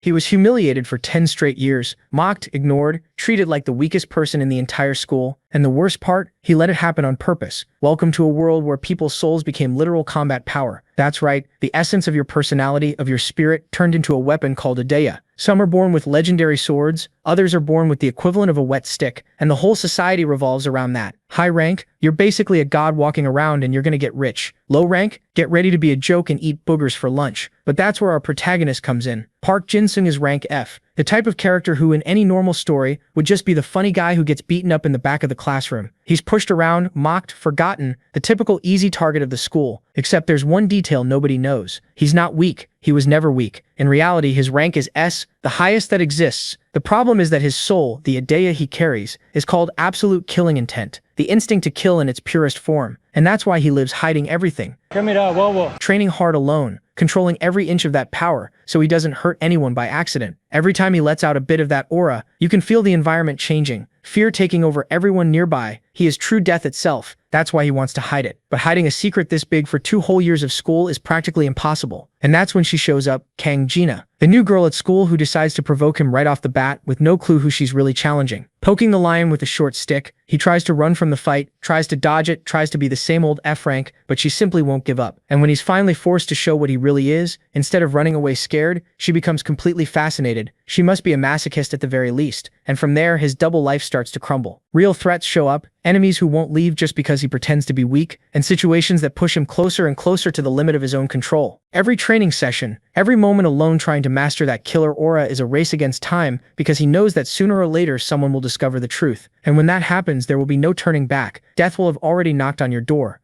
He was humiliated for 10 straight years, mocked, ignored, treated like the weakest person in the entire school, and the worst part, he let it happen on purpose. Welcome to a world where people's souls became literal combat power. That's right, the essence of your personality, of your spirit, turned into a weapon called a daya. Some are born with legendary swords, others are born with the equivalent of a wet stick, and the whole society revolves around that. High rank, you're basically a god walking around and you're gonna get rich. Low rank, get ready to be a joke and eat boogers for lunch. But that's where our protagonist comes in. Park Jin-sung is rank F, the type of character who in any normal story would just be the funny guy who gets beaten up in the back of the classroom. He's pushed around, mocked, forgotten, the typical easy target of the school. Except there's one detail nobody knows. He's not weak. He was never weak. In reality, his rank is S, the highest that exists. The problem is that his soul, the ideya he carries, is called absolute killing intent, the instinct to kill in its purest form. And that's why he lives hiding everything. Training hard alone, controlling every inch of that power, so he doesn't hurt anyone by accident. Every time he lets out a bit of that aura, you can feel the environment changing, fear taking over everyone nearby. He is true death itself. That's why he wants to hide it. But hiding a secret this big for 2 whole years of school is practically impossible. And that's when she shows up, Kang Gina, the new girl at school who decides to provoke him right off the bat with no clue who she's really challenging. Poking the lion with a short stick, he tries to run from the fight, tries to dodge it, tries to be the same old F rank, but she simply won't give up. And when he's finally forced to show what he really is, instead of running away scared, she becomes completely fascinated. She must be a masochist at the very least. And from there, his double life starts to crumble. Real threats show up, enemies who won't leave just because he pretends to be weak, and situations that push him closer and closer to the limit of his own control. Every training session, every moment alone trying to master that killer aura is a race against time because he knows that sooner or later someone will discover the truth. And when that happens, there will be no turning back. Death will have already knocked on your door.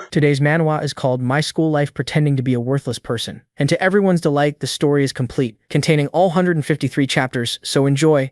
Today's manhwa is called My School Life Pretending to be a Worthless Person. And to everyone's delight, the story is complete, containing all 153 chapters, so enjoy.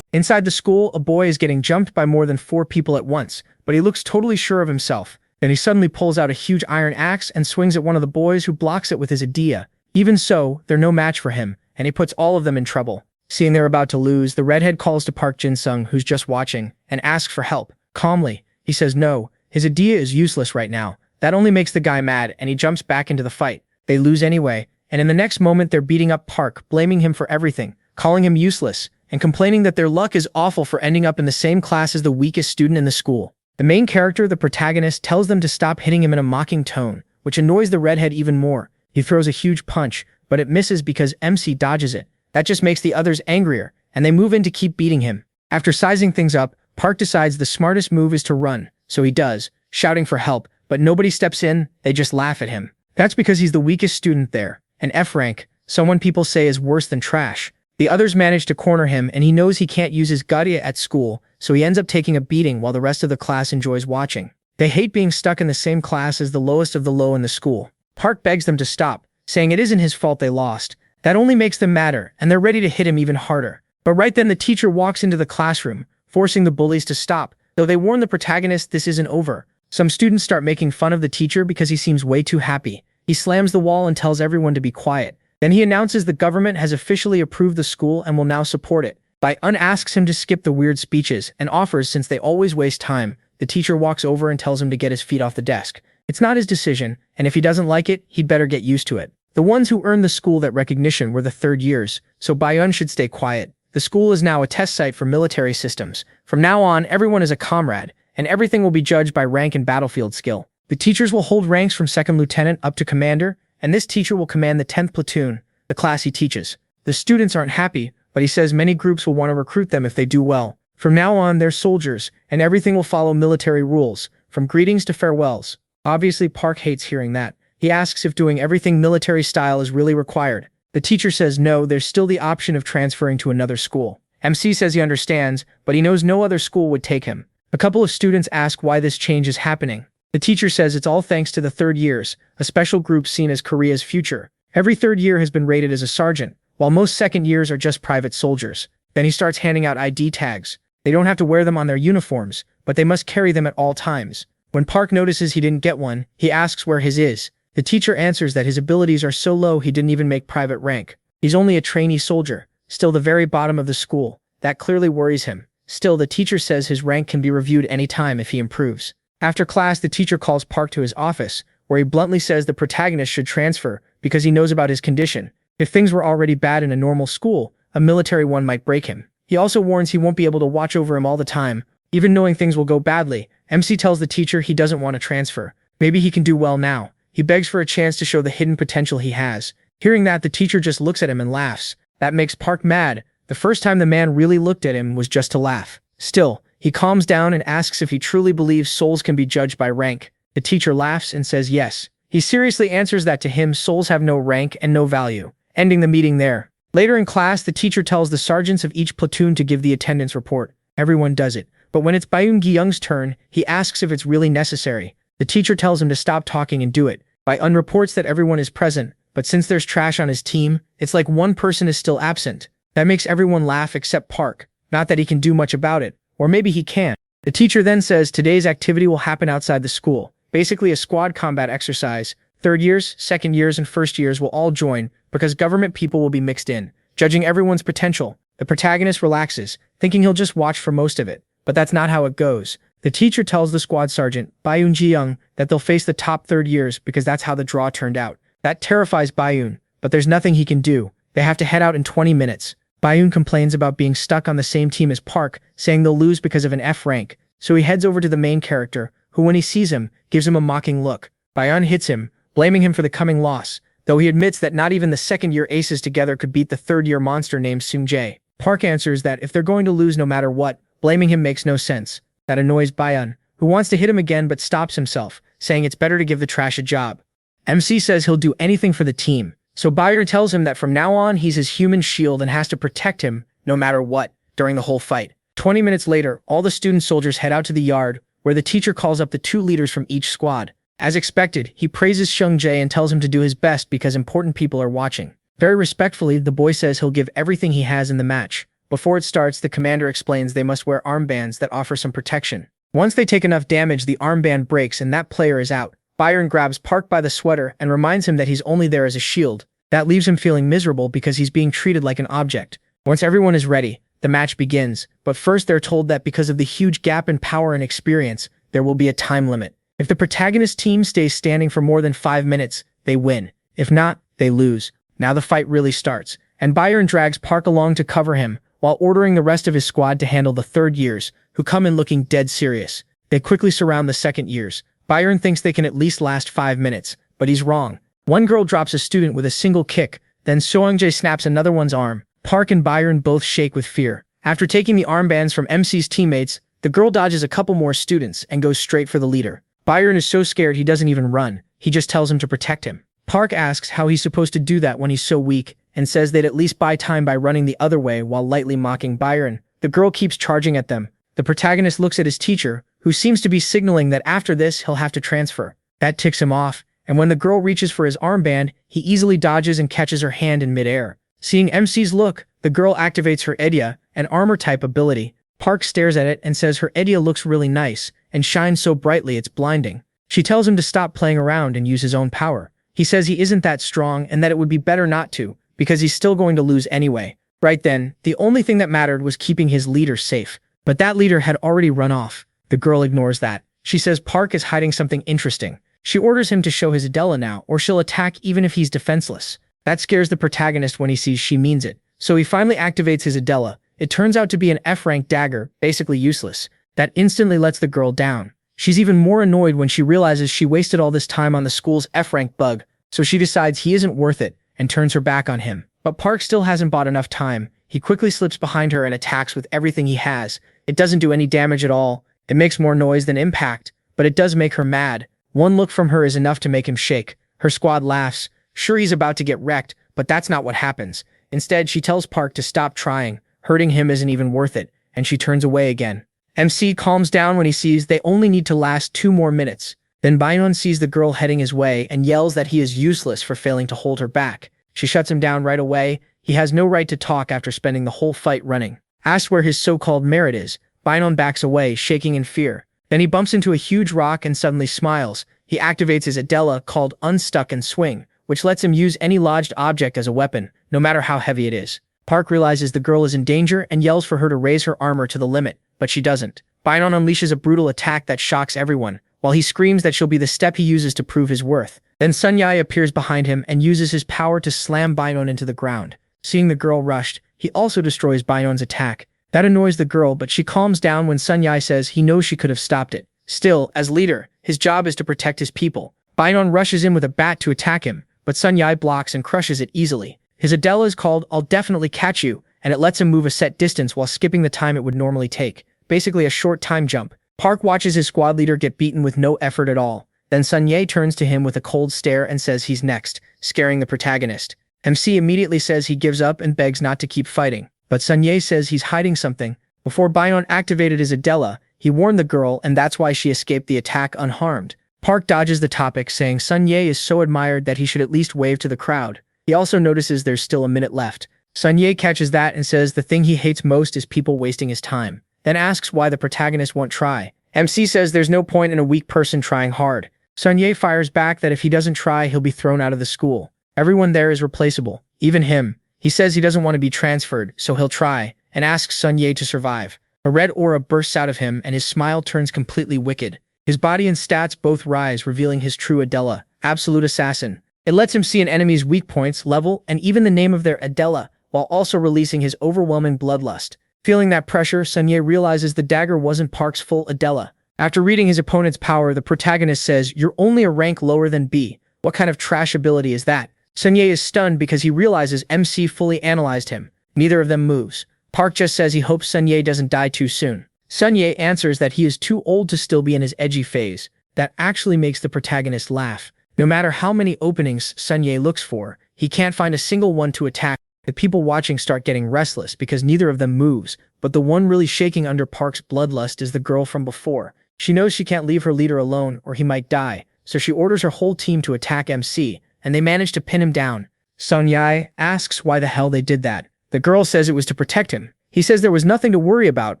Inside the school, a boy is getting jumped by more than 4 people at once, but he looks totally sure of himself. Then he suddenly pulls out a huge iron axe and swings at one of the boys, who blocks it with his ideya. Even so, they're no match for him, and he puts all of them in trouble. Seeing they're about to lose, the redhead calls to Park Jin-sung, who's just watching, and asks for help. Calmly, he says no, his ideya is useless right now. That only makes the guy mad, and he jumps back into the fight. They lose anyway, and in the next moment they're beating up Park, blaming him for everything, calling him useless, and complaining that their luck is awful for ending up in the same class as the weakest student in the school. The main character, the protagonist, tells them to stop hitting him in a mocking tone, which annoys the redhead even more. He throws a huge punch, but it misses because MC dodges it. That just makes the others angrier, and they move in to keep beating him. After sizing things up, Park decides the smartest move is to run, so he does, shouting for help, but nobody steps in, they just laugh at him. That's because he's the weakest student there, an F rank, someone people say is worse than trash. The others manage to corner him, and he knows he can't use his gadya at school, so he ends up taking a beating while the rest of the class enjoys watching. They hate being stuck in the same class as the lowest of the low in the school. Park begs them to stop, saying it isn't his fault they lost. That only makes them madder, and they're ready to hit him even harder. But right then the teacher walks into the classroom, forcing the bullies to stop, though they warn the protagonist this isn't over. Some students start making fun of the teacher because he seems way too happy. He slams the wall and tells everyone to be quiet. Then he announces the government has officially approved the school and will now support it. Bai-un asks him to skip the weird speeches and offers, since they always waste time. The teacher walks over and tells him to get his feet off the desk. It's not his decision, and if he doesn't like it, he'd better get used to it. The ones who earned the school that recognition were the 3rd years, so Bai-un should stay quiet. The school is now a test site for military systems. From now on, everyone is a comrade, and everything will be judged by rank and battlefield skill. The teachers will hold ranks from 2nd lieutenant up to commander, and this teacher will command the 10th platoon, the class he teaches. The students aren't happy, but he says many groups will want to recruit them if they do well. From now on, they're soldiers, and everything will follow military rules, from greetings to farewells. Obviously, Park hates hearing that. He asks if doing everything military style is really required. The teacher says no, there's still the option of transferring to another school. MC says he understands, but he knows no other school would take him. A couple of students ask why this change is happening. The teacher says it's all thanks to the 3rd years, a special group seen as Korea's future. Every 3rd year has been rated as a sergeant, while most 2nd years are just private soldiers. Then he starts handing out ID tags. They don't have to wear them on their uniforms, but they must carry them at all times. When Park notices he didn't get one, he asks where his is. The teacher answers that his abilities are so low he didn't even make private rank. He's only a trainee soldier, still the very bottom of the school. That clearly worries him. Still, the teacher says his rank can be reviewed any time if he improves. After class, the teacher calls Park to his office, where he bluntly says the protagonist should transfer because he knows about his condition. If things were already bad in a normal school, a military one might break him. He also warns he won't be able to watch over him all the time. Even knowing things will go badly, MC tells the teacher he doesn't want to transfer. Maybe he can do well now. He begs for a chance to show the hidden potential he has. Hearing that, the teacher just looks at him and laughs. That makes Park mad. The first time the man really looked at him was just to laugh. Still, he calms down and asks if he truly believes souls can be judged by rank. The teacher laughs and says yes. He seriously answers that to him souls have no rank and no value, ending the meeting there. Later in class, the teacher tells the sergeants of each platoon to give the attendance report. Everyone does it. But when it's Byun Gi-young's turn, he asks if it's really necessary. The teacher tells him to stop talking and do it. Byun reports that everyone is present, but since there's trash on his team, it's like one person is still absent. That makes everyone laugh except Park. Not that he can do much about it. Or maybe he can. The teacher then says today's activity will happen outside the school. Basically a squad combat exercise. Third years, second years, and first years will all join because government people will be mixed in, judging everyone's potential. The protagonist relaxes, thinking he'll just watch for most of it. But that's not how it goes. The teacher tells the squad sergeant, Byun Ji-young, that they'll face the top third years because that's how the draw turned out. That terrifies Byun, but there's nothing he can do. They have to head out in 20 minutes. Byun complains about being stuck on the same team as Park, saying they'll lose because of an F rank. So he heads over to the main character, who when he sees him, gives him a mocking look. Byun hits him, blaming him for the coming loss, though he admits that not even the second-year aces together could beat the third-year monster named Seung-jae. Park answers that if they're going to lose no matter what, blaming him makes no sense. That annoys Byun, who wants to hit him again but stops himself, saying it's better to give the trash a job. MC says he'll do anything for the team, so Byun tells him that from now on he's his human shield and has to protect him no matter what during the whole fight. 20 minutes later, all the student soldiers head out to the yard, where the teacher calls up the two leaders from each squad. As expected, he praises Seung-jae and tells him to do his best because important people are watching. Very respectfully, the boy says he'll give everything he has in the match. Before it starts, the commander explains they must wear armbands that offer some protection. Once they take enough damage, the armband breaks and that player is out. Byun grabs Park by the sweater and reminds him that he's only there as a shield. That leaves him feeling miserable because he's being treated like an object. Once everyone is ready, the match begins, but first they're told that because of the huge gap in power and experience, there will be a time limit. If the protagonist team stays standing for more than 5 minutes, they win. If not, they lose. Now the fight really starts, and Byun drags Park along to cover him, while ordering the rest of his squad to handle the third years, who come in looking dead serious. They quickly surround the second years. Byun thinks they can at least last 5 minutes, but he's wrong. One girl drops a student with a single kick, then Seung-jae snaps another one's arm. Park and Byun both shake with fear. After taking the armbands from MC's teammates, the girl dodges a couple more students and goes straight for the leader. Byun is so scared he doesn't even run, he just tells him to protect him. Park asks how he's supposed to do that when he's so weak, and says they'd at least buy time by running the other way while lightly mocking Byun. The girl keeps charging at them. The protagonist looks at his teacher, who seems to be signaling that after this he'll have to transfer. That ticks him off, and when the girl reaches for his armband, he easily dodges and catches her hand in midair. Seeing MC's look, the girl activates her Edya, an armor-type ability. Park stares at it and says her Edya looks really nice, and shines so brightly it's blinding. She tells him to stop playing around and use his own power. He says he isn't that strong and that it would be better not to, because he's still going to lose anyway. Right then, the only thing that mattered was keeping his leader safe. But that leader had already run off. The girl ignores that. She says Park is hiding something interesting. She orders him to show his Adela now, or she'll attack even if he's defenseless. That scares the protagonist when he sees she means it. So he finally activates his Adela. It turns out to be an F-rank dagger, basically useless. That instantly lets the girl down. She's even more annoyed when she realizes she wasted all this time on the school's F-rank bug, so she decides he isn't worth it, and turns her back on him. But Park still hasn't bought enough time. He quickly slips behind her and attacks with everything he has. It doesn't do any damage at all. It makes more noise than impact, but it does make her mad. One look from her is enough to make him shake. Her squad laughs. Sure, he's about to get wrecked, but that's not what happens. Instead, she tells Park to stop trying. Hurting him isn't even worth it, and she turns away again. MC calms down when he sees they only need to last 2 more minutes. Then Byun sees the girl heading his way and yells that he is useless for failing to hold her back. She shuts him down right away. He has no right to talk after spending the whole fight running. Asked where his so-called merit is, Byun backs away, shaking in fear. Then he bumps into a huge rock and suddenly smiles. He activates his Adela called Unstuck and Swing, which lets him use any lodged object as a weapon, no matter how heavy it is. Park realizes the girl is in danger and yells for her to raise her armor to the limit, but she doesn't. Byun unleashes a brutal attack that shocks everyone, while he screams that she'll be the step he uses to prove his worth. Then Sun Yai appears behind him and uses his power to slam Bainon into the ground. Seeing the girl rushed, he also destroys Bainon's attack. That annoys the girl, but she calms down when Sun Yai says he knows she could have stopped it. Still, as leader, his job is to protect his people. Bainon rushes in with a bat to attack him, but Sun Yai blocks and crushes it easily. His Adela is called "I'll definitely catch you," and it lets him move a set distance while skipping the time it would normally take. Basically a short time jump. Park watches his squad leader get beaten with no effort at all. Then Sun Ye turns to him with a cold stare and says he's next, scaring the protagonist. MC immediately says he gives up and begs not to keep fighting, but Sun Ye says he's hiding something. Before Bainon activated his Adela, he warned the girl, and that's why she escaped the attack unharmed. Park dodges the topic, saying Sun Ye is so admired that he should at least wave to the crowd. He also notices there's still a minute left. Sun Ye catches that and says the thing he hates most is people wasting his time, then asks why the protagonist won't try. MC says there's no point in a weak person trying hard. Sun Ye fires back that if he doesn't try, he'll be thrown out of the school. Everyone there is replaceable, even him. He says he doesn't want to be transferred, so he'll try, and asks Sun Ye to survive. A red aura bursts out of him and his smile turns completely wicked. His body and stats both rise, revealing his true Adela, Absolute Assassin. It lets him see an enemy's weak points, level, and even the name of their Adela, while also releasing his overwhelming bloodlust. Feeling that pressure, Sun Ye realizes the dagger wasn't Park's full Adela. After reading his opponent's power, the protagonist says, "You're only a rank lower than B. What kind of trash ability is that?" Sun Ye is stunned because he realizes MC fully analyzed him. Neither of them moves. Park just says he hopes Sun Ye doesn't die too soon. Sun Ye answers that he is too old to still be in his edgy phase. That actually makes the protagonist laugh. No matter how many openings Sun Ye looks for, he can't find a single one to attack. The people watching start getting restless because neither of them moves, but the one really shaking under Park's bloodlust is the girl from before. She knows she can't leave her leader alone or he might die, so she orders her whole team to attack MC, and they manage to pin him down. Sun Yai asks why the hell they did that. The girl says it was to protect him. He says there was nothing to worry about,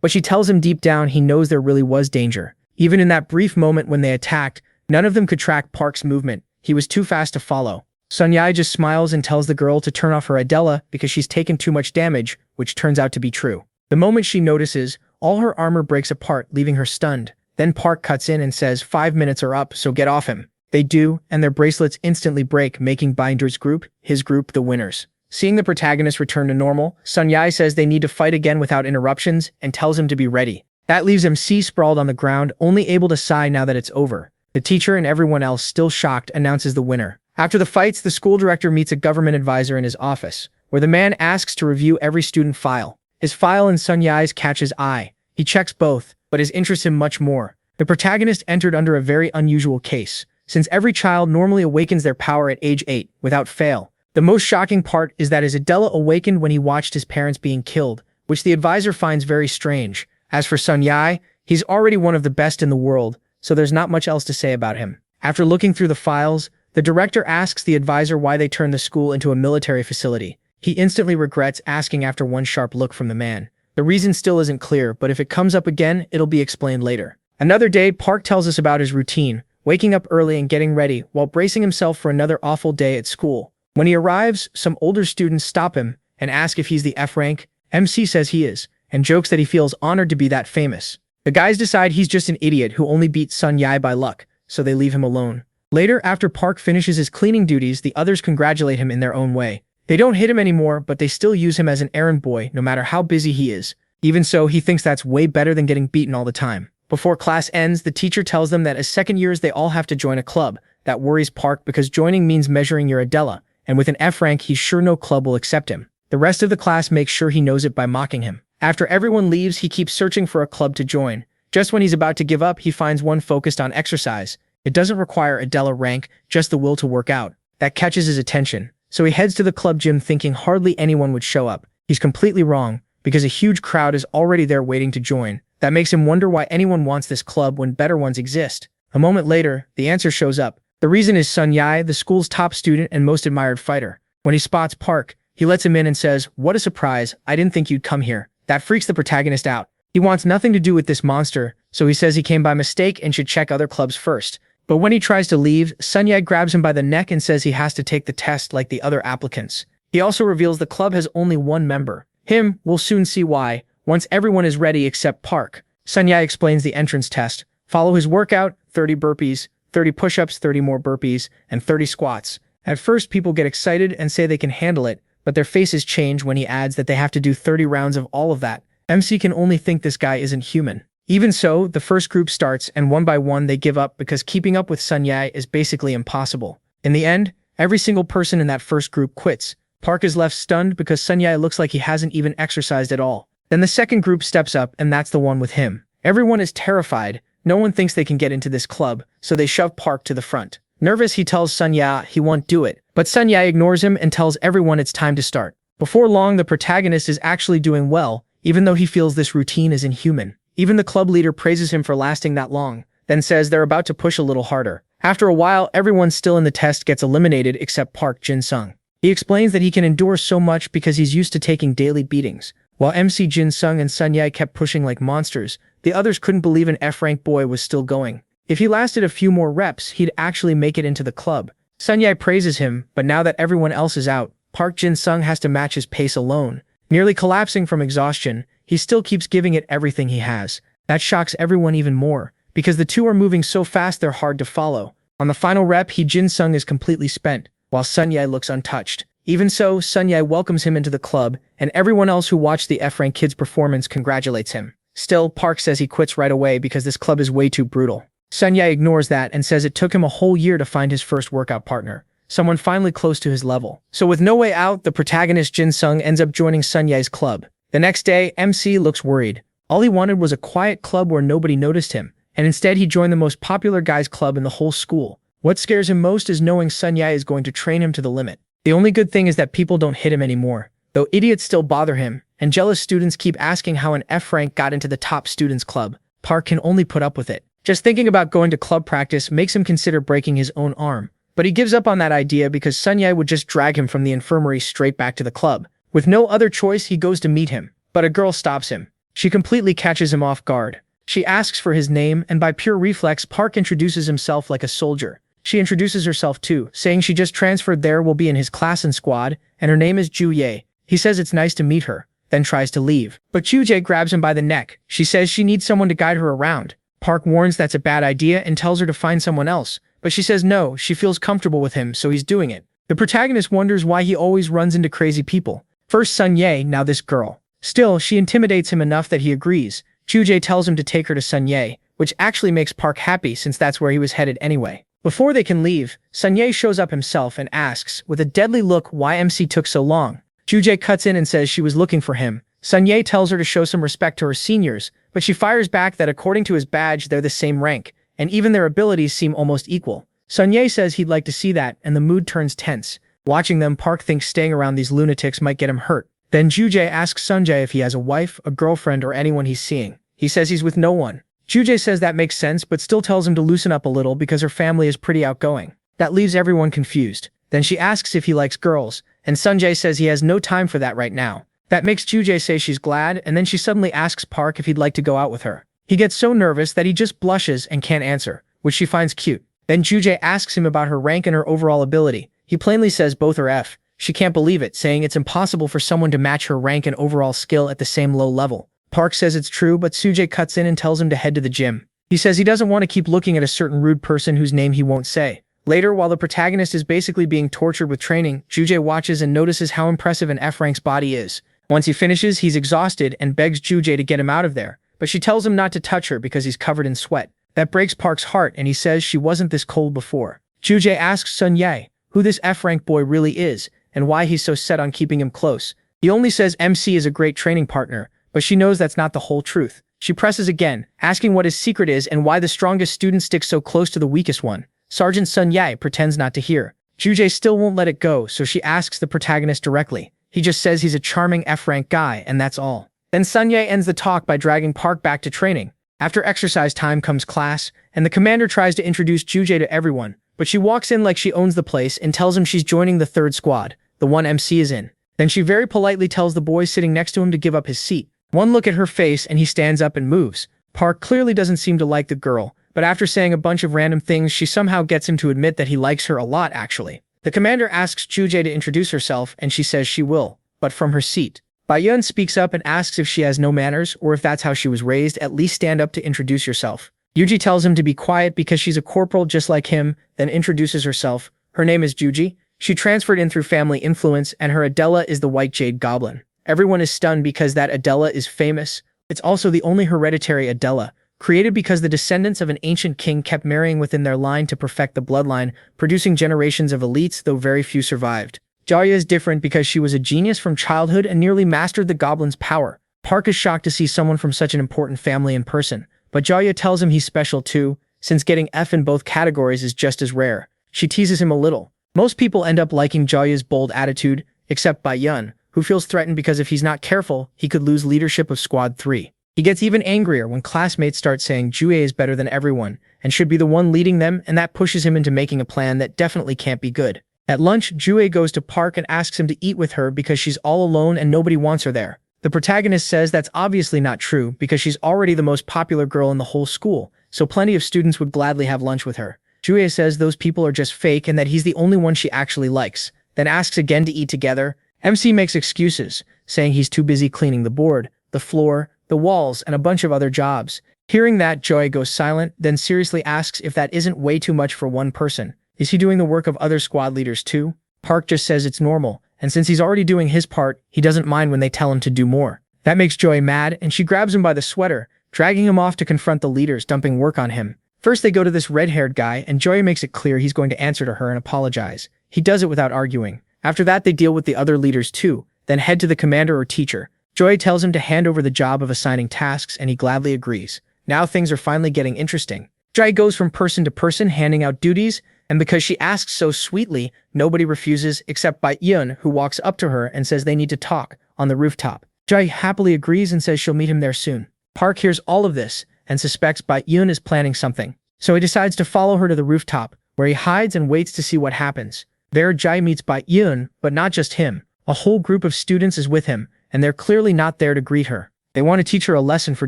but she tells him deep down he knows there really was danger. Even in that brief moment when they attacked, none of them could track Park's movement. He was too fast to follow. Sun Yai just smiles and tells the girl to turn off her Adela because she's taken too much damage, which turns out to be true. The moment she notices, all her armor breaks apart, leaving her stunned. Then Park cuts in and says 5 minutes are up, so get off him. They do, and their bracelets instantly break, making Binder's group, his group, the winners. Seeing the protagonist return to normal, Sun Yai says they need to fight again without interruptions and tells him to be ready. That leaves MC sprawled on the ground, only able to sigh now that it's over. The teacher and everyone else, still shocked, announces the winner. After the fights, the school director meets a government advisor in his office, where the man asks to review every student file. His file and Sun Yai's catch his eye. He checks both, but his interests him much more. The protagonist entered under a very unusual case, since every child normally awakens their power at age 8, without fail. The most shocking part is that his Adela awakened when he watched his parents being killed, which the advisor finds very strange. As for Sun Yai, he's already one of the best in the world, so there's not much else to say about him. After looking through the files, the director asks the advisor why they turned the school into a military facility. He instantly regrets asking after one sharp look from the man. The reason still isn't clear, but if it comes up again, it'll be explained later. Another day, Park tells us about his routine, waking up early and getting ready while bracing himself for another awful day at school. When he arrives, some older students stop him and ask if he's the F rank. MC says he is, and jokes that he feels honored to be that famous. The guys decide he's just an idiot who only beat Sun Yai by luck, so they leave him alone. Later, after Park finishes his cleaning duties, the others congratulate him in their own way. They don't hit him anymore, but they still use him as an errand boy no matter how busy he is. Even so, he thinks that's way better than getting beaten all the time. Before class ends, the teacher tells them that as second years they all have to join a club. That worries Park because joining means measuring your Adela, and with an F rank he's sure no club will accept him. The rest of the class makes sure he knows it by mocking him. After everyone leaves, he keeps searching for a club to join. Just when he's about to give up, he finds one focused on exercise. It doesn't require Adela rank, just the will to work out. That catches his attention. So he heads to the club gym thinking hardly anyone would show up. He's completely wrong, because a huge crowd is already there waiting to join. That makes him wonder why anyone wants this club when better ones exist. A moment later, the answer shows up. The reason is Sun Yai, the school's top student and most admired fighter. When he spots Park, he lets him in and says, "What a surprise, I didn't think you'd come here." That freaks the protagonist out. He wants nothing to do with this monster, so he says he came by mistake and should check other clubs first. But when he tries to leave, Sun Yai grabs him by the neck and says he has to take the test like the other applicants. He also reveals the club has only one member. Him, we'll soon see why, once everyone is ready except Park. Sun Yai explains the entrance test. Follow his workout, 30 burpees, 30 push-ups, 30 more burpees, and 30 squats. At first, people get excited and say they can handle it, but their faces change when he adds that they have to do 30 rounds of all of that. MC can only think this guy isn't human. Even so, the first group starts, and one by one they give up because keeping up with Sun Yae is basically impossible. In the end, every single person in that first group quits. Park is left stunned because Sun Yae looks like he hasn't even exercised at all. Then the second group steps up, and that's the one with him. Everyone is terrified. No one thinks they can get into this club, so they shove Park to the front. Nervous, he tells Sun Yae he won't do it, but Sun Yae ignores him and tells everyone it's time to start. Before long, the protagonist is actually doing well, even though he feels this routine is inhuman. Even the club leader praises him for lasting that long, then says they're about to push a little harder. After a while, everyone still in the test gets eliminated except Park Jin-sung. He explains that he can endure so much because he's used to taking daily beatings. While MC Jin-sung and Sun Yae kept pushing like monsters, the others couldn't believe an F-rank boy was still going. If he lasted a few more reps, he'd actually make it into the club. Sun Yae praises him, but now that everyone else is out, Park Jin-sung has to match his pace alone. Nearly collapsing from exhaustion, he still keeps giving it everything he has. That shocks everyone even more, because the two are moving so fast they're hard to follow. On the final rep, Jin-sung is completely spent, while Sun Yae looks untouched. Even so, Sun Yae welcomes him into the club, and everyone else who watched the F-rank kid's performance congratulates him. Still, Park says he quits right away because this club is way too brutal. Sun Yae ignores that and says it took him a whole year to find his first workout partner, someone finally close to his level. So with no way out, the protagonist Jin-sung ends up joining Sun Yae's club. The next day, MC looks worried. All he wanted was a quiet club where nobody noticed him, and instead he joined the most popular guys club in the whole school. What scares him most is knowing Sun Yae is going to train him to the limit. The only good thing is that people don't hit him anymore, though idiots still bother him, and jealous students keep asking how an F rank got into the top students club. Park can only put up with it. Just thinking about going to club practice makes him consider breaking his own arm. But he gives up on that idea because Sun Yae would just drag him from the infirmary straight back to the club. With no other choice, he goes to meet him, but a girl stops him. She completely catches him off guard. She asks for his name, and by pure reflex, Park introduces himself like a soldier. She introduces herself too, saying she just transferred there, will be in his class and squad, and her name is Ju Ye. He says it's nice to meet her, then tries to leave. But Ju Ye grabs him by the neck. She says she needs someone to guide her around. Park warns that's a bad idea and tells her to find someone else, but she says no, she feels comfortable with him, so he's doing it. The protagonist wonders why he always runs into crazy people. First Sun Yae, now this girl. Still, she intimidates him enough that he agrees. Ju Ye tells him to take her to Sun Yae, which actually makes Park happy since that's where he was headed anyway. Before they can leave, Sun Yae shows up himself and asks, with a deadly look, why MC took so long. Ju Ye cuts in and says she was looking for him. Sun Yae tells her to show some respect to her seniors, but she fires back that according to his badge they're the same rank, and even their abilities seem almost equal. Sun Yae says he'd like to see that, and the mood turns tense. Watching them, Park thinks staying around these lunatics might get him hurt. Then Ju Ye asks Sun Yae if he has a wife, a girlfriend, or anyone he's seeing. He says he's with no one. Ju Ye says that makes sense, but still tells him to loosen up a little because her family is pretty outgoing. That leaves everyone confused. Then she asks if he likes girls, and Sun Yae says he has no time for that right now. That makes Ju Ye say she's glad, and then she suddenly asks Park if he'd like to go out with her. He gets so nervous that he just blushes and can't answer, which she finds cute. Then Ju Ye asks him about her rank and her overall ability. He plainly says both are F. She can't believe it, saying it's impossible for someone to match her rank and overall skill at the same low level. Park says it's true, but Soo-jae cuts in and tells him to head to the gym. He says he doesn't want to keep looking at a certain rude person whose name he won't say. Later, while the protagonist is basically being tortured with training, Ju-jae watches and notices how impressive an F-rank's body is. Once he finishes, he's exhausted and begs Ju-jae to get him out of there, but she tells him not to touch her because he's covered in sweat. That breaks Park's heart, and he says she wasn't this cold before. Ju-jae asks Sun Yae who this F-rank boy really is and why he's so set on keeping him close. He only says MC is a great training partner, but she knows that's not the whole truth. She presses again, asking what his secret is and why the strongest student sticks so close to the weakest one. Sergeant Sun Yae pretends not to hear. Ju-jae still won't let it go, so she asks the protagonist directly. He just says he's a charming F-rank guy, and that's all. Then Sun Yae ends the talk by dragging Park back to training. After exercise time comes class, and the commander tries to introduce Ju-jae to everyone, but she walks in like she owns the place and tells him she's joining the third squad, the one MC is in. Then she very politely tells the boy sitting next to him to give up his seat. One look at her face and he stands up and moves. Park clearly doesn't seem to like the girl, but after saying a bunch of random things, she somehow gets him to admit that he likes her a lot, actually. The commander asks Ju-jae to introduce herself, and she says she will, but from her seat. Baeyeon speaks up and asks if she has no manners, or if that's how she was raised, at least stand up to introduce yourself. Yuji tells him to be quiet because she's a corporal just like him, then introduces herself. Her name is Juji. She transferred in through family influence, and her Adela is the White Jade Goblin. Everyone is stunned because that Adela is famous. It's also the only hereditary Adela, created because the descendants of an ancient king kept marrying within their line to perfect the bloodline, producing generations of elites, though very few survived. Jaya is different because she was a genius from childhood and nearly mastered the goblin's power. Park is shocked to see someone from such an important family in person, but Jaya tells him he's special too, since getting F in both categories is just as rare. She teases him a little. Most people end up liking Jaya's bold attitude, except Baiyun, who feels threatened because if he's not careful, he could lose leadership of Squad 3. He gets even angrier when classmates start saying Jue is better than everyone and should be the one leading them, and that pushes him into making a plan that definitely can't be good. At lunch, Jue goes to Park and asks him to eat with her because she's all alone and nobody wants her there. The protagonist says that's obviously not true because she's already the most popular girl in the whole school, so plenty of students would gladly have lunch with her. Jue says those people are just fake and that he's the only one she actually likes, then asks again to eat together. MC makes excuses, saying he's too busy cleaning the board, the floor, the walls, and a bunch of other jobs. Hearing that, Joy goes silent, then seriously asks if that isn't way too much for one person. Is he doing the work of other squad leaders too? Park just says it's normal, and since he's already doing his part, he doesn't mind when they tell him to do more. That makes Joy mad, and she grabs him by the sweater, dragging him off to confront the leaders dumping work on him. First they go to this red-haired guy, and Joy makes it clear he's going to answer to her and apologize. He does it without arguing. After that they deal with the other leaders too, then head to the commander or teacher. Joy tells him to hand over the job of assigning tasks, and he gladly agrees. Now things are finally getting interesting. Joy goes from person to person handing out duties, and because she asks so sweetly, nobody refuses except Baiyun, who walks up to her and says they need to talk on the rooftop. Joy happily agrees and says she'll meet him there soon. Park hears all of this and suspects Baiyun is planning something, so he decides to follow her to the rooftop, where he hides and waits to see what happens. There Jai meets Baiyun, but not just him. A whole group of students is with him, and they're clearly not there to greet her. They want to teach her a lesson for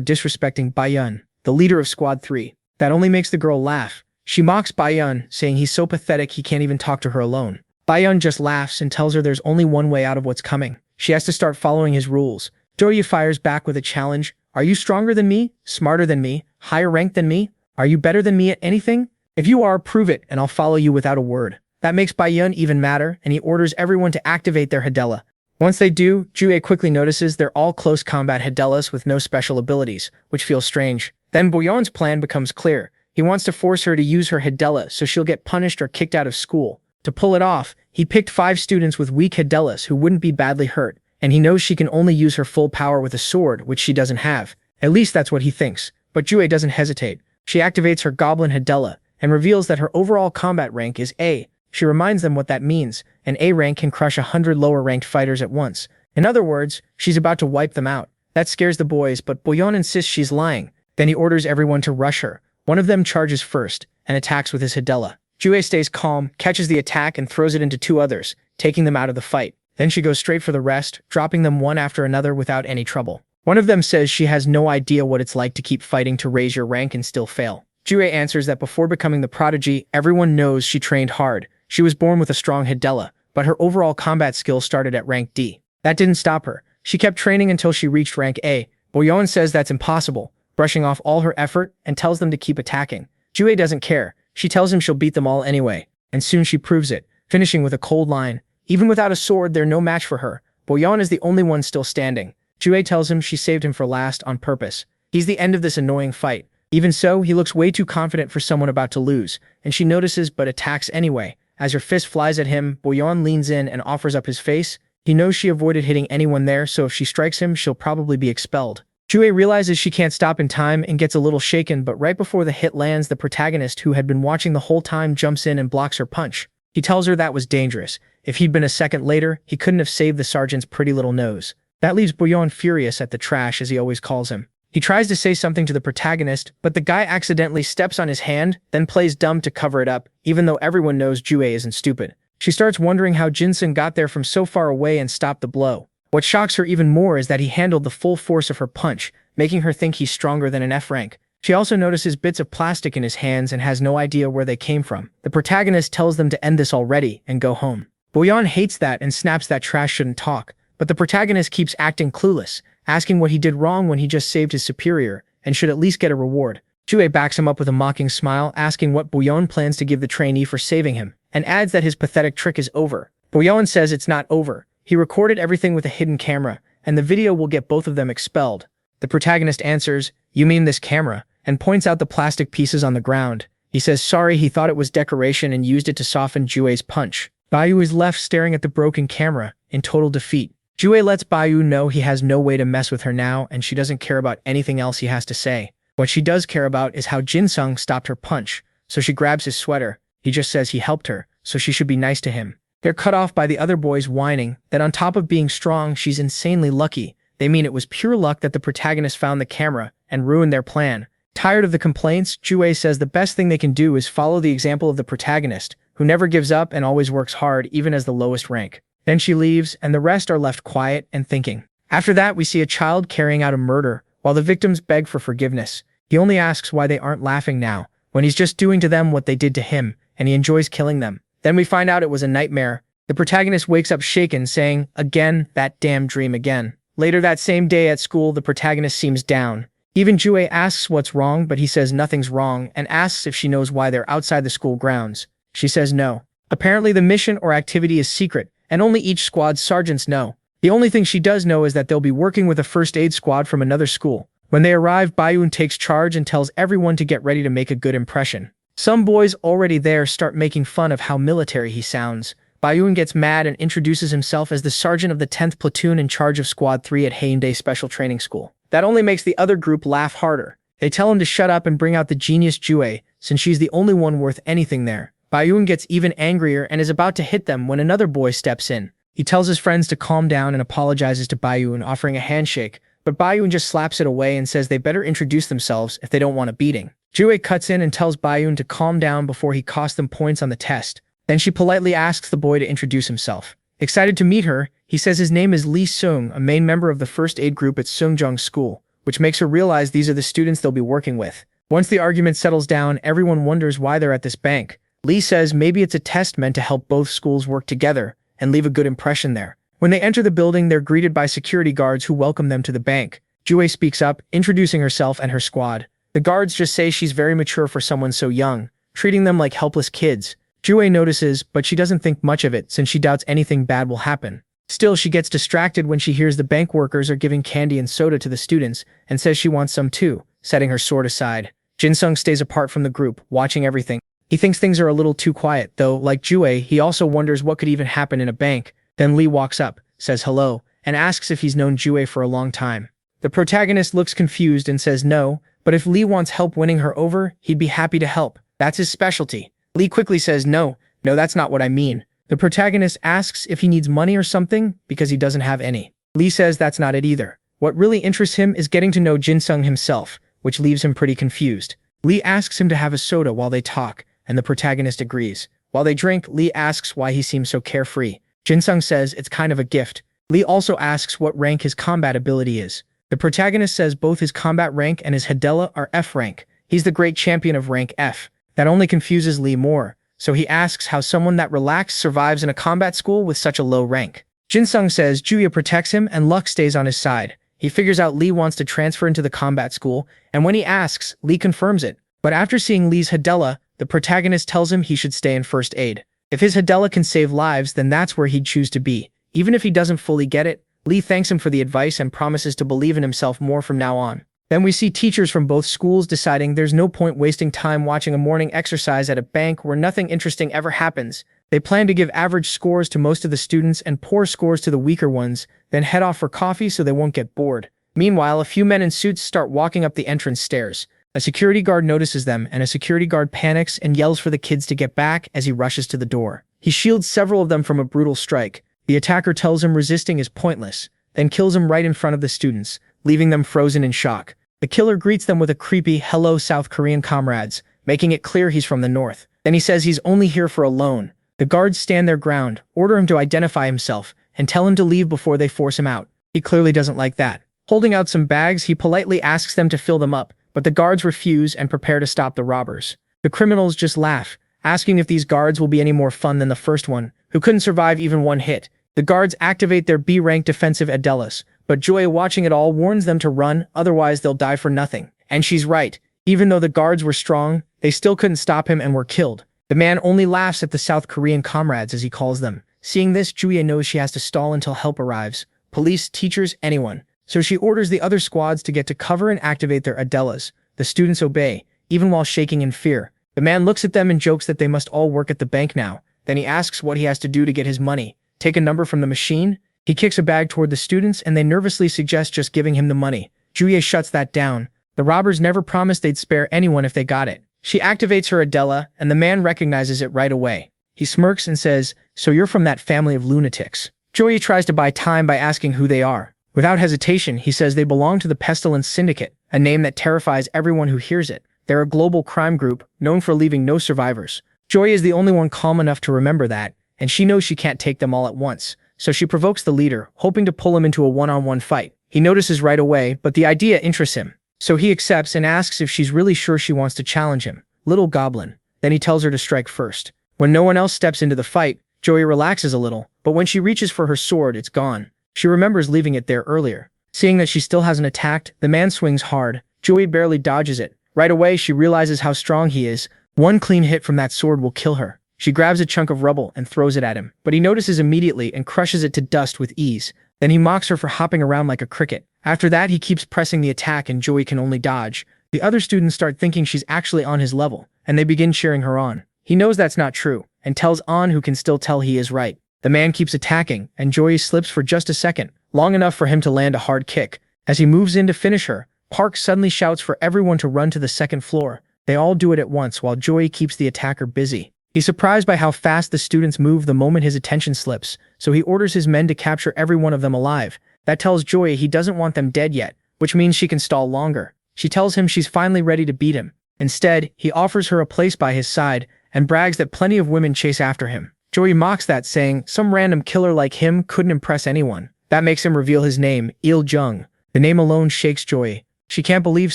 disrespecting Baiyun, the leader of Squad 3. That only makes the girl laugh. She mocks Baiyun, saying he's so pathetic he can't even talk to her alone. Baiyun just laughs and tells her there's only one way out of what's coming. She has to start following his rules. Joya fires back with a challenge. Are you stronger than me? Smarter than me? Higher ranked than me? Are you better than me at anything? If you are, prove it, and I'll follow you without a word. That makes Baiyun even madder, and he orders everyone to activate their Hadella. Once they do, Jue quickly notices they're all close combat Hadellas with no special abilities, which feels strange. Then Baiyun's plan becomes clear. He wants to force her to use her Hadella so she'll get punished or kicked out of school. To pull it off, he picked 5 students with weak Hadellas who wouldn't be badly hurt, and he knows she can only use her full power with a sword, which she doesn't have. At least that's what he thinks. But Jue doesn't hesitate. She activates her Goblin Hadella and reveals that her overall combat rank is A. She reminds them what that means. An A rank can crush 100 lower-ranked fighters at once. In other words, she's about to wipe them out. That scares the boys, but Baiyun insists she's lying. Then he orders everyone to rush her. One of them charges first and attacks with his Hadella. Jue stays calm, catches the attack, and throws it into 2 others, taking them out of the fight. Then she goes straight for the rest, dropping them one after another without any trouble. One of them says she has no idea what it's like to keep fighting to raise your rank and still fail. Jue answers that before becoming the prodigy, everyone knows she trained hard. She was born with a strong Hadella, but her overall combat skill started at rank D. That didn't stop her. She kept training until she reached rank A. Baiyun says that's impossible, brushing off all her effort, and tells them to keep attacking. Jue doesn't care. She tells him she'll beat them all anyway, and soon she proves it, finishing with a cold line. Even without a sword, they're no match for her. Baiyun is the only one still standing. Jue tells him she saved him for last on purpose. He's the end of this annoying fight. Even so, he looks way too confident for someone about to lose, and she notices but attacks anyway. As her fist flies at him, Baiyun leans in and offers up his face. He knows she avoided hitting anyone there, so if she strikes him, she'll probably be expelled. Jue realizes she can't stop in time and gets a little shaken, but right before the hit lands, the protagonist, who had been watching the whole time, jumps in and blocks her punch. He tells her that was dangerous. If he'd been a second later, he couldn't have saved the sergeant's pretty little nose. That leaves Baiyun furious at the trash, as he always calls him. He tries to say something to the protagonist, but the guy accidentally steps on his hand, then plays dumb to cover it up, even though everyone knows Jue isn't stupid. She starts wondering how Jinsun got there from so far away and stopped the blow. What shocks her even more is that he handled the full force of her punch, making her think he's stronger than an F rank. She also notices bits of plastic in his hands and has no idea where they came from. The protagonist tells them to end this already and go home. Baiyun hates that and snaps that trash shouldn't talk, but the protagonist keeps acting clueless, asking what he did wrong when he just saved his superior and should at least get a reward. Jue backs him up with a mocking smile, asking what Boyeon plans to give the trainee for saving him, and adds that his pathetic trick is over. Boyeon says it's not over. He recorded everything with a hidden camera, and the video will get both of them expelled. The protagonist answers, "You mean this camera?" and points out the plastic pieces on the ground. He says sorry, he thought it was decoration and used it to soften Jue's punch. Bayu is left staring at the broken camera, in total defeat. Jue lets Bayu know he has no way to mess with her now, and she doesn't care about anything else he has to say. What she does care about is how Jin-sung stopped her punch, so she grabs his sweater. He just says he helped her, so she should be nice to him. They're cut off by the other boys whining that on top of being strong, she's insanely lucky. They mean it was pure luck that the protagonist found the camera and ruined their plan. Tired of the complaints, Jue says the best thing they can do is follow the example of the protagonist, who never gives up and always works hard even as the lowest rank. Then she leaves, and the rest are left quiet and thinking. After that, we see a child carrying out a murder, while the victims beg for forgiveness. He only asks why they aren't laughing now, when he's just doing to them what they did to him, and he enjoys killing them. Then we find out it was a nightmare. The protagonist wakes up shaken, saying, "Again, that damn dream again." Later that same day at school, the protagonist seems down. Even Jue asks what's wrong, but he says nothing's wrong, and asks if she knows why they're outside the school grounds. She says no. Apparently the mission or activity is secret, and only each squad's sergeants know. The only thing she does know is that they'll be working with a first aid squad from another school. When they arrive, Bayun takes charge and tells everyone to get ready to make a good impression. Some boys already there start making fun of how military he sounds. Bayun gets mad and introduces himself as the sergeant of the 10th platoon in charge of Squad 3 at Haeundae Special Training School. That only makes the other group laugh harder. They tell him to shut up and bring out the genius Jue, since she's the only one worth anything there. Bayun gets even angrier and is about to hit them when another boy steps in. He tells his friends to calm down and apologizes to Bayun, offering a handshake, but Bayun just slaps it away and says they better introduce themselves if they don't want a beating. Jue cuts in and tells Bayun to calm down before he costs them points on the test. Then she politely asks the boy to introduce himself. Excited to meet her, he says his name is Lee Seung, a main member of the first aid group at Seungjong School, which makes her realize these are the students they'll be working with. Once the argument settles down, everyone wonders why they're at this bank. Lee says maybe it's a test meant to help both schools work together and leave a good impression there. When they enter the building, they're greeted by security guards who welcome them to the bank. Jue speaks up, introducing herself and her squad. The guards just say she's very mature for someone so young, treating them like helpless kids. Jue notices, but she doesn't think much of it since she doubts anything bad will happen. Still, she gets distracted when she hears the bank workers are giving candy and soda to the students and says she wants some too, setting her sword aside. Jin-sung stays apart from the group, watching everything. He thinks things are a little too quiet, though, like Jue, he also wonders what could even happen in a bank. Then Lee walks up, says hello, and asks if he's known Jue for a long time. The protagonist looks confused and says no, but if Lee wants help winning her over, he'd be happy to help. That's his specialty. Lee quickly says no, that's not what I mean. The protagonist asks if he needs money or something because he doesn't have any. Lee says that's not it either. What really interests him is getting to know Jin-sung himself, which leaves him pretty confused. Lee asks him to have a soda while they talk, and the protagonist agrees. While they drink, Lee asks why he seems so carefree. Jin-sung says it's kind of a gift. Lee also asks what rank his combat ability is. The protagonist says both his combat rank and his Hadella are F rank. He's the great champion of rank F. That only confuses Lee more, so he asks how someone that relaxed survives in a combat school with such a low rank. Jin-sung says Julia protects him and luck stays on his side. He figures out Lee wants to transfer into the combat school, and when he asks, Lee confirms it. But after seeing Lee's Hadella, the protagonist tells him he should stay in first aid. If his Hadella can save lives, then that's where he'd choose to be. Even if he doesn't fully get it, Lee thanks him for the advice and promises to believe in himself more from now on. Then we see teachers from both schools deciding there's no point wasting time watching a morning exercise at a bank where nothing interesting ever happens. They plan to give average scores to most of the students and poor scores to the weaker ones, then head off for coffee so they won't get bored. Meanwhile, a few men in suits start walking up the entrance stairs. A security guard notices them, and a security guard panics and yells for the kids to get back as he rushes to the door. He shields several of them from a brutal strike. The attacker tells him resisting is pointless, then kills him right in front of the students, leaving them frozen in shock. The killer greets them with a creepy, "Hello, South Korean comrades," making it clear he's from the north. Then he says he's only here for a loan. The guards stand their ground, order him to identify himself, and tell him to leave before they force him out. He clearly doesn't like that. Holding out some bags, he politely asks them to fill them up, but the guards refuse and prepare to stop the robbers. The criminals just laugh, asking if these guards will be any more fun than the first one, who couldn't survive even one hit. The guards activate their B-rank defensive Adelas, but Joy, watching it all, warns them to run, otherwise they'll die for nothing. And she's right. Even though the guards were strong, they still couldn't stop him and were killed. The man only laughs at the South Korean comrades as he calls them. Seeing this, Juye knows she has to stall until help arrives. Police, teachers, anyone. So she orders the other squads to get to cover and activate their Adelas. The students obey, even while shaking in fear. The man looks at them and jokes that they must all work at the bank now. Then he asks what he has to do to get his money. Take a number from the machine? He kicks a bag toward the students and they nervously suggest just giving him the money. Juye shuts that down. The robbers never promised they'd spare anyone if they got it. She activates her Adela and the man recognizes it right away. He smirks and says, "So you're from that family of lunatics." Juye tries to buy time by asking who they are. Without hesitation, he says they belong to the Pestilence Syndicate, a name that terrifies everyone who hears it. They're a global crime group, known for leaving no survivors. Juye is the only one calm enough to remember that, and she knows she can't take them all at once. So she provokes the leader, hoping to pull him into a one-on-one fight. He notices right away, but the idea interests him. So he accepts and asks if she's really sure she wants to challenge him. Little goblin. Then he tells her to strike first. When no one else steps into the fight, Juye relaxes a little, but when she reaches for her sword, it's gone. She remembers leaving it there earlier. Seeing that she still hasn't attacked, the man swings hard. Juye barely dodges it. Right away, she realizes how strong he is. One clean hit from that sword will kill her. She grabs a chunk of rubble and throws it at him, but he notices immediately and crushes it to dust with ease. Then he mocks her for hopping around like a cricket. After that, he keeps pressing the attack and Juye can only dodge. The other students start thinking she's actually on his level, and they begin cheering her on. He knows that's not true, and tells An, who can still tell he is right. The man keeps attacking, and Juye slips for just a second, long enough for him to land a hard kick. As he moves in to finish her, Park suddenly shouts for everyone to run to the second floor. They all do it at once while Juye keeps the attacker busy. He's surprised by how fast the students move the moment his attention slips, so he orders his men to capture every one of them alive. That tells Juye he doesn't want them dead yet, which means she can stall longer. She tells him she's finally ready to beat him. Instead, he offers her a place by his side and brags that plenty of women chase after him. Juye mocks that, saying some random killer like him couldn't impress anyone. That makes him reveal his name, Il Jung. The name alone shakes Juye. She can't believe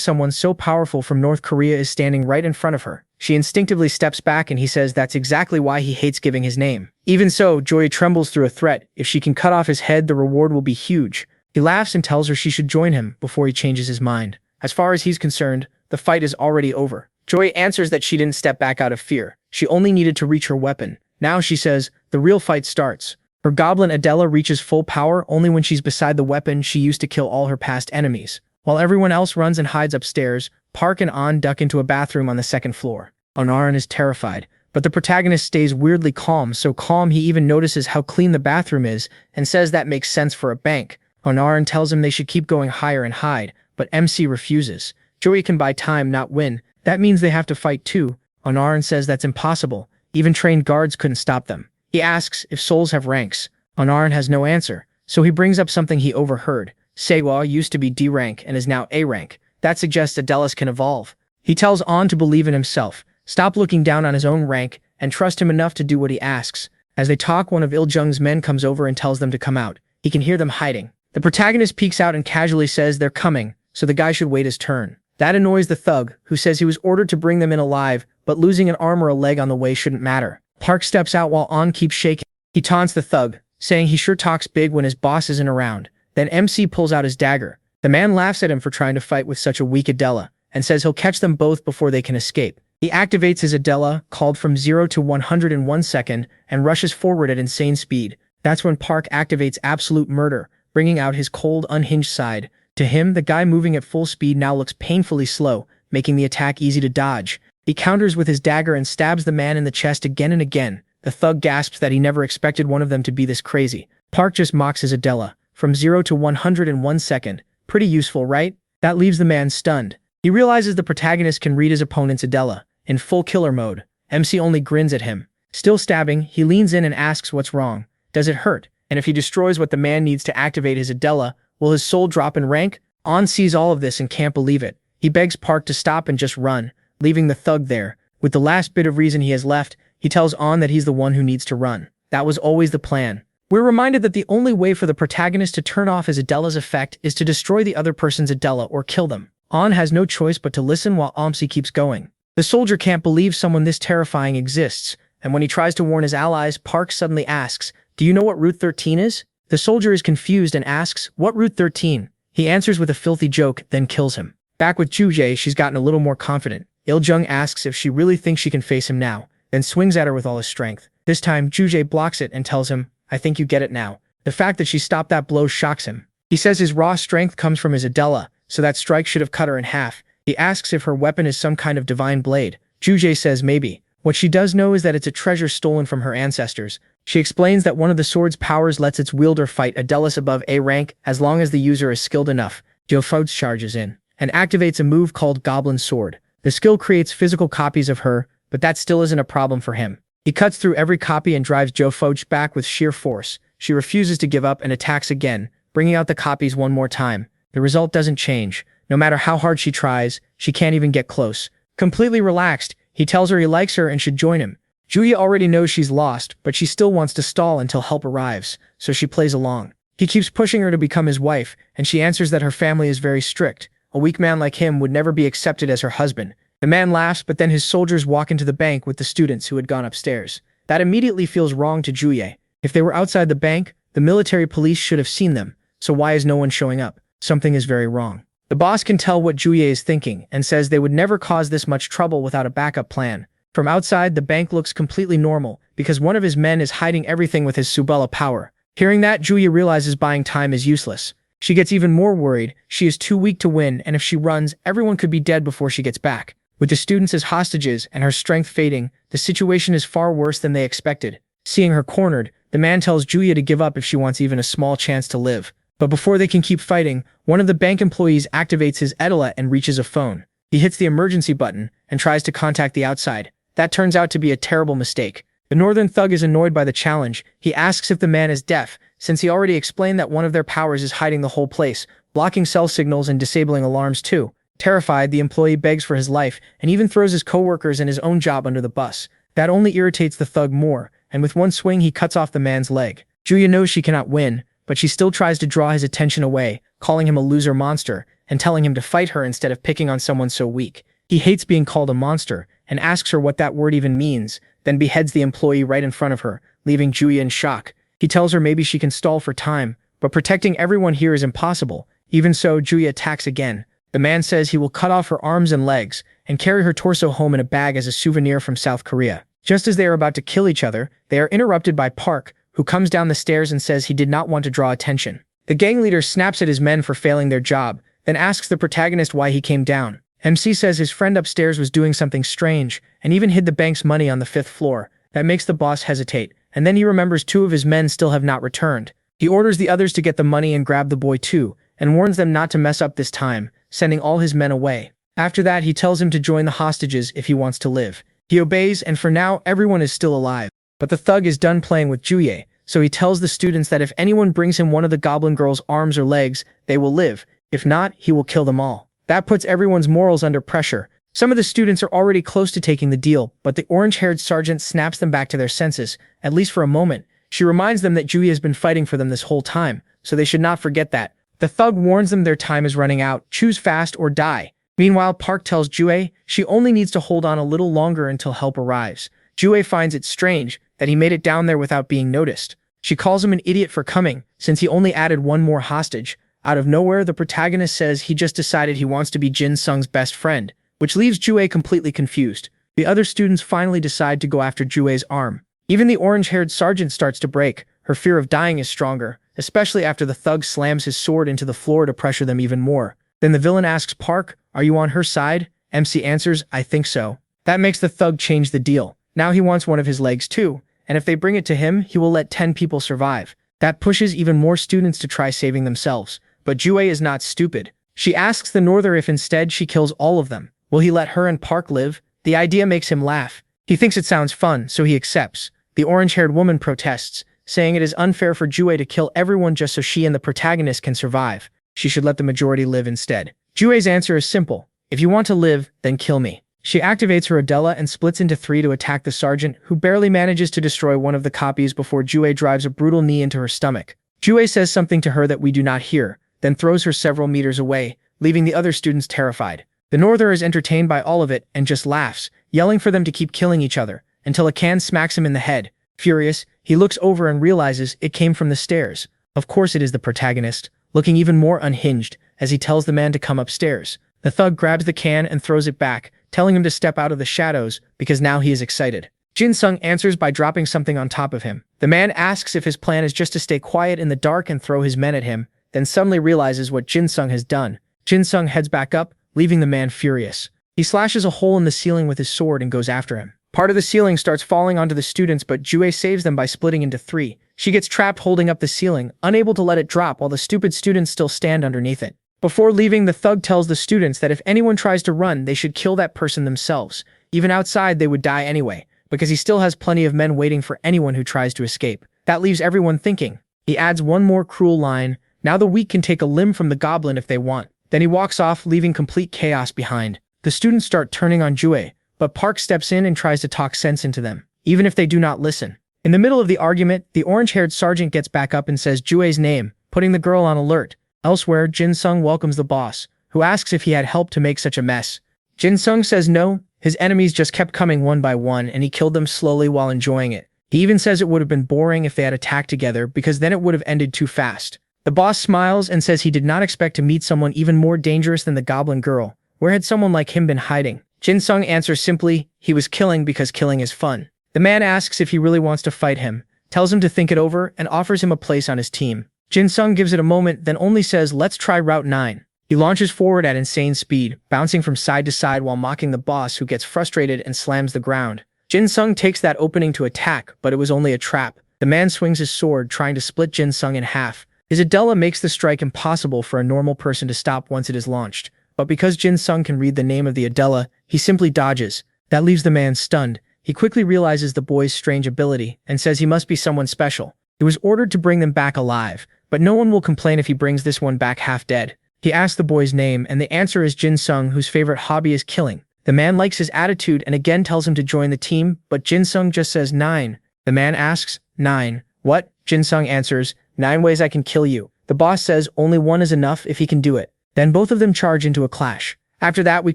someone so powerful from North Korea is standing right in front of her. She instinctively steps back and he says that's exactly why he hates giving his name. Even so, Juye trembles through a threat. If she can cut off his head, the reward will be huge. He laughs and tells her she should join him before he changes his mind. As far as he's concerned, the fight is already over. Juye answers that she didn't step back out of fear. She only needed to reach her weapon. Now, she says, the real fight starts. Her goblin Adela reaches full power only when she's beside the weapon she used to kill all her past enemies. While everyone else runs and hides upstairs, Park and An duck into a bathroom on the second floor. Onaran is terrified, but the protagonist stays weirdly calm, so calm he even notices how clean the bathroom is and says that makes sense for a bank. Onaran tells him they should keep going higher and hide, but MC refuses. Juye can buy time, not win. That means they have to fight too. Onaran says that's impossible. Even trained guards couldn't stop them. He asks if souls have ranks. Onaran has no answer, so he brings up something he overheard. Sewa used to be D rank and is now A rank. That suggests Adelis can evolve. He tells An to believe in himself, stop looking down on his own rank, and trust him enough to do what he asks. As they talk, one of Il Jung's men comes over and tells them to come out. He can hear them hiding. The protagonist peeks out and casually says they're coming, so the guy should wait his turn. That annoys the thug, who says he was ordered to bring them in alive, but losing an arm or a leg on the way shouldn't matter. Park steps out while An keeps shaking. He taunts the thug, saying he sure talks big when his boss isn't around. Then MC pulls out his dagger. The man laughs at him for trying to fight with such a weak Adela, and says he'll catch them both before they can escape. He activates his Adela, called from 0 to 100 in 1 second, and rushes forward at insane speed. That's when Park activates absolute murder, bringing out his cold, unhinged side. To him, the guy moving at full speed now looks painfully slow, making the attack easy to dodge. He counters with his dagger and stabs the man in the chest again and again. The thug gasps that he never expected one of them to be this crazy. Park just mocks his Adela, from 0 to 100 in 1 second. Pretty useful, right? That leaves the man stunned. He realizes the protagonist can read his opponent's Adela, in full killer mode. MC only grins at him. Still stabbing, he leans in and asks what's wrong. Does it hurt? And if he destroys what the man needs to activate his Adela, will his soul drop in rank? An sees all of this and can't believe it. He begs Park to stop and just run, leaving the thug there. With the last bit of reason he has left, he tells An that he's the one who needs to run. That was always the plan. We're reminded that the only way for the protagonist to turn off his Adela's effect is to destroy the other person's Adela or kill them. An has no choice but to listen while MC keeps going. The soldier can't believe someone this terrifying exists, and when he tries to warn his allies, Park suddenly asks, "Do you know what Route 13 is?" The soldier is confused and asks, "What Route 13?" He answers with a filthy joke, then kills him. Back with Jujae, she's gotten a little more confident. Il-jung asks if she really thinks she can face him now, then swings at her with all his strength. This time, Jujae blocks it and tells him, "I think you get it now." The fact that she stopped that blow shocks him. He says his raw strength comes from his Adela, so that strike should have cut her in half. He asks if her weapon is some kind of divine blade. Jujae says maybe. What she does know is that it's a treasure stolen from her ancestors. She explains that one of the sword's powers lets its wielder fight Adelis above A rank as long as the user is skilled enough. Jofod charges in and activates a move called Goblin Sword. The skill creates physical copies of her, but that still isn't a problem for him. He cuts through every copy and drives Jofod back with sheer force. She refuses to give up and attacks again, bringing out the copies one more time. The result doesn't change. No matter how hard she tries, she can't even get close. Completely relaxed, he tells her he likes her and should join him. Julia already knows she's lost, but she still wants to stall until help arrives, so she plays along. He keeps pushing her to become his wife, and she answers that her family is very strict. A weak man like him would never be accepted as her husband. The man laughs, but then his soldiers walk into the bank with the students who had gone upstairs. That immediately feels wrong to Julia. If they were outside the bank, the military police should have seen them, so why is no one showing up? Something is very wrong. The boss can tell what Julia is thinking and says they would never cause this much trouble without a backup plan. From outside, the bank looks completely normal because one of his men is hiding everything with his Subala power. Hearing that, Julia realizes buying time is useless. She gets even more worried. She is too weak to win, and if she runs, everyone could be dead before she gets back. With the students as hostages and her strength fading, the situation is far worse than they expected. Seeing her cornered, the man tells Julia to give up if she wants even a small chance to live. But before they can keep fighting, one of the bank employees activates his Edela and reaches a phone. He hits the emergency button and tries to contact the outside. That turns out to be a terrible mistake. The northern thug is annoyed by the challenge. He asks if the man is deaf, since he already explained that one of their powers is hiding the whole place, blocking cell signals and disabling alarms too. Terrified, the employee begs for his life and even throws his coworkers and his own job under the bus. That only irritates the thug more, and with one swing he cuts off the man's leg. Julia knows she cannot win, but she still tries to draw his attention away, calling him a loser monster and telling him to fight her instead of picking on someone so weak. He hates being called a monster and asks her what that word even means, then beheads the employee right in front of her, leaving Julia in shock. He tells her maybe she can stall for time, but protecting everyone here is impossible. Even so, Julia attacks again. The man says he will cut off her arms and legs and carry her torso home in a bag as a souvenir from South Korea. Just as they are about to kill each other, they are interrupted by Park, who comes down the stairs and says he did not want to draw attention. The gang leader snaps at his men for failing their job, then asks the protagonist why he came down. MC says his friend upstairs was doing something strange and even hid the bank's money on the 5th floor. That makes the boss hesitate, and then he remembers 2 of his men still have not returned. He orders the others to get the money and grab the boy too, and warns them not to mess up this time, sending all his men away. After that, he tells him to join the hostages if he wants to live. He obeys, and for now, everyone is still alive. But the thug is done playing with Juye, so he tells the students that if anyone brings him one of the goblin girl's arms or legs, they will live. If not, he will kill them all. That puts everyone's morals under pressure. Some of the students are already close to taking the deal, but the orange-haired sergeant snaps them back to their senses, at least for a moment. She reminds them that Juye has been fighting for them this whole time, so they should not forget that. The thug warns them their time is running out, choose fast or die. Meanwhile, Park tells Juye she only needs to hold on a little longer until help arrives. Juye finds it strange that he made it down there without being noticed. She calls him an idiot for coming, since he only added one more hostage. Out of nowhere, the protagonist says he just decided he wants to be Jin Sung's best friend, which leaves Juye completely confused. The other students finally decide to go after Juye's arm. Even the orange-haired sergeant starts to break. Her fear of dying is stronger, especially after the thug slams his sword into the floor to pressure them even more. Then the villain asks Park, "Are you on her side?" MC answers, "I think so." That makes the thug change the deal. Now he wants one of his legs too, and if they bring it to him, he will let 10 people survive. That pushes even more students to try saving themselves. But Juye is not stupid. She asks the Norther if instead she kills all of them. Will he let her and Park live? The idea makes him laugh. He thinks it sounds fun, so he accepts. The orange-haired woman protests, saying it is unfair for Juye to kill everyone just so she and the protagonist can survive. She should let the majority live instead. Juye's answer is simple. If you want to live, then kill me. She activates her Adela and splits into 3 to attack the sergeant, who barely manages to destroy one of the copies before Juye drives a brutal knee into her stomach. Juye says something to her that we do not hear, then throws her several meters away, leaving the other students terrified. The Norther is entertained by all of it and just laughs, yelling for them to keep killing each other, until a can smacks him in the head. Furious, he looks over and realizes it came from the stairs. Of course it is the protagonist, looking even more unhinged, as he tells the man to come upstairs. The thug grabs the can and throws it back, telling him to step out of the shadows because now he is excited. Jin Sung answers by dropping something on top of him. The man asks if his plan is just to stay quiet in the dark and throw his men at him, then suddenly realizes what Jin Sung has done. Jin Sung heads back up, leaving the man furious. He slashes a hole in the ceiling with his sword and goes after him. Part of the ceiling starts falling onto the students, but Jue saves them by splitting into 3. She gets trapped holding up the ceiling, unable to let it drop while the stupid students still stand underneath it. Before leaving, the thug tells the students that if anyone tries to run, they should kill that person themselves. Even outside, they would die anyway, because he still has plenty of men waiting for anyone who tries to escape. That leaves everyone thinking. He adds one more cruel line, now the weak can take a limb from the goblin if they want. Then he walks off, leaving complete chaos behind. The students start turning on Jue, but Park steps in and tries to talk sense into them, even if they do not listen. In the middle of the argument, the orange-haired sergeant gets back up and says Jue's name, putting the girl on alert. Elsewhere, Jin Sung welcomes the boss, who asks if he had help to make such a mess. Jin Sung says no, his enemies just kept coming one by one and he killed them slowly while enjoying it. He even says it would have been boring if they had attacked together because then it would have ended too fast. The boss smiles and says he did not expect to meet someone even more dangerous than the goblin girl. Where had someone like him been hiding? Jin Sung answers simply, he was killing because killing is fun. The man asks if he really wants to fight him, tells him to think it over, and offers him a place on his team. Jin Sung gives it a moment, then only says, let's try Route 9. He launches forward at insane speed, bouncing from side to side while mocking the boss, who gets frustrated and slams the ground. Jin Sung takes that opening to attack, but it was only a trap. The man swings his sword, trying to split Jin Sung in half. His Adela makes the strike impossible for a normal person to stop once it is launched. But because Jin Sung can read the name of the Adela, he simply dodges. That leaves the man stunned. He quickly realizes the boy's strange ability and says he must be someone special. He was ordered to bring them back alive, but no one will complain if he brings this one back half dead. He asks the boy's name, and the answer is Jin Sung, whose favorite hobby is killing. The man likes his attitude and again tells him to join the team, but Jin Sung just says 9. The man asks, 9. What? Jin Sung answers, 9 ways I can kill you. The boss says only one is enough if he can do it. Then both of them charge into a clash. After that, we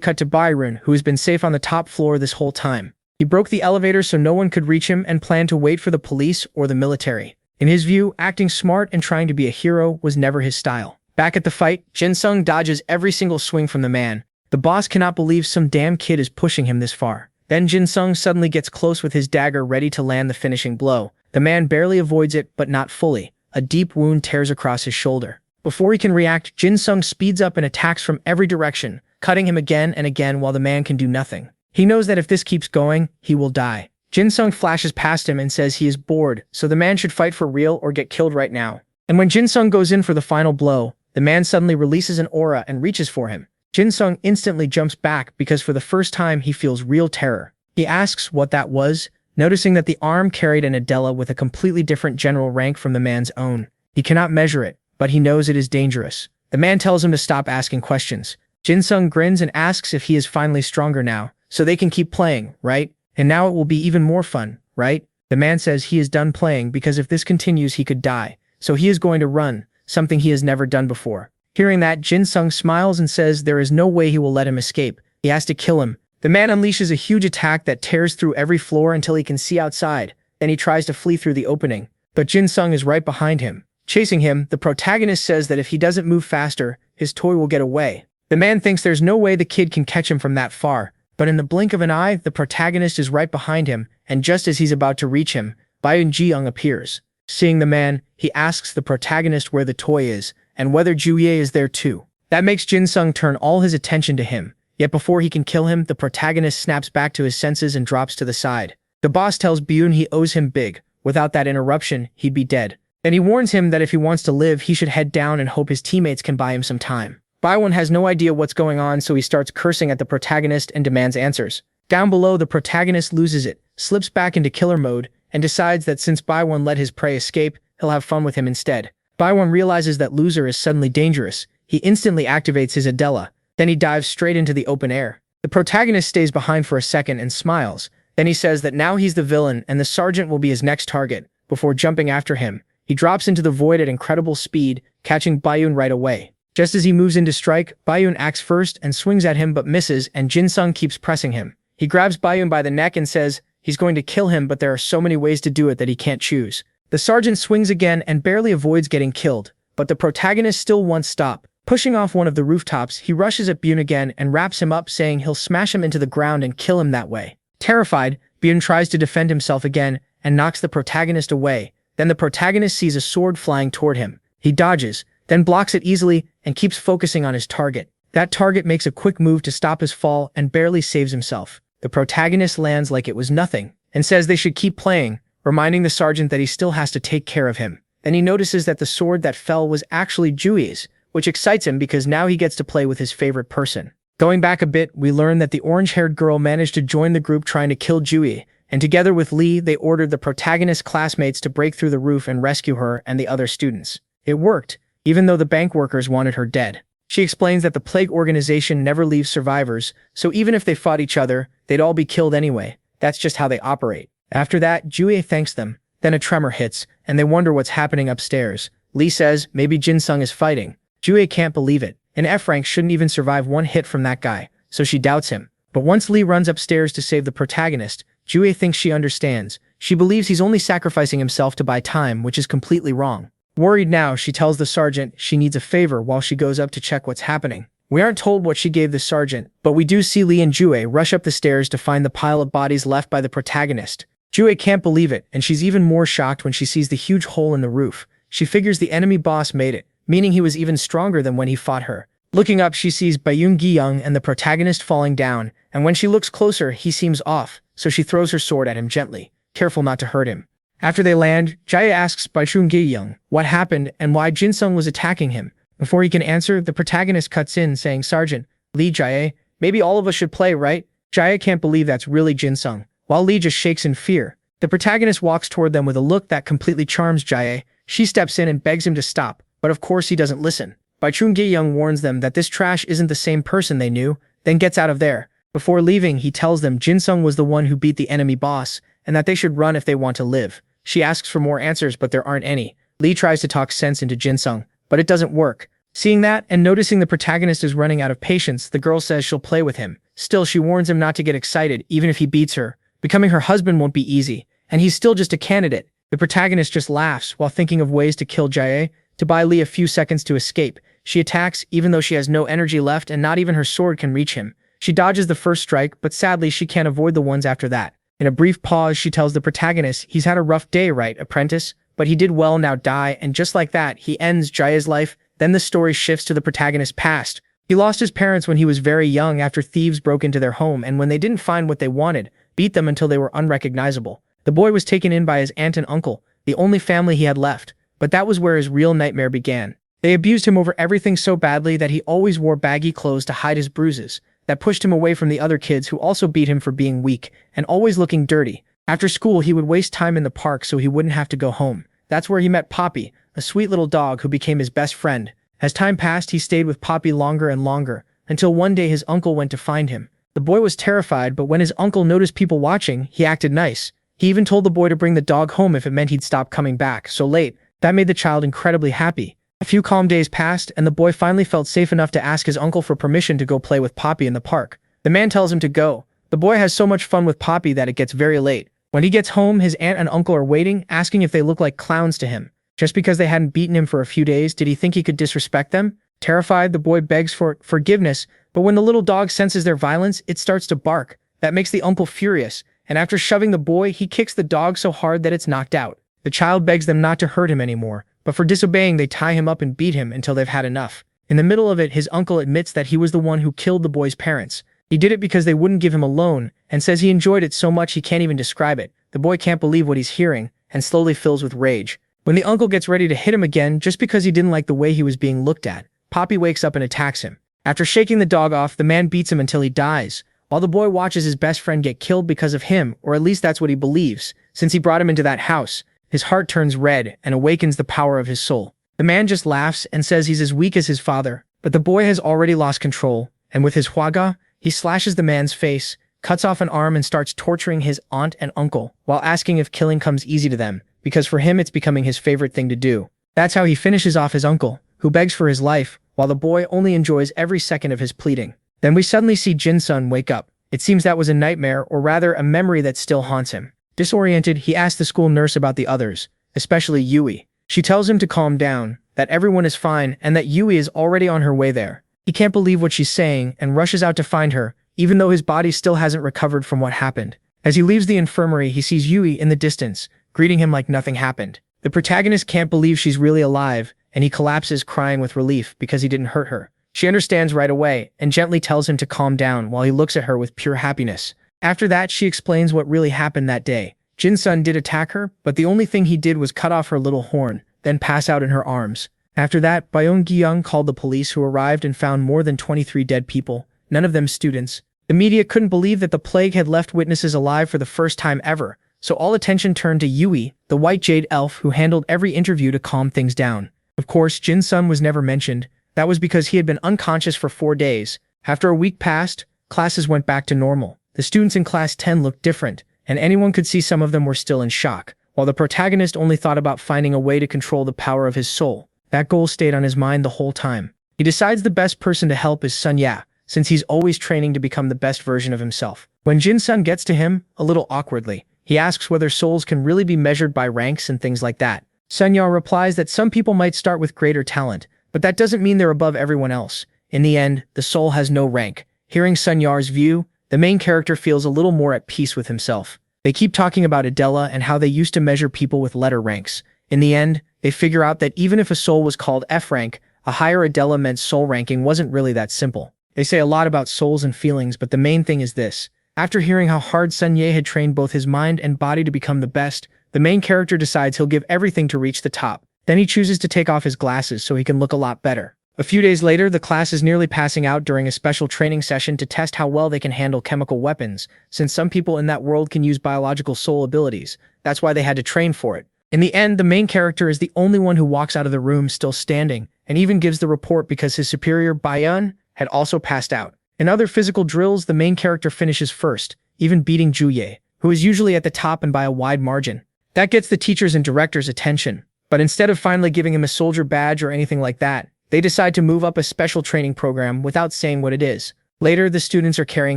cut to Byron, who has been safe on the top floor this whole time. He broke the elevator so no one could reach him and planned to wait for the police or the military. In his view, acting smart and trying to be a hero was never his style. Back at the fight, Jin Sung dodges every single swing from the man. The boss cannot believe some damn kid is pushing him this far. Then Jin Sung suddenly gets close with his dagger ready to land the finishing blow. The man barely avoids it, but not fully. A deep wound tears across his shoulder. Before he can react, Jin Sung speeds up and attacks from every direction, cutting him again and again while the man can do nothing. He knows that if this keeps going, he will die. Jin Sung flashes past him and says he is bored, so the man should fight for real or get killed right now. And when Jin Sung goes in for the final blow, the man suddenly releases an aura and reaches for him. Jin Sung instantly jumps back because for the first time he feels real terror. He asks what that was, noticing that the arm carried an Adela with a completely different general rank from the man's own. He cannot measure it, but he knows it is dangerous. The man tells him to stop asking questions. Jin Sung grins and asks if he is finally stronger now, so they can keep playing, right? And now it will be even more fun, right? The man says he is done playing because if this continues he could die, so he is going to run, something he has never done before. Hearing that, Jin Sung smiles and says there is no way he will let him escape. He has to kill him. The man unleashes a huge attack that tears through every floor until he can see outside. Then he tries to flee through the opening, but Jin Sung is right behind him. Chasing him, the protagonist says that if he doesn't move faster, his toy will get away. The man thinks there's no way the kid can catch him from that far, but in the blink of an eye, the protagonist is right behind him, and just as he's about to reach him, Byun Ji-young appears. Seeing the man, he asks the protagonist where the toy is, and whether Ju-ye is there too. That makes Jin Sung turn all his attention to him. Yet before he can kill him, the protagonist snaps back to his senses and drops to the side. The boss tells Byun he owes him big. Without that interruption, he'd be dead. Then he warns him that if he wants to live, he should head down and hope his teammates can buy him some time. Byun has no idea what's going on, so he starts cursing at the protagonist and demands answers. Down below, the protagonist loses it, slips back into killer mode, and decides that since Byun let his prey escape, he'll have fun with him instead. Byun realizes that loser is suddenly dangerous. He instantly activates his Adela. Then he dives straight into the open air. The protagonist stays behind for a second and smiles. Then he says that now he's the villain and the sergeant will be his next target. Before jumping after him, he drops into the void at incredible speed, catching Byun right away. Just as he moves in to strike, Byun acts first and swings at him but misses, and Jin Sung keeps pressing him. He grabs Byun by the neck and says he's going to kill him, but there are so many ways to do it that he can't choose. The sergeant swings again and barely avoids getting killed, but the protagonist still won't stop. Pushing off one of the rooftops, he rushes at Byun again and wraps him up, saying he'll smash him into the ground and kill him that way. Terrified, Byun tries to defend himself again and knocks the protagonist away. Then the protagonist sees a sword flying toward him. He dodges, then blocks it easily and keeps focusing on his target. That target makes a quick move to stop his fall and barely saves himself. The protagonist lands like it was nothing and says they should keep playing, reminding the sergeant that he still has to take care of him. Then he notices that the sword that fell was actually Jui's, which excites him because now he gets to play with his favorite person. Going back a bit, we learn that the orange-haired girl managed to join the group trying to kill Jui, and together with Lee, they ordered the protagonist's classmates to break through the roof and rescue her and the other students. It worked, even though the bank workers wanted her dead. She explains that the plague organization never leaves survivors, so even if they fought each other, they'd all be killed anyway. That's just how they operate. After that, Jui thanks them. Then a tremor hits, and they wonder what's happening upstairs. Lee says maybe Jin Sung is fighting. Jui can't believe it. An F rank shouldn't even survive one hit from that guy, so she doubts him. But once Lee runs upstairs to save the protagonist, Jui thinks she understands. She believes he's only sacrificing himself to buy time, which is completely wrong. Worried now, she tells the sergeant she needs a favor while she goes up to check what's happening. We aren't told what she gave the sergeant, but we do see Lee and Jui rush up the stairs to find the pile of bodies left by the protagonist. Jui can't believe it, and she's even more shocked when she sees the huge hole in the roof. She figures the enemy boss made it, meaning he was even stronger than when he fought her. Looking up, she sees Byun Gi-young and the protagonist falling down, and when she looks closer, he seems off, so she throws her sword at him gently, careful not to hurt him. After they land, Jaya asks Byun Gi-young what happened and why Jin Sung was attacking him. Before he can answer, the protagonist cuts in, saying, "Sergeant, Lee Jaya, maybe all of us should play, right?" Jaya can't believe that's really Jin Sung, while Lee just shakes in fear. The protagonist walks toward them with a look that completely charms Jaya. She steps in and begs him to stop, but of course he doesn't listen. Byun Gi-young warns them that this trash isn't the same person they knew, then gets out of there. Before leaving, he tells them Jin Sung was the one who beat the enemy boss, and that they should run if they want to live. She asks for more answers, but there aren't any. Lee tries to talk sense into Jin Sung, but it doesn't work. Seeing that, and noticing the protagonist is running out of patience, the girl says she'll play with him. Still, she warns him not to get excited, even if he beats her. Becoming her husband won't be easy, and he's still just a candidate. The protagonist just laughs while thinking of ways to kill Jaya, to buy Lee a few seconds to escape. She attacks, even though she has no energy left and not even her sword can reach him. She dodges the first strike, but sadly she can't avoid the ones after that. In a brief pause, she tells the protagonist he's had a rough day, right, apprentice? But he did well, now die, and just like that, he ends Jaya's life. Then the story shifts to the protagonist's past. He lost his parents when he was very young after thieves broke into their home, and when they didn't find what they wanted, beat them until they were unrecognizable. The boy was taken in by his aunt and uncle, the only family he had left, but that was where his real nightmare began. They abused him over everything so badly that he always wore baggy clothes to hide his bruises. That pushed him away from the other kids who also beat him for being weak and always looking dirty. After school, he would waste time in the park so he wouldn't have to go home. That's where he met Poppy, a sweet little dog who became his best friend. As time passed, he stayed with Poppy longer and longer, until one day his uncle went to find him. The boy was terrified, but when his uncle noticed people watching, he acted nice. He even told the boy to bring the dog home if it meant he'd stop coming back so late. That made the child incredibly happy. A few calm days passed, and the boy finally felt safe enough to ask his uncle for permission to go play with Poppy in the park. The man tells him to go. The boy has so much fun with Poppy that it gets very late. When he gets home, his aunt and uncle are waiting, asking if they look like clowns to him. Just because they hadn't beaten him for a few days, did he think he could disrespect them? Terrified, the boy begs for forgiveness, but when the little dog senses their violence, it starts to bark. That makes the uncle furious, and after shoving the boy, he kicks the dog so hard that it's knocked out. The child begs them not to hurt him anymore, but for disobeying, they tie him up and beat him until they've had enough. In the middle of it, his uncle admits that he was the one who killed the boy's parents. He did it because they wouldn't give him a loan, and says he enjoyed it so much he can't even describe it. The boy can't believe what he's hearing, and slowly fills with rage. When the uncle gets ready to hit him again just because he didn't like the way he was being looked at, Poppy wakes up and attacks him. After shaking the dog off, the man beats him until he dies, while the boy watches his best friend get killed because of him, or at least that's what he believes, since he brought him into that house. His heart turns red and awakens the power of his soul. The man just laughs and says he's as weak as his father, but the boy has already lost control, and with his hwaga, he slashes the man's face, cuts off an arm and starts torturing his aunt and uncle, while asking if killing comes easy to them, because for him it's becoming his favorite thing to do. That's how he finishes off his uncle, who begs for his life, while the boy only enjoys every second of his pleading. Then we suddenly see Jin Sung wake up. It seems that was a nightmare, or rather a memory that still haunts him. Disoriented, he asks the school nurse about the others, especially Yui. She tells him to calm down, that everyone is fine and that Yui is already on her way there. He can't believe what she's saying and rushes out to find her, even though his body still hasn't recovered from what happened. As he leaves the infirmary, he sees Yui in the distance, greeting him like nothing happened. The protagonist can't believe she's really alive, and he collapses crying with relief because he didn't hurt her. She understands right away and gently tells him to calm down while he looks at her with pure happiness. After that, she explains what really happened that day. Jin-sun did attack her, but the only thing he did was cut off her little horn, then pass out in her arms. After that, Byung-gi-young called the police, who arrived and found more than 23 dead people, none of them students. The media couldn't believe that the plague had left witnesses alive for the first time ever, so all attention turned to Yui, the white jade elf who handled every interview to calm things down. Of course, Jin-sun was never mentioned. That was because he had been unconscious for 4 days. After a week passed, classes went back to normal. The students in class 10 looked different, and anyone could see some of them were still in shock, while the protagonist only thought about finding a way to control the power of his soul. That goal stayed on his mind the whole time. He decides the best person to help is Sun Ya, since he's always training to become the best version of himself. When Jin-sun gets to him, a little awkwardly, he asks whether souls can really be measured by ranks and things like that. Sun Ya replies that some people might start with greater talent, but that doesn't mean they're above everyone else. In the end, the soul has no rank. Hearing Sun Ya's view, the main character feels a little more at peace with himself. They keep talking about Adela and how they used to measure people with letter ranks. In the end, they figure out that even if a soul was called F rank, a higher Adela meant soul ranking wasn't really that simple. They say a lot about souls and feelings, but the main thing is this. After hearing how hard Sun Ye had trained both his mind and body to become the best, the main character decides he'll give everything to reach the top. Then he chooses to take off his glasses so he can look a lot better. A few days later, the class is nearly passing out during a special training session to test how well they can handle chemical weapons, since some people in that world can use biological soul abilities. That's why they had to train for it. In the end, the main character is the only one who walks out of the room still standing, and even gives the report because his superior, Bayun, had also passed out. In other physical drills, the main character finishes first, even beating Juye, who is usually at the top and by a wide margin. That gets the teachers and directors' attention, but instead of finally giving him a soldier badge or anything like that, they decide to move up a special training program without saying what it is. Later, the students are carrying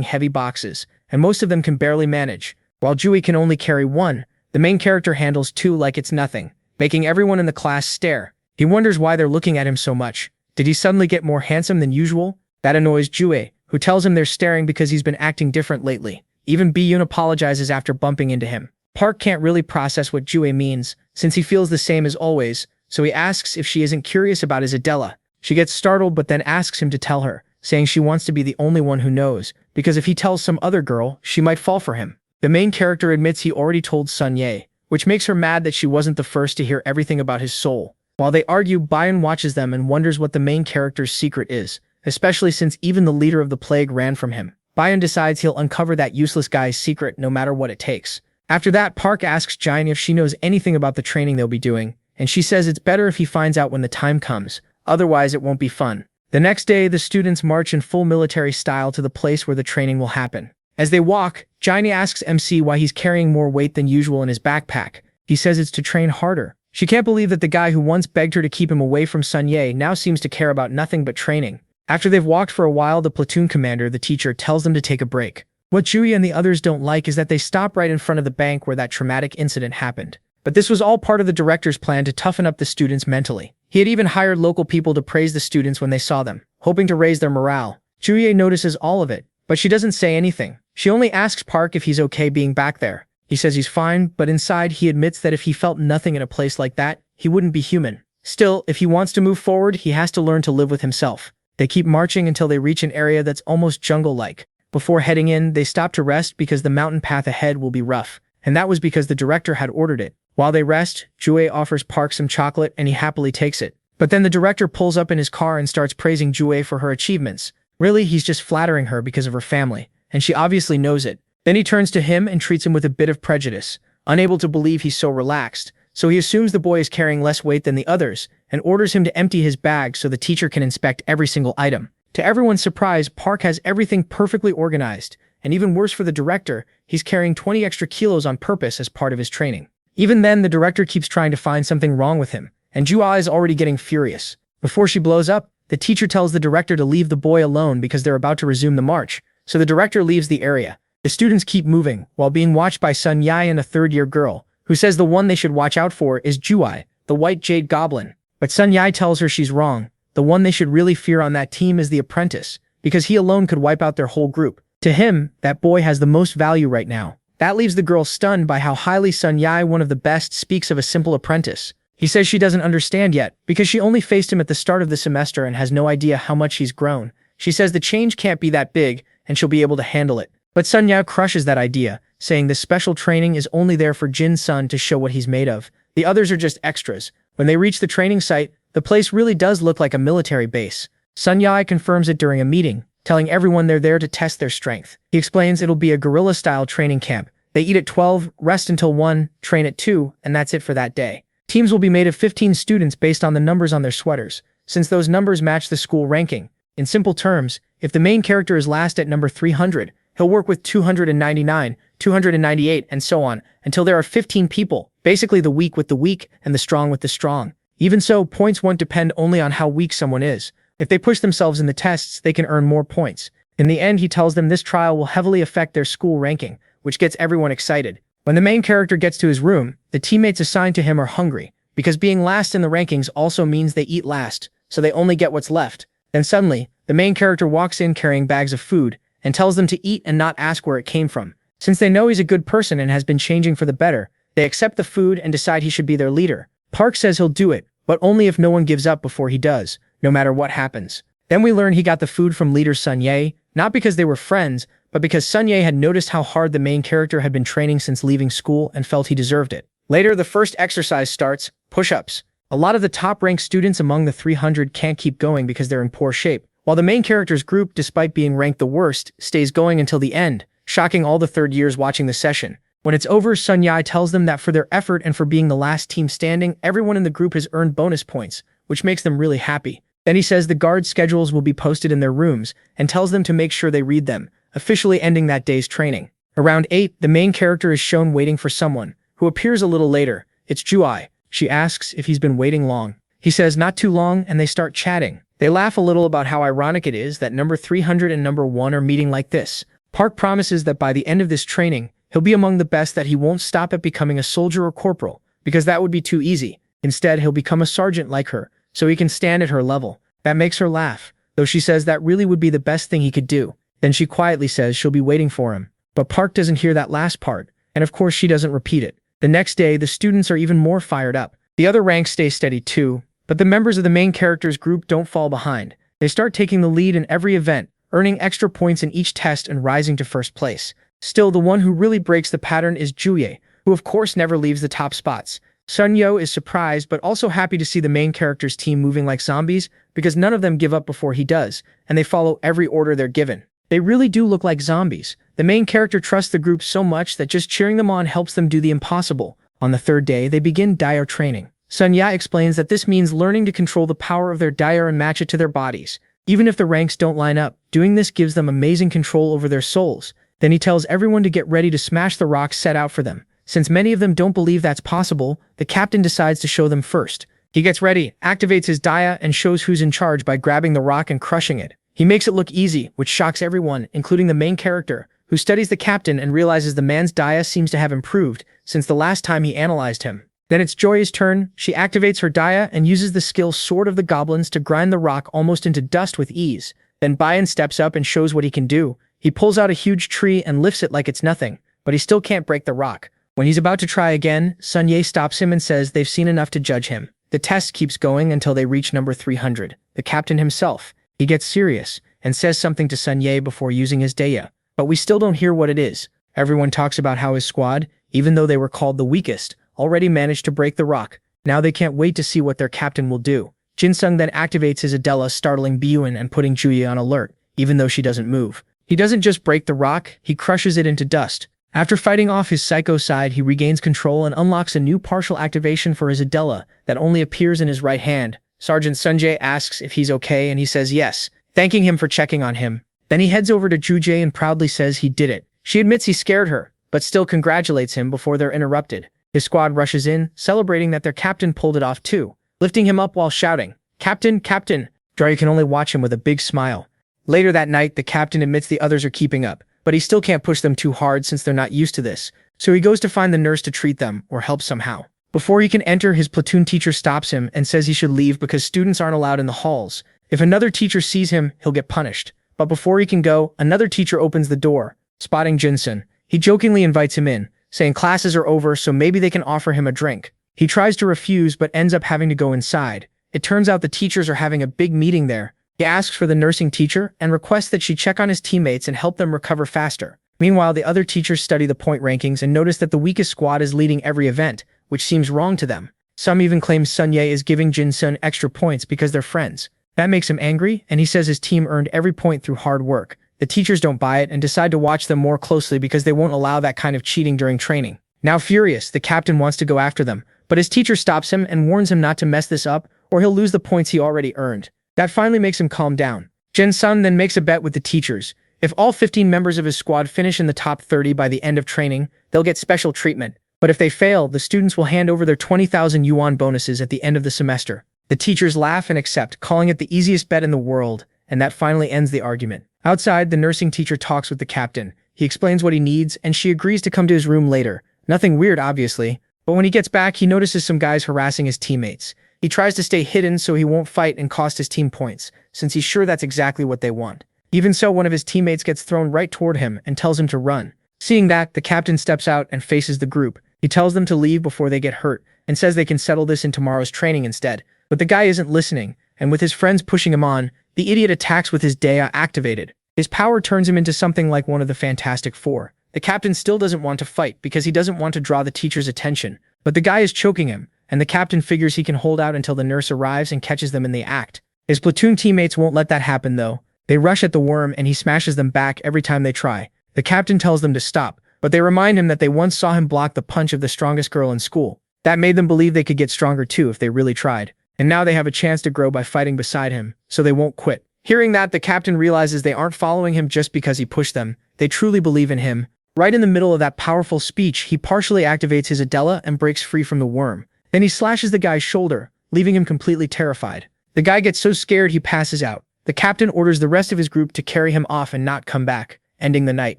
heavy boxes, and most of them can barely manage. While Jui can only carry 1, the main character handles 2 like it's nothing, making everyone in the class stare. He wonders why they're looking at him so much. Did he suddenly get more handsome than usual? That annoys Jue, who tells him they're staring because he's been acting different lately. Even Bi-yoon apologizes after bumping into him. Park can't really process what Jue means, since he feels the same as always, so he asks if she isn't curious about his Adela. She gets startled but then asks him to tell her, saying she wants to be the only one who knows, because if he tells some other girl, she might fall for him. The main character admits he already told Sun Ye, which makes her mad that she wasn't the first to hear everything about his soul. While they argue, Bayun watches them and wonders what the main character's secret is, especially since even the leader of the plague ran from him. Bayun decides he'll uncover that useless guy's secret no matter what it takes. After that, Park asks Jin if she knows anything about the training they'll be doing, and she says it's better if he finds out when the time comes, otherwise it won't be fun. The next day, the students march in full military style to the place where the training will happen. As they walk, Jin asks MC why he's carrying more weight than usual in his backpack. He says it's to train harder. She can't believe that the guy who once begged her to keep him away from Sun Ye now seems to care about nothing but training. After they've walked for a while, the platoon commander, the teacher, tells them to take a break. What Jui and the others don't like is that they stop right in front of the bank where that traumatic incident happened. But this was all part of the director's plan to toughen up the students mentally. He had even hired local people to praise the students when they saw them, hoping to raise their morale. Juye notices all of it, but she doesn't say anything. She only asks Park if he's okay being back there. He says he's fine, but inside he admits that if he felt nothing in a place like that, he wouldn't be human. Still, if he wants to move forward, he has to learn to live with himself. They keep marching until they reach an area that's almost jungle-like. Before heading in, they stop to rest because the mountain path ahead will be rough, and that was because the director had ordered it. While they rest, Jue offers Park some chocolate and he happily takes it. But then the director pulls up in his car and starts praising Jue for her achievements. Really, he's just flattering her because of her family, and she obviously knows it. Then he turns to him and treats him with a bit of prejudice, unable to believe he's so relaxed. So he assumes the boy is carrying less weight than the others, and orders him to empty his bag so the teacher can inspect every single item. To everyone's surprise, Park has everything perfectly organized, and even worse for the director, he's carrying 20 extra kilos on purpose as part of his training. Even then, the director keeps trying to find something wrong with him, and Jua is already getting furious. Before she blows up, the teacher tells the director to leave the boy alone because they're about to resume the march, so the director leaves the area. The students keep moving, while being watched by Sun Yai and a third-year girl, who says the one they should watch out for is Juai, the white jade goblin. But Sun Yai tells her she's wrong. The one they should really fear on that team is the apprentice, because he alone could wipe out their whole group. To him, that boy has the most value right now. That leaves the girl stunned by how highly Sun Yai, one of the best, speaks of a simple apprentice. He says she doesn't understand yet, because she only faced him at the start of the semester and has no idea how much he's grown. She says the change can't be that big, and she'll be able to handle it. But Sun Yao crushes that idea, saying this special training is only there for Jin's son to show what he's made of. The others are just extras. When they reach the training site, the place really does look like a military base. Sun Yai confirms it during a meeting, telling everyone they're there to test their strength. He explains it'll be a guerrilla-style training camp. They eat at 12, rest until 1, train at 2, and that's it for that day. Teams will be made of 15 students based on the numbers on their sweaters, since those numbers match the school ranking. In simple terms, if the main character is last at number 300, he'll work with 299, 298, and so on, until there are 15 people, basically the weak with the weak and the strong with the strong. Even so, points won't depend only on how weak someone is. If they push themselves in the tests, they can earn more points. In the end, he tells them this trial will heavily affect their school ranking, which gets everyone excited. When the main character gets to his room, the teammates assigned to him are hungry, because being last in the rankings also means they eat last, so they only get what's left. Then suddenly, the main character walks in carrying bags of food, and tells them to eat and not ask where it came from. Since they know he's a good person and has been changing for the better, they accept the food and decide he should be their leader. Park says he'll do it, but only if no one gives up before he does, no matter what happens. Then we learn he got the food from leader Sun Ye, not because they were friends, but because Sun Ye had noticed how hard the main character had been training since leaving school and felt he deserved it. Later, the first exercise starts, push-ups. A lot of the top-ranked students among the 300 can't keep going because they're in poor shape, while the main character's group, despite being ranked the worst, stays going until the end, shocking all the third years watching the session. When it's over, Sun Yai tells them that for their effort and for being the last team standing, everyone in the group has earned bonus points, which makes them really happy. Then he says the guard schedules will be posted in their rooms, and tells them to make sure they read them, officially ending that day's training. Around 8, the main character is shown waiting for someone, who appears a little later. It's Juai. She asks if he's been waiting long. He says not too long, and they start chatting. They laugh a little about how ironic it is that number 300 and number 1 are meeting like this. Park promises that by the end of this training, he'll be among the best, that he won't stop at becoming a soldier or corporal, because that would be too easy. Instead, he'll become a sergeant like her, so he can stand at her level. That makes her laugh, though she says that really would be the best thing he could do. Then she quietly says she'll be waiting for him. But Park doesn't hear that last part, and of course she doesn't repeat it. The next day, the students are even more fired up. The other ranks stay steady too, but the members of the main character's group don't fall behind. They start taking the lead in every event, earning extra points in each test and rising to first place. Still, the one who really breaks the pattern is Juye, who of course never leaves the top spots. Sun Yo is surprised but also happy to see the main character's team moving like zombies, because none of them give up before he does, and they follow every order they're given. They really do look like zombies. The main character trusts the group so much that just cheering them on helps them do the impossible. On the third day, they begin dire training. Sun Ya explains that this means learning to control the power of their dire and match it to their bodies. Even if the ranks don't line up, doing this gives them amazing control over their souls. Then he tells everyone to get ready to smash the rocks set out for them. Since many of them don't believe that's possible, the captain decides to show them first. He gets ready, activates his dia, and shows who's in charge by grabbing the rock and crushing it. He makes it look easy, which shocks everyone, including the main character, who studies the captain and realizes the man's dia seems to have improved since the last time he analyzed him. Then it's Joy's turn. She activates her dia and uses the skill Sword of the Goblins to grind the rock almost into dust with ease. Then Bayan steps up and shows what he can do. He pulls out a huge tree and lifts it like it's nothing, but he still can't break the rock. When he's about to try again, Sun Ye stops him and says they've seen enough to judge him. The test keeps going until they reach number 300, the captain himself. He gets serious and says something to Sun Ye before using his dia, but we still don't hear what it is. Everyone talks about how his squad, even though they were called the weakest, already managed to break the rock. Now they can't wait to see what their captain will do. Jinsung then activates his Adela, startling Biyuan and putting Juye on alert, even though she doesn't move. He doesn't just break the rock, he crushes it into dust. After fighting off his psycho side, he regains control and unlocks a new partial activation for his Adela that only appears in his right hand. Sergeant Sunjae asks if he's okay and he says yes, thanking him for checking on him. Then he heads over to Jujae and proudly says he did it. She admits he scared her, but still congratulates him before they're interrupted. His squad rushes in, celebrating that their captain pulled it off too, lifting him up while shouting, "Captain, Captain!" Dario can only watch him with a big smile. Later that night, the captain admits the others are keeping up, but he still can't push them too hard since they're not used to this, so he goes to find the nurse to treat them or help somehow. Before he can enter, his platoon teacher stops him and says he should leave because students aren't allowed in the halls. If another teacher sees him, he'll get punished. But before he can go, another teacher opens the door. Spotting Jinsun, he jokingly invites him in, saying classes are over so maybe they can offer him a drink. He tries to refuse but ends up having to go inside. It turns out the teachers are having a big meeting there. He asks for the nursing teacher and requests that she check on his teammates and help them recover faster. Meanwhile, the other teachers study the point rankings and notice that the weakest squad is leading every event, which seems wrong to them. Some even claim Sunye is giving Jinsun extra points because they're friends. That makes him angry, and he says his team earned every point through hard work. The teachers don't buy it and decide to watch them more closely because they won't allow that kind of cheating during training. Now furious, the captain wants to go after them, but his teacher stops him and warns him not to mess this up or he'll lose the points he already earned. That finally makes him calm down. Jinsun then makes a bet with the teachers. If all 15 members of his squad finish in the top 30 by the end of training, they'll get special treatment. But if they fail, the students will hand over their 20,000 yuan bonuses at the end of the semester. The teachers laugh and accept, calling it the easiest bet in the world, and that finally ends the argument. Outside, the nursing teacher talks with the captain. He explains what he needs, and she agrees to come to his room later. Nothing weird, obviously, but when he gets back, he notices some guys harassing his teammates. He tries to stay hidden so he won't fight and cost his team points, since he's sure that's exactly what they want. Even so, one of his teammates gets thrown right toward him and tells him to run. Seeing that, the captain steps out and faces the group. He tells them to leave before they get hurt, and says they can settle this in tomorrow's training instead. But the guy isn't listening, and with his friends pushing him on, the idiot attacks with his Dea activated. His power turns him into something like one of the Fantastic Four. The captain still doesn't want to fight because he doesn't want to draw the teacher's attention, but the guy is choking him, and the captain figures he can hold out until the nurse arrives and catches them in the act. His platoon teammates won't let that happen though. They rush at the worm and he smashes them back every time they try. The captain tells them to stop, but they remind him that they once saw him block the punch of the strongest girl in school. That made them believe they could get stronger too if they really tried. And now they have a chance to grow by fighting beside him, so they won't quit. Hearing that, the captain realizes they aren't following him just because he pushed them. They truly believe in him. Right in the middle of that powerful speech, he partially activates his Adela and breaks free from the worm. Then he slashes the guy's shoulder, leaving him completely terrified. The guy gets so scared he passes out. The captain orders the rest of his group to carry him off and not come back, ending the night.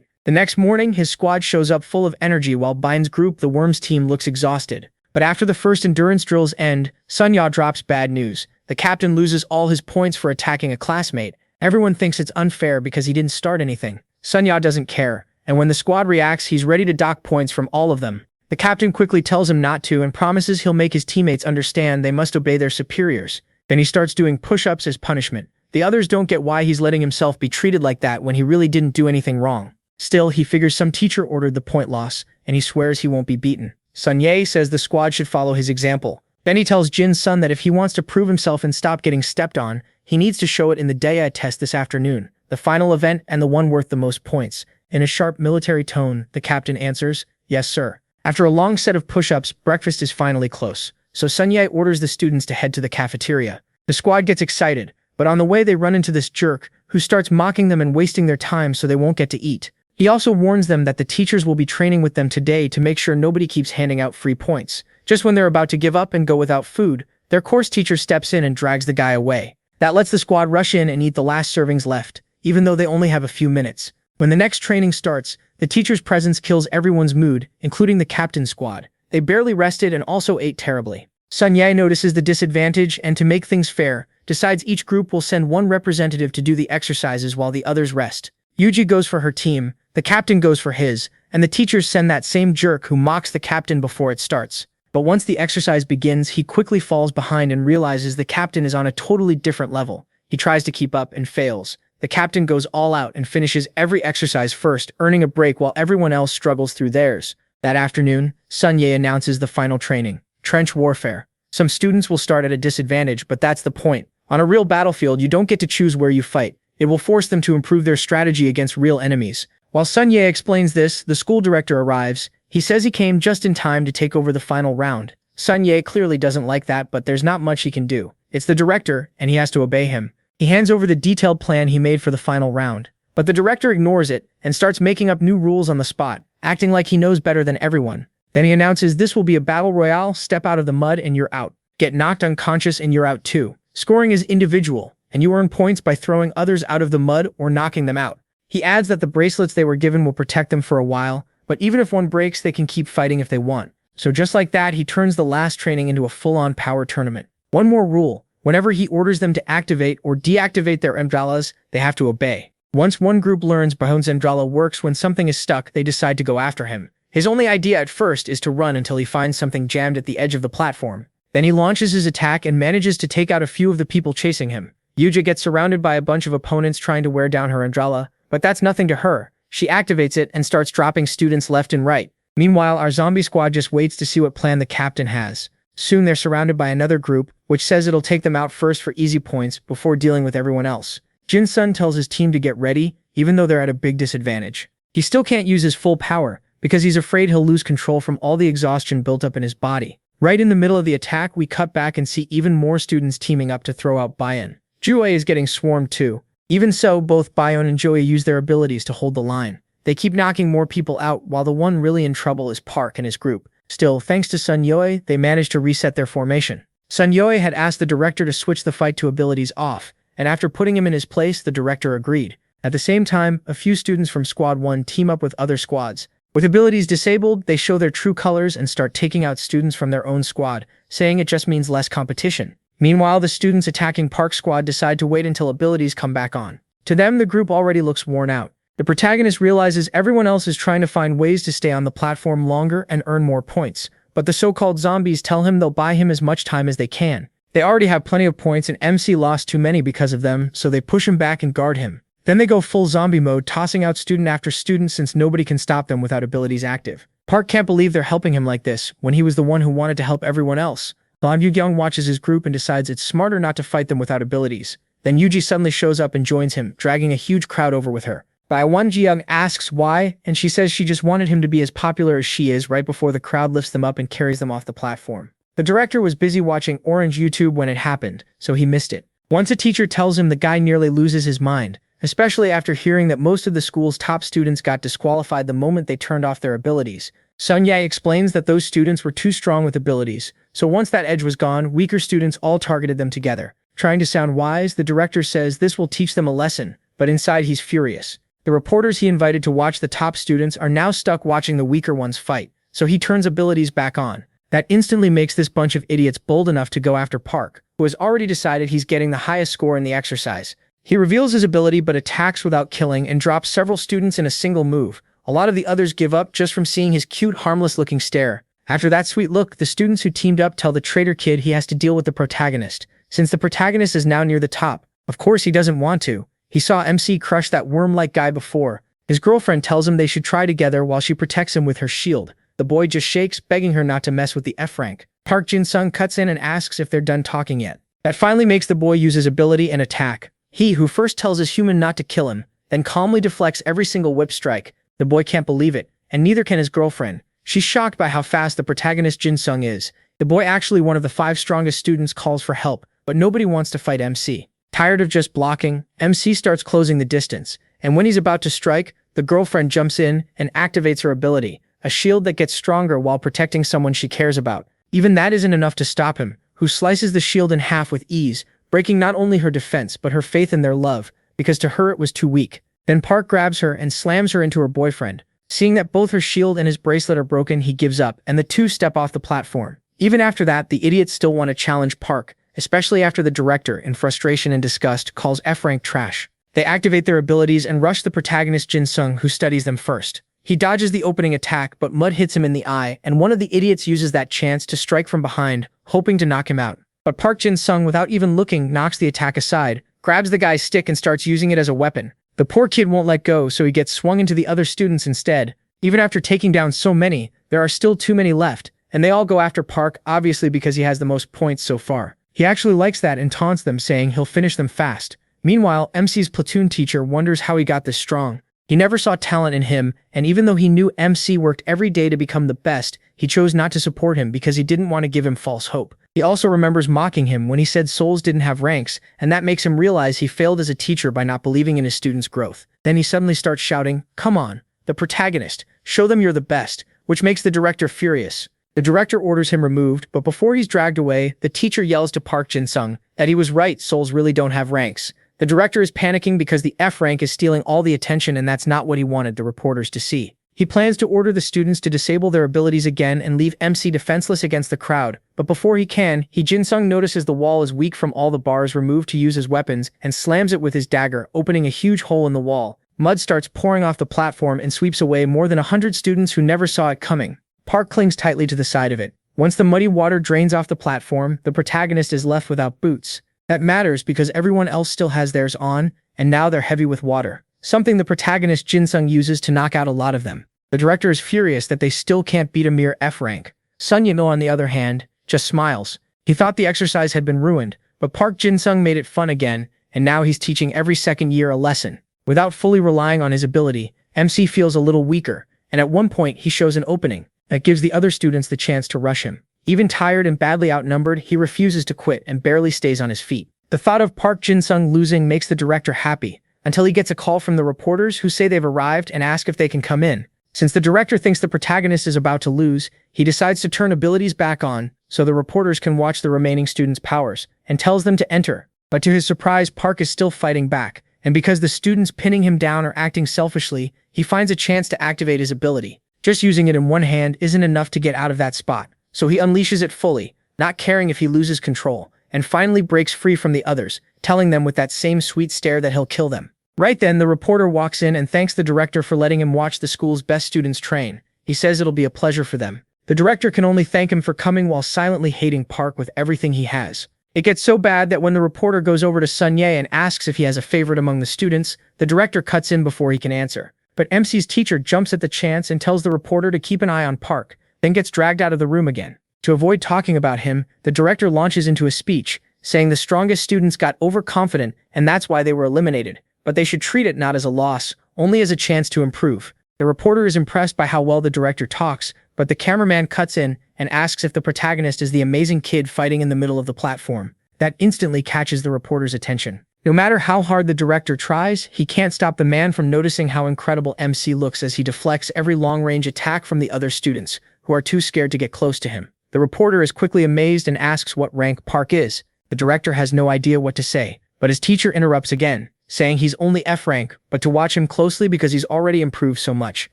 The next morning, his squad shows up full of energy while Bind's group, the Worms team, looks exhausted. But after the first endurance drills end, Sunya drops bad news. The captain loses all his points for attacking a classmate. Everyone thinks it's unfair because he didn't start anything. Sunya doesn't care, and when the squad reacts, he's ready to dock points from all of them. The captain quickly tells him not to and promises he'll make his teammates understand they must obey their superiors. Then he starts doing push-ups as punishment. The others don't get why he's letting himself be treated like that when he really didn't do anything wrong. Still, he figures some teacher ordered the point loss, and he swears he won't be beaten. Sunye says the squad should follow his example. Then he tells Jin's son that if he wants to prove himself and stop getting stepped on, he needs to show it in the Dea test this afternoon, the final event and the one worth the most points. In a sharp military tone, the captain answers, "Yes, sir." After a long set of push-ups, breakfast is finally close, so Sunye orders the students to head to the cafeteria. The squad gets excited, but on the way they run into this jerk, who starts mocking them and wasting their time so they won't get to eat. He also warns them that the teachers will be training with them today to make sure nobody keeps handing out free points. Just when they're about to give up and go without food, their course teacher steps in and drags the guy away. That lets the squad rush in and eat the last servings left, even though they only have a few minutes. When the next training starts, the teacher's presence kills everyone's mood, including the captain's squad. They barely rested and also ate terribly. Sunye notices the disadvantage and, to make things fair, decides each group will send one representative to do the exercises while the others rest. Yuji goes for her team, the captain goes for his, and the teachers send that same jerk who mocks the captain before it starts. But once the exercise begins, he quickly falls behind and realizes the captain is on a totally different level. He tries to keep up and fails. The captain goes all out and finishes every exercise first, earning a break while everyone else struggles through theirs. That afternoon, Sunye announces the final training, trench warfare. Some students will start at a disadvantage, but that's the point. On a real battlefield, you don't get to choose where you fight. It will force them to improve their strategy against real enemies. While Sunye explains this, the school director arrives. He says he came just in time to take over the final round. Sunye clearly doesn't like that, but there's not much he can do. It's the director, and he has to obey him. He hands over the detailed plan he made for the final round. But the director ignores it and starts making up new rules on the spot, acting like he knows better than everyone. Then he announces this will be a battle royale, step out of the mud and you're out. Get knocked unconscious and you're out too. Scoring is individual, and you earn points by throwing others out of the mud or knocking them out. He adds that the bracelets they were given will protect them for a while, but even if one breaks, they can keep fighting if they want. So just like that, he turns the last training into a full-on power tournament. One more rule: whenever he orders them to activate or deactivate their Endralas, they have to obey. Once one group learns Bahon's Endrala works when something is stuck, they decide to go after him. His only idea at first is to run until he finds something jammed at the edge of the platform. Then he launches his attack and manages to take out a few of the people chasing him. Yuja gets surrounded by a bunch of opponents trying to wear down her Endrala, but that's nothing to her. She activates it and starts dropping students left and right. Meanwhile, our zombie squad just waits to see what plan the captain has. Soon they're surrounded by another group, which says it'll take them out first for easy points before dealing with everyone else. Jin-sun tells his team to get ready, even though they're at a big disadvantage. He still can't use his full power, because he's afraid he'll lose control from all the exhaustion built up in his body. Right in the middle of the attack, we cut back and see even more students teaming up to throw out Bayon. Jue is getting swarmed too. Even so, both Bayon and Joey use their abilities to hold the line. They keep knocking more people out, while the one really in trouble is Park and his group. Still, thanks to Sun Yue, they managed to reset their formation. Sun Yue had asked the director to switch the fight to abilities off, and after putting him in his place, the director agreed. At the same time, a few students from Squad 1 team up with other squads. With abilities disabled, they show their true colors and start taking out students from their own squad, saying it just means less competition. Meanwhile, the students attacking Park's squad decide to wait until abilities come back on. To them, the group already looks worn out. The protagonist realizes everyone else is trying to find ways to stay on the platform longer and earn more points, but the so-called zombies tell him they'll buy him as much time as they can. They already have plenty of points and MC lost too many because of them, so they push him back and guard him. Then they go full zombie mode, tossing out student after student since nobody can stop them without abilities active. Park can't believe they're helping him like this, when he was the one who wanted to help everyone else. Lan Yugyong watches his group and decides it's smarter not to fight them without abilities. Then Yuji suddenly shows up and joins him, dragging a huge crowd over with her. Wan Jiyoung asks why, and she says she just wanted him to be as popular as she is right before the crowd lifts them up and carries them off the platform. The director was busy watching Orange YouTube when it happened, so he missed it. Once a teacher tells him, the guy nearly loses his mind, especially after hearing that most of the school's top students got disqualified the moment they turned off their abilities. Sun Yae explains that those students were too strong with abilities, so once that edge was gone, weaker students all targeted them together. Trying to sound wise, the director says this will teach them a lesson, but inside he's furious. The reporters he invited to watch the top students are now stuck watching the weaker ones fight, so he turns abilities back on. That instantly makes this bunch of idiots bold enough to go after Park, who has already decided he's getting the highest score in the exercise. He reveals his ability but attacks without killing and drops several students in a single move. A lot of the others give up just from seeing his cute, harmless-looking stare. After that sweet look, the students who teamed up tell the traitor kid he has to deal with the protagonist, since the protagonist is now near the top. Of course he doesn't want to. He saw MC crush that worm-like guy before. His girlfriend tells him they should try together while she protects him with her shield. The boy just shakes, begging her not to mess with the F rank. Park Jin-sung cuts in and asks if they're done talking yet. That finally makes the boy use his ability and attack. He, who first tells his human not to kill him, then calmly deflects every single whip strike. The boy can't believe it, and neither can his girlfriend. She's shocked by how fast the protagonist Jin-sung is. The boy, actually one of the 5 strongest students, calls for help, but nobody wants to fight MC. Tired of just blocking, MC starts closing the distance, and when he's about to strike, the girlfriend jumps in and activates her ability, a shield that gets stronger while protecting someone she cares about. Even that isn't enough to stop him, who slices the shield in half with ease, breaking not only her defense but her faith in their love, because to her it was too weak. Then Park grabs her and slams her into her boyfriend. Seeing that both her shield and his bracelet are broken, he gives up, and the two step off the platform. Even after that, the idiots still want to challenge Park, especially after the director, in frustration and disgust, calls F-rank trash. They activate their abilities and rush the protagonist Jin-sung, who studies them first. He dodges the opening attack, but mud hits him in the eye, and one of the idiots uses that chance to strike from behind, hoping to knock him out. But Park Jin-sung, without even looking, knocks the attack aside, grabs the guy's stick and starts using it as a weapon. The poor kid won't let go, so he gets swung into the other students instead. Even after taking down so many, there are still too many left, and they all go after Park, obviously because he has the most points so far. He actually likes that and taunts them, saying he'll finish them fast. Meanwhile, MC's platoon teacher wonders how he got this strong. He never saw talent in him, and even though he knew MC worked every day to become the best, he chose not to support him because he didn't want to give him false hope. He also remembers mocking him when he said souls didn't have ranks, and that makes him realize he failed as a teacher by not believing in his students' growth. Then he suddenly starts shouting, "Come on, the protagonist, show them you're the best," which makes the director furious. The director orders him removed, but before he's dragged away, the teacher yells to Park Jin-sung that he was right, souls really don't have ranks. The director is panicking because the F rank is stealing all the attention, and that's not what he wanted the reporters to see. He plans to order the students to disable their abilities again and leave MC defenseless against the crowd, but before he can, Jinsung notices the wall is weak from all the bars removed to use as weapons and slams it with his dagger, opening a huge hole in the wall. Mud starts pouring off the platform and sweeps away more than 100 students who never saw it coming. Park clings tightly to the side of it. Once the muddy water drains off the platform, the protagonist is left without boots. That matters because everyone else still has theirs on, and now they're heavy with water, something the protagonist Jinsung uses to knock out a lot of them. The director is furious that they still can't beat a mere F rank. Sun Yimil, on the other hand, just smiles. He thought the exercise had been ruined, but Park Jinsung made it fun again, and now he's teaching every second year a lesson. Without fully relying on his ability, MC feels a little weaker, and at one point he shows an opening that gives the other students the chance to rush him. Even tired and badly outnumbered, he refuses to quit and barely stays on his feet. The thought of Park Jinsung losing makes the director happy, until he gets a call from the reporters who say they've arrived and ask if they can come in. Since the director thinks the protagonist is about to lose, he decides to turn abilities back on so the reporters can watch the remaining students' powers, and tells them to enter. But to his surprise, Park is still fighting back, and because the students pinning him down are acting selfishly, he finds a chance to activate his ability. Just using it in one hand isn't enough to get out of that spot, so he unleashes it fully, not caring if he loses control, and finally breaks free from the others, telling them with that same sweet stare that he'll kill them. Right then, the reporter walks in and thanks the director for letting him watch the school's best students train. He says it'll be a pleasure for them. The director can only thank him for coming while silently hating Park with everything he has. It gets so bad that when the reporter goes over to Sun Ye and asks if he has a favorite among the students, the director cuts in before he can answer. But MC's teacher jumps at the chance and tells the reporter to keep an eye on Park, then gets dragged out of the room again. To avoid talking about him, the director launches into a speech, saying the strongest students got overconfident and that's why they were eliminated, but they should treat it not as a loss, only as a chance to improve. The reporter is impressed by how well the director talks, but the cameraman cuts in and asks if the protagonist is the amazing kid fighting in the middle of the platform. That instantly catches the reporter's attention. No matter how hard the director tries, he can't stop the man from noticing how incredible MC looks as he deflects every long-range attack from the other students, who are too scared to get close to him. The reporter is quickly amazed and asks what rank Park is. The director has no idea what to say, but his teacher interrupts again, saying he's only F rank, but to watch him closely because he's already improved so much,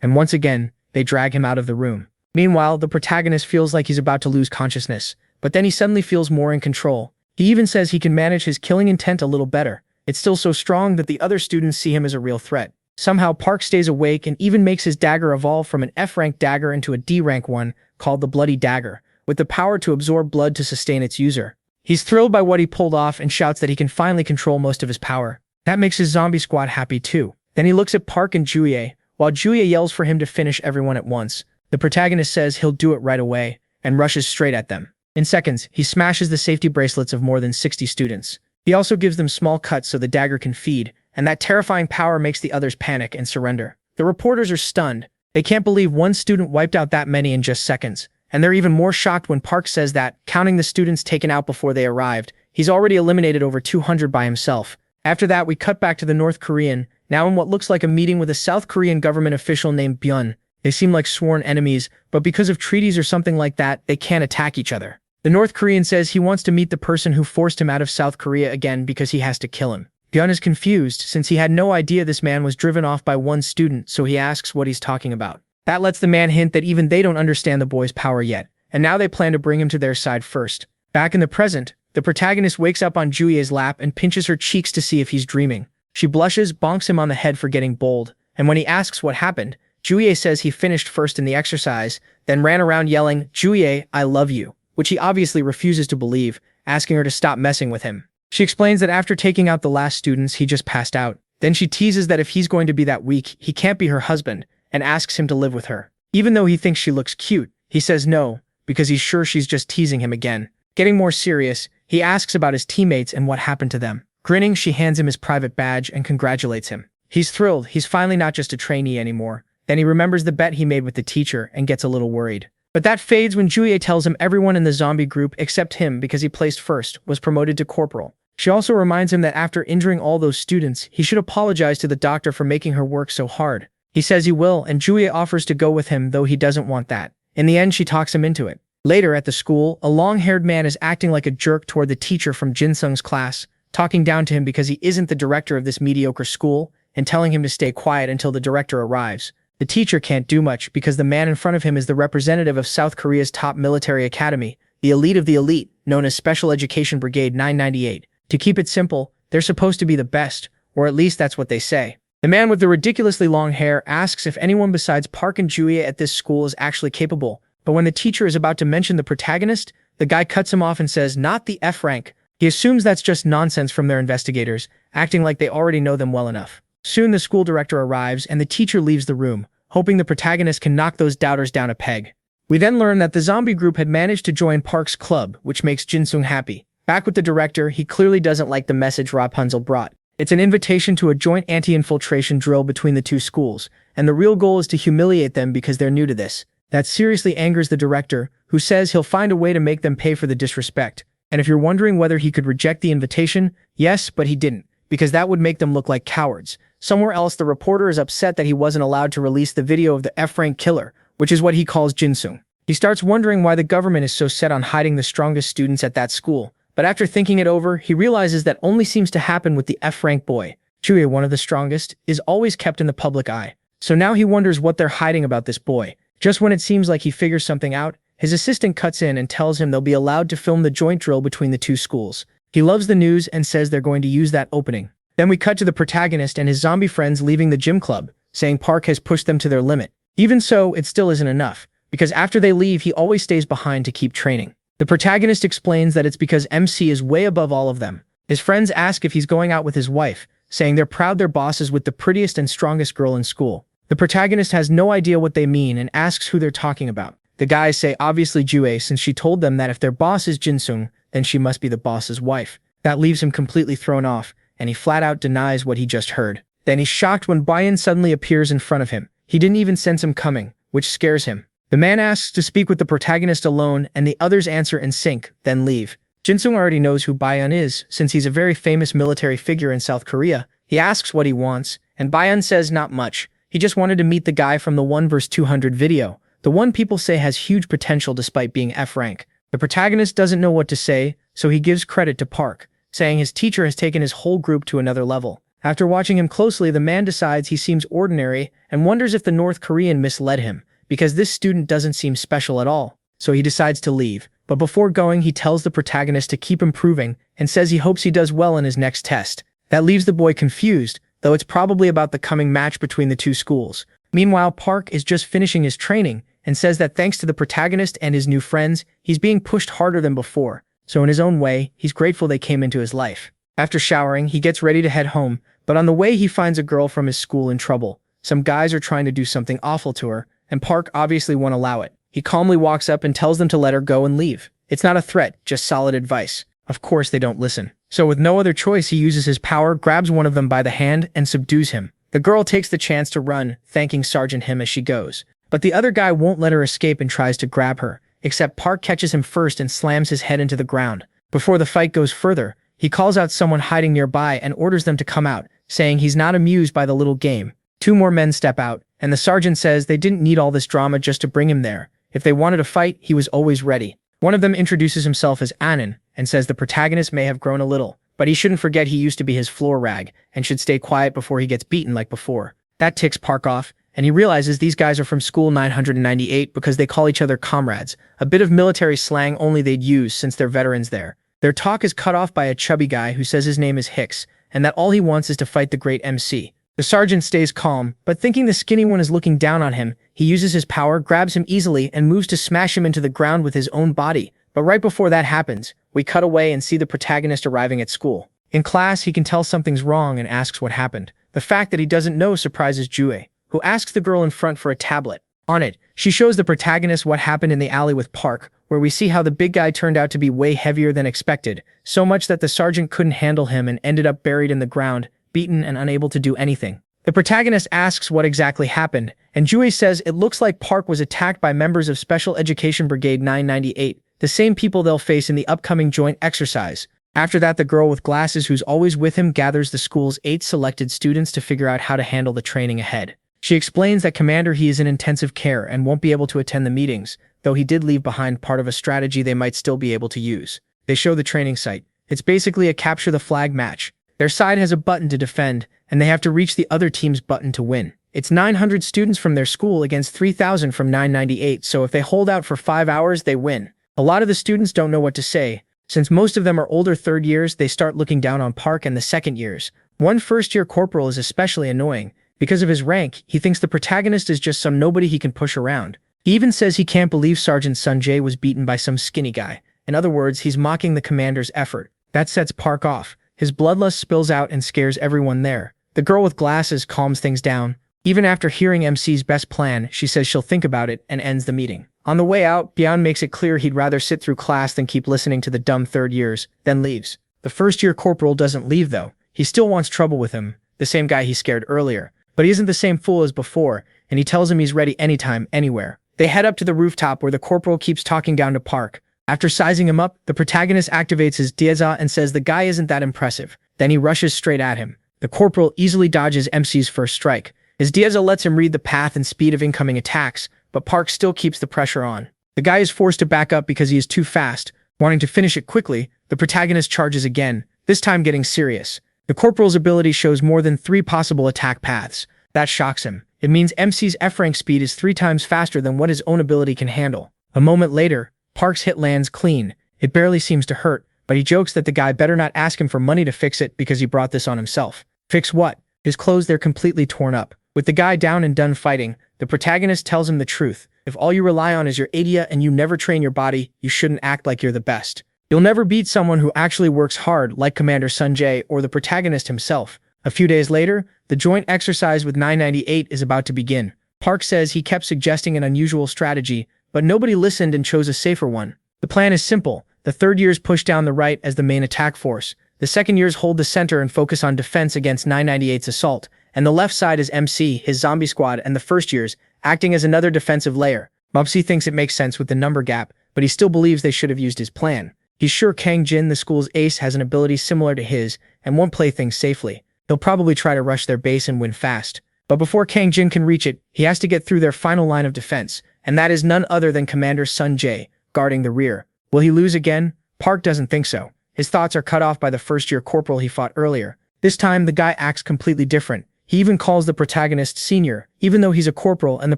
and once again, they drag him out of the room. Meanwhile, the protagonist feels like he's about to lose consciousness, but then he suddenly feels more in control. He even says he can manage his killing intent a little better. It's still so strong that the other students see him as a real threat. Somehow, Park stays awake and even makes his dagger evolve from an F-rank dagger into a D-rank one, called the Bloody Dagger, with the power to absorb blood to sustain its user. He's thrilled by what he pulled off and shouts that he can finally control most of his power. That makes his zombie squad happy too. Then he looks at Park and Juye, while Juye yells for him to finish everyone at once. The protagonist says he'll do it right away, and rushes straight at them. In seconds, he smashes the safety bracelets of more than 60 students. He also gives them small cuts so the dagger can feed, and that terrifying power makes the others panic and surrender. The reporters are stunned. They can't believe one student wiped out that many in just seconds, and they're even more shocked when Park says that, counting the students taken out before they arrived, he's already eliminated over 200 by himself. After that, we cut back to the North Korean, now in what looks like a meeting with a South Korean government official named Byun. They seem like sworn enemies, but because of treaties or something like that, they can't attack each other. The North Korean says he wants to meet the person who forced him out of South Korea again because he has to kill him. Byun is confused since he had no idea this man was driven off by one student, so he asks what he's talking about. That lets the man hint that even they don't understand the boy's power yet, and now they plan to bring him to their side first. Back in the present, the protagonist wakes up on Juye's lap and pinches her cheeks to see if he's dreaming. She blushes, bonks him on the head for getting bold, and when he asks what happened, Juye says he finished first in the exercise, then ran around yelling, "Juye, I love you," which he obviously refuses to believe, asking her to stop messing with him. She explains that after taking out the last students, he just passed out. Then she teases that if he's going to be that weak, he can't be her husband, and asks him to live with her. Even though he thinks she looks cute, he says no, because he's sure she's just teasing him again. Getting more serious, he asks about his teammates and what happened to them. Grinning, she hands him his private badge and congratulates him. He's thrilled, he's finally not just a trainee anymore. Then he remembers the bet he made with the teacher and gets a little worried. But that fades when Juye tells him everyone in the zombie group except him, because he placed first, was promoted to corporal. She also reminds him that after injuring all those students, he should apologize to the doctor for making her work so hard. He says he will, and Juye offers to go with him, though he doesn't want that. In the end, she talks him into it. Later at the school, a long-haired man is acting like a jerk toward the teacher from Jinsung's class, talking down to him because he isn't the director of this mediocre school, and telling him to stay quiet until the director arrives. The teacher can't do much because the man in front of him is the representative of South Korea's top military academy, the elite of the elite, known as Special Education Brigade 998. To keep it simple, they're supposed to be the best, or at least that's what they say. The man with the ridiculously long hair asks if anyone besides Park and Juye at this school is actually capable, but when the teacher is about to mention the protagonist, the guy cuts him off and says, "Not the F rank." He assumes that's just nonsense from their investigators, acting like they already know them well enough. Soon the school director arrives and the teacher leaves the room, hoping the protagonist can knock those doubters down a peg. We then learn that the zombie group had managed to join Park's club, which makes Jin-sung happy. Back with the director, he clearly doesn't like the message Rapunzel brought. It's an invitation to a joint anti-infiltration drill between the two schools, and the real goal is to humiliate them because they're new to this. That seriously angers the director, who says he'll find a way to make them pay for the disrespect. And if you're wondering whether he could reject the invitation, yes, but he didn't, because that would make them look like cowards. Somewhere else, the reporter is upset that he wasn't allowed to release the video of the F-rank killer, which is what he calls Jin-sung. He starts wondering why the government is so set on hiding the strongest students at that school. But after thinking it over, he realizes that only seems to happen with the F-rank boy. Juye, one of the strongest, is always kept in the public eye. So now he wonders what they're hiding about this boy. Just when it seems like he figures something out, his assistant cuts in and tells him they'll be allowed to film the joint drill between the two schools. He loves the news and says they're going to use that opening. Then we cut to the protagonist and his zombie friends leaving the gym club, saying Park has pushed them to their limit. Even so, it still isn't enough, because after they leave, he always stays behind to keep training. The protagonist explains that it's because MC is way above all of them. His friends ask if he's going out with his wife, saying they're proud their boss is with the prettiest and strongest girl in school. The protagonist has no idea what they mean and asks who they're talking about. The guys say obviously Juye, since she told them that if their boss is Jin-sung, then she must be the boss's wife. That leaves him completely thrown off, and he flat out denies what he just heard. Then he's shocked when Bayan suddenly appears in front of him. He didn't even sense him coming, which scares him. The man asks to speak with the protagonist alone, and the others answer in sync, then leave. Jin-sung already knows who Bayan is, since he's a very famous military figure in South Korea. He asks what he wants, and Bayan says not much. He just wanted to meet the guy from the 1 vs 200 video, the one people say has huge potential despite being F-rank. The protagonist doesn't know what to say, so he gives credit to Park, saying his teacher has taken his whole group to another level. After watching him closely, the man decides he seems ordinary and wonders if the North Korean misled him, because this student doesn't seem special at all. So he decides to leave. But before going, he tells the protagonist to keep improving and says he hopes he does well in his next test. That leaves the boy confused, though it's probably about the coming match between the two schools. Meanwhile, Park is just finishing his training and says that thanks to the protagonist and his new friends, he's being pushed harder than before. So in his own way, he's grateful they came into his life. After showering, he gets ready to head home, but on the way he finds a girl from his school in trouble. Some guys are trying to do something awful to her, and Park obviously won't allow it. He calmly walks up and tells them to let her go and leave. It's not a threat, just solid advice. Of course they don't listen. So with no other choice, he uses his power, grabs one of them by the hand, and subdues him. The girl takes the chance to run, thanking Sergeant Him as she goes. But the other guy won't let her escape and tries to grab her, except Park catches him first and slams his head into the ground. Before the fight goes further, he calls out someone hiding nearby and orders them to come out, saying he's not amused by the little game. 2 more men step out, and the sergeant says they didn't need all this drama just to bring him there. If they wanted to fight, he was always ready. One of them introduces himself as Anin, and says the protagonist may have grown a little, but he shouldn't forget he used to be his floor rag, and should stay quiet before he gets beaten like before. That ticks Park off, and he realizes these guys are from School 998 because they call each other comrades, a bit of military slang only they'd use since they're veterans there. Their talk is cut off by a chubby guy who says his name is Hicks, and that all he wants is to fight the great MC. The sergeant stays calm, but thinking the skinny one is looking down on him, he uses his power, grabs him easily, and moves to smash him into the ground with his own body. But right before that happens, we cut away and see the protagonist arriving at school. In class, he can tell something's wrong and asks what happened. The fact that he doesn't know surprises Juye, who asks the girl in front for a tablet. On it, she shows the protagonist what happened in the alley with Park, where we see how the big guy turned out to be way heavier than expected, so much that the sergeant couldn't handle him and ended up buried in the ground, beaten and unable to do anything. The protagonist asks what exactly happened, and Juye says it looks like Park was attacked by members of Special Education Brigade 998, the same people they'll face in the upcoming joint exercise. After that, the girl with glasses who's always with him gathers the school's 8 selected students to figure out how to handle the training ahead. She explains that Commander He is in intensive care and won't be able to attend the meetings, though he did leave behind part of a strategy they might still be able to use. They show the training site. It's basically a capture the flag match. Their side has a button to defend, and they have to reach the other team's button to win. It's 900 students from their school against 3,000 from 998, so if they hold out for 5 hours, they win. A lot of the students don't know what to say. Since most of them are older third years, they start looking down on Park and the second years. One first-year corporal is especially annoying. Because of his rank, he thinks the protagonist is just some nobody he can push around. He even says he can't believe Sergeant Sunjae was beaten by some skinny guy. In other words, he's mocking the commander's effort. That sets Park off. His bloodlust spills out and scares everyone there. The girl with glasses calms things down. Even after hearing MC's best plan, she says she'll think about it and ends the meeting. On the way out, Byeon makes it clear he'd rather sit through class than keep listening to the dumb third years, then leaves. The first-year corporal doesn't leave though. He still wants trouble with him, the same guy he scared earlier. But he isn't the same fool as before, and he tells him he's ready anytime, anywhere. They head up to the rooftop where the corporal keeps talking down to Park. After sizing him up, the protagonist activates his Dieza and says the guy isn't that impressive. Then he rushes straight at him. The corporal easily dodges MC's first strike. His Dieza lets him read the path and speed of incoming attacks, but Park still keeps the pressure on. The guy is forced to back up because he is too fast. Wanting to finish it quickly, the protagonist charges again, this time getting serious. The corporal's ability shows more than 3 possible attack paths. That shocks him. It means MC's F-rank speed is 3 times faster than what his own ability can handle. A moment later, Park's hit lands clean. It barely seems to hurt, but he jokes that the guy better not ask him for money to fix it because he brought this on himself. Fix what? His clothes, they're completely torn up. With the guy down and done fighting, the protagonist tells him the truth. If all you rely on is your idea and you never train your body, you shouldn't act like you're the best. You'll never beat someone who actually works hard like Commander Sunjae or the protagonist himself. A few days later, the joint exercise with 998 is about to begin. Park says he kept suggesting an unusual strategy, but nobody listened and chose a safer one. The plan is simple. The third years push down the right as the main attack force. The second years hold the center and focus on defense against 998's assault. And the left side is MC, his zombie squad, and the first years, acting as another defensive layer. Mopsy thinks it makes sense with the number gap, but he still believes they should have used his plan. He's sure Kang Jin, the school's ace, has an ability similar to his and won't play things safely. He'll probably try to rush their base and win fast. But before Kang Jin can reach it, he has to get through their final line of defense, and that is none other than Commander Sunjae, guarding the rear. Will he lose again? Park doesn't think so. His thoughts are cut off by the first-year corporal he fought earlier. This time, the guy acts completely different. He even calls the protagonist senior, even though he's a corporal and the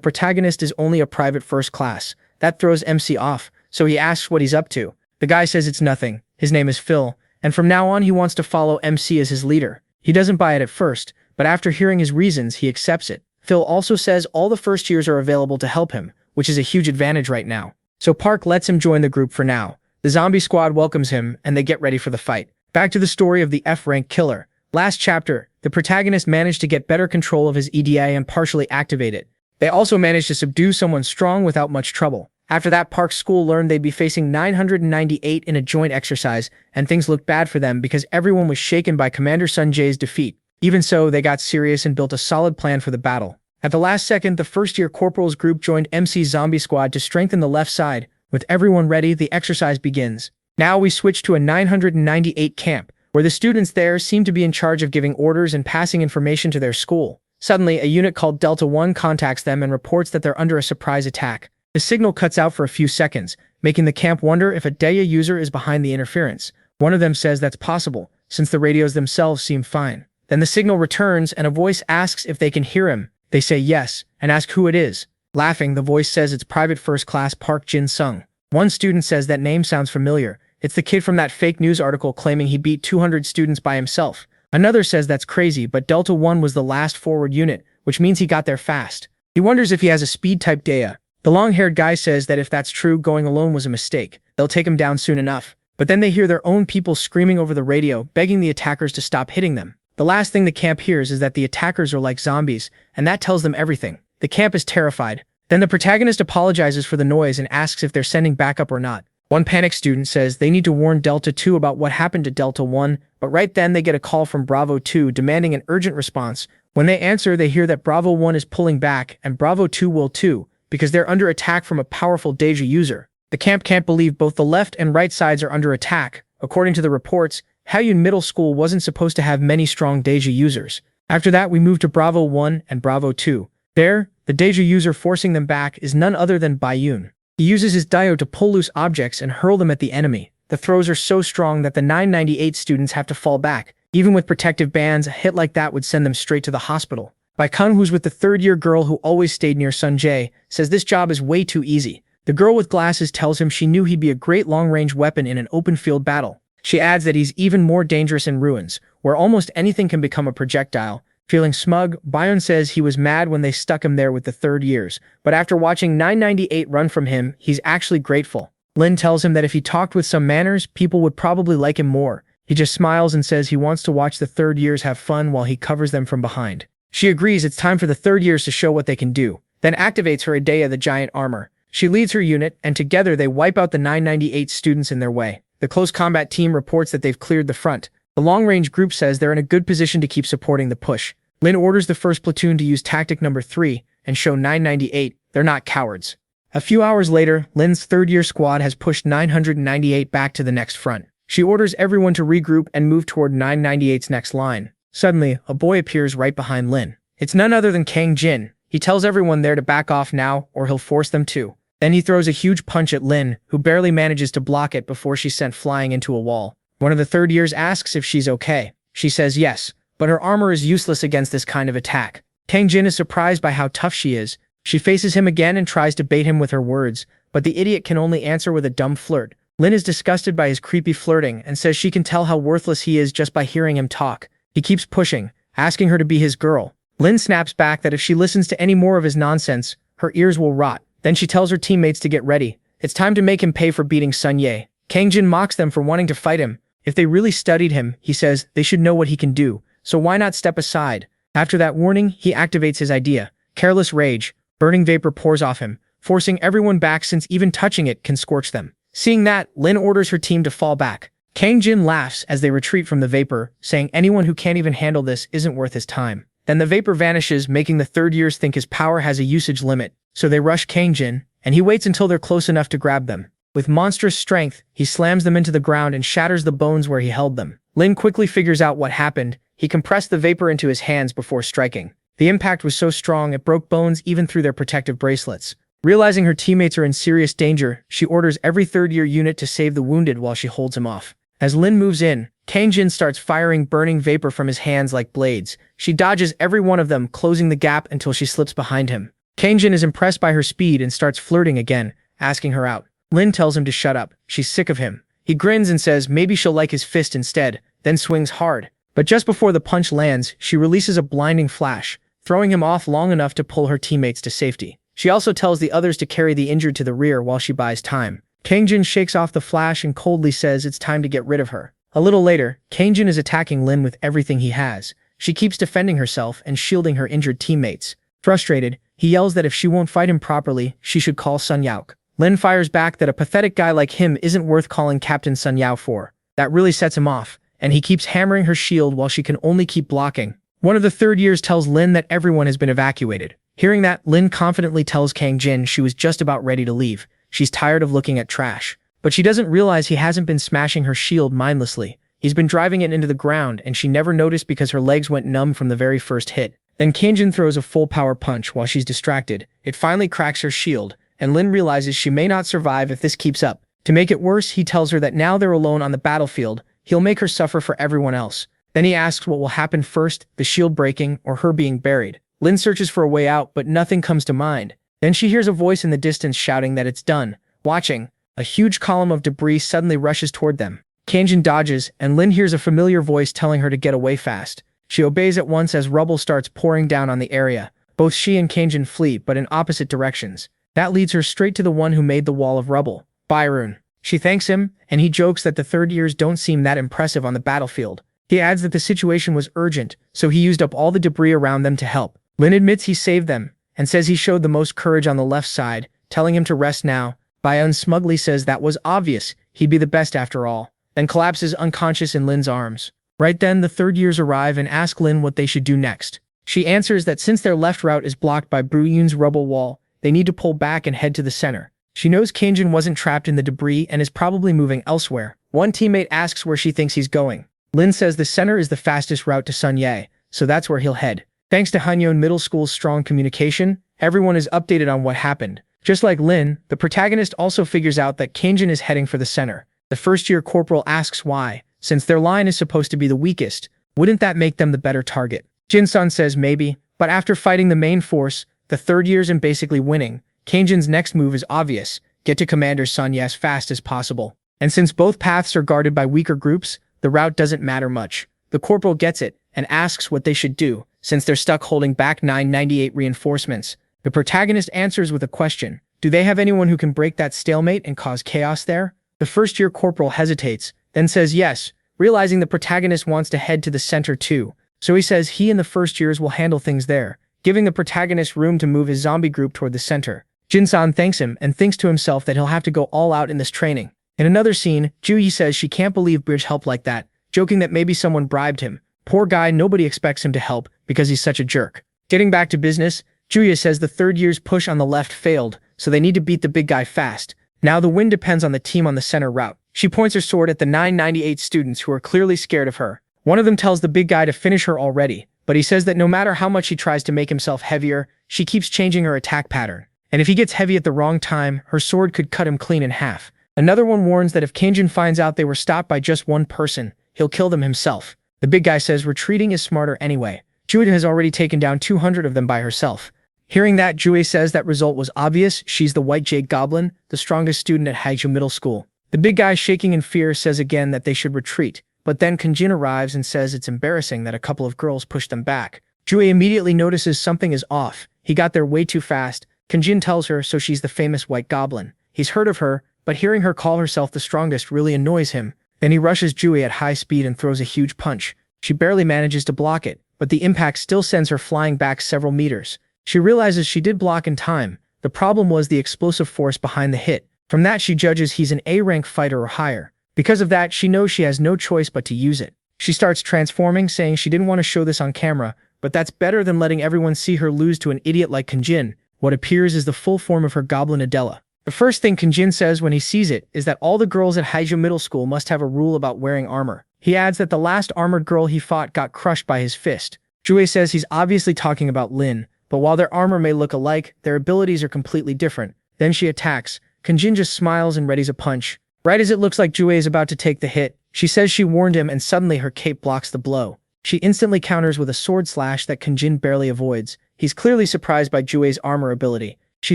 protagonist is only a private first class. That throws MC off, so he asks what he's up to. The guy says it's nothing. His name is Phil, and from now on he wants to follow MC as his leader. He doesn't buy it at first, but after hearing his reasons, he accepts it. Phil also says all the first years are available to help him, which is a huge advantage right now. So Park lets him join the group for now. The zombie squad welcomes him, and they get ready for the fight. Back to the story of the F-rank killer. Last chapter, the protagonist managed to get better control of his EDA and partially activate it. They also managed to subdue someone strong without much trouble. After that, Park's school learned they'd be facing 998 in a joint exercise, and things looked bad for them because everyone was shaken by Commander Sunjae's defeat. Even so, they got serious and built a solid plan for the battle. At the last second, the first-year corporals group joined MC's zombie squad to strengthen the left side. With everyone ready, the exercise begins. Now we switch to a 998 camp, where the students there seem to be in charge of giving orders and passing information to their school. Suddenly, a unit called Delta 1 contacts them and reports that they're under a surprise attack. The signal cuts out for a few seconds, making the camp wonder if a Deya user is behind the interference. One of them says that's possible, since the radios themselves seem fine. Then the signal returns and a voice asks if they can hear him. They say yes, and ask who it is. Laughing, the voice says it's Private First Class Park Jin-sung. One student says that name sounds familiar. It's the kid from that fake news article claiming he beat 200 students by himself. Another says that's crazy, but Delta 1 was the last forward unit, which means he got there fast. He wonders if he has a speed-type Deya. The long-haired guy says that if that's true, going alone was a mistake. They'll take him down soon enough. But then they hear their own people screaming over the radio, begging the attackers to stop hitting them. The last thing the camp hears is that the attackers are like zombies, and that tells them everything. The camp is terrified. Then the protagonist apologizes for the noise and asks if they're sending backup or not. One panicked student says they need to warn Delta 2 about what happened to Delta 1, but right then they get a call from Bravo 2 demanding an urgent response. When they answer, they hear that Bravo 1 is pulling back, and Bravo 2 will too, because they're under attack from a powerful Deja user. The camp can't believe both the left and right sides are under attack. According to the reports, Haoyun Middle School wasn't supposed to have many strong Deja users. After that, we move to Bravo 1 and Bravo 2. There, the Deja user forcing them back is none other than Baiyun. He uses his diode to pull loose objects and hurl them at the enemy. The throws are so strong that the 998 students have to fall back. Even with protective bands, a hit like that would send them straight to the hospital. By Kun, who's with the third-year girl who always stayed near Sun Jae, says this job is way too easy. The girl with glasses tells him she knew he'd be a great long-range weapon in an open-field battle. She adds that he's even more dangerous in ruins, where almost anything can become a projectile. Feeling smug, Byun says he was mad when they stuck him there with the third years, but after watching 998 run from him, he's actually grateful. Lin tells him that if he talked with some manners, people would probably like him more. He just smiles and says he wants to watch the third years have fun while he covers them from behind. She agrees it's time for the third years to show what they can do, then activates her Idea the giant armor. She leads her unit, and together they wipe out the 998 students in their way. The close combat team reports that they've cleared the front. The long-range group says they're in a good position to keep supporting the push. Lin orders the first platoon to use tactic number 3 and show 998 they're not cowards. A few hours later, Lin's third-year squad has pushed 998 back to the next front. She orders everyone to regroup and move toward 998's next line. Suddenly, a boy appears right behind Lin. It's none other than Kang Jin. He tells everyone there to back off now, or he'll force them to. Then he throws a huge punch at Lin, who barely manages to block it before she's sent flying into a wall. One of the third years asks if she's okay. She says yes, but her armor is useless against this kind of attack. Kang Jin is surprised by how tough she is. She faces him again and tries to bait him with her words, but the idiot can only answer with a dumb flirt. Lin is disgusted by his creepy flirting and says she can tell how worthless he is just by hearing him talk. He keeps pushing, asking her to be his girl. Lin snaps back that if she listens to any more of his nonsense, her ears will rot. Then she tells her teammates to get ready. It's time to make him pay for beating Sun Ye. Kang Jin mocks them for wanting to fight him. If they really studied him, he says, they should know what he can do, so why not step aside? After that warning, he activates his idea. Careless rage. Burning vapor pours off him, forcing everyone back since even touching it can scorch them. Seeing that, Lin orders her team to fall back. Kang Jin laughs as they retreat from the vapor, saying anyone who can't even handle this isn't worth his time. Then the vapor vanishes, making the third years think his power has a usage limit, so they rush Kang Jin, and he waits until they're close enough to grab them. With monstrous strength, he slams them into the ground and shatters the bones where he held them. Lin quickly figures out what happened. He compressed the vapor into his hands before striking. The impact was so strong it broke bones even through their protective bracelets. Realizing her teammates are in serious danger, she orders every third-year unit to save the wounded while she holds him off. As Lin moves in, Kang Jin starts firing burning vapor from his hands like blades. She dodges every one of them, closing the gap until she slips behind him. Kang Jin is impressed by her speed and starts flirting again, asking her out. Lin tells him to shut up. She's sick of him. He grins and says maybe she'll like his fist instead, then swings hard. But just before the punch lands, she releases a blinding flash, throwing him off long enough to pull her teammates to safety. She also tells the others to carry the injured to the rear while she buys time. Kang Jin shakes off the flash and coldly says it's time to get rid of her. A little later, Kang Jin is attacking Lin with everything he has. She keeps defending herself and shielding her injured teammates. Frustrated, he yells that if she won't fight him properly, she should call Sun Yaok. Lin fires back that a pathetic guy like him isn't worth calling Captain Sun Yao for. That really sets him off, and he keeps hammering her shield while she can only keep blocking. One of the third years tells Lin that everyone has been evacuated. Hearing that, Lin confidently tells Kang Jin she was just about ready to leave. She's tired of looking at trash. But she doesn't realize he hasn't been smashing her shield mindlessly. He's been driving it into the ground, and she never noticed because her legs went numb from the very first hit. Then Kang Jin throws a full power punch while she's distracted. It finally cracks her shield, and Lin realizes she may not survive if this keeps up. To make it worse, he tells her that now they're alone on the battlefield, he'll make her suffer for everyone else. Then he asks what will happen first, the shield breaking or her being buried. Lin searches for a way out, but nothing comes to mind. Then she hears a voice in the distance shouting that it's done. Watching, a huge column of debris suddenly rushes toward them. Kang Jin dodges, and Lin hears a familiar voice telling her to get away fast. She obeys at once as rubble starts pouring down on the area. Both she and Kang Jin flee, but in opposite directions. That leads her straight to the one who made the wall of rubble, Byron. She thanks him, and he jokes that the third years don't seem that impressive on the battlefield. He adds that the situation was urgent, so he used up all the debris around them to help. Lin admits he saved them, and says he showed the most courage on the left side, telling him to rest now. Byun smugly says that was obvious, he'd be the best after all, then collapses unconscious in Lin's arms. Right then, the third years arrive and ask Lin what they should do next. She answers that since their left route is blocked by Bruyun's rubble wall, they need to pull back and head to the center. She knows Kang Jin wasn't trapped in the debris and is probably moving elsewhere. One teammate asks where she thinks he's going. Lin says the center is the fastest route to Sun Ye, so that's where he'll head. Thanks to Hanyeon Middle School's strong communication, everyone is updated on what happened. Just like Lin, the protagonist also figures out that Kang Jin is heading for the center. The first-year corporal asks why. Since their line is supposed to be the weakest, wouldn't that make them the better target? Jin-san says maybe, But after fighting the main force, the third years and basically winning, Kanjin's next move is obvious: get to Commander Sun as fast as possible. And since both paths are guarded by weaker groups, the route doesn't matter much. The corporal gets it and asks what they should do, since they're stuck holding back 998 reinforcements. The protagonist answers with a question: do they have anyone who can break that stalemate and cause chaos there? The first-year corporal hesitates, then says yes, realizing the protagonist wants to head to the center too. So he says he and the first years will handle things there, giving the protagonist room to move his zombie group toward the center. Jin-san thanks him and thinks to himself that he'll have to go all out in this training. In another scene, Ju-yi says she can't believe Bridge helped like that, joking that maybe someone bribed him. Poor guy, nobody expects him to help because he's such a jerk. Getting back to business, Julia says the third year's push on the left failed, so they need to beat the big guy fast. Now the win depends on the team on the center route. She points her sword at the 998 students who are clearly scared of her. One of them tells the big guy to finish her already, but he says that no matter how much he tries to make himself heavier, she keeps changing her attack pattern. And if he gets heavy at the wrong time, her sword could cut him clean in half. Another one warns that if Kanjin finds out they were stopped by just one person, he'll kill them himself. The big guy says retreating is smarter anyway. Julia has already taken down 200 of them by herself. Hearing that, Julia says that result was obvious. She's the White Jade Goblin, the strongest student at Haiju Middle School. The big guy, shaking in fear, says again that they should retreat, but then Kanjin arrives and says it's embarrassing that a couple of girls pushed them back. Julia immediately notices something is off. He got there way too fast. Kanjin tells her so she's the famous White Goblin. He's heard of her, but hearing her call herself the strongest really annoys him. Then he rushes Julia at high speed and throws a huge punch. She barely manages to block it, but the impact still sends her flying back several meters. She realizes she did block in time. The problem was the explosive force behind the hit. From that, she judges he's an A-rank fighter or higher. Because of that, she knows she has no choice but to use it. She starts transforming, saying she didn't want to show this on camera, but that's better than letting everyone see her lose to an idiot like Kanjin. What appears is the full form of her goblin Adela. The first thing Kanjin says when he sees it is that all the girls at Haiju Middle School must have a rule about wearing armor. He adds that the last armored girl he fought got crushed by his fist. Jue says he's obviously talking about Lin, but while their armor may look alike, their abilities are completely different. Then she attacks. Kanjin just smiles and readies a punch. Right as it looks like Jue is about to take the hit, she says she warned him and suddenly her cape blocks the blow. She instantly counters with a sword slash that Kanjin barely avoids. He's clearly surprised by Jue's armor ability. She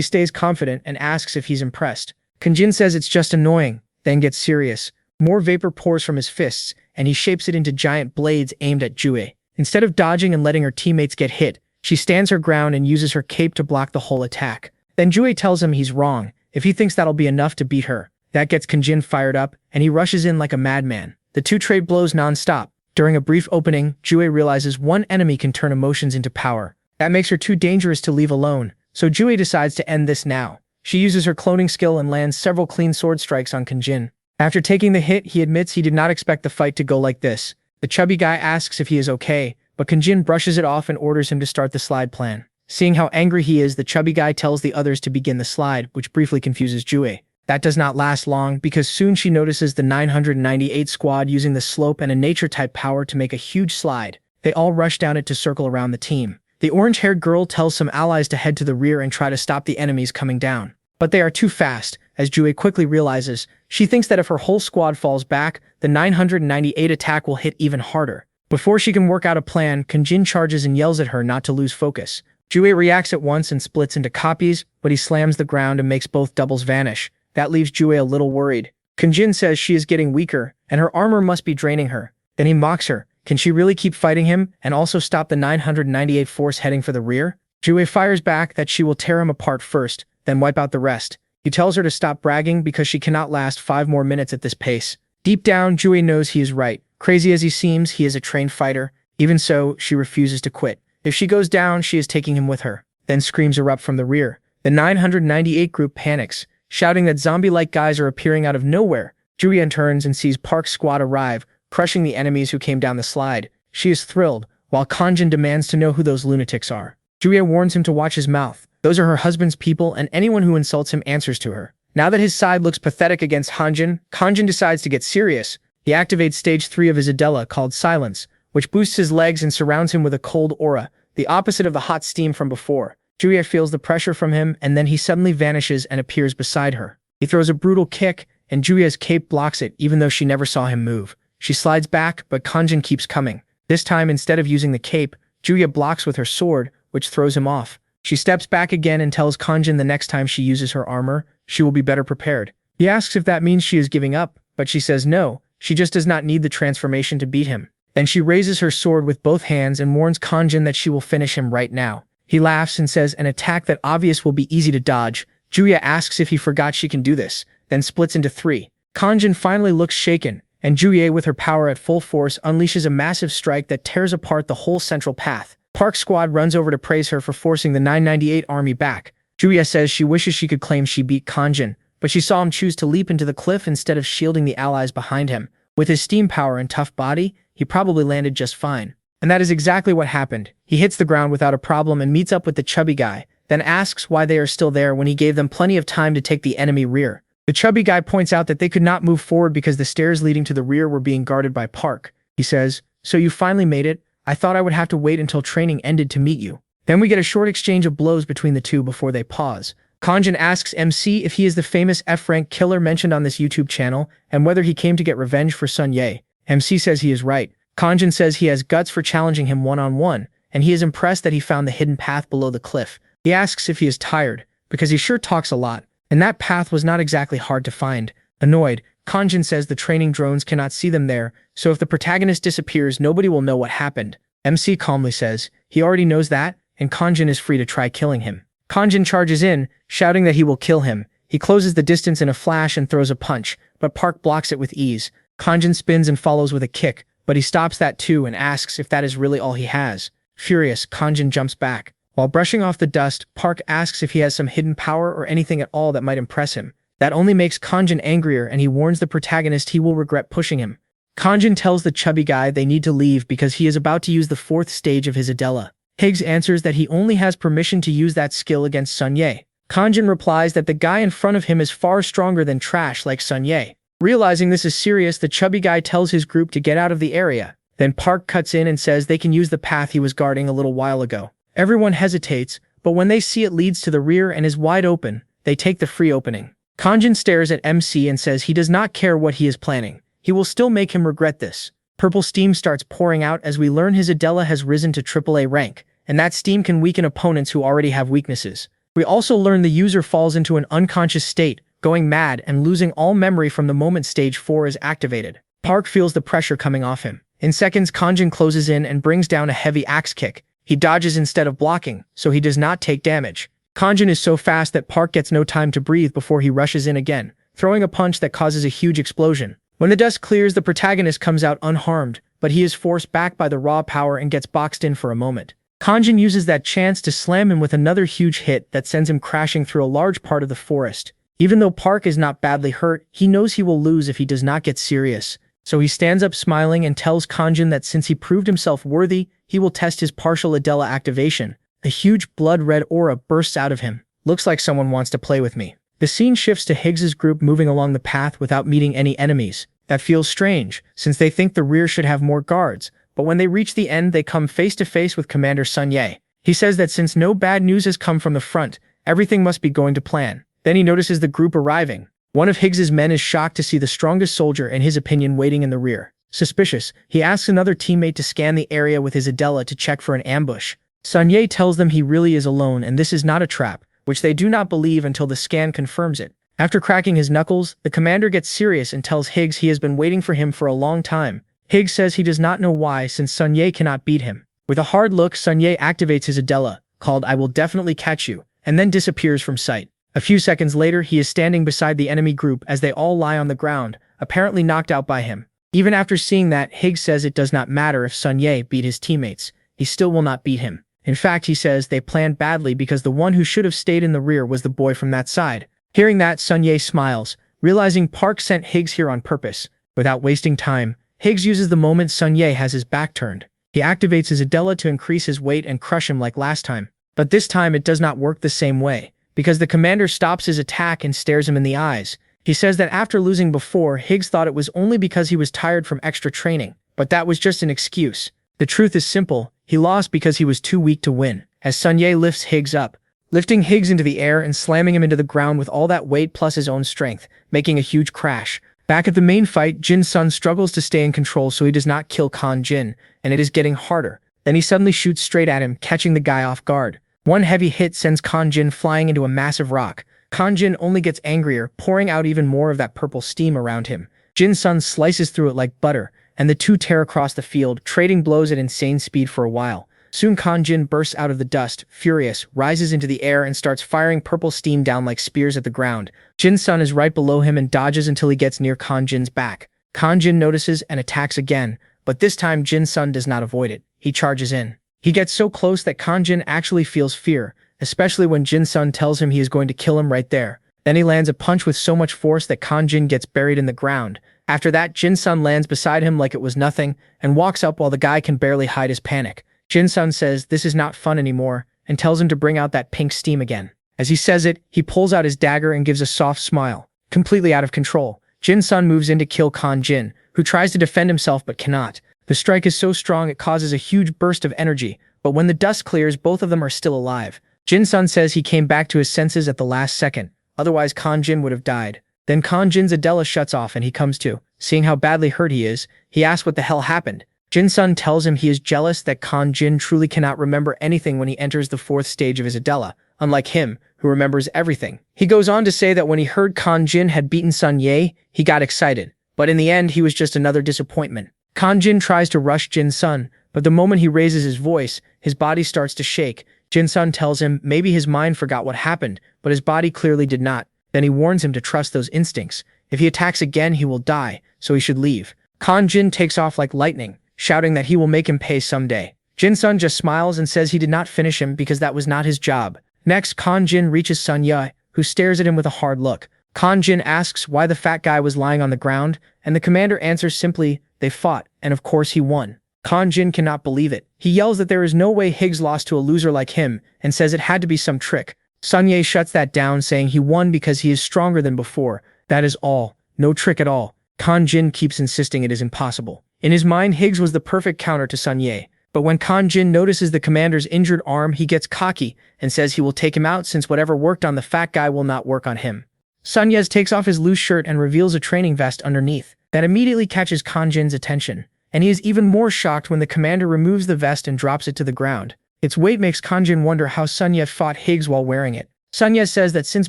stays confident and asks if he's impressed. Kanjin says it's just annoying, then gets serious. More vapor pours from his fists, and he shapes it into giant blades aimed at Jue. Instead of dodging and letting her teammates get hit, she stands her ground and uses her cape to block the whole attack. Then Jue tells him he's wrong, if he thinks that'll be enough to beat her. That gets Kanjin fired up, and he rushes in like a madman. The two trade blows non-stop. During a brief opening, Jue realizes one enemy can turn emotions into power. That makes her too dangerous to leave alone, so Jue decides to end this now. She uses her cloning skill and lands several clean sword strikes on Kanjin. After taking the hit, he admits he did not expect the fight to go like this. The chubby guy asks if he is okay, but Kanjin brushes it off and orders him to start the slide plan. Seeing how angry he is, the chubby guy tells the others to begin the slide, which briefly confuses Jue. That does not last long, because soon she notices the 998 squad using the slope and a nature-type power to make a huge slide. They all rush down it to circle around the team. The orange-haired girl tells some allies to head to the rear and try to stop the enemies coming down. But they are too fast, as Jue quickly realizes. She thinks that if her whole squad falls back, the 998 attack will hit even harder. Before she can work out a plan, Kanjin charges and yells at her not to lose focus. Jue reacts at once and splits into copies, but he slams the ground and makes both doubles vanish. That leaves Jue a little worried. Kanjin says she is getting weaker, and her armor must be draining her. Then he mocks her. Can she really keep fighting him, and also stop the 998 force heading for the rear? Jue fires back that she will tear him apart first, then wipe out the rest. He tells her to stop bragging because she cannot last 5 more minutes at this pace. Deep down, Jue knows he is right. Crazy as he seems, he is a trained fighter. Even so, she refuses to quit. If she goes down, she is taking him with her. Then screams erupt from the rear. The 998 group panics, shouting that zombie-like guys are appearing out of nowhere. Julian turns and sees Park's squad arrive, crushing the enemies who came down the slide. She is thrilled, while Kanjin demands to know who those lunatics are. Julia warns him to watch his mouth. Those are her husband's people, and anyone who insults him answers to her. Now that his side looks pathetic against Hanjin, Kanjin decides to get serious. He activates stage 3 of his Adela, called Silence, which boosts his legs and surrounds him with a cold aura, the opposite of the hot steam from before. Julia feels the pressure from him, and then he suddenly vanishes and appears beside her. He throws a brutal kick, and Julia's cape blocks it even though she never saw him move. She slides back, but Kanjin keeps coming. This time, instead of using the cape, Julia blocks with her sword, which throws him off. She steps back again and tells Kanjin the next time she uses her armor, she will be better prepared. He asks if that means she is giving up, but she says no, she just does not need the transformation to beat him. Then she raises her sword with both hands and warns Kanjin that she will finish him right now. He laughs and says an attack that obvious will be easy to dodge. Juya asks if he forgot she can do this, then splits into three. Kanjin finally looks shaken, and Juye with her power at full force unleashes a massive strike that tears apart the whole central path. Park's squad runs over to praise her for forcing the 998 army back. Juya says she wishes she could claim she beat Kanjin, but she saw him choose to leap into the cliff instead of shielding the allies behind him. With his steam power and tough body, he probably landed just fine. And that is exactly what happened. He hits the ground without a problem and meets up with the chubby guy, then asks why they are still there when he gave them plenty of time to take the enemy rear. The chubby guy points out that they could not move forward because the stairs leading to the rear were being guarded by Park. He says, "So you finally made it? I thought I would have to wait until training ended to meet you." Then we get a short exchange of blows between the two before they pause. Kanjin asks MC if he is the famous F-rank killer mentioned on this YouTube channel, and whether he came to get revenge for Sun Ye. MC says he is right. Kanjin says he has guts for challenging him one-on-one, and he is impressed that he found the hidden path below the cliff. He asks if he is tired, because he sure talks a lot, and that path was not exactly hard to find. Annoyed, Kanjin says the training drones cannot see them there, so if the protagonist disappears, nobody will know what happened. MC calmly says he already knows that, and Kanjin is free to try killing him. Kanjin charges in, shouting that he will kill him. He closes the distance in a flash and throws a punch, but Park blocks it with ease. Kanjin spins and follows with a kick, but he stops that too and asks if that is really all he has. Furious, Kanjin jumps back. While brushing off the dust, Park asks if he has some hidden power or anything at all that might impress him. That only makes Kanjin angrier, and he warns the protagonist he will regret pushing him. Kanjin tells the chubby guy they need to leave because he is about to use the 4th stage of his Adela. Higgs answers that he only has permission to use that skill against Sun Ye. Kanjin replies that the guy in front of him is far stronger than trash like Sun Ye. Realizing this is serious, the chubby guy tells his group to get out of the area. Then Park cuts in and says they can use the path he was guarding a little while ago. Everyone hesitates, but when they see it leads to the rear and is wide open, they take the free opening. Kanjin stares at MC and says he does not care what he is planning. He will still make him regret this. Purple steam starts pouring out as we learn his Adela has risen to AAA rank, and that steam can weaken opponents who already have weaknesses. We also learn the user falls into an unconscious state, going mad and losing all memory from the moment stage 4 is activated. Park feels the pressure coming off him. In seconds, Kanjin closes in and brings down a heavy axe kick. He dodges instead of blocking, so he does not take damage. Kanjin is so fast that Park gets no time to breathe before he rushes in again, throwing a punch that causes a huge explosion. When the dust clears, the protagonist comes out unharmed, but he is forced back by the raw power and gets boxed in for a moment. Kanjin uses that chance to slam him with another huge hit that sends him crashing through a large part of the forest. Even though Park is not badly hurt, he knows he will lose if he does not get serious. So he stands up smiling and tells Kanjin that since he proved himself worthy, he will test his partial Adela activation. A huge blood-red aura bursts out of him. Looks like someone wants to play with me. The scene shifts to Higgs's group moving along the path without meeting any enemies. That feels strange, since they think the rear should have more guards, but when they reach the end they come face to face with Commander Sun Ye. He says that since no bad news has come from the front, everything must be going to plan. Then he notices the group arriving. One of Higgs's men is shocked to see the strongest soldier in his opinion waiting in the rear. Suspicious, he asks another teammate to scan the area with his Adela to check for an ambush. Sun Ye tells them he really is alone and this is not a trap, which they do not believe until the scan confirms it. After cracking his knuckles, the commander gets serious and tells Higgs he has been waiting for him for a long time. Higgs says he does not know why since Sun Ye cannot beat him. With a hard look, Sun Ye activates his Adela, called I will definitely catch you, and then disappears from sight. A few seconds later, he is standing beside the enemy group as they all lie on the ground, apparently knocked out by him. Even after seeing that, Higgs says it does not matter if Sun Ye beat his teammates. He still will not beat him. In fact, he says they planned badly because the one who should have stayed in the rear was the boy from that side. Hearing that, Sun Ye smiles, realizing Park sent Higgs here on purpose. Without wasting time, Higgs uses the moment Sun Ye has his back turned. He activates his Adela to increase his weight and crush him like last time. But this time it does not work the same way, because the commander stops his attack and stares him in the eyes. He says that after losing before, Higgs thought it was only because he was tired from extra training, but that was just an excuse. The truth is simple, he lost because he was too weak to win, as Sun Ye lifts Higgs up, lifting Higgs into the air and slamming him into the ground with all that weight plus his own strength, making a huge crash. Back at the main fight, Jin Sun struggles to stay in control so he does not kill Kan Jin, and it is getting harder. Then he suddenly shoots straight at him, catching the guy off guard. One heavy hit sends Kanjin flying into a massive rock. Kanjin only gets angrier, pouring out even more of that purple steam around him. Jin-sun slices through it like butter, and the two tear across the field, trading blows at insane speed for a while. Soon Kanjin bursts out of the dust, furious, rises into the air and starts firing purple steam down like spears at the ground. Jin-sun is right below him and dodges until he gets near Kanjin's back. Kanjin notices and attacks again, but this time Jin-sun does not avoid it. He charges in. He gets so close that Kanjin actually feels fear, especially when Jin-sun tells him he is going to kill him right there. Then he lands a punch with so much force that Kanjin gets buried in the ground. After that, Jin-sun lands beside him like it was nothing and walks up while the guy can barely hide his panic. Jin-sun says this is not fun anymore and tells him to bring out that pink steam again. As he says it, he pulls out his dagger and gives a soft smile. Completely out of control, Jin-sun moves in to kill Kanjin, who tries to defend himself but cannot. The strike is so strong it causes a huge burst of energy, but when the dust clears, both of them are still alive. Jin-sun says he came back to his senses at the last second, otherwise Kanjin would have died. Then Kanjin's Adela shuts off and he comes to. Seeing how badly hurt he is, he asks what the hell happened. Jin-sun tells him he is jealous that Kanjin truly cannot remember anything when he enters the 4th stage of his Adela, unlike him, who remembers everything. He goes on to say that when he heard Kanjin had beaten Sun Ye, he got excited, but in the end he was just another disappointment. Kanjin tries to rush Jin-sun, but the moment he raises his voice, his body starts to shake. Jin-sun tells him maybe his mind forgot what happened, but his body clearly did not. Then he warns him to trust those instincts. If he attacks again, he will die, so he should leave. Kanjin takes off like lightning, shouting that he will make him pay someday. Jin-sun just smiles and says he did not finish him because that was not his job. Next, Kanjin reaches Sun Ye, who stares at him with a hard look. Kanjin asks why the fat guy was lying on the ground, and the commander answers simply, they fought, and of course he won. Kanjin cannot believe it. He yells that there is no way Higgs lost to a loser like him, and says it had to be some trick. Sun Ye shuts that down, saying he won because he is stronger than before. That is all. No trick at all. Kanjin keeps insisting it is impossible. In his mind, Higgs was the perfect counter to Sun Ye. But when Kanjin notices the commander's injured arm, he gets cocky and says he will take him out since whatever worked on the fat guy will not work on him. Sun Ye takes off his loose shirt and reveals a training vest underneath. That immediately catches Kanjin's attention, and he is even more shocked when the commander removes the vest and drops it to the ground. Its weight makes Kanjin wonder how Sun Ye fought Higgs while wearing it. Sun Ye says that since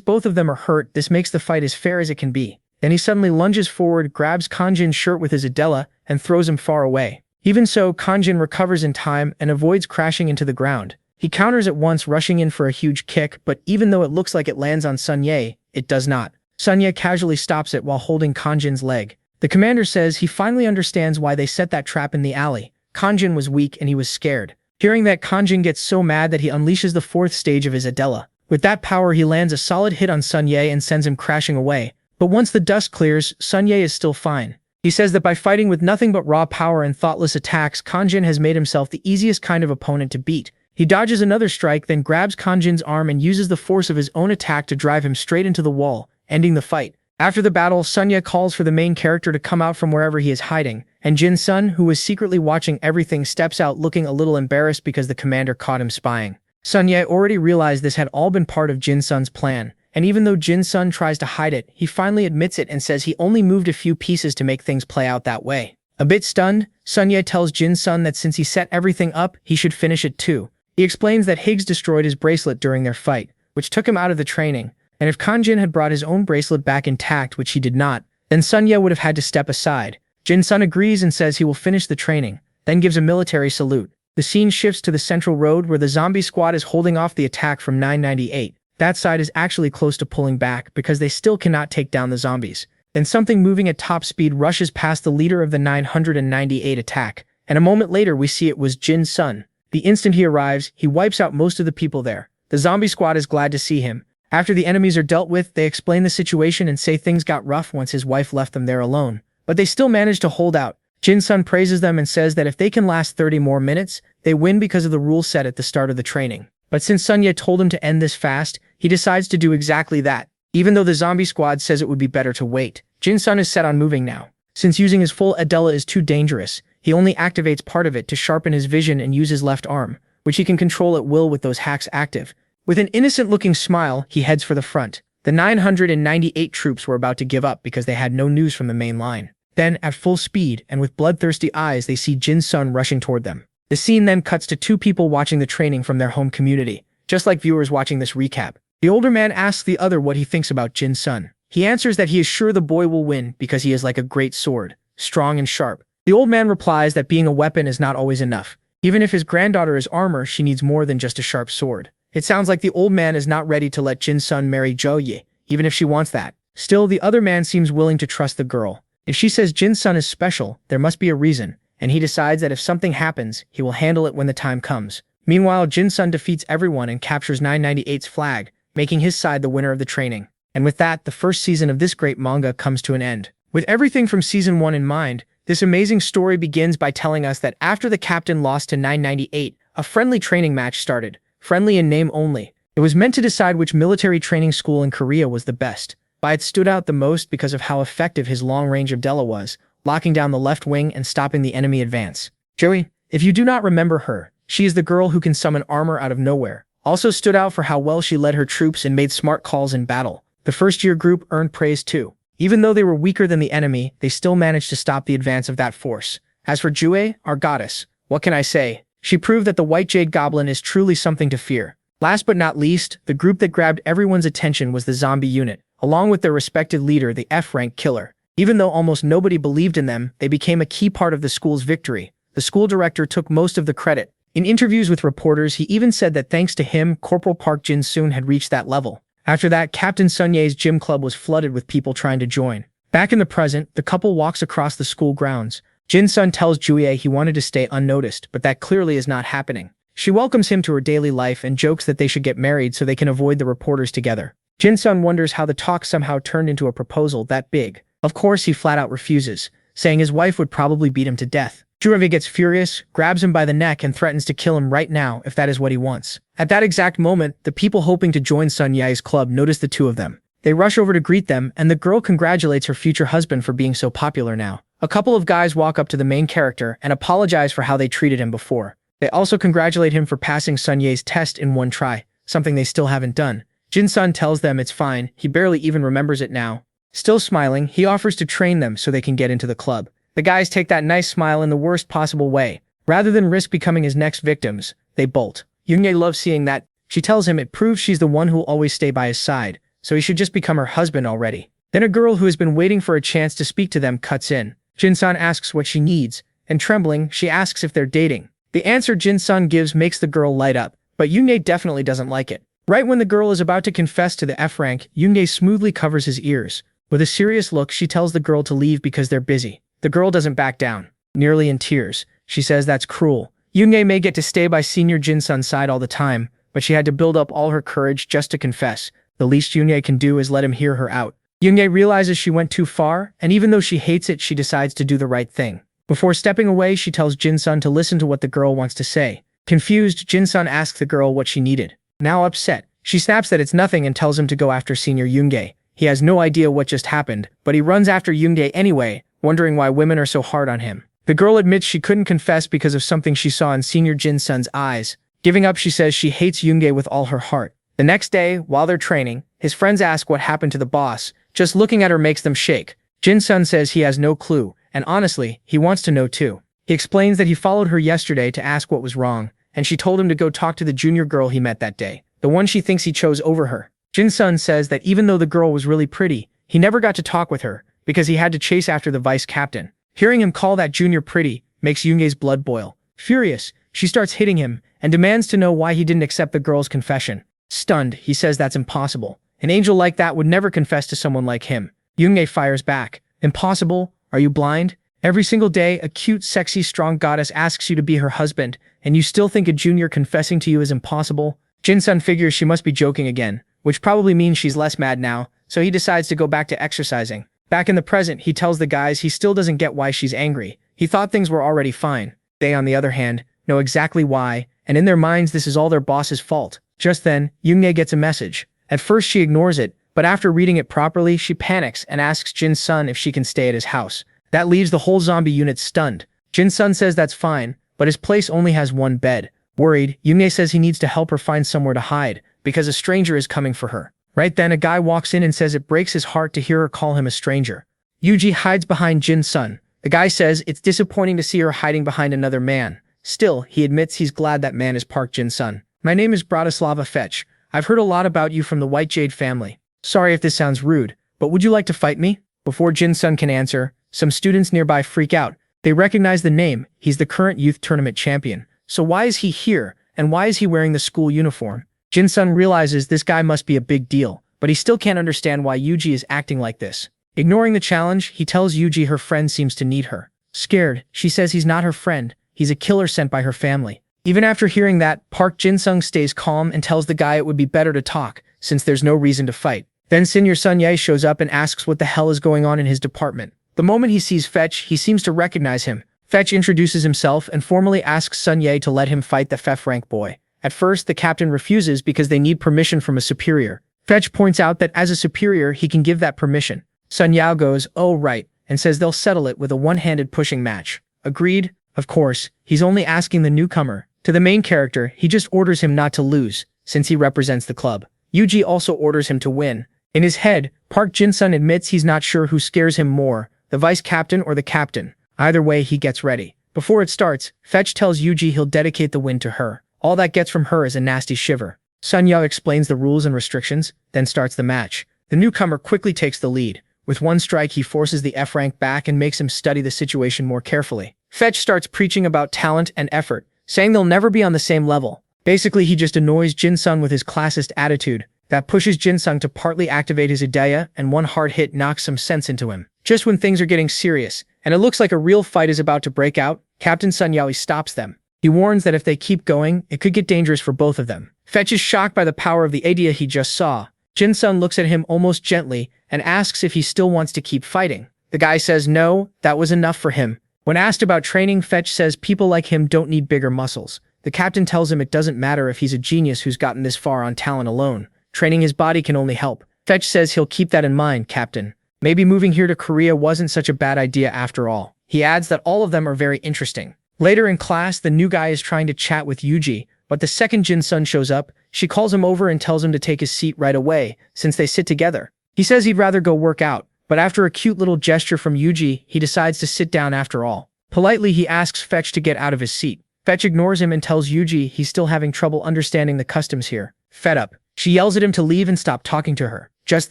both of them are hurt, this makes the fight as fair as it can be. Then he suddenly lunges forward, grabs Kanjin's shirt with his Adela, and throws him far away. Even so, Kanjin recovers in time and avoids crashing into the ground. He counters at once, rushing in for a huge kick, but even though it looks like it lands on Sun Ye, it does not. Sun Ye casually stops it while holding Kanjin's leg. The commander says he finally understands why they set that trap in the alley. Kanjin was weak and he was scared. Hearing that, Kanjin gets so mad that he unleashes the 4th stage of his Adela. With that power, he lands a solid hit on Sun Ye and sends him crashing away. But once the dust clears, Sun Ye is still fine. He says that by fighting with nothing but raw power and thoughtless attacks, Kanjin has made himself the easiest kind of opponent to beat. He dodges another strike, then grabs Kanjin's arm and uses the force of his own attack to drive him straight into the wall, ending the fight. After the battle, Sun Ye calls for the main character to come out from wherever he is hiding, and Jin-sun, who was secretly watching everything, steps out looking a little embarrassed because the commander caught him spying. Sun Ye already realized this had all been part of Jin-sun's plan, and even though Jin-sun tries to hide it, he finally admits it and says he only moved a few pieces to make things play out that way. A bit stunned, Sun Ye tells Jin-sun that since he set everything up, he should finish it too. He explains that Higgs destroyed his bracelet during their fight, which took him out of the training, and if Kanjin had brought his own bracelet back intact, which he did not, then Sun Ye would have had to step aside. Jin-sun agrees and says he will finish the training, then gives a military salute. The scene shifts to the central road where the zombie squad is holding off the attack from 998. That side is actually close to pulling back because they still cannot take down the zombies. Then something moving at top speed rushes past the leader of the 998 attack, and a moment later we see it was Jin-sun. The instant he arrives, he wipes out most of the people there. The zombie squad is glad to see him. After the enemies are dealt with, they explain the situation and say things got rough once his wife left them there alone. But they still manage to hold out. Jin-sun praises them and says that if they can last 30 more minutes, they win because of the rule set at the start of the training. But since Sun Ye told him to end this fast, he decides to do exactly that. Even though the zombie squad says it would be better to wait, Jin-sun is set on moving now. Since using his full Adela is too dangerous, he only activates part of it to sharpen his vision and use his left arm, which he can control at will with those hacks active. With an innocent-looking smile, he heads for the front. The 998 troops were about to give up because they had no news from the main line. Then, at full speed and with bloodthirsty eyes, they see Jin-sun rushing toward them. The scene then cuts to two people watching the training from their home community, just like viewers watching this recap. The older man asks the other what he thinks about Jin-sun. He answers that he is sure the boy will win because he is like a great sword, strong and sharp. The old man replies that being a weapon is not always enough. Even if his granddaughter is armor, she needs more than just a sharp sword. It sounds like the old man is not ready to let Jin-sun marry Jo-ye, even if she wants that. Still, the other man seems willing to trust the girl. If she says Jin-sun is special, there must be a reason, and he decides that if something happens, he will handle it when the time comes. Meanwhile, Jin-sun defeats everyone and captures 998's flag, making his side the winner of the training. And with that, the first season of this great manga comes to an end. With everything from season 1 in mind, this amazing story begins by telling us that after the captain lost to 998, a friendly training match started. Friendly in name only. It was meant to decide which military training school in Korea was the best. Byatt stood out the most because of how effective his long-range Abdella was, locking down the left wing and stopping the enemy advance. Joey, if you do not remember her, she is the girl who can summon armor out of nowhere. Also stood out for how well she led her troops and made smart calls in battle. The first-year group earned praise too. Even though they were weaker than the enemy, they still managed to stop the advance of that force. As for Jue, our goddess, what can I say? She proved that the White Jade Goblin is truly something to fear. Last but not least, the group that grabbed everyone's attention was the zombie unit, along with their respected leader, the F-rank killer. Even though almost nobody believed in them, they became a key part of the school's victory. The school director took most of the credit. In interviews with reporters, he even said that thanks to him, Corporal Park Jin-soon had reached that level. After that, Captain Sun Ye's gym club was flooded with people trying to join. Back in the present, the couple walks across the school grounds. Jin-sun tells Juye he wanted to stay unnoticed, but that clearly is not happening. She welcomes him to her daily life and jokes that they should get married so they can avoid the reporters together. Jin-sun wonders how the talk somehow turned into a proposal that big. Of course, he flat out refuses, saying his wife would probably beat him to death. Juye gets furious, grabs him by the neck and threatens to kill him right now if that is what he wants. At that exact moment, the people hoping to join Sun Ye's club notice the two of them. They rush over to greet them, and the girl congratulates her future husband for being so popular now. A couple of guys walk up to the main character and apologize for how they treated him before. They also congratulate him for passing Sun Ye's test in one try, something they still haven't done. Jin-sun tells them it's fine, he barely even remembers it now. Still smiling, he offers to train them so they can get into the club. The guys take that nice smile in the worst possible way. Rather than risk becoming his next victims, they bolt. Yoongi loves seeing that. She tells him it proves she's the one who will always stay by his side, so he should just become her husband already. Then a girl who has been waiting for a chance to speak to them cuts in. Jin-sun asks what she needs, and trembling, she asks if they're dating. The answer Jin-sun gives makes the girl light up, but Yoongi definitely doesn't like it. Right when the girl is about to confess to the F-rank, Yoongi smoothly covers his ears. With a serious look, she tells the girl to leave because they're busy. The girl doesn't back down. Nearly in tears, she says that's cruel. Yoongi may get to stay by senior Jin-sun's side all the time, but she had to build up all her courage just to confess. The least Yoongi can do is let him hear her out. Yoongi realizes she went too far, and even though she hates it, she decides to do the right thing. Before stepping away, she tells Jin-sun to listen to what the girl wants to say. Confused, Jin-sun asks the girl what she needed. Now upset, she snaps that it's nothing and tells him to go after senior Yoongi. He has no idea what just happened, but he runs after Yoongi anyway, wondering why women are so hard on him. The girl admits she couldn't confess because of something she saw in senior Jin-sun's eyes. Giving up, she says she hates Yoongi with all her heart. The next day, while they're training, his friends ask what happened to the boss. Just looking at her makes them shake. Jin-sun says he has no clue, and honestly, he wants to know too. He explains that he followed her yesterday to ask what was wrong, and she told him to go talk to the junior girl he met that day, the one she thinks he chose over her. Jin-sun says that even though the girl was really pretty, he never got to talk with her, because he had to chase after the vice captain. Hearing him call that junior pretty makes Yoongi's blood boil. Furious, she starts hitting him and demands to know why he didn't accept the girl's confession. Stunned, he says that's impossible. An angel like that would never confess to someone like him. Yoongi fires back. Impossible? Are you blind? Every single day, a cute, sexy, strong goddess asks you to be her husband, and you still think a junior confessing to you is impossible? Jin-sun figures she must be joking again, which probably means she's less mad now, so he decides to go back to exercising. Back in the present, he tells the guys he still doesn't get why she's angry. He thought things were already fine. They, on the other hand, know exactly why, and in their minds this is all their boss's fault. Just then, Yoongi gets a message. At first she ignores it, but after reading it properly, she panics and asks Jin-sun if she can stay at his house. That leaves the whole zombie unit stunned. Jin-sun says that's fine, but his place only has one bed. Worried, Yoongi says he needs to help her find somewhere to hide, because a stranger is coming for her. Right then, a guy walks in and says it breaks his heart to hear her call him a stranger. Yuji hides behind Jin-sun. The guy says it's disappointing to see her hiding behind another man, Still, he admits he's glad that man is Park Jin-sun. My name is Bratislava Fetch. I've heard a lot about you from the White Jade family. Sorry if this sounds rude, but would you like to fight me? Before Jin-sun can answer, some students nearby freak out. They recognize the name. He's the current youth tournament champion. So why is he here, and why is he wearing the school uniform? Jin-sun realizes this guy must be a big deal, but he still can't understand why Yuji is acting like this. Ignoring the challenge, he tells Yuji her friend seems to need her. Scared, she says he's not her friend, he's a killer sent by her family. Even after hearing that, Park Jin-sung stays calm and tells the guy it would be better to talk, since there's no reason to fight. Then Senior Sun Ye shows up and asks what the hell is going on in his department. The moment he sees Fetch, he seems to recognize him. Fetch introduces himself and formally asks Sun Ye to let him fight the FF rank boy. At first, the captain refuses because they need permission from a superior. Fetch points out that as a superior, he can give that permission. Sun Yao goes, "Oh right," and says they'll settle it with a one-handed pushing match. Agreed? Of course, he's only asking the newcomer. To the main character, he just orders him not to lose, since he represents the club. Yuji also orders him to win. In his head, Park Jin-sun admits he's not sure who scares him more, the vice captain or the captain. Either way, he gets ready. Before it starts, Fetch tells Yuji he'll dedicate the win to her. All that gets from her is a nasty shiver. Sun Yao explains the rules and restrictions, then starts the match. The newcomer quickly takes the lead. With one strike, he forces the F rank back and makes him study the situation more carefully. Fetch starts preaching about talent and effort, saying they'll never be on the same level. Basically, he just annoys Jin-sung with his classist attitude. That pushes Jin-sung to partly activate his Ideya, and one hard hit knocks some sense into him. Just when things are getting serious, and it looks like a real fight is about to break out, Captain Sun Yao stops them. He warns that if they keep going, it could get dangerous for both of them. Fetch is shocked by the power of the Ideya he just saw. Jin-sung looks at him almost gently and asks if he still wants to keep fighting. The guy says no, that was enough for him. When asked about training, Fetch says people like him don't need bigger muscles. The captain tells him it doesn't matter if he's a genius who's gotten this far on talent alone. Training his body can only help. Fetch says he'll keep that in mind, Captain. Maybe moving here to Korea wasn't such a bad idea after all. He adds that all of them are very interesting. Later in class, the new guy is trying to chat with Yuji, but the second Jin-sun shows up. She calls him over and tells him to take his seat right away, since they sit together. He says he'd rather go work out, but after a cute little gesture from Yuji, he decides to sit down after all. Politely, he asks Fetch to get out of his seat. Fetch ignores him and tells Yuji he's still having trouble understanding the customs here. Fed up, she yells at him to leave and stop talking to her. Just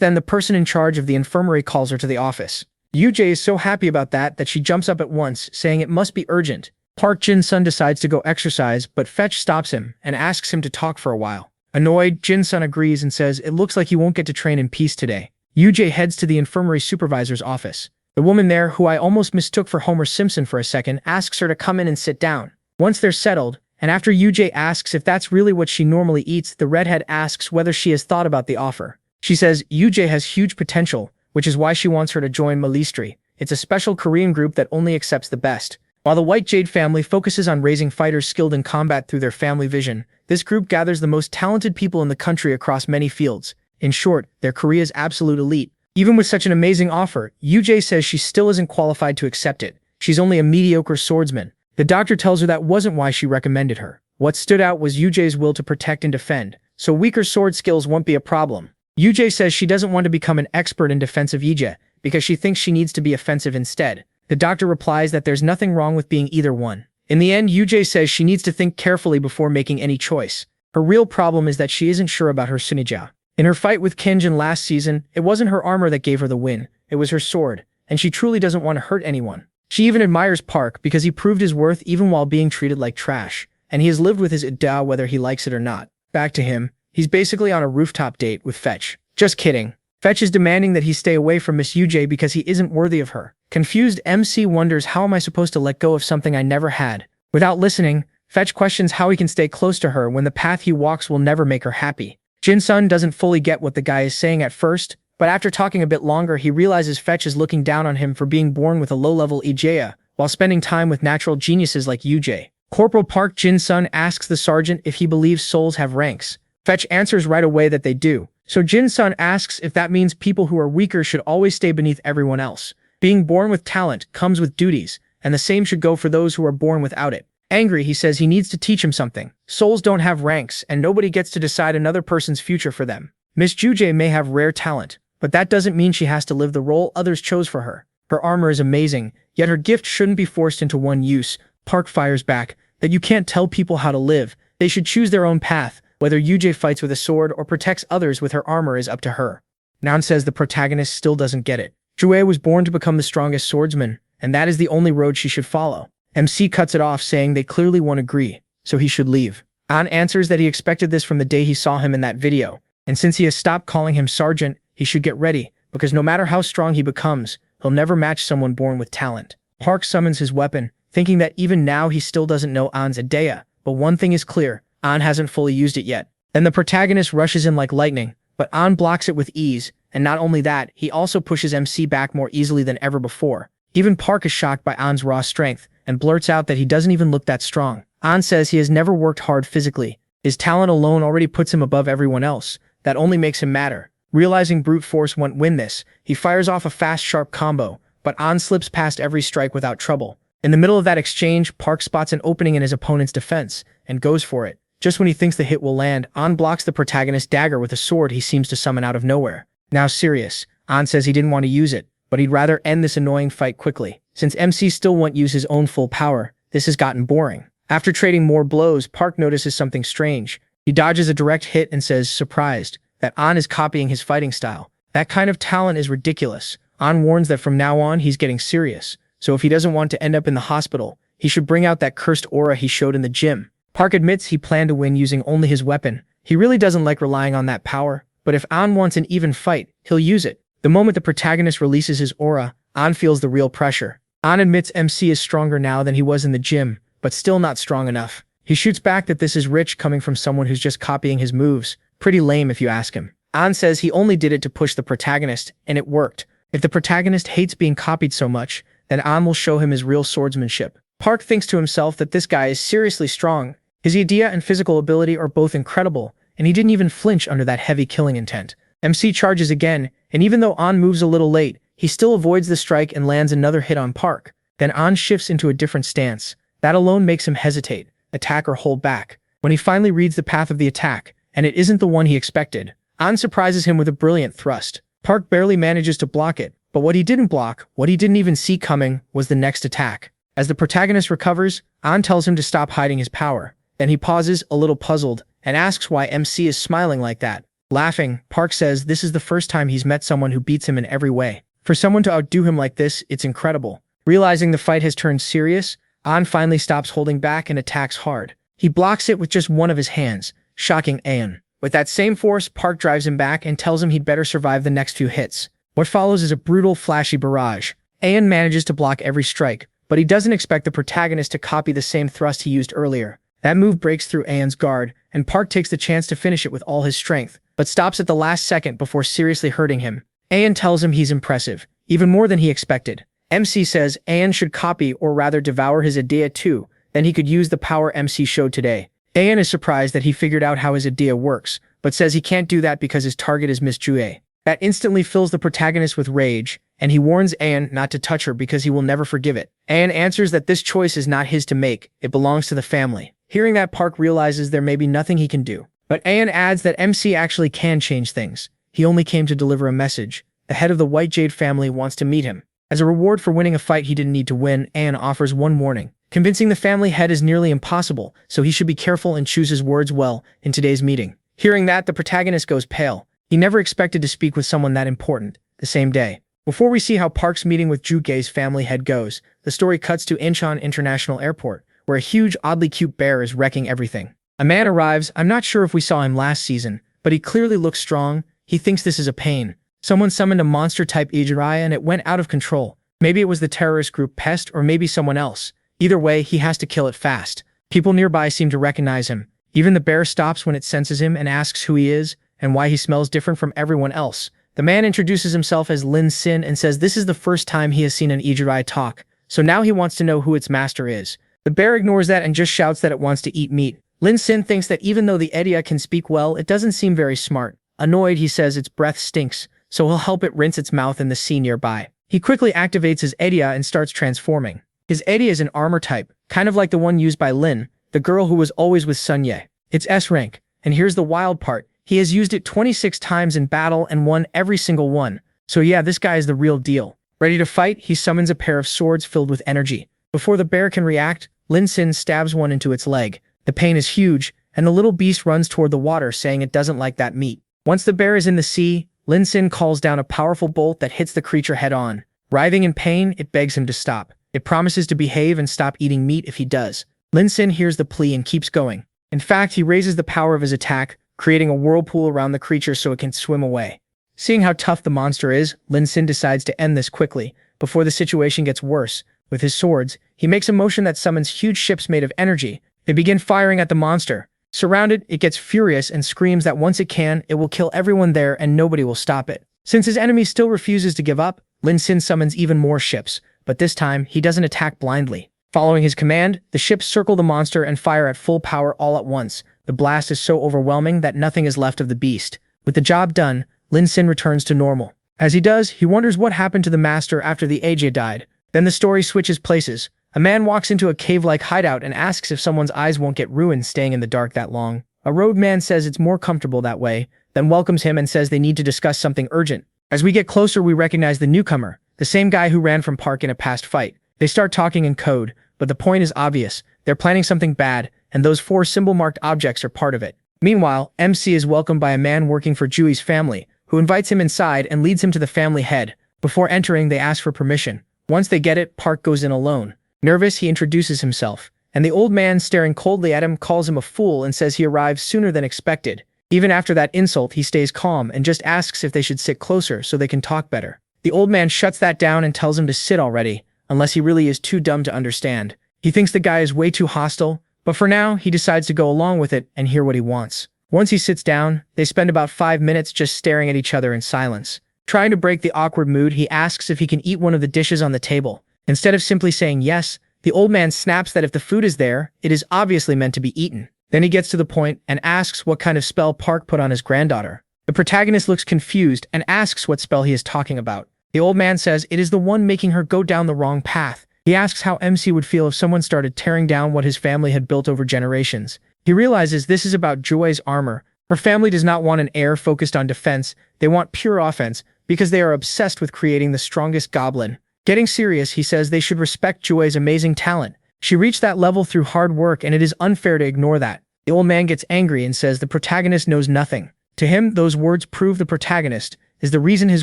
then, the person in charge of the infirmary calls her to the office. Yuji is so happy about that she jumps up at once, saying it must be urgent. Park Jin-sun decides to go exercise, but Fetch stops him and asks him to talk for a while. Annoyed, Jin-sun agrees and says it looks like he won't get to train in peace today. Yuji heads to the infirmary supervisor's office. The woman there, who I almost mistook for Homer Simpson for a second, asks her to come in and sit down. Once they're settled, and after Yuji asks if that's really what she normally eats, the redhead asks whether she has thought about the offer. She says Yuji has huge potential, which is why she wants her to join Malistry. It's a special Korean group that only accepts the best. While the White Jade family focuses on raising fighters skilled in combat through their family vision, this group gathers the most talented people in the country across many fields. In short, they're Korea's absolute elite. Even with such an amazing offer, Yuji says she still isn't qualified to accept it. She's only a mediocre swordsman. The doctor tells her that wasn't why she recommended her. What stood out was Yuji's will to protect and defend, so weaker sword skills won't be a problem. Yuji says she doesn't want to become an expert in defensive Ije, because she thinks she needs to be offensive instead. The doctor replies that there's nothing wrong with being either one. In the end, Yuji says she needs to think carefully before making any choice. Her real problem is that she isn't sure about her Sunija. In her fight with Kinjin last season, it wasn't her armor that gave her the win, it was her sword, and she truly doesn't want to hurt anyone. She even admires Park because he proved his worth even while being treated like trash, and he has lived with his Ida whether he likes it or not. Back to him, he's basically on a rooftop date with Fetch. Just kidding. Fetch is demanding that he stay away from Miss Yuji because he isn't worthy of her. Confused, MC wonders how am I supposed to let go of something I never had. Without listening, Fetch questions how he can stay close to her when the path he walks will never make her happy. Jin-sun doesn't fully get what the guy is saying at first, but after talking a bit longer he realizes Fetch is looking down on him for being born with a low-level Ijaya, while spending time with natural geniuses like Yuji. Corporal Park Jin-sun asks the sergeant if he believes souls have ranks. Fetch answers right away that they do. So Jin-sun asks if that means people who are weaker should always stay beneath everyone else. Being born with talent comes with duties, and the same should go for those who are born without it. Angry, he says he needs to teach him something. Souls don't have ranks, and nobody gets to decide another person's future for them. Miss Yuji may have rare talent, but that doesn't mean she has to live the role others chose for her. Her armor is amazing, yet her gift shouldn't be forced into one use. Park fires back that you can't tell people how to live. They should choose their own path. Whether Yuji fights with a sword or protects others with her armor is up to her. Nan says the protagonist still doesn't get it. Jue was born to become the strongest swordsman, and that is the only road she should follow. MC cuts it off, saying they clearly won't agree, so he should leave. An answers that he expected this from the day he saw him in that video, and since he has stopped calling him sergeant, he should get ready, because no matter how strong he becomes, he'll never match someone born with talent. Park summons his weapon, thinking that even now he still doesn't know An's idea, but one thing is clear, An hasn't fully used it yet. Then the protagonist rushes in like lightning, but An blocks it with ease, and not only that, he also pushes MC back more easily than ever before. Even Park is shocked by An's raw strength, and blurts out that he doesn't even look that strong. An says he has never worked hard physically. His talent alone already puts him above everyone else. That only makes him matter. Realizing brute force won't win this, he fires off a fast, sharp combo, but An slips past every strike without trouble. In the middle of that exchange, Park spots an opening in his opponent's defense, and goes for it. Just when he thinks the hit will land, An blocks the protagonist's dagger with a sword he seems to summon out of nowhere. Now serious, An says he didn't want to use it, but he'd rather end this annoying fight quickly. Since MC still won't use his own full power, this has gotten boring. After trading more blows, Park notices something strange. He dodges a direct hit and says, surprised, that An is copying his fighting style. That kind of talent is ridiculous. An warns that from now on he's getting serious, so if he doesn't want to end up in the hospital, he should bring out that cursed aura he showed in the gym. Park admits he planned to win using only his weapon. He really doesn't like relying on that power, but if An wants an even fight, he'll use it. The moment the protagonist releases his aura, An feels the real pressure. An admits MC is stronger now than he was in the gym, but still not strong enough. He shoots back that this is rich coming from someone who's just copying his moves. Pretty lame if you ask him. An says he only did it to push the protagonist, and it worked. If the protagonist hates being copied so much, then An will show him his real swordsmanship. Park thinks to himself that this guy is seriously strong. His idea and physical ability are both incredible, and he didn't even flinch under that heavy killing intent. MC charges again, and even though An moves a little late, he still avoids the strike and lands another hit on Park. Then An shifts into a different stance. That alone makes him hesitate, attack or hold back. When he finally reads the path of the attack, and it isn't the one he expected, An surprises him with a brilliant thrust. Park barely manages to block it, but what he didn't block, what he didn't even see coming, was the next attack. As the protagonist recovers, An tells him to stop hiding his power. Then he pauses, a little puzzled, and asks why MC is smiling like that. Laughing, Park says this is the first time he's met someone who beats him in every way. For someone to outdo him like this, it's incredible. Realizing the fight has turned serious, An finally stops holding back and attacks hard. He blocks it with just one of his hands, shocking An. With that same force, Park drives him back and tells him he'd better survive the next few hits. What follows is a brutal, flashy barrage. An manages to block every strike, but he doesn't expect the protagonist to copy the same thrust he used earlier. That move breaks through An's guard, and Park takes the chance to finish it with all his strength, but stops at the last second before seriously hurting him. An tells him he's impressive, even more than he expected. MC says An should copy or rather devour his idea too, then he could use the power MC showed today. An is surprised that he figured out how his idea works, but says he can't do that because his target is Miss Jue. That instantly fills the protagonist with rage, and he warns An not to touch her because he will never forgive it. An answers that this choice is not his to make, it belongs to the family. Hearing that, Park realizes there may be nothing he can do. But An adds that MC actually can change things. He only came to deliver a message. The head of the White Jade family wants to meet him. As a reward for winning a fight he didn't need to win, An offers one warning. Convincing the family head is nearly impossible, so he should be careful and choose his words well in today's meeting. Hearing that, the protagonist goes pale. He never expected to speak with someone that important, the same day. Before we see how Park's meeting with Juge's family head goes, the story cuts to Incheon International Airport, where a huge, oddly cute bear is wrecking everything. A man arrives. I'm not sure if we saw him last season, but he clearly looks strong. He thinks this is a pain. Someone summoned a monster-type Ijiraya and it went out of control. Maybe it was the terrorist group Pest or maybe someone else. Either way, he has to kill it fast. People nearby seem to recognize him. Even the bear stops when it senses him and asks who he is and why he smells different from everyone else. The man introduces himself as Lin Sin and says this is the first time he has seen an Ijiraya talk, so now he wants to know who its master is. The bear ignores that and just shouts that it wants to eat meat. Lin Sin thinks that even though the Edia can speak well, it doesn't seem very smart. Annoyed, he says its breath stinks, so he'll help it rinse its mouth in the sea nearby. He quickly activates his Edia and starts transforming. His Edia is an armor type, kind of like the one used by Lin, the girl who was always with Sun Ye. It's S rank, and here's the wild part. He has used it 26 times in battle and won every single one. So yeah, this guy is the real deal. Ready to fight, he summons a pair of swords filled with energy. Before the bear can react, Lin Sin stabs one into its leg. The pain is huge, and the little beast runs toward the water saying it doesn't like that meat. Once the bear is in the sea, Lin Sin calls down a powerful bolt that hits the creature head-on. Writhing in pain, it begs him to stop. It promises to behave and stop eating meat if he does. Lin Sin hears the plea and keeps going. In fact, he raises the power of his attack, creating a whirlpool around the creature so it can swim away. Seeing how tough the monster is, Lin Sin decides to end this quickly, before the situation gets worse. With his swords, he makes a motion that summons huge ships made of energy. They begin firing at the monster. Surrounded, it gets furious and screams that once it can, it will kill everyone there and nobody will stop it. Since his enemy still refuses to give up, Lin Sin summons even more ships, but this time, he doesn't attack blindly. Following his command, the ships circle the monster and fire at full power all at once. The blast is so overwhelming that nothing is left of the beast. With the job done, Lin Sin returns to normal. As he does, he wonders what happened to the master after the AJ died. Then the story switches places. A man walks into a cave-like hideout and asks if someone's eyes won't get ruined staying in the dark that long. A roadman says it's more comfortable that way, then welcomes him and says they need to discuss something urgent. As we get closer, we recognize the newcomer, the same guy who ran from Park in a past fight. They start talking in code, but the point is obvious. They're planning something bad, and those 4 symbol-marked objects are part of it. Meanwhile, MC is welcomed by a man working for Jui's family, who invites him inside and leads him to the family head. Before entering, they ask for permission. Once they get it, Park goes in alone. Nervous, he introduces himself, and the old man, staring coldly at him, calls him a fool and says he arrived sooner than expected. Even after that insult, he stays calm and just asks if they should sit closer so they can talk better. The old man shuts that down and tells him to sit already, unless he really is too dumb to understand. He thinks the guy is way too hostile, but for now, he decides to go along with it and hear what he wants. Once he sits down, they spend about 5 minutes just staring at each other in silence. Trying to break the awkward mood, he asks if he can eat one of the dishes on the table. Instead of simply saying yes, the old man snaps that if the food is there, it is obviously meant to be eaten. Then he gets to the point and asks what kind of spell Park put on his granddaughter. The protagonist looks confused and asks what spell he is talking about. The old man says it is the one making her go down the wrong path. He asks how MC would feel if someone started tearing down what his family had built over generations. He realizes this is about Joy's armor. Her family does not want an heir focused on defense, they want pure offense, because they are obsessed with creating the strongest goblin. Getting serious, he says they should respect Joy's amazing talent. She reached that level through hard work and it is unfair to ignore that. The old man gets angry and says the protagonist knows nothing. To him, those words prove the protagonist is the reason his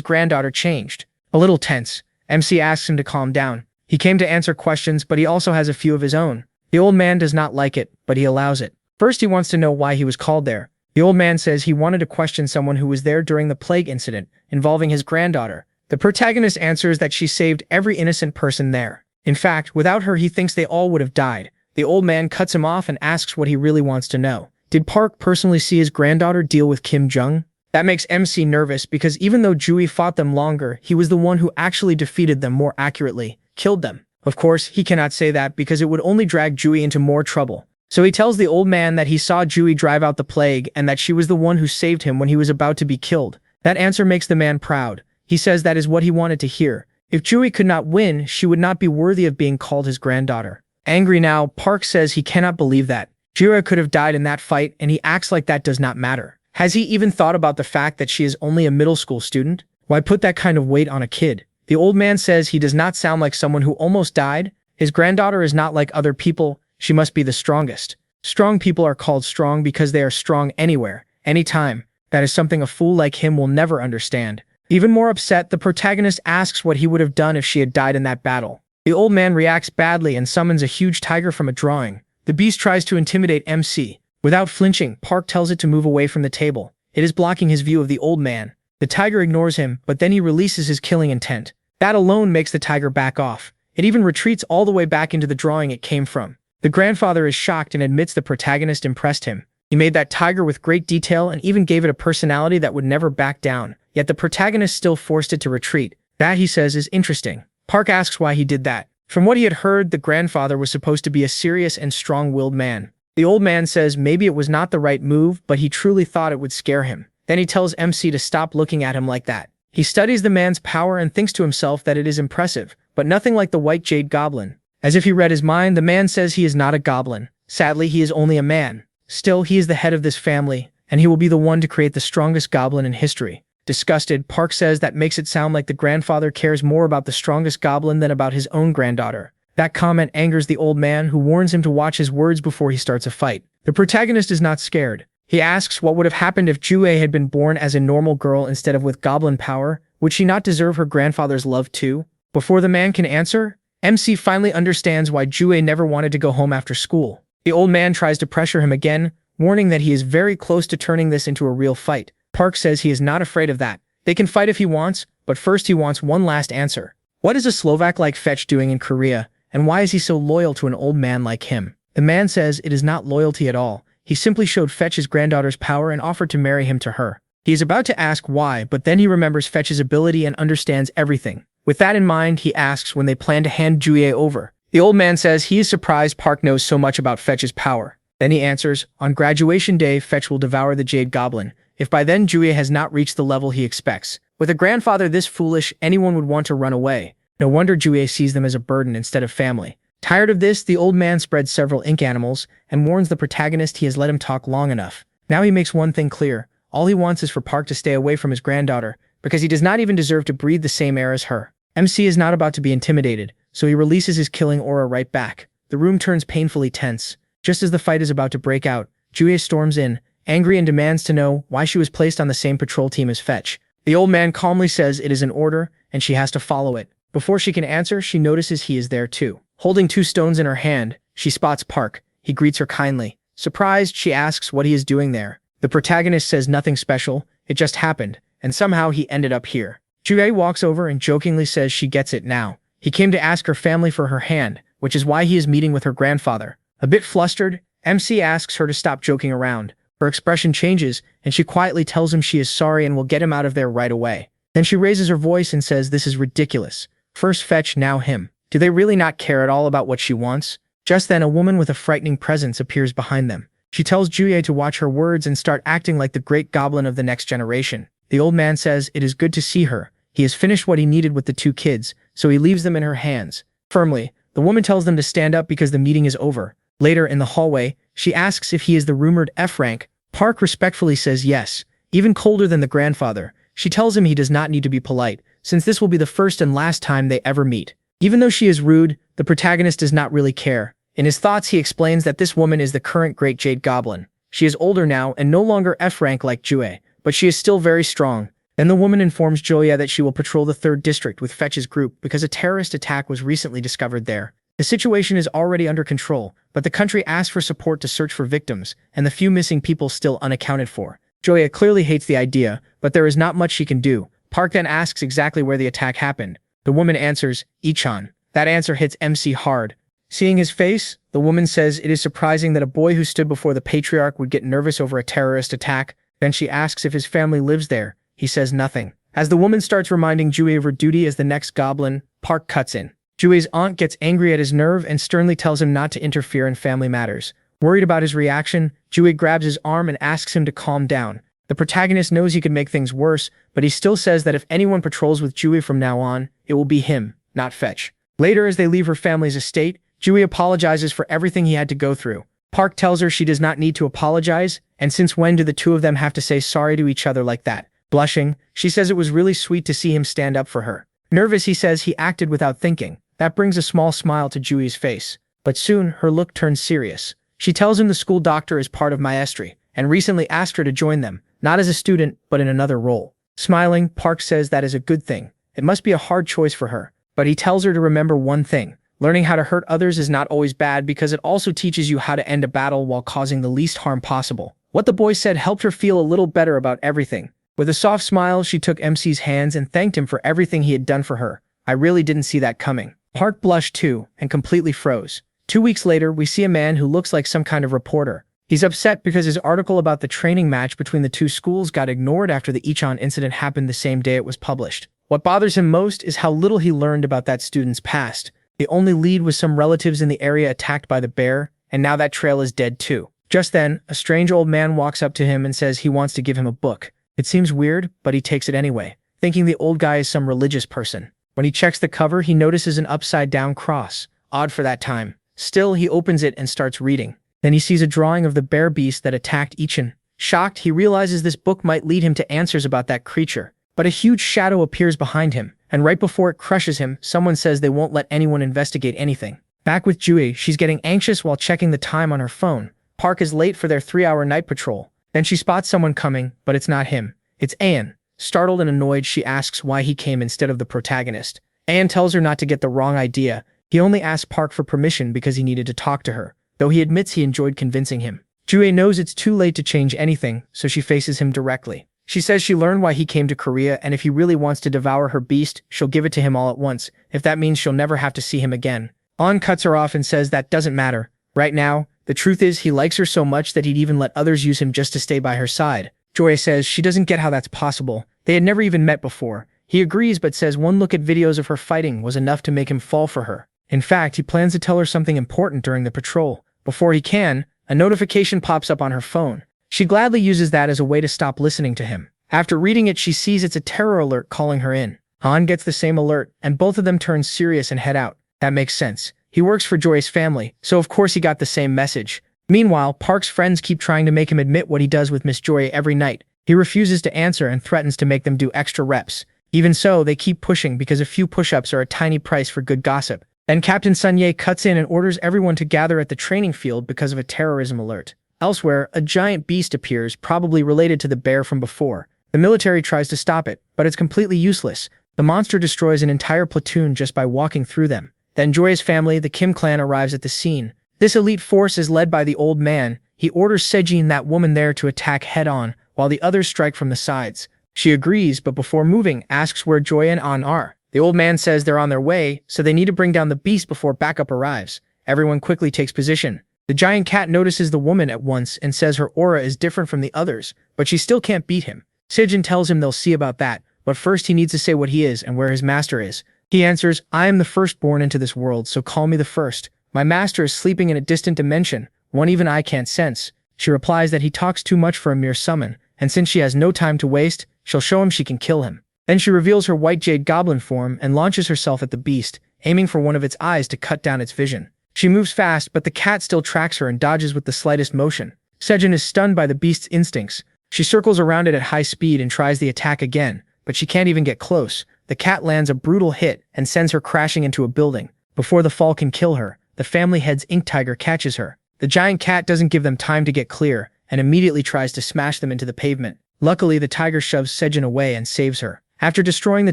granddaughter changed. A little tense, MC asks him to calm down. He came to answer questions, but he also has a few of his own. The old man does not like it, but he allows it. First, he wants to know why he was called there. The old man says he wanted to question someone who was there during the plague incident involving his granddaughter. The protagonist answers that she saved every innocent person there. In fact, without her, he thinks they all would have died. The old man cuts him off and asks what he really wants to know. Did Park personally see his granddaughter deal with Kim Jung? That makes MC nervous because even though Jui fought them longer, he was the one who actually defeated them more accurately, killed them. Of course, he cannot say that because it would only drag Jui into more trouble. So he tells the old man that he saw Jui drive out the plague and that she was the one who saved him when he was about to be killed. That answer makes the man proud. He says that is what he wanted to hear. If Jui could not win, she would not be worthy of being called his granddaughter. Angry now, Park says he cannot believe that. Jira could have died in that fight and he acts like that does not matter. Has he even thought about the fact that she is only a middle school student? Why put that kind of weight on a kid? The old man says he does not sound like someone who almost died. His granddaughter is not like other people. She must be the strongest. Strong people are called strong because they are strong anywhere, anytime. That is something a fool like him will never understand. Even more upset, the protagonist asks what he would have done if she had died in that battle. The old man reacts badly and summons a huge tiger from a drawing. The beast tries to intimidate MC. Without flinching, Park tells it to move away from the table. It is blocking his view of the old man. The tiger ignores him, but then he releases his killing intent. That alone makes the tiger back off. It even retreats all the way back into the drawing it came from. The grandfather is shocked and admits the protagonist impressed him. He made that tiger with great detail and even gave it a personality that would never back down. Yet the protagonist still forced it to retreat. That, he says, is interesting. Park asks why he did that. From what he had heard, the grandfather was supposed to be a serious and strong-willed man. The old man says maybe it was not the right move, but he truly thought it would scare him. Then he tells MC to stop looking at him like that. He studies the man's power and thinks to himself that it is impressive, but nothing like the White Jade Goblin. As if he read his mind, the man says he is not a goblin. Sadly, he is only a man. Still, he is the head of this family, and he will be the one to create the strongest goblin in history. Disgusted, Park says that makes it sound like the grandfather cares more about the strongest goblin than about his own granddaughter. That comment angers the old man, who warns him to watch his words before he starts a fight. The protagonist is not scared. He asks what would have happened if Jue had been born as a normal girl instead of with goblin power. Would she not deserve her grandfather's love too? Before the man can answer, MC finally understands why Jue never wanted to go home after school. The old man tries to pressure him again, warning that he is very close to turning this into a real fight. Park says he is not afraid of that. They can fight if he wants, but first he wants one last answer. What is a Slovak like Fetch doing in Korea, and why is he so loyal to an old man like him? The man says it is not loyalty at all. He simply showed Fetch his granddaughter's power and offered to marry him to her. He is about to ask why, but then he remembers Fetch's ability and understands everything. With that in mind, he asks when they plan to hand Jue over. The old man says he is surprised Park knows so much about Fetch's power. Then he answers, on graduation day, Fetch will devour the Jade Goblin, if by then Jue has not reached the level he expects. With a grandfather this foolish, anyone would want to run away. No wonder Jue sees them as a burden instead of family. Tired of this, the old man spreads several ink animals and warns the protagonist he has let him talk long enough. Now he makes one thing clear. All he wants is for Park to stay away from his granddaughter, because he does not even deserve to breathe the same air as her. MC is not about to be intimidated, so he releases his killing aura right back. The room turns painfully tense. Just as the fight is about to break out, Jue storms in, angry, and demands to know why she was placed on the same patrol team as Fetch. The old man calmly says it is an order, and she has to follow it. Before she can answer, she notices he is there too. Holding 2 stones in her hand, she spots Park. He greets her kindly. Surprised, she asks what he is doing there. The protagonist says nothing special, it just happened, and somehow he ended up here. Jue walks over and jokingly says she gets it now. He came to ask her family for her hand, which is why he is meeting with her grandfather. A bit flustered, MC asks her to stop joking around. Her expression changes, and she quietly tells him she is sorry and will get him out of there right away. Then she raises her voice and says this is ridiculous. First Fetch, now him. Do they really not care at all about what she wants? Just then, a woman with a frightening presence appears behind them. She tells Jue to watch her words and start acting like the great goblin of the next generation. The old man says it is good to see her. He has finished what he needed with the 2 kids, so he leaves them in her hands. Firmly, the woman tells them to stand up because the meeting is over. Later, in the hallway, she asks if he is the rumored F rank. Park respectfully says yes. Even colder than the grandfather, she tells him he does not need to be polite, since this will be the first and last time they ever meet. Even though she is rude, the protagonist does not really care. In his thoughts, he explains that this woman is the current Great Jade Goblin. She is older now and no longer F rank like Jue, but she is still very strong. Then the woman informs Joya that she will patrol the 3rd district with Fetch's group because a terrorist attack was recently discovered there. The situation is already under control, but the country asks for support to search for victims, and the few missing people still unaccounted for. Joya clearly hates the idea, but there is not much she can do. Park then asks exactly where the attack happened. The woman answers, Ichon. That answer hits MC hard. Seeing his face, the woman says it is surprising that a boy who stood before the patriarch would get nervous over a terrorist attack. Then she asks if his family lives there. He says nothing. As the woman starts reminding Jue of her duty as the next goblin, Park cuts in. Jue's aunt gets angry at his nerve and sternly tells him not to interfere in family matters. Worried about his reaction, Jue grabs his arm and asks him to calm down. The protagonist knows he could make things worse, but he still says that if anyone patrols with Jue from now on, it will be him, not Fetch. Later, as they leave her family's estate, Jue apologizes for everything he had to go through. Park tells her she does not need to apologize, and since when do the 2 of them have to say sorry to each other like that? Blushing, she says it was really sweet to see him stand up for her. Nervous, he says he acted without thinking. That brings a small smile to Jue's face. But soon, her look turns serious. She tells him the school doctor is part of Maestri, and recently asked her to join them, not as a student, but in another role. Smiling, Park says that is a good thing. It must be a hard choice for her. But he tells her to remember one thing. Learning how to hurt others is not always bad because it also teaches you how to end a battle while causing the least harm possible. What the boy said helped her feel a little better about everything. With a soft smile, she took MC's hands and thanked him for everything he had done for her. I really didn't see that coming. Park blushed too, and completely froze. 2 weeks later, we see a man who looks like some kind of reporter. He's upset because his article about the training match between the 2 schools got ignored after the Ichon incident happened the same day it was published. What bothers him most is how little he learned about that student's past. The only lead was some relatives in the area attacked by the bear, and now that trail is dead too. Just then, a strange old man walks up to him and says he wants to give him a book. It seems weird, but he takes it anyway, thinking the old guy is some religious person. When he checks the cover, he notices an upside-down cross. Odd for that time. Still, he opens it and starts reading. Then he sees a drawing of the bear beast that attacked Ichon. Shocked, he realizes this book might lead him to answers about that creature. But a huge shadow appears behind him, and right before it crushes him, someone says they won't let anyone investigate anything. Back with Jui, she's getting anxious while checking the time on her phone. Park is late for their 3-hour night patrol. Then she spots someone coming, but it's not him. It's Anne. Startled and annoyed, she asks why he came instead of the protagonist. Anne tells her not to get the wrong idea. He only asked Park for permission because he needed to talk to her, though he admits he enjoyed convincing him. Jui knows it's too late to change anything, so she faces him directly. She says she learned why he came to Korea, and if he really wants to devour her beast, she'll give it to him all at once, if that means she'll never have to see him again. An cuts her off and says that doesn't matter. Right now, the truth is he likes her so much that he'd even let others use him just to stay by her side. Joy says she doesn't get how that's possible. They had never even met before. He agrees but says one look at videos of her fighting was enough to make him fall for her. In fact, he plans to tell her something important during the patrol. Before he can, a notification pops up on her phone. She gladly uses that as a way to stop listening to him. After reading it, she sees it's a terror alert calling her in. Han gets the same alert, and both of them turn serious and head out. That makes sense. He works for Joy's family, so of course he got the same message. Meanwhile, Park's friends keep trying to make him admit what he does with Miss Joy every night. He refuses to answer and threatens to make them do extra reps. Even so, they keep pushing because a few push-ups are a tiny price for good gossip. Then Captain Sunye cuts in and orders everyone to gather at the training field because of a terrorism alert. Elsewhere, a giant beast appears, probably related to the bear from before. The military tries to stop it, but it's completely useless. The monster destroys an entire platoon just by walking through them. Then Joy's family, the Kim clan, arrives at the scene. This elite force is led by the old man. He orders Seji and that woman there to attack head-on, while the others strike from the sides. She agrees, but before moving, asks where Joy and An are. The old man says they're on their way, so they need to bring down the beast before backup arrives. Everyone quickly takes position. The giant cat notices the woman at once and says her aura is different from the others, but she still can't beat him. Sejin tells him they'll see about that, but first he needs to say what he is and where his master is. He answers, I am the firstborn into this world, so call me the first. My master is sleeping in a distant dimension, one even I can't sense. She replies that he talks too much for a mere summon, and since she has no time to waste, she'll show him she can kill him. Then she reveals her white jade goblin form and launches herself at the beast, aiming for one of its eyes to cut down its vision. She moves fast, but the cat still tracks her and dodges with the slightest motion. Sejin is stunned by the beast's instincts. She circles around it at high speed and tries the attack again, but she can't even get close. The cat lands a brutal hit and sends her crashing into a building. Before the fall can kill her, the family head's ink tiger catches her. The giant cat doesn't give them time to get clear and immediately tries to smash them into the pavement. Luckily, the tiger shoves Sejin away and saves her. After destroying the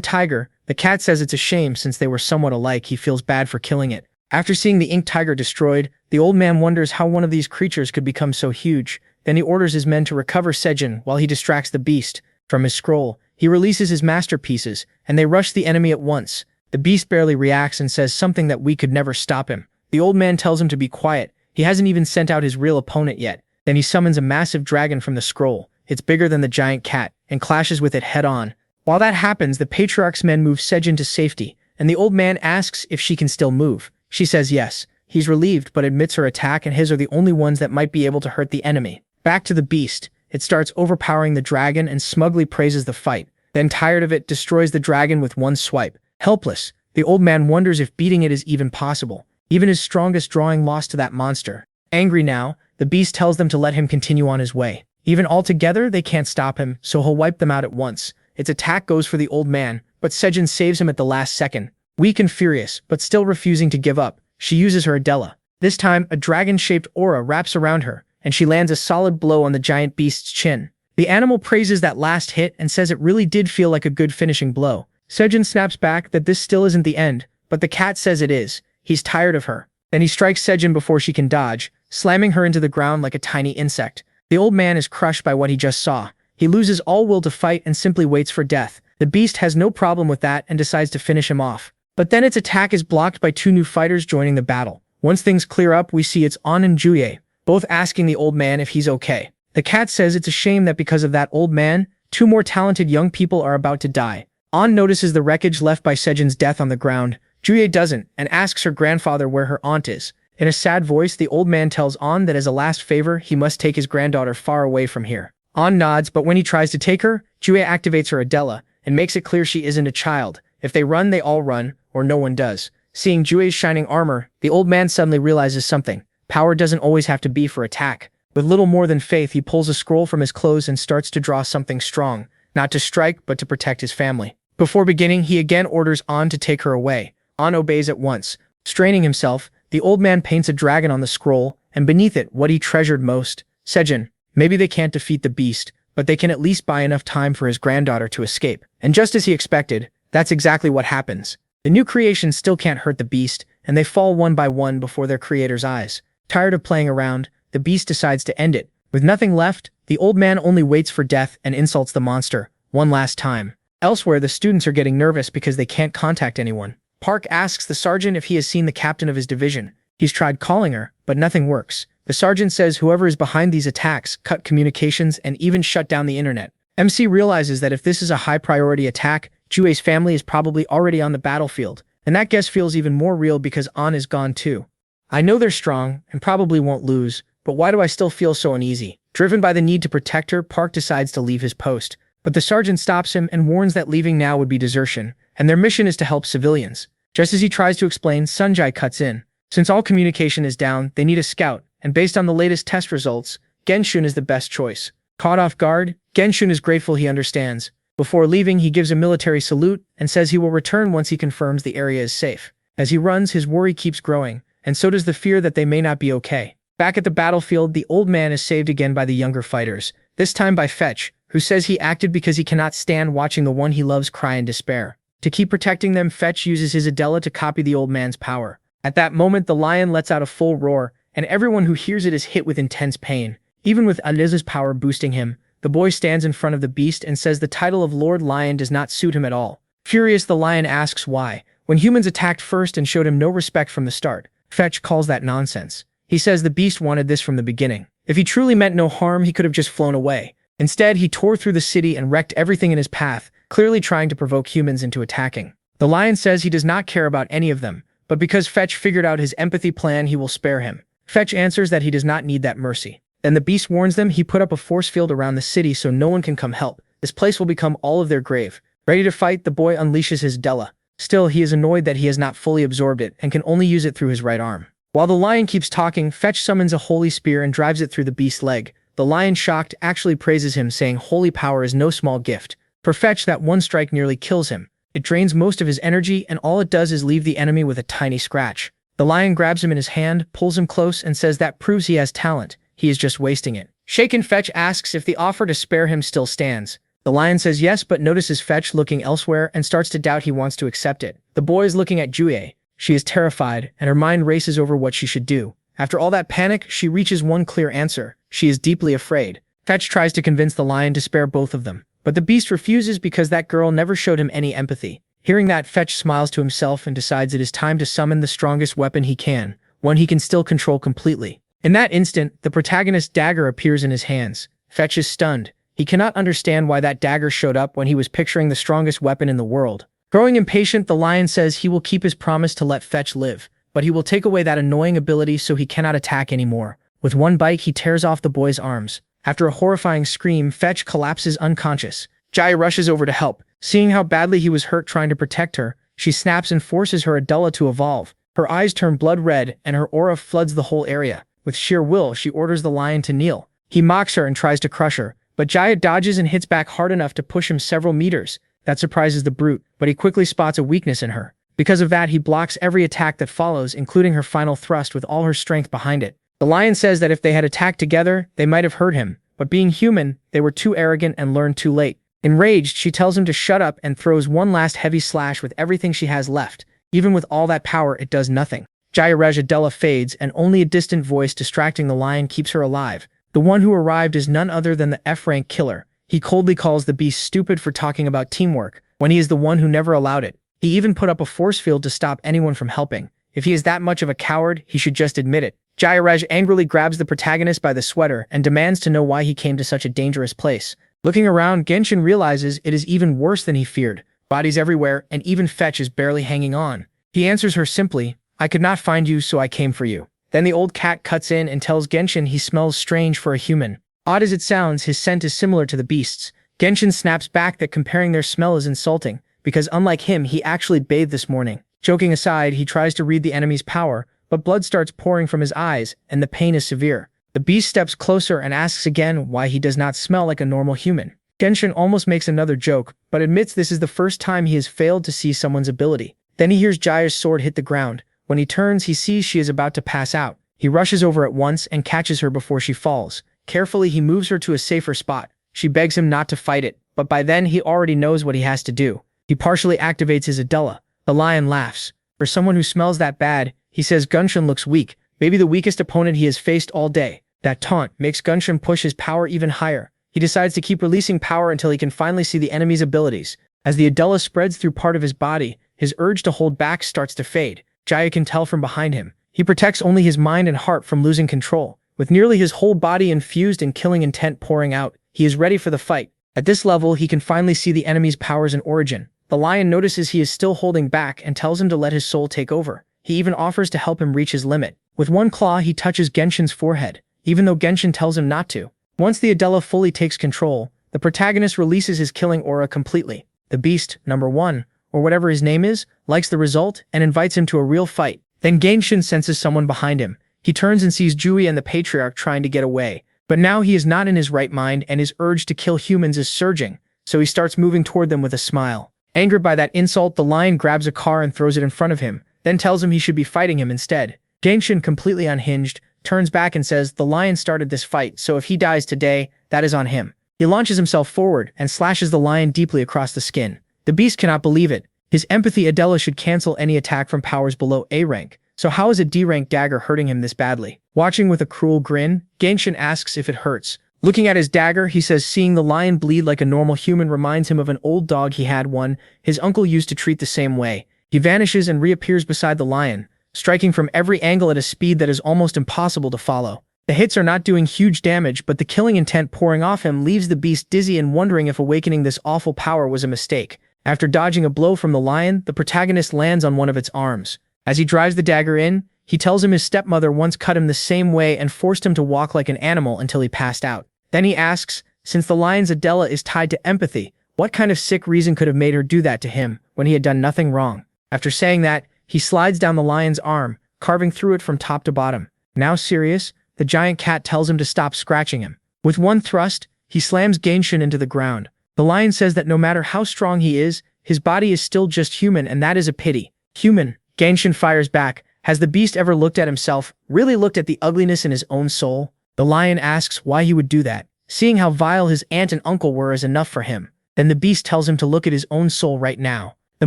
tiger, the cat says it's a shame since they were somewhat alike. He feels bad for killing it. After seeing the ink tiger destroyed, the old man wonders how one of these creatures could become so huge. Then he orders his men to recover Sejin while he distracts the beast. From his scroll, he releases his masterpieces, and they rush the enemy at once. The beast barely reacts and says something that we could never stop him. The old man tells him to be quiet. He hasn't even sent out his real opponent yet. Then he summons a massive dragon from the scroll. It's bigger than the giant cat, and clashes with it head-on. While that happens, the patriarch's men move Sejin to safety, and the old man asks if she can still move. She says yes. He's relieved, but admits her attack and his are the only ones that might be able to hurt the enemy. Back to the beast. It starts overpowering the dragon and smugly praises the fight. Then, tired of it, destroys the dragon with one swipe. Helpless, the old man wonders if beating it is even possible. Even his strongest drawing lost to that monster. Angry now, the beast tells them to let him continue on his way. Even altogether, they can't stop him, so he'll wipe them out at once. Its attack goes for the old man, but Sejin saves him at the last second. Weak and furious, but still refusing to give up, she uses her Adela. This time, a dragon-shaped aura wraps around her, and she lands a solid blow on the giant beast's chin. The animal praises that last hit and says it really did feel like a good finishing blow. Sejin snaps back that this still isn't the end, but the cat says it is. He's tired of her. Then he strikes Sejin before she can dodge, slamming her into the ground like a tiny insect. The old man is crushed by what he just saw. He loses all will to fight and simply waits for death. The beast has no problem with that and decides to finish him off. But then its attack is blocked by two new fighters joining the battle. Once things clear up, we see it's An and Juye, both asking the old man if he's okay. The cat says it's a shame that because of that old man, two more talented young people are about to die. An notices the wreckage left by Sejin's death on the ground. Juye doesn't, and asks her grandfather where her aunt is. In a sad voice, the old man tells An that as a last favor, he must take his granddaughter far away from here. An nods, but when he tries to take her, Juye activates her Adela and makes it clear she isn't a child. If they run, they all run, or no one does. Seeing Juye's shining armor, the old man suddenly realizes something. Power doesn't always have to be for attack. With little more than faith, he pulls a scroll from his clothes and starts to draw something strong. not to strike but to protect his family. Before beginning, he again orders An to take her away. An obeys at once. Straining himself, the old man paints a dragon on the scroll, and beneath it what he treasured most, Sejin. Maybe they can't defeat the beast, but they can at least buy enough time for his granddaughter to escape. And just as he expected, that's exactly what happens. The new creations still can't hurt the beast, and they fall one by one before their creator's eyes. Tired of playing around, the beast decides to end it. With nothing left, the old man only waits for death and insults the monster, one last time. Elsewhere, the students are getting nervous because they can't contact anyone. Park asks the sergeant if he has seen the captain of his division. He's tried calling her, but nothing works. The sergeant says whoever is behind these attacks cut communications and even shut down the internet. MC realizes that if this is a high-priority attack, Jue's family is probably already on the battlefield, and that guess feels even more real because An is gone too. I know they're strong and probably won't lose, but why do I still feel so uneasy? Driven by the need to protect her, Park decides to leave his post. But the sergeant stops him and warns that leaving now would be desertion, and their mission is to help civilians. Just as he tries to explain, Sunjai cuts in. Since all communication is down, they need a scout, and based on the latest test results, Genshun is the best choice. Caught off guard, Genshun is grateful he understands. Before leaving, he gives a military salute and says he will return once he confirms the area is safe. As he runs, his worry keeps growing, and so does the fear that they may not be okay. Back at the battlefield, the old man is saved again by the younger fighters, this time by Fetch, who says he acted because he cannot stand watching the one he loves cry in despair. To keep protecting them, Fetch uses his Adela to copy the old man's power. At that moment, the lion lets out a full roar, and everyone who hears it is hit with intense pain. Even with Adela's power boosting him, the boy stands in front of the beast and says the title of Lord Lion does not suit him at all. Furious, the lion asks why, when humans attacked first and showed him no respect from the start. Fetch calls that nonsense. He says the beast wanted this from the beginning. If he truly meant no harm, he could have just flown away. Instead, he tore through the city and wrecked everything in his path, clearly trying to provoke humans into attacking. The lion says he does not care about any of them, but because Fetch figured out his empathy plan, he will spare him. Fetch answers that he does not need that mercy. Then the beast warns them he put up a force field around the city so no one can come help. This place will become all of their grave. Ready to fight, the boy unleashes his Della. Still, he is annoyed that he has not fully absorbed it and can only use it through his right arm. While the lion keeps talking, Fetch summons a holy spear and drives it through the beast's leg. The lion, shocked, actually praises him, saying holy power is no small gift. For Fetch, that one strike nearly kills him. It drains most of his energy, and all it does is leave the enemy with a tiny scratch. The lion grabs him in his hand, pulls him close, and says that proves he has talent. He is just wasting it. Shaken, Fetch asks if the offer to spare him still stands. The lion says yes, but notices Fetch looking elsewhere and starts to doubt he wants to accept it. The boy is looking at Jue. She is terrified, and her mind races over what she should do. After all that panic, she reaches one clear answer. She is deeply afraid. Fetch tries to convince the lion to spare both of them, but the beast refuses because that girl never showed him any empathy. Hearing that, Fetch smiles to himself and decides it is time to summon the strongest weapon he can, one he can still control completely. In that instant, the protagonist's dagger appears in his hands. Fetch is stunned. He cannot understand why that dagger showed up when he was picturing the strongest weapon in the world. Growing impatient, the lion says he will keep his promise to let Fetch live, but he will take away that annoying ability so he cannot attack anymore. With one bite, he tears off the boy's arms. After a horrifying scream, Fetch collapses unconscious. Jai rushes over to help. Seeing how badly he was hurt trying to protect her, she snaps and forces her Adela to evolve. Her eyes turn blood red, and her aura floods the whole area. With sheer will, she orders the lion to kneel. He mocks her and tries to crush her, but Jaya dodges and hits back hard enough to push him several meters. That surprises the brute, but he quickly spots a weakness in her. Because of that, he blocks every attack that follows, including her final thrust with all her strength behind it. The lion says that if they had attacked together, they might have hurt him, but being human, they were too arrogant and learned too late. Enraged, she tells him to shut up and throws one last heavy slash with everything she has left. Even with all that power, it does nothing. Jaya Adela fades, and only a distant voice distracting the lion keeps her alive. The one who arrived is none other than the F-rank killer. He coldly calls the beast stupid for talking about teamwork, when he is the one who never allowed it. He even put up a force field to stop anyone from helping. If he is that much of a coward, he should just admit it. Jayaraj angrily grabs the protagonist by the sweater and demands to know why he came to such a dangerous place. Looking around, Genshin realizes it is even worse than he feared. Bodies everywhere, and even Fetch is barely hanging on. He answers her simply, "I could not find you, so I came for you." Then the old cat cuts in and tells Genshin he smells strange for a human. Odd as it sounds, his scent is similar to the beast's. Genshin snaps back that comparing their smell is insulting, because unlike him, he actually bathed this morning. Joking aside, he tries to read the enemy's power, but blood starts pouring from his eyes, and the pain is severe. The beast steps closer and asks again why he does not smell like a normal human. Genshin almost makes another joke, but admits this is the first time he has failed to see someone's ability. Then he hears Jaya's sword hit the ground. When he turns, he sees she is about to pass out. He rushes over at once and catches her before she falls. Carefully, he moves her to a safer spot. She begs him not to fight it, but by then he already knows what he has to do. He partially activates his Adela. The lion laughs. For someone who smells that bad, he says Genshin looks weak, maybe the weakest opponent he has faced all day. That taunt makes Genshin push his power even higher. He decides to keep releasing power until he can finally see the enemy's abilities. As the Adela spreads through part of his body, his urge to hold back starts to fade. Jaya can tell from behind him. He protects only his mind and heart from losing control. With nearly his whole body infused and killing intent pouring out, he is ready for the fight. At this level, he can finally see the enemy's powers and origin. The lion notices he is still holding back and tells him to let his soul take over. He even offers to help him reach his limit. With one claw, he touches Genshin's forehead, even though Genshin tells him not to. Once the Adela fully takes control, the protagonist releases his killing aura completely. The beast, number 1, or whatever his name is, likes the result and invites him to a real fight. Then Genshin senses someone behind him. He turns and sees Jui and the patriarch trying to get away. But now he is not in his right mind and his urge to kill humans is surging, so he starts moving toward them with a smile. Angered by that insult, the lion grabs a car and throws it in front of him, then tells him he should be fighting him instead. Genshin, completely unhinged, turns back and says the lion started this fight, so if he dies today, that is on him. He launches himself forward and slashes the lion deeply across the skin. The beast cannot believe it. His empathy Adela should cancel any attack from powers below A rank, so how is a D rank dagger hurting him this badly? Watching with a cruel grin, Genshin asks if it hurts. Looking at his dagger, he says seeing the lion bleed like a normal human reminds him of an old dog he had one his uncle used to treat the same way. He vanishes and reappears beside the lion, striking from every angle at a speed that is almost impossible to follow. The hits are not doing huge damage, but the killing intent pouring off him leaves the beast dizzy and wondering if awakening this awful power was a mistake. After dodging a blow from the lion, the protagonist lands on one of its arms. As he drives the dagger in, he tells him his stepmother once cut him the same way and forced him to walk like an animal until he passed out. Then he asks, since the lion's Adela is tied to empathy, what kind of sick reason could have made her do that to him when he had done nothing wrong? After saying that, he slides down the lion's arm, carving through it from top to bottom. Now serious, the giant cat tells him to stop scratching him. With one thrust, he slams Genshin into the ground. The lion says that no matter how strong he is, his body is still just human, and that is a pity. Human, Genshin fires back. Has the beast ever looked at himself, really looked at the ugliness in his own soul? The lion asks why he would do that. Seeing how vile his aunt and uncle were is enough for him. Then the beast tells him to look at his own soul right now. The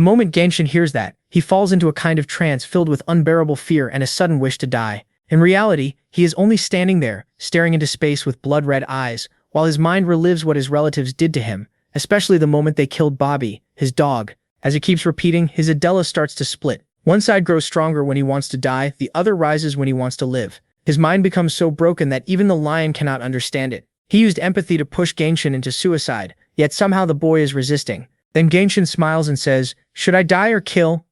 moment Genshin hears that, he falls into a kind of trance filled with unbearable fear and a sudden wish to die. In reality, he is only standing there, staring into space with blood-red eyes, while his mind relives what his relatives did to him, especially the moment they killed Bobby, his dog. As he keeps repeating, his Adela starts to split. One side grows stronger when he wants to die, the other rises when he wants to live. His mind becomes so broken that even the lion cannot understand it. He used empathy to push Genshin into suicide, yet somehow the boy is resisting. Then Genshin smiles and says, should I die or kill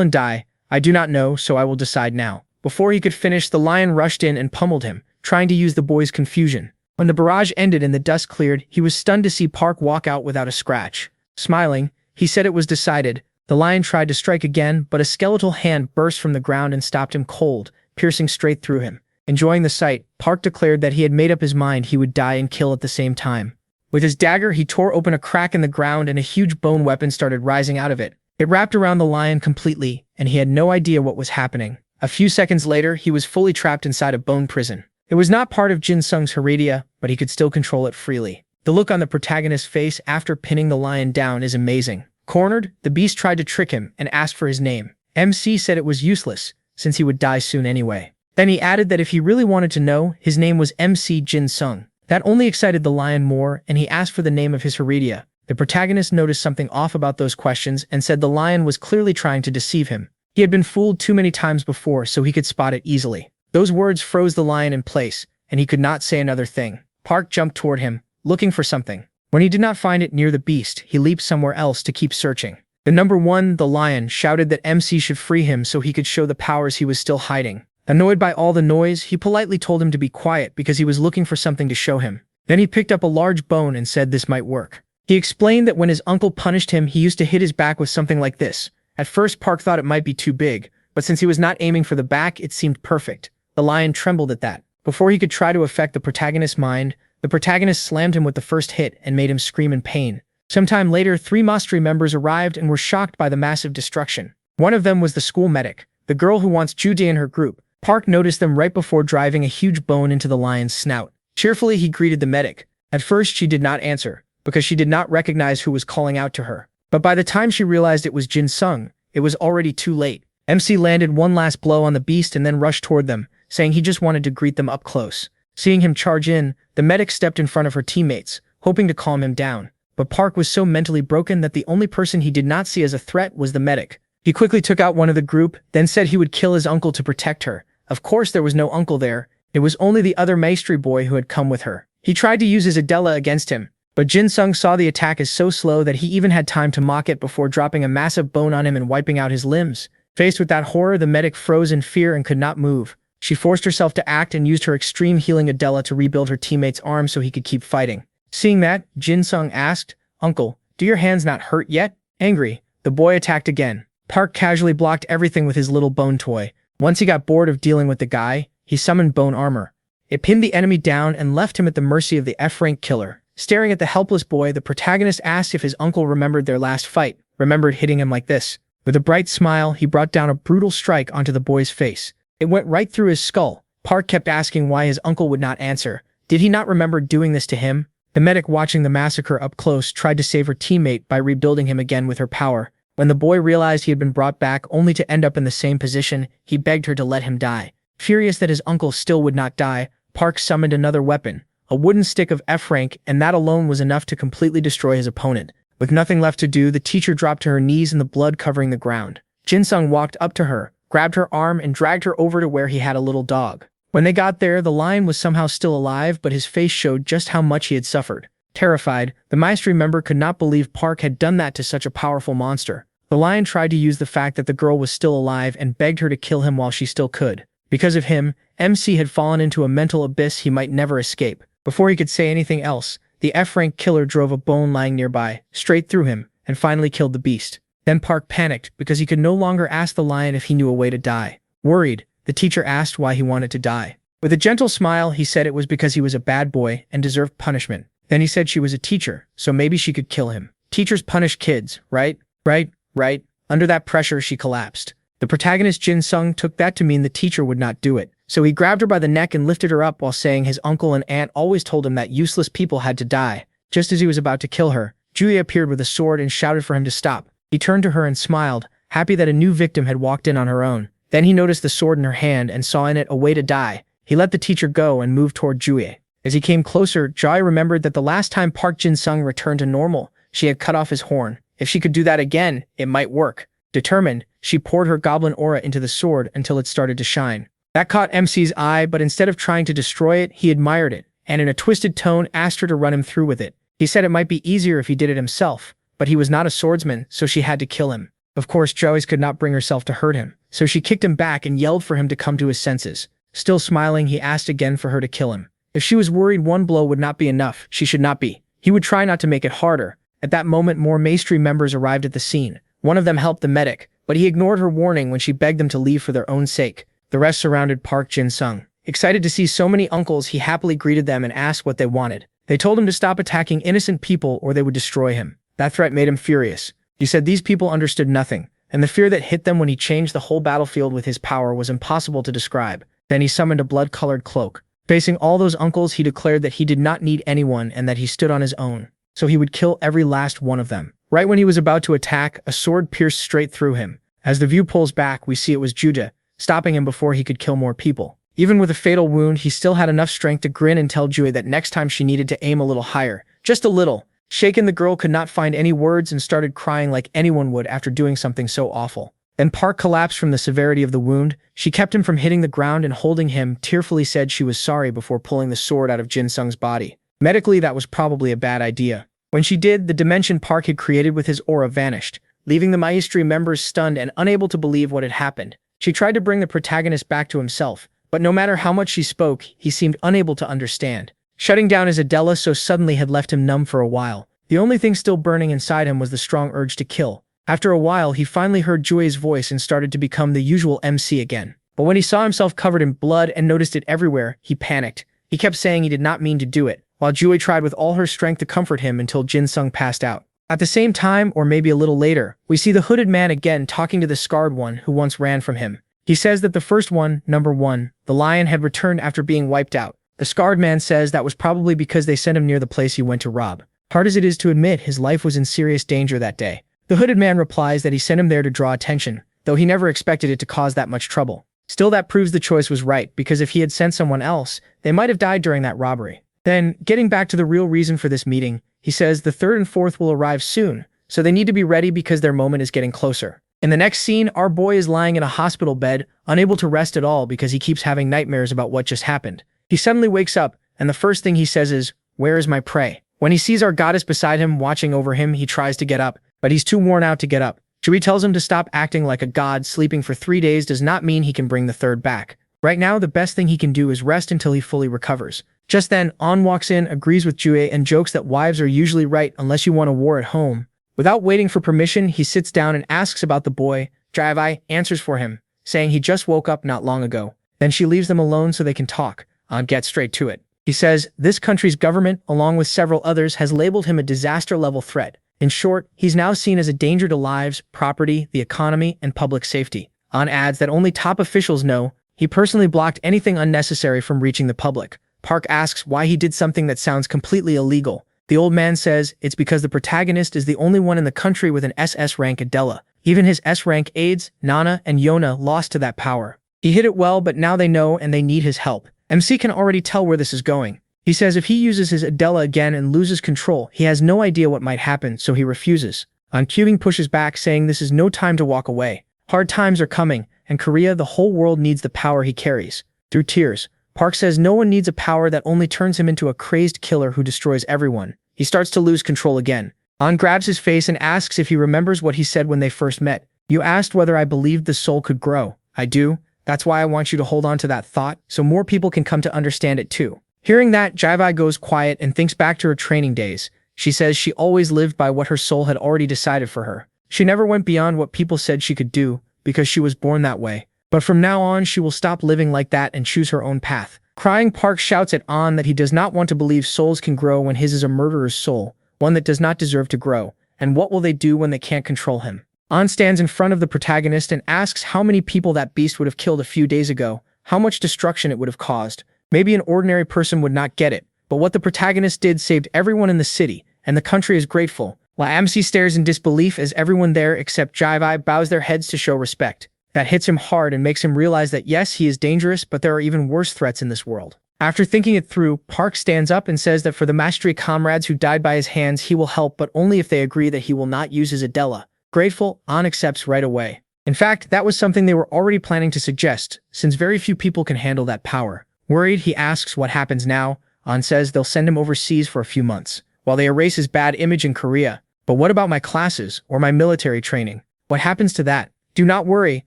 and die? I do not know, so I will decide now. Before he could finish, the lion rushed in and pummeled him, trying to use the boy's confusion. When the barrage ended and the dust cleared, he was stunned to see Park walk out without a scratch. Smiling, he said it was decided. The lion tried to strike again, but a skeletal hand burst from the ground and stopped him cold, piercing straight through him. Enjoying the sight, Park declared that he had made up his mind he would die and kill at the same time. With his dagger, he tore open a crack in the ground and a huge bone weapon started rising out of it. It wrapped around the lion completely, and he had no idea what was happening. A few seconds later, he was fully trapped inside a bone prison. It was not part of Jin Sung's Heredia, but he could still control it freely. The look on the protagonist's face after pinning the lion down is amazing. Cornered, the beast tried to trick him and asked for his name. MC said it was useless, since he would die soon anyway. Then he added that if he really wanted to know, his name was MC Jin Sung. That only excited the lion more, and he asked for the name of his Heredia. The protagonist noticed something off about those questions and said the lion was clearly trying to deceive him. He had been fooled too many times before, so he could spot it easily. Those words froze the lion in place, and he could not say another thing. Park jumped toward him, looking for something. When he did not find it near the beast, he leaped somewhere else to keep searching. The number 1, the lion, shouted that MC should free him so he could show the powers he was still hiding. Annoyed by all the noise, he politely told him to be quiet because he was looking for something to show him. Then he picked up a large bone and said this might work. He explained that when his uncle punished him, he used to hit his back with something like this. At first, Park thought it might be too big, but since he was not aiming for the back, it seemed perfect. The lion trembled at that. Before he could try to affect the protagonist's mind, the The protagonist slammed him with the first hit and made him scream in pain. Sometime later, 3 Mastery members arrived and were shocked by the massive destruction. One of them was the school medic, the girl who wants Jude in her group. Park noticed them right before driving a huge bone into the lion's snout. Cheerfully, he greeted the medic. At first, she did not answer, because she did not recognize who was calling out to her. But by the time she realized it was Jin Sung, it was already too late. MC landed one last blow on the beast and then rushed toward them, saying he just wanted to greet them up close. Seeing him charge in, the medic stepped in front of her teammates, hoping to calm him down. But Park was so mentally broken that the only person he did not see as a threat was the medic. He quickly took out one of the group, then said he would kill his uncle to protect her. Of course there was no uncle there. It was only the other Maestri boy who had come with her. He tried to use his Adela against him, but Jin Sung saw the attack as so slow that he even had time to mock it before dropping a massive bone on him and wiping out his limbs. Faced with that horror, the medic froze in fear and could not move. She forced herself to act and used her extreme healing Adela to rebuild her teammate's arm so he could keep fighting. Seeing that, Jin Sung asked, "Uncle, do your hands not hurt yet?" Angry, the boy attacked again. Park casually blocked everything with his little bone toy. Once he got bored of dealing with the guy, he summoned bone armor. It pinned the enemy down and left him at the mercy of the F-rank killer. Staring at the helpless boy, the protagonist asked if his uncle remembered their last fight, remembered hitting him like this. With a bright smile, he brought down a brutal strike onto the boy's face. It went right through his skull. Park kept asking why his uncle would not answer. Did he not remember doing this to him? The medic, watching the massacre up close, tried to save her teammate by rebuilding him again with her power. When the boy realized he had been brought back only to end up in the same position, he begged her to let him die. Furious that his uncle still would not die, Park summoned another weapon, a wooden stick of F rank, and that alone was enough to completely destroy his opponent. With nothing left to do, the teacher dropped to her knees and the blood covering the ground. Jin Sung walked up to her, grabbed her arm, and dragged her over to where he had a little dog. When they got there, the lion was somehow still alive, but his face showed just how much he had suffered. Terrified, the Maestri member could not believe Park had done that to such a powerful monster. The lion tried to use the fact that the girl was still alive and begged her to kill him while she still could. Because of him, MC had fallen into a mental abyss he might never escape. Before he could say anything else, the F-rank killer drove a bone lying nearby, straight through him, and finally killed the beast. Then Park panicked because he could no longer ask the lion if he knew a way to die. Worried, the teacher asked why he wanted to die. With a gentle smile, he said it was because he was a bad boy and deserved punishment. Then he said she was a teacher, so maybe she could kill him. Teachers punish kids, right? Right. Under that pressure, she collapsed. The protagonist Jin Sung took that to mean the teacher would not do it. So he grabbed her by the neck and lifted her up while saying his uncle and aunt always told him that useless people had to die. Just as he was about to kill her, Julia appeared with a sword and shouted for him to stop. He turned to her and smiled, happy that a new victim had walked in on her own. Then he noticed the sword in her hand and saw in it a way to die. He let the teacher go and moved toward Julia. As he came closer, Joy remembered that the last time Park Jin Sung returned to normal, she had cut off his horn. If she could do that again, it might work. Determined, she poured her goblin aura into the sword until it started to shine. That caught MC's eye, but instead of trying to destroy it, he admired it, and in a twisted tone asked her to run him through with it. He said it might be easier if he did it himself, but he was not a swordsman, so she had to kill him. Of course, Joyce could not bring herself to hurt him, so she kicked him back and yelled for him to come to his senses. Still smiling, he asked again for her to kill him. If she was worried one blow would not be enough, she should not be. He would try not to make it harder. At that moment, more Maestri members arrived at the scene. One of them helped the medic, but he ignored her warning when she begged them to leave for their own sake. The rest surrounded Park Jin Sung. Excited to see so many uncles, he happily greeted them and asked what they wanted. They told him to stop attacking innocent people or they would destroy him. That threat made him furious. He said these people understood nothing, and the fear that hit them when he changed the whole battlefield with his power was impossible to describe. Then he summoned a blood-colored cloak. Facing all those uncles, he declared that he did not need anyone and that he stood on his own, so he would kill every last one of them. Right when he was about to attack, a sword pierced straight through him. As the view pulls back, we see it was Judah, stopping him before he could kill more people. Even with a fatal wound, he still had enough strength to grin and tell Julia that next time she needed to aim a little higher. Just a little. Shaken, the girl could not find any words and started crying like anyone would after doing something so awful. Then Park collapsed from the severity of the wound. She kept him from hitting the ground and holding him, tearfully said she was sorry before pulling the sword out of Jin Sung's body. Medically, that was probably a bad idea. When she did, the dimension Park had created with his aura vanished, leaving the Maestri members stunned and unable to believe what had happened. She tried to bring the protagonist back to himself, but no matter how much she spoke, he seemed unable to understand. Shutting down his Adela so suddenly had left him numb for a while. The only thing still burning inside him was the strong urge to kill. After a while, he finally heard Jui's voice and started to become the usual MC again. But when he saw himself covered in blood and noticed it everywhere, he panicked. He kept saying he did not mean to do it. while Jue tried with all her strength to comfort him until Jin Sung passed out. At the same time, or maybe a little later, we see the hooded man again talking to the scarred one who once ran from him. He says that the first one, number 1, the lion, had returned after being wiped out. The scarred man says that was probably because they sent him near the place he went to rob. Hard as it is to admit, his life was in serious danger that day. The hooded man replies that he sent him there to draw attention, though he never expected it to cause that much trouble. Still, that proves the choice was right, because if he had sent someone else, they might have died during that robbery. Then, getting back to the real reason for this meeting, he says the 3rd and 4th will arrive soon, so they need to be ready because their moment is getting closer. In the next scene, our boy is lying in a hospital bed, unable to rest at all because he keeps having nightmares about what just happened. He suddenly wakes up, and the first thing he says is, "Where is my prey?" When he sees our goddess beside him watching over him, he tries to get up, but he's too worn out to get up. Jui tells him to stop acting like a god. Sleeping for 3 days does not mean he can bring the 3rd back. Right now, the best thing he can do is rest until he fully recovers. Just then, An walks in, agrees with Jue, and jokes that wives are usually right unless you want a war at home. Without waiting for permission, he sits down and asks about the boy. Jai answers for him, saying he just woke up not long ago. Then she leaves them alone so they can talk. An gets straight to it. He says this country's government, along with several others, has labeled him a disaster-level threat. In short, he's now seen as a danger to lives, property, the economy, and public safety. An adds that only top officials know he personally blocked anything unnecessary from reaching the public. Park asks why he did something that sounds completely illegal. The old man says it's because the protagonist is the only one in the country with an SS rank Adela. Even his S-rank aides, Nana and Yona, lost to that power. He hid it well, but now they know and they need his help. MC can already tell where this is going. He says if he uses his Adela again and loses control, he has no idea what might happen, so he refuses. Cubing pushes back, saying this is no time to walk away. Hard times are coming, and Korea, the whole world, needs the power he carries. Through tears, Park says no one needs a power that only turns him into a crazed killer who destroys everyone. He starts to lose control again. An grabs his face and asks if he remembers what he said when they first met. "You asked whether I believed the soul could grow. I do. That's why I want you to hold on to that thought, so more people can come to understand it too." Hearing that, Jai goes quiet and thinks back to her training days. She says she always lived by what her soul had already decided for her. She never went beyond what people said she could do, because she was born that way. But from now on, she will stop living like that and choose her own path. Crying, Park shouts at An that he does not want to believe souls can grow when his is a murderer's soul, one that does not deserve to grow. And what will they do when they can't control him? An stands in front of the protagonist and asks how many people that beast would have killed a few days ago, how much destruction it would have caused. Maybe an ordinary person would not get it, but what the protagonist did saved everyone in the city, and the country is grateful. While MC stares in disbelief as everyone there except Jai bows their heads to show respect. That hits him hard and makes him realize that yes, he is dangerous, but there are even worse threats in this world. After thinking it through, Park stands up and says that for the mastery comrades who died by his hands, he will help, but only if they agree that he will not use his Adela. Grateful, An accepts right away. In fact, that was something they were already planning to suggest, since very few people can handle that power. Worried, he asks what happens now. An says they'll send him overseas for a few months, while they erase his bad image in Korea. But what about my classes, or my military training? What happens to that? Do not worry,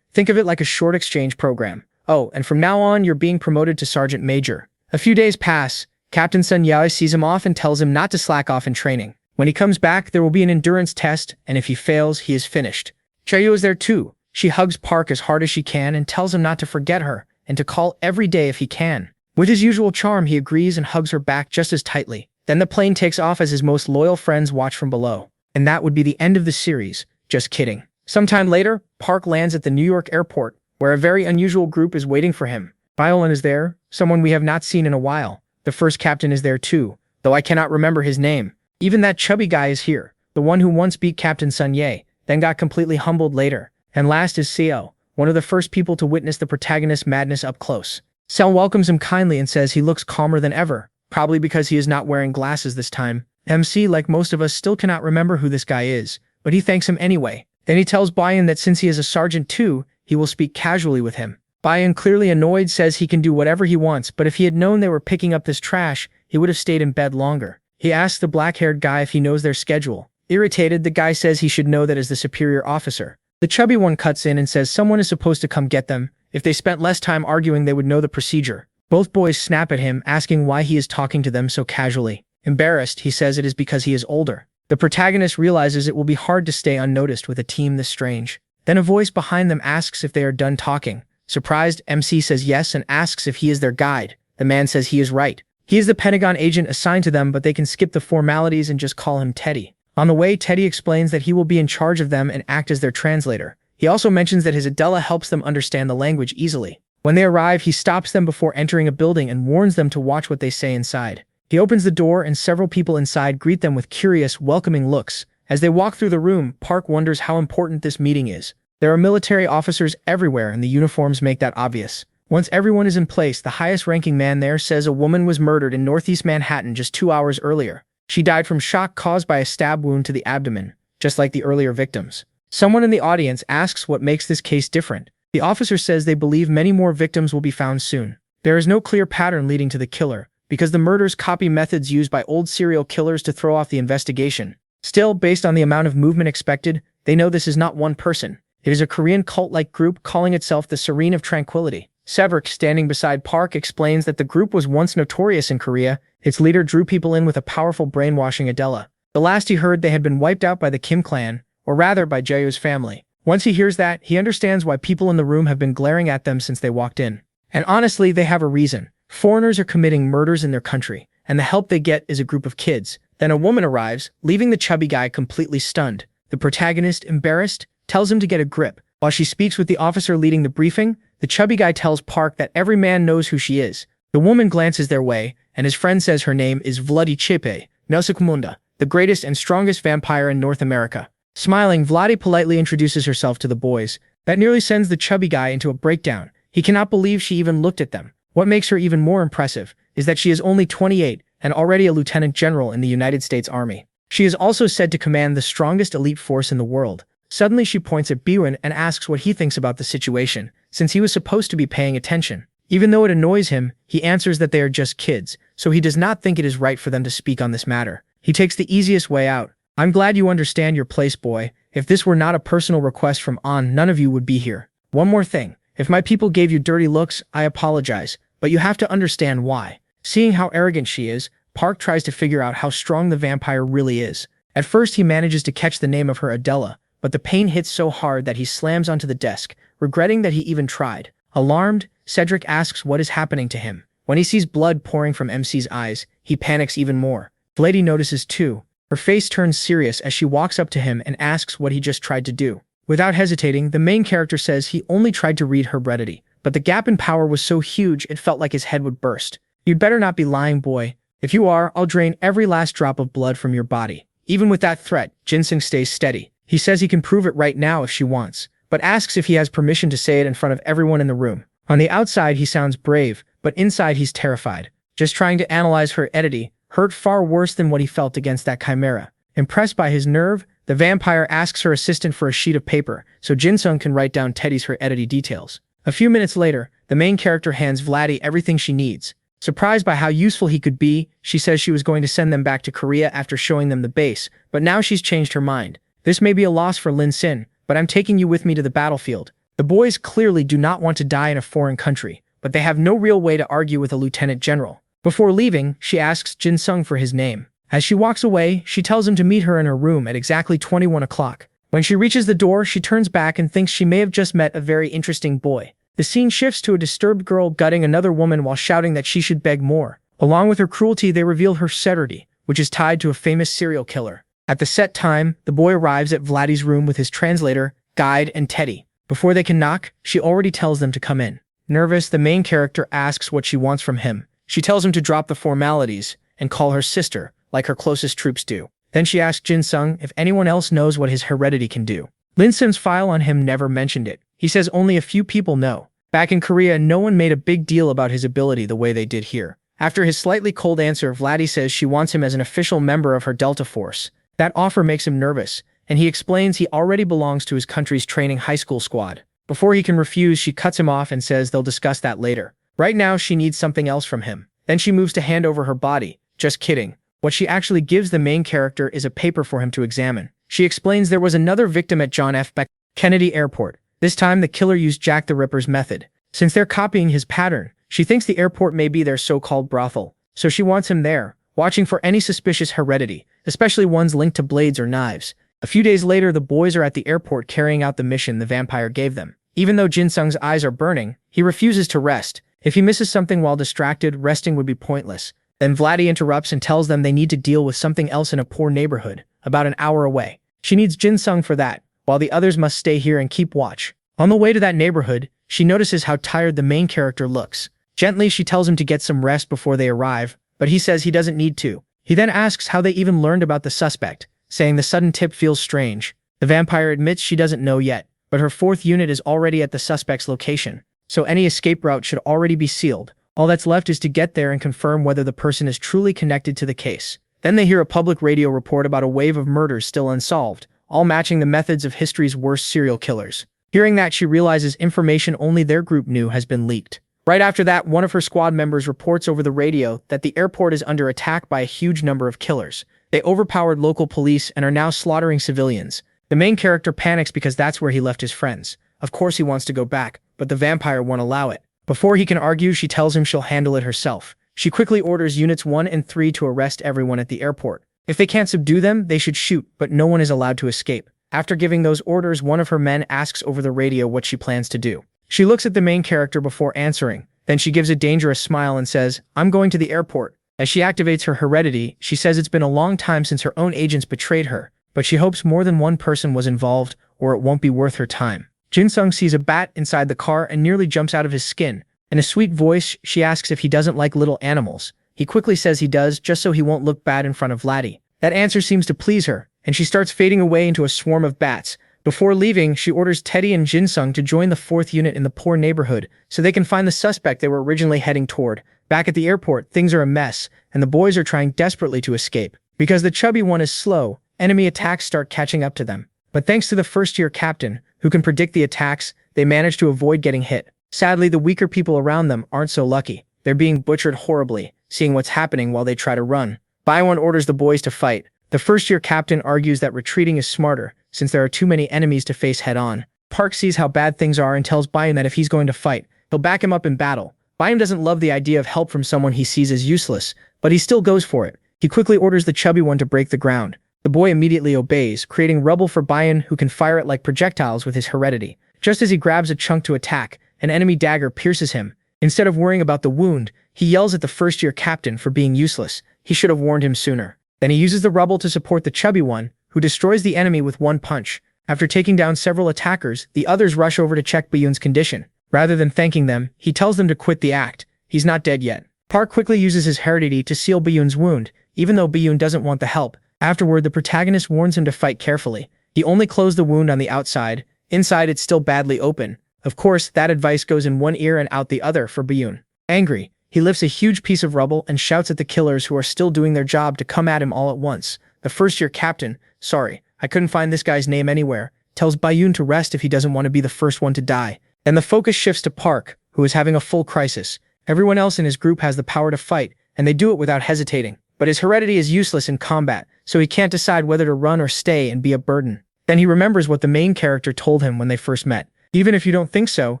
think of it like a short exchange program. Oh, and from now on, you're being promoted to Sergeant Major. A few days pass. Captain Sun Yao sees him off and tells him not to slack off in training. When he comes back, there will be an endurance test, and if he fails, he is finished. Chaeyo is there too. She hugs Park as hard as she can and tells him not to forget her, and to call every day if he can. With his usual charm, he agrees and hugs her back just as tightly. Then the plane takes off as his most loyal friends watch from below. And that would be the end of the series. Just kidding. Sometime later, Park lands at the New York airport, where a very unusual group is waiting for him. Violin is there, someone we have not seen in a while. The first captain is there too, though I cannot remember his name. Even that chubby guy is here, the one who once beat Captain Sun Ye, then got completely humbled later. And last is Seo, one of the first people to witness the protagonist's madness up close. Seo welcomes him kindly and says he looks calmer than ever, probably because he is not wearing glasses this time. MC, like most of us, still cannot remember who this guy is, but he thanks him anyway. Then he tells Bayan that since he is a sergeant too, he will speak casually with him. Bayan, clearly annoyed, says he can do whatever he wants, but if he had known they were picking up this trash, he would have stayed in bed longer. He asks the black-haired guy if he knows their schedule. Irritated, the guy says he should know that as the superior officer. The chubby one cuts in and says someone is supposed to come get them. If they spent less time arguing, they would know the procedure. Both boys snap at him, asking why he is talking to them so casually. Embarrassed, he says it is because he is older. The protagonist realizes it will be hard to stay unnoticed with a team this strange. Then a voice behind them asks if they are done talking. Surprised, MC says yes and asks if he is their guide. The man says he is right. He is the Pentagon agent assigned to them, but they can skip the formalities and just call him Teddy. On the way, Teddy explains that he will be in charge of them and act as their translator. He also mentions that his Adela helps them understand the language easily. When they arrive, he stops them before entering a building and warns them to watch what they say inside. He opens the door and several people inside greet them with curious, welcoming looks. As they walk through the room, Park wonders how important this meeting is. There are military officers everywhere and the uniforms make that obvious. Once everyone is in place, the highest-ranking man there says a woman was murdered in Northeast Manhattan just 2 hours earlier. She died from shock caused by a stab wound to the abdomen, just like the earlier victims. Someone in the audience asks what makes this case different. The officer says they believe many more victims will be found soon. There is no clear pattern leading to the killer, because the murders copy methods used by old serial killers to throw off the investigation. Still, based on the amount of movement expected, they know this is not one person. It is a Korean cult-like group calling itself the Serene of Tranquility. Severick, standing beside Park, explains that the group was once notorious in Korea. Its leader drew people in with a powerful brainwashing Adela. The last he heard, they had been wiped out by the Kim clan, or rather by Jaeho's family. Once he hears that, he understands why people in the room have been glaring at them since they walked in. And honestly, they have a reason. Foreigners are committing murders in their country, and the help they get is a group of kids. Then a woman arrives, leaving the chubby guy completely stunned. The protagonist, embarrassed, tells him to get a grip. While she speaks with the officer leading the briefing, the chubby guy tells Park that every man knows who she is. The woman glances their way, and his friend says her name is Vladi Chepe, Nelsikmunda, the greatest and strongest vampire in North America. Smiling, Vladi politely introduces herself to the boys. That nearly sends the chubby guy into a breakdown. He cannot believe she even looked at them. What makes her even more impressive is that she is only 28 and already a lieutenant general in the United States Army. She is also said to command the strongest elite force in the world. Suddenly she points at Biwin and asks what he thinks about the situation, since he was supposed to be paying attention. Even though it annoys him, he answers that they are just kids, so he does not think it is right for them to speak on this matter. He takes the easiest way out. I'm glad you understand your place, boy. If this were not a personal request from An, none of you would be here. One more thing. If my people gave you dirty looks, I apologize, but you have to understand why. Seeing how arrogant she is, Park tries to figure out how strong the vampire really is. At first he manages to catch the name of her Adela, but the pain hits so hard that he slams onto the desk, regretting that he even tried. Alarmed, Cedric asks what is happening to him. When he sees blood pouring from MC's eyes, he panics even more. Vladi notices too. Her face turns serious as she walks up to him and asks what he just tried to do. Without hesitating, the main character says he only tried to read heredity, but the gap in power was so huge it felt like his head would burst. You'd better not be lying, boy. If you are, I'll drain every last drop of blood from your body. Even with that threat, Ginseng stays steady. He says he can prove it right now if she wants, but asks if he has permission to say it in front of everyone in the room. On the outside, he sounds brave, but inside he's terrified. Just trying to analyze her heredity hurt far worse than what he felt against that chimera. Impressed by his nerve, the vampire asks her assistant for a sheet of paper so Ginseng can write down Teddy's heredity details. A few minutes later, the main character hands Vladi everything she needs. Surprised by how useful he could be, she says she was going to send them back to Korea after showing them the base, but now she's changed her mind. This may be a loss for Lin Sin, but I'm taking you with me to the battlefield. The boys clearly do not want to die in a foreign country, but they have no real way to argue with a lieutenant general. Before leaving, she asks Ginseng for his name. As she walks away, she tells him to meet her in her room at exactly 21 o'clock. When she reaches the door, she turns back and thinks she may have just met a very interesting boy. The scene shifts to a disturbed girl gutting another woman while shouting that she should beg more. Along with her cruelty, they reveal her heredity, which is tied to a famous serial killer. At the set time, the boy arrives at Vladi's room with his translator, guide, and Teddy. Before they can knock, she already tells them to come in. Nervous, the main character asks what she wants from him. She tells him to drop the formalities and call her sister, like her closest troops do. Then she asks Ginseng if anyone else knows what his heredity can do. Lin Sin's file on him never mentioned it. He says only a few people know. Back in Korea, no one made a big deal about his ability the way they did here. After his slightly cold answer, Vladi says she wants him as an official member of her Delta Force. That offer makes him nervous, and he explains he already belongs to his country's training high school squad. Before he can refuse, she cuts him off and says they'll discuss that later. Right now, she needs something else from him. Then she moves to hand over her body. Just kidding. What she actually gives the main character is a paper for him to examine. She explains there was another victim at John F. Kennedy Airport. This time, the killer used Jack the Ripper's method. Since they're copying his pattern, she thinks the airport may be their so-called brothel. So she wants him there, watching for any suspicious heredity, especially ones linked to blades or knives. A few days later, the boys are at the airport carrying out the mission the vampire gave them. Even though Ginseng's eyes are burning, he refuses to rest. If he misses something while distracted, resting would be pointless. Then Vladdy interrupts and tells them they need to deal with something else in a poor neighborhood, about an hour away. She needs Jin-sung for that, while the others must stay here and keep watch. On the way to that neighborhood, she notices how tired the main character looks. Gently, she tells him to get some rest before they arrive, but he says he doesn't need to. He then asks how they even learned about the suspect, saying the sudden tip feels strange. The vampire admits she doesn't know yet, but her 4th unit is already at the suspect's location, so any escape route should already be sealed. All that's left is to get there and confirm whether the person is truly connected to the case. Then they hear a public radio report about a wave of murders still unsolved, all matching the methods of history's worst serial killers. Hearing that, she realizes information only their group knew has been leaked. Right after that, one of her squad members reports over the radio that the airport is under attack by a huge number of killers. They overpowered local police and are now slaughtering civilians. The main character panics because that's where he left his friends. Of course he wants to go back, but the vampire won't allow it. Before he can argue, she tells him she'll handle it herself. She quickly orders Units 1 and 3 to arrest everyone at the airport. If they can't subdue them, they should shoot, but no one is allowed to escape. After giving those orders, one of her men asks over the radio what she plans to do. She looks at the main character before answering. Then she gives a dangerous smile and says, "I'm going to the airport." As she activates her heredity, she says it's been a long time since her own agents betrayed her, but she hopes more than one person was involved, or it won't be worth her time. Jin-sung sees a bat inside the car and nearly jumps out of his skin. In a sweet voice, she asks if he doesn't like little animals. He quickly says he does, just so he won't look bad in front of Vladdy. That answer seems to please her, and she starts fading away into a swarm of bats. Before leaving, she orders Teddy and Jin-sung to join the 4th unit in the poor neighborhood so they can find the suspect they were originally heading toward. Back at the airport, things are a mess, and the boys are trying desperately to escape. Because the chubby one is slow, enemy attacks start catching up to them. But thanks to the first-year captain, who can predict the attacks, they manage to avoid getting hit. Sadly, the weaker people around them aren't so lucky. They're being butchered horribly, seeing what's happening while they try to run. Byone orders the boys to fight. The first-year captain argues that retreating is smarter, since there are too many enemies to face head-on. Park sees how bad things are and tells Byone that if he's going to fight, he'll back him up in battle. Byone doesn't love the idea of help from someone he sees as useless, but he still goes for it. He quickly orders the chubby one to break the ground. The boy immediately obeys, creating rubble for Byone, who can fire it like projectiles with his heredity. Just as he grabs a chunk to attack, an enemy dagger pierces him. Instead of worrying about the wound, he yells at the first-year captain for being useless. He should have warned him sooner. Then he uses the rubble to support the chubby one, who destroys the enemy with one punch. After taking down several attackers, the others rush over to check Byune's condition. Rather than thanking them, he tells them to quit the act. He's not dead yet. Park quickly uses his heredity to seal Byune's wound, even though Byune doesn't want the help. Afterward, the protagonist warns him to fight carefully. He only closed the wound on the outside. Inside, it's still badly open. Of course, that advice goes in one ear and out the other for Byune. Angry, he lifts a huge piece of rubble and shouts at the killers who are still doing their job to come at him all at once. The first-year captain, "Sorry, I couldn't find this guy's name anywhere," tells Byune to rest if he doesn't want to be the first one to die. Then the focus shifts to Park, who is having a full crisis. Everyone else in his group has the power to fight, and they do it without hesitating. But his heredity is useless in combat, so he can't decide whether to run or stay and be a burden. Then he remembers what the main character told him when they first met. "Even if you don't think so,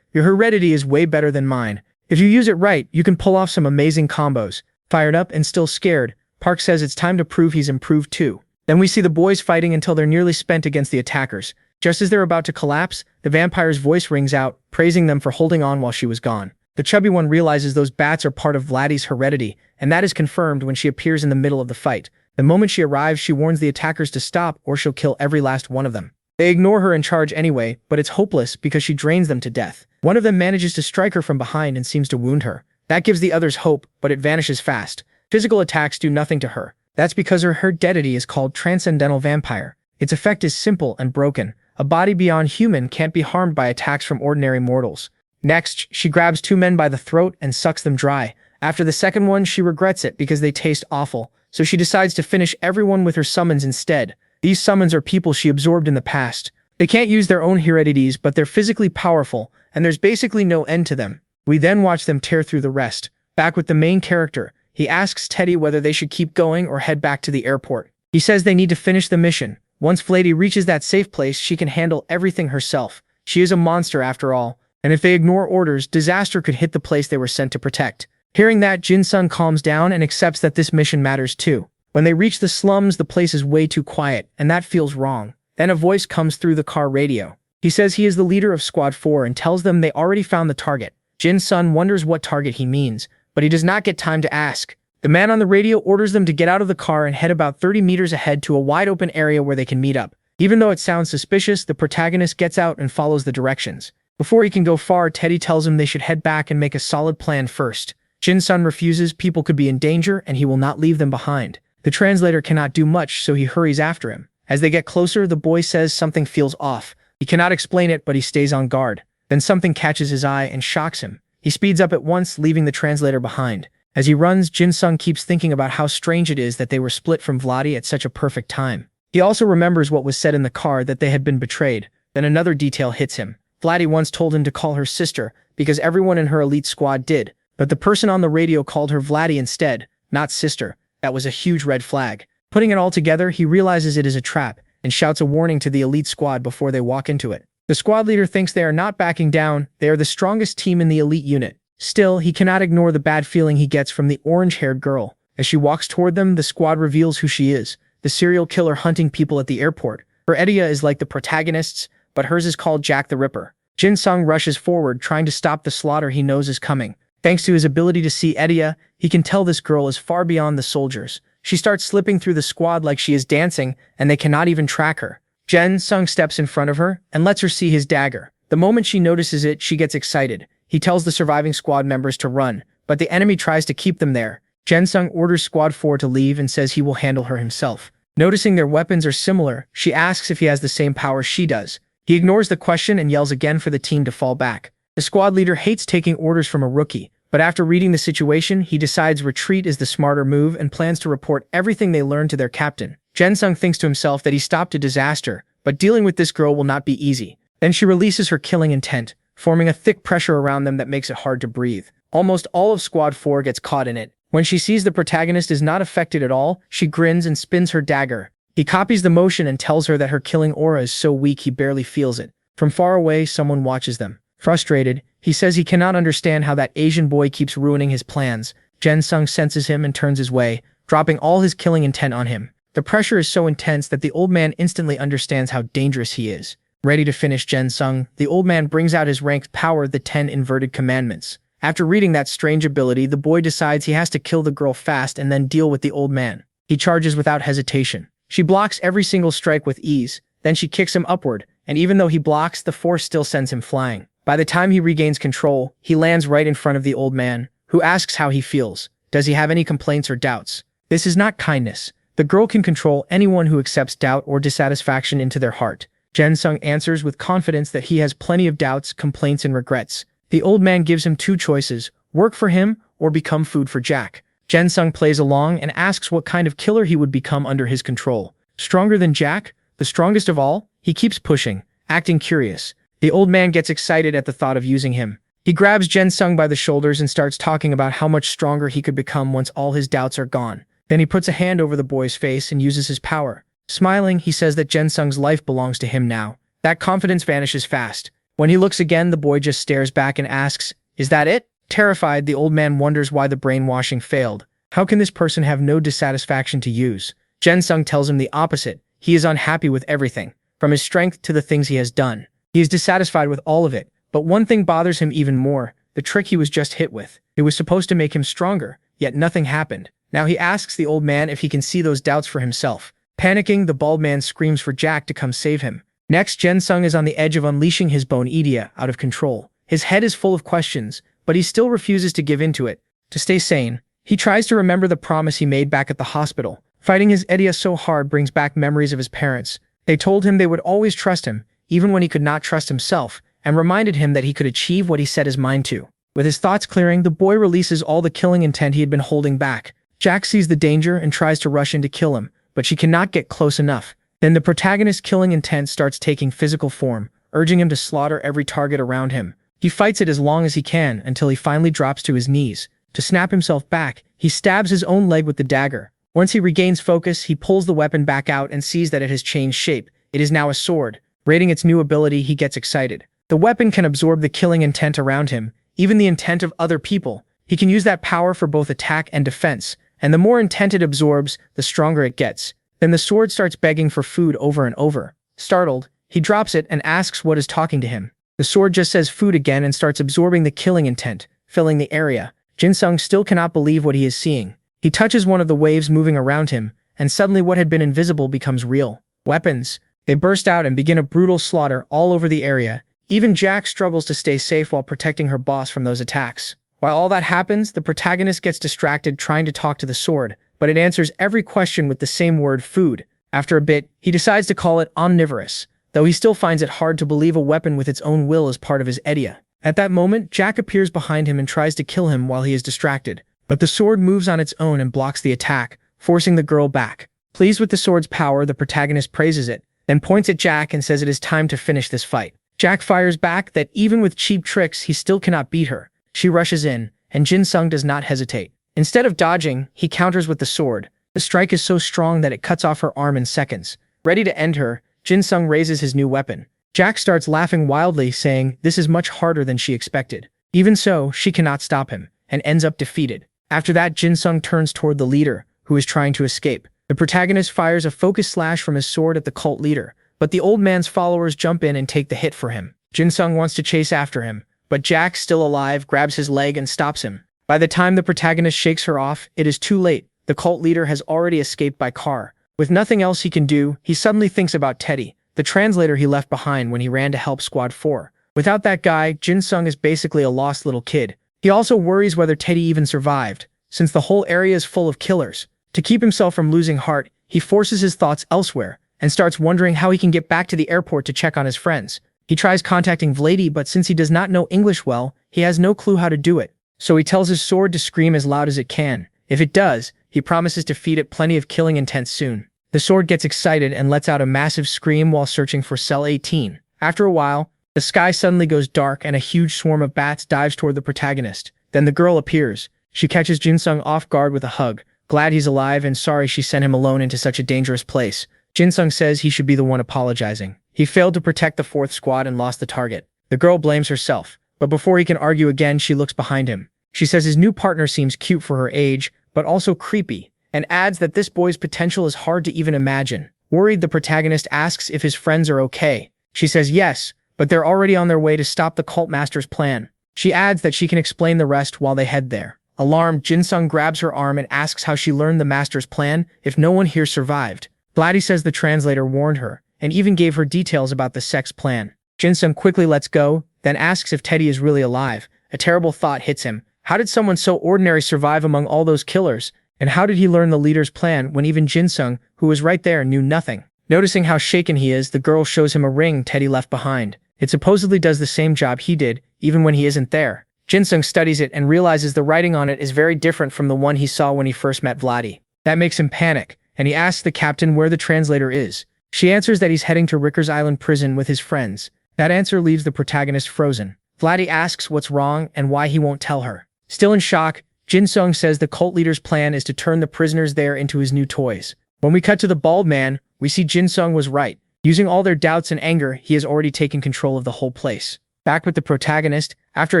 your heredity is way better than mine. If you use it right, you can pull off some amazing combos." Fired up and still scared, Park says it's time to prove he's improved too. Then we see the boys fighting until they're nearly spent against the attackers. Just as they're about to collapse, the vampire's voice rings out, praising them for holding on while she was gone. The chubby one realizes those bats are part of Vladdy's heredity, and that is confirmed when she appears in the middle of the fight. The moment she arrives, she warns the attackers to stop or she'll kill every last one of them. They ignore her and charge anyway, but it's hopeless because she drains them to death. One of them manages to strike her from behind and seems to wound her. That gives the others hope, but it vanishes fast. Physical attacks do nothing to her. That's because her heredity is called Transcendental Vampire. Its effect is simple and broken. A body beyond human can't be harmed by attacks from ordinary mortals. Next, she grabs two men by the throat and sucks them dry. After the second one, she regrets it because they taste awful, so she decides to finish everyone with her summons instead. These summons are people she absorbed in the past. They can't use their own heredities, but they're physically powerful, and there's basically no end to them. We then watch them tear through the rest. Back with the main character, he asks Teddy whether they should keep going or head back to the airport. He says they need to finish the mission. Once Vladdy reaches that safe place, she can handle everything herself. She is a monster after all, and if they ignore orders, disaster could hit the place they were sent to protect. Hearing that, Jin-sung calms down and accepts that this mission matters too. When they reach the slums, the place is way too quiet, and that feels wrong. Then a voice comes through the car radio. He says he is the leader of Squad 4 and tells them they already found the target. Jin-sung wonders what target he means, but he does not get time to ask. The man on the radio orders them to get out of the car and head about 30 meters ahead to a wide-open area where they can meet up. Even though it sounds suspicious, the protagonist gets out and follows the directions. Before he can go far, Teddy tells him they should head back and make a solid plan first. Jin-sung refuses, people could be in danger and he will not leave them behind. The translator cannot do much, so he hurries after him. As they get closer, the boy says something feels off. He cannot explain it, but he stays on guard. Then something catches his eye and shocks him. He speeds up at once, leaving the translator behind. As he runs, Jin-sung keeps thinking about how strange it is that they were split from Vladi at such a perfect time. He also remembers what was said in the car, that they had been betrayed. Then another detail hits him. Vladi once told him to call her sister, because everyone in her elite squad did. But the person on the radio called her Vladi instead, not sister. That was a huge red flag. Putting it all together, he realizes it is a trap, and shouts a warning to the elite squad before they walk into it. The squad leader thinks they are not backing down, they are the strongest team in the elite unit. Still, he cannot ignore the bad feeling he gets from the orange-haired girl. As she walks toward them, the squad reveals who she is, the serial killer hunting people at the airport. Her idea is like the protagonist's, but hers is called Jack the Ripper. Jin-sung rushes forward, trying to stop the slaughter he knows is coming. Thanks to his ability to see Edia, he can tell this girl is far beyond the soldiers. She starts slipping through the squad like she is dancing, and they cannot even track her. Jin-sung steps in front of her and lets her see his dagger. The moment she notices it, she gets excited. He tells the surviving squad members to run, but the enemy tries to keep them there. Jin-sung orders Squad 4 to leave and says he will handle her himself. Noticing their weapons are similar, she asks if he has the same power she does. He ignores the question and yells again for the team to fall back. The squad leader hates taking orders from a rookie, but after reading the situation, he decides retreat is the smarter move and plans to report everything they learned to their captain. Jin-sung thinks to himself that he stopped a disaster, but dealing with this girl will not be easy. Then she releases her killing intent, forming a thick pressure around them that makes it hard to breathe. Almost all of Squad 4 gets caught in it. When she sees the protagonist is not affected at all, she grins and spins her dagger. He copies the motion and tells her that her killing aura is so weak he barely feels it. From far away, someone watches them. Frustrated, he says he cannot understand how that Asian boy keeps ruining his plans. Jin-sung senses him and turns his way, dropping all his killing intent on him. The pressure is so intense that the old man instantly understands how dangerous he is. Ready to finish Jin-sung, the old man brings out his ranked power, the 10 inverted commandments. After reading that strange ability, the boy decides he has to kill the girl fast and then deal with the old man. He charges without hesitation. She blocks every single strike with ease, then she kicks him upward, and even though he blocks, the force still sends him flying. By the time he regains control, he lands right in front of the old man, who asks how he feels. Does he have any complaints or doubts? This is not kindness. The girl can control anyone who accepts doubt or dissatisfaction into their heart. Jin-sung answers with confidence that he has plenty of doubts, complaints, and regrets. The old man gives him two choices: work for him or become food for Jack. Jin-sung plays along and asks what kind of killer he would become under his control. Stronger than Jack? The strongest of all? He keeps pushing, acting curious. The old man gets excited at the thought of using him. He grabs Jin-sung by the shoulders and starts talking about how much stronger he could become once all his doubts are gone. Then he puts a hand over the boy's face and uses his power. Smiling, he says that Jin-sung's life belongs to him now. That confidence vanishes fast. When he looks again, the boy just stares back and asks, "Is that it?" Terrified, the old man wonders why the brainwashing failed. How can this person have no dissatisfaction to use? Jin-sung tells him the opposite. He is unhappy with everything, from his strength to the things he has done. He is dissatisfied with all of it, but one thing bothers him even more: the trick he was just hit with. It was supposed to make him stronger, yet nothing happened. Now he asks the old man if he can see those doubts for himself. Panicking, the bald man screams for Jack to come save him. Next, Jin-sung is on the edge of unleashing his bone idia out of control. His head is full of questions, but he still refuses to give in to it. To stay sane, he tries to remember the promise he made back at the hospital. Fighting his idia so hard brings back memories of his parents. They told him they would always trust him, even when he could not trust himself, and reminded him that he could achieve what he set his mind to. With his thoughts clearing, the boy releases all the killing intent he had been holding back. Jack sees the danger and tries to rush in to kill him, but she cannot get close enough. Then the protagonist's killing intent starts taking physical form, urging him to slaughter every target around him. He fights it as long as he can until he finally drops to his knees. To snap himself back, he stabs his own leg with the dagger. Once he regains focus, he pulls the weapon back out and sees that it has changed shape. It is now a sword. Rating its new ability, he gets excited. The weapon can absorb the killing intent around him, even the intent of other people. He can use that power for both attack and defense, and the more intent it absorbs, the stronger it gets. Then the sword starts begging for food over and over. Startled, he drops it and asks what is talking to him. The sword just says food again and starts absorbing the killing intent, filling the area. Jin-sung still cannot believe what he is seeing. He touches one of the waves moving around him, and suddenly what had been invisible becomes real. Weapons. They burst out and begin a brutal slaughter all over the area. Even Jack struggles to stay safe while protecting her boss from those attacks. While all that happens, the protagonist gets distracted trying to talk to the sword, but it answers every question with the same word, food. After a bit, he decides to call it omnivorous, though he still finds it hard to believe a weapon with its own will is part of his idea. At that moment, Jack appears behind him and tries to kill him while he is distracted, but the sword moves on its own and blocks the attack, forcing the girl back. Pleased with the sword's power, the protagonist praises it, then points at Jack and says it is time to finish this fight. Jack fires back that even with cheap tricks, he still cannot beat her. She rushes in, and Jin Sung does not hesitate. Instead of dodging, he counters with the sword. The strike is so strong that it cuts off her arm in seconds. Ready to end her, Jin Sung raises his new weapon. Jack starts laughing wildly, saying this is much harder than she expected. Even so, she cannot stop him, and ends up defeated. After that, Jin Sung turns toward the leader, who is trying to escape. The protagonist fires a focus slash from his sword at the cult leader, but the old man's followers jump in and take the hit for him. Jin Sung wants to chase after him, but Jack, still alive, grabs his leg and stops him. By the time the protagonist shakes her off, it is too late. The cult leader has already escaped by car. With nothing else he can do, he suddenly thinks about Teddy, the translator he left behind when he ran to help Squad 4. Without that guy, Jin Sung is basically a lost little kid. He also worries whether Teddy even survived, since the whole area is full of killers. To keep himself from losing heart, he forces his thoughts elsewhere, and starts wondering how he can get back to the airport to check on his friends. He tries contacting Vladi, but since he does not know English well, he has no clue how to do it. So he tells his sword to scream as loud as it can. If it does, he promises to feed it plenty of killing intent soon. The sword gets excited and lets out a massive scream while searching for Cell 18. After a while, the sky suddenly goes dark and a huge swarm of bats dives toward the protagonist. Then the girl appears. She catches Jin Sung off guard with a hug, glad he's alive and sorry she sent him alone into such a dangerous place. Jin Sung says he should be the one apologizing. He failed to protect the 4th squad and lost the target. The girl blames herself, but before he can argue again, she looks behind him. She says his new partner seems cute for her age, but also creepy, and adds that this boy's potential is hard to even imagine. Worried, the protagonist asks if his friends are okay. She says yes, but they're already on their way to stop the cult master's plan. She adds that she can explain the rest while they head there. Alarmed, Jin Sung grabs her arm and asks how she learned the master's plan if no one here survived. Vladi says the translator warned her, and even gave her details about the sex plan. Jin Sung quickly lets go, then asks if Teddy is really alive. A terrible thought hits him. How did someone so ordinary survive among all those killers? And how did he learn the leader's plan when even Jin Sung, who was right there, knew nothing? Noticing how shaken he is, the girl shows him a ring Teddy left behind. It supposedly does the same job he did, even when he isn't there. Jin Sung studies it and realizes the writing on it is very different from the one he saw when he first met Vladi. That makes him panic, and he asks the captain where the translator is. She answers that he's heading to Rikers Island prison with his friends. That answer leaves the protagonist frozen. Vladi asks what's wrong and why he won't tell her. Still in shock, Jin Sung says the cult leader's plan is to turn the prisoners there into his new toys. When we cut to the bald man, we see Jin Sung was right. Using all their doubts and anger, he has already taken control of the whole place. Back with the protagonist, after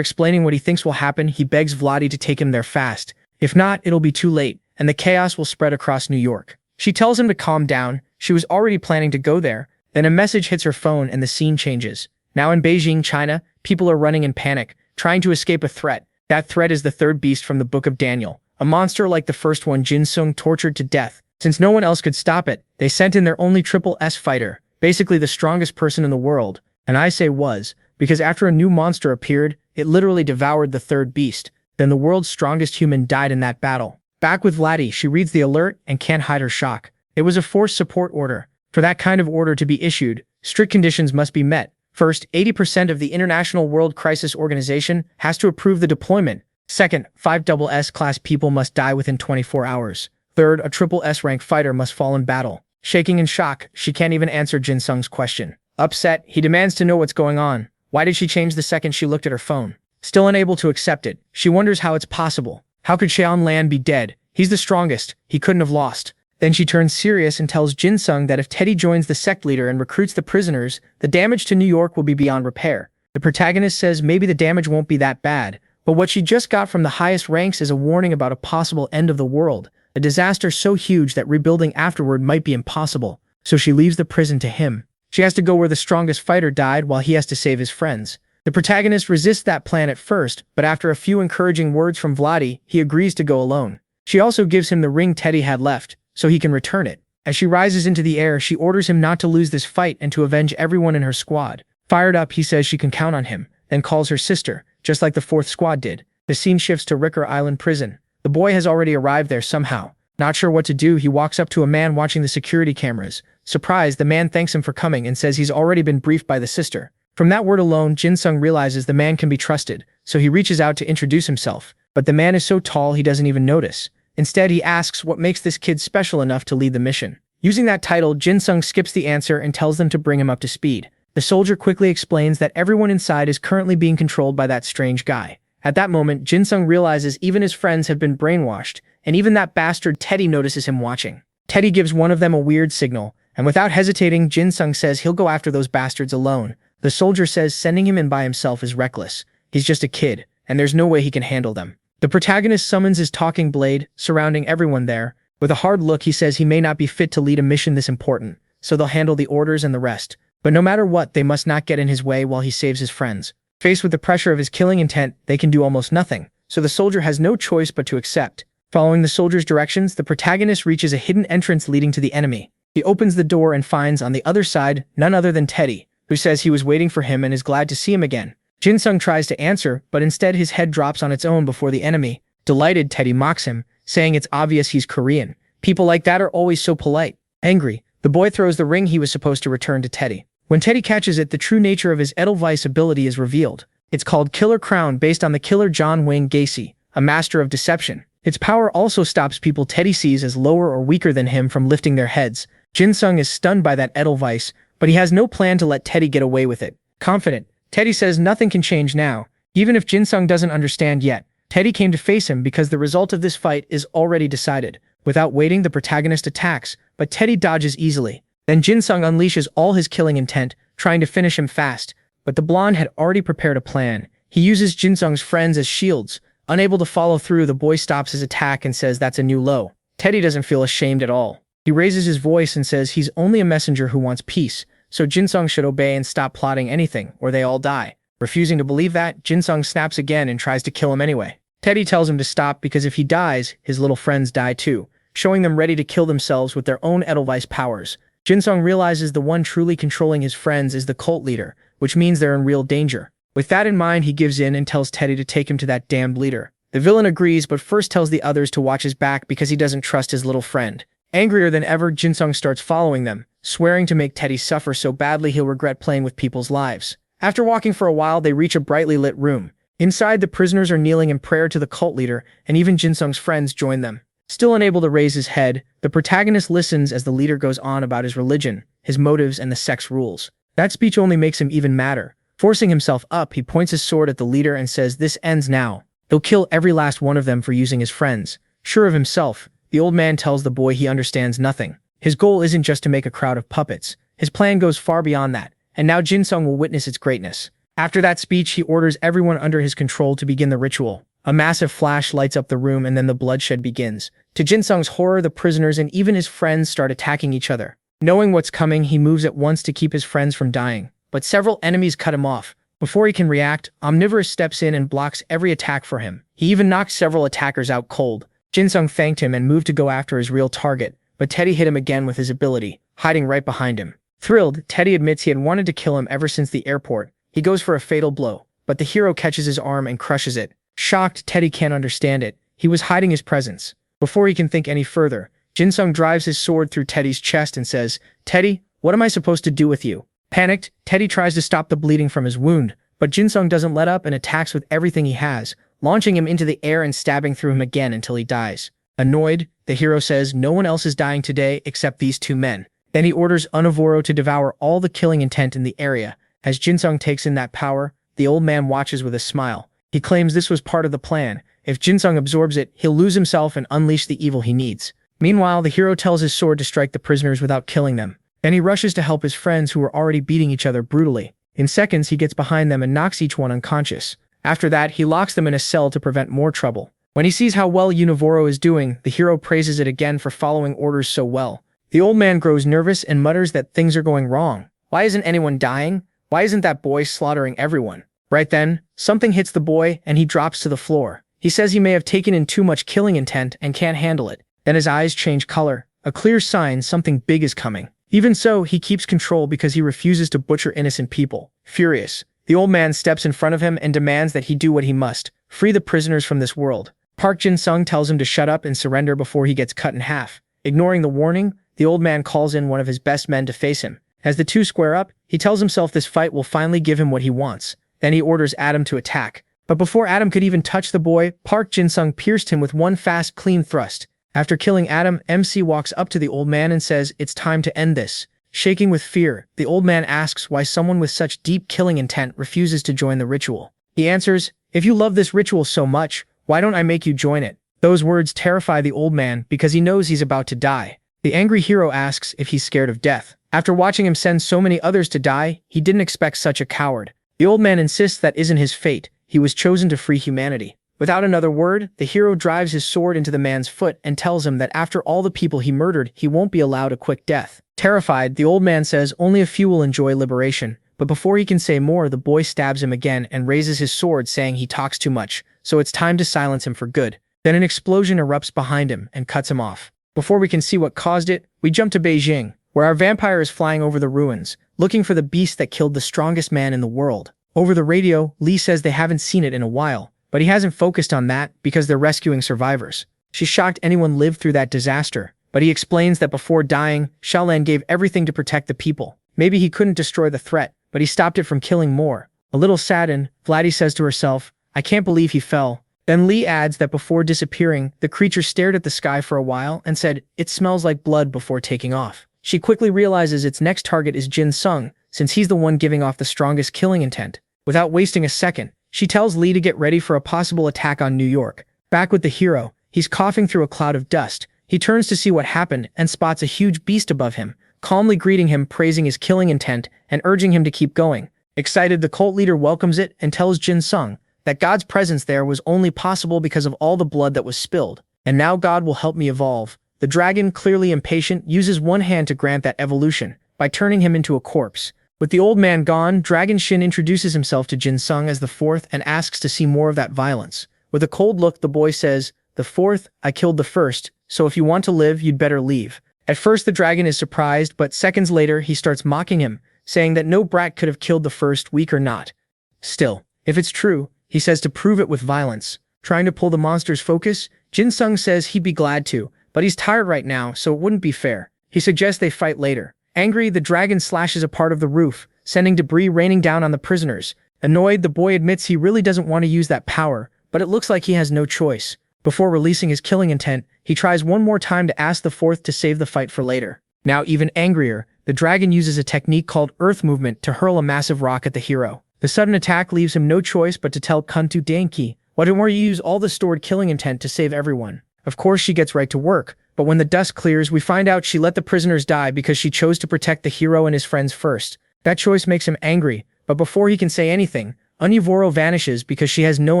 explaining what he thinks will happen, he begs Vladi to take him there fast. If not, it'll be too late, and the chaos will spread across New York. She tells him to calm down. She was already planning to go there. Then a message hits her phone and the scene changes. Now in Beijing, China, people are running in panic, trying to escape a threat. That threat is the third beast from the Book of Daniel, a monster like the first one Jin Sung tortured to death. Since no one else could stop it, they sent in their only triple S fighter, basically the strongest person in the world, and I say was, because after a new monster appeared, it literally devoured the third beast. Then the world's strongest human died in that battle. Back with Vladi, she reads the alert and can't hide her shock. It was a forced support order. For that kind of order to be issued, strict conditions must be met. First, 80% of the International World Crisis Organization has to approve the deployment. Second, 5 SS class people must die within 24 hours. Third, a triple S rank fighter must fall in battle. Shaking in shock, she can't even answer Jin Sung's question. Upset, he demands to know what's going on. Why did she change the second she looked at her phone? Still unable to accept it, she wonders how it's possible. How could Xiaon Lan be dead? He's the strongest. He couldn't have lost. Then she turns serious and tells Jin Sung that if Teddy joins the sect leader and recruits the prisoners, the damage to New York will be beyond repair. The protagonist says maybe the damage won't be that bad, but what she just got from the highest ranks is a warning about a possible end of the world, a disaster so huge that rebuilding afterward might be impossible. So she leaves the prison to him. She has to go where the strongest fighter died while he has to save his friends. The protagonist resists that plan at first, but after a few encouraging words from Vladi, he agrees to go alone. She also gives him the ring Teddy had left, so he can return it. As she rises into the air, she orders him not to lose this fight and to avenge everyone in her squad. Fired up, he says she can count on him, then calls her sister, just like the 4th squad did. The scene shifts to Ricker Island prison. The boy has already arrived there somehow. Not sure what to do, he walks up to a man watching the security cameras. Surprised, the man thanks him for coming and says he's already been briefed by the sister. From that word alone, Jin-sung realizes the man can be trusted, so he reaches out to introduce himself. But the man is so tall he doesn't even notice. Instead, he asks what makes this kid special enough to lead the mission. Using that title, Jin-sung skips the answer and tells them to bring him up to speed. The soldier quickly explains that everyone inside is currently being controlled by that strange guy. At that moment, Jin-sung realizes even his friends have been brainwashed, and even that bastard Teddy notices him watching. Teddy gives one of them a weird signal, and without hesitating, Jin-sung says he'll go after those bastards alone. The soldier says sending him in by himself is reckless. He's just a kid, and there's no way he can handle them. The protagonist summons his talking blade, surrounding everyone there. With a hard look, he says he may not be fit to lead a mission this important, so they'll handle the orders and the rest. But no matter what, they must not get in his way while he saves his friends. Faced with the pressure of his killing intent, they can do almost nothing, so the soldier has no choice but to accept. Following the soldier's directions, the protagonist reaches a hidden entrance leading to the enemy. He opens the door and finds on the other side none other than Teddy, who says he was waiting for him and is glad to see him again. Jin-sung tries to answer, but instead his head drops on its own before the enemy. Delighted, Teddy mocks him, saying it's obvious he's Korean. People like that are always so polite. Angry, the boy throws the ring he was supposed to return to Teddy. When Teddy catches it, the true nature of his Edelweiss ability is revealed. It's called Killer Crown, based on the killer John Wayne Gacy, a master of deception. Its power also stops people Teddy sees as lower or weaker than him from lifting their heads. Jin-sung is stunned by that Edelweiss, but he has no plan to let Teddy get away with it. Confident, Teddy says nothing can change now. Even if Jin-sung doesn't understand yet, Teddy came to face him because the result of this fight is already decided. Without waiting, the protagonist attacks, but Teddy dodges easily. Then Jin-sung unleashes all his killing intent, trying to finish him fast. But the blonde had already prepared a plan. He uses Jin-sung's friends as shields. Unable to follow through, the boy stops his attack and says that's a new low. Teddy doesn't feel ashamed at all. He raises his voice and says he's only a messenger who wants peace, so Jin-sung should obey and stop plotting anything, or they all die. Refusing to believe that, Jin-sung snaps again and tries to kill him anyway. Teddy tells him to stop because if he dies, his little friends die too, showing them ready to kill themselves with their own Edelweiss powers. Jin-sung realizes the one truly controlling his friends is the cult leader, which means they're in real danger. With that in mind, he gives in and tells Teddy to take him to that damned leader. The villain agrees, but first tells the others to watch his back because he doesn't trust his little friend. Angrier than ever, Jin-sung starts following them, swearing to make Teddy suffer so badly he'll regret playing with people's lives. After walking for a while, they reach a brightly lit room. Inside, the prisoners are kneeling in prayer to the cult leader, and even Jin-sung's friends join them. Still unable to raise his head, the protagonist listens as the leader goes on about his religion, his motives, and the sex rules. That speech only makes him even madder. Forcing himself up, he points his sword at the leader and says this ends now. He'll kill every last one of them for using his friends. Sure of himself, the old man tells the boy he understands nothing. His goal isn't just to make a crowd of puppets. His plan goes far beyond that, and now Jin-sung will witness its greatness. After that speech, he orders everyone under his control to begin the ritual. A massive flash lights up the room and then the bloodshed begins. To Jin-sung's horror, the prisoners and even his friends start attacking each other. Knowing what's coming, he moves at once to keep his friends from dying. But several enemies cut him off. Before he can react, Omnivorous steps in and blocks every attack for him. He even knocks several attackers out cold. Jin-sung thanked him and moved to go after his real target, but Teddy hit him again with his ability, hiding right behind him. Thrilled, Teddy admits he had wanted to kill him ever since the airport. He goes for a fatal blow, but the hero catches his arm and crushes it. Shocked, Teddy can't understand it. He was hiding his presence. Before he can think any further, Jin-sung drives his sword through Teddy's chest and says, "Teddy, what am I supposed to do with you?" Panicked, Teddy tries to stop the bleeding from his wound, but Jin-sung doesn't let up and attacks with everything he has, launching him into the air and stabbing through him again until he dies. Annoyed, the hero says no one else is dying today except these two men. Then he orders Univoro to devour all the killing intent in the area. As Jin-sung takes in that power, the old man watches with a smile. He claims this was part of the plan. If Jin-sung absorbs it, he'll lose himself and unleash the evil he needs. Meanwhile, the hero tells his sword to strike the prisoners without killing them. Then he rushes to help his friends who were already beating each other brutally. In seconds, he gets behind them and knocks each one unconscious. After that, he locks them in a cell to prevent more trouble. When he sees how well Univoro is doing, the hero praises it again for following orders so well. The old man grows nervous and mutters that things are going wrong. Why isn't anyone dying? Why isn't that boy slaughtering everyone? Right then, something hits the boy and he drops to the floor. He says he may have taken in too much killing intent and can't handle it. Then his eyes change color, a clear sign something big is coming. Even so, he keeps control because he refuses to butcher innocent people. Furious, the old man steps in front of him and demands that he do what he must, free the prisoners from this world. Park Jin-sung tells him to shut up and surrender before he gets cut in half. Ignoring the warning, the old man calls in one of his best men to face him. As the two square up, he tells himself this fight will finally give him what he wants. Then he orders Adam to attack. But before Adam could even touch the boy, Park Jin-sung pierced him with one fast, clean thrust. After killing Adam, MC walks up to the old man and says, "It's time to end this." Shaking with fear, the old man asks why someone with such deep killing intent refuses to join the ritual. He answers, "If you love this ritual so much, why don't I make you join it?" Those words terrify the old man because he knows he's about to die. The angry hero asks if he's scared of death. After watching him send so many others to die, he didn't expect such a coward. The old man insists that isn't his fate. He was chosen to free humanity. Without another word, the hero drives his sword into the man's foot and tells him that after all the people he murdered, he won't be allowed a quick death. Terrified, the old man says only a few will enjoy liberation. But before he can say more, the boy stabs him again and raises his sword, saying he talks too much, so it's time to silence him for good. Then an explosion erupts behind him and cuts him off. Before we can see what caused it, we jump to Beijing, where our vampire is flying over the ruins, looking for the beast that killed the strongest man in the world. Over the radio, Lee says they haven't seen it in a while, but he hasn't focused on that because they're rescuing survivors. She's shocked anyone lived through that disaster, but he explains that before dying, Shaolan gave everything to protect the people. Maybe he couldn't destroy the threat, but he stopped it from killing more. A little saddened, Vladdy says to herself, "I can't believe he fell." Then Lee adds that before disappearing, the creature stared at the sky for a while and said, "It smells like blood," before taking off. She quickly realizes its next target is Jin-sung, since he's the one giving off the strongest killing intent. Without wasting a second, she tells Lee to get ready for a possible attack on New York. Back with the hero, he's coughing through a cloud of dust. He turns to see what happened and spots a huge beast above him, calmly greeting him, praising his killing intent, and urging him to keep going. Excited, the cult leader welcomes it and tells Jin-sung that God's presence there was only possible because of all the blood that was spilled. And now God will help me evolve. The dragon, clearly impatient, uses one hand to grant that evolution, by turning him into a corpse. With the old man gone, Dragon Shin introduces himself to Jin-sung as the fourth and asks to see more of that violence. With a cold look, the boy says, "The fourth, I killed the first, so if you want to live, you'd better leave." At first, the dragon is surprised, but seconds later, he starts mocking him, saying that no brat could have killed the first, weak or not. Still, if it's true, he says to prove it with violence. Trying to pull the monster's focus, Jin-sung says he'd be glad to, but he's tired right now, so it wouldn't be fair. He suggests they fight later. Angry, the dragon slashes a part of the roof, sending debris raining down on the prisoners. Annoyed, the boy admits he really doesn't want to use that power, but it looks like he has no choice. Before releasing his killing intent, he tries one more time to ask the fourth to save the fight for later. Now even angrier, the dragon uses a technique called Earth Movement to hurl a massive rock at the hero. The sudden attack leaves him no choice but to tell Kuntu Denki, "Why don't you use all the stored killing intent to save everyone?" Of course she gets right to work, but when the dust clears, we find out she let the prisoners die because she chose to protect the hero and his friends first. That choice makes him angry, but before he can say anything, Onivoro vanishes because she has no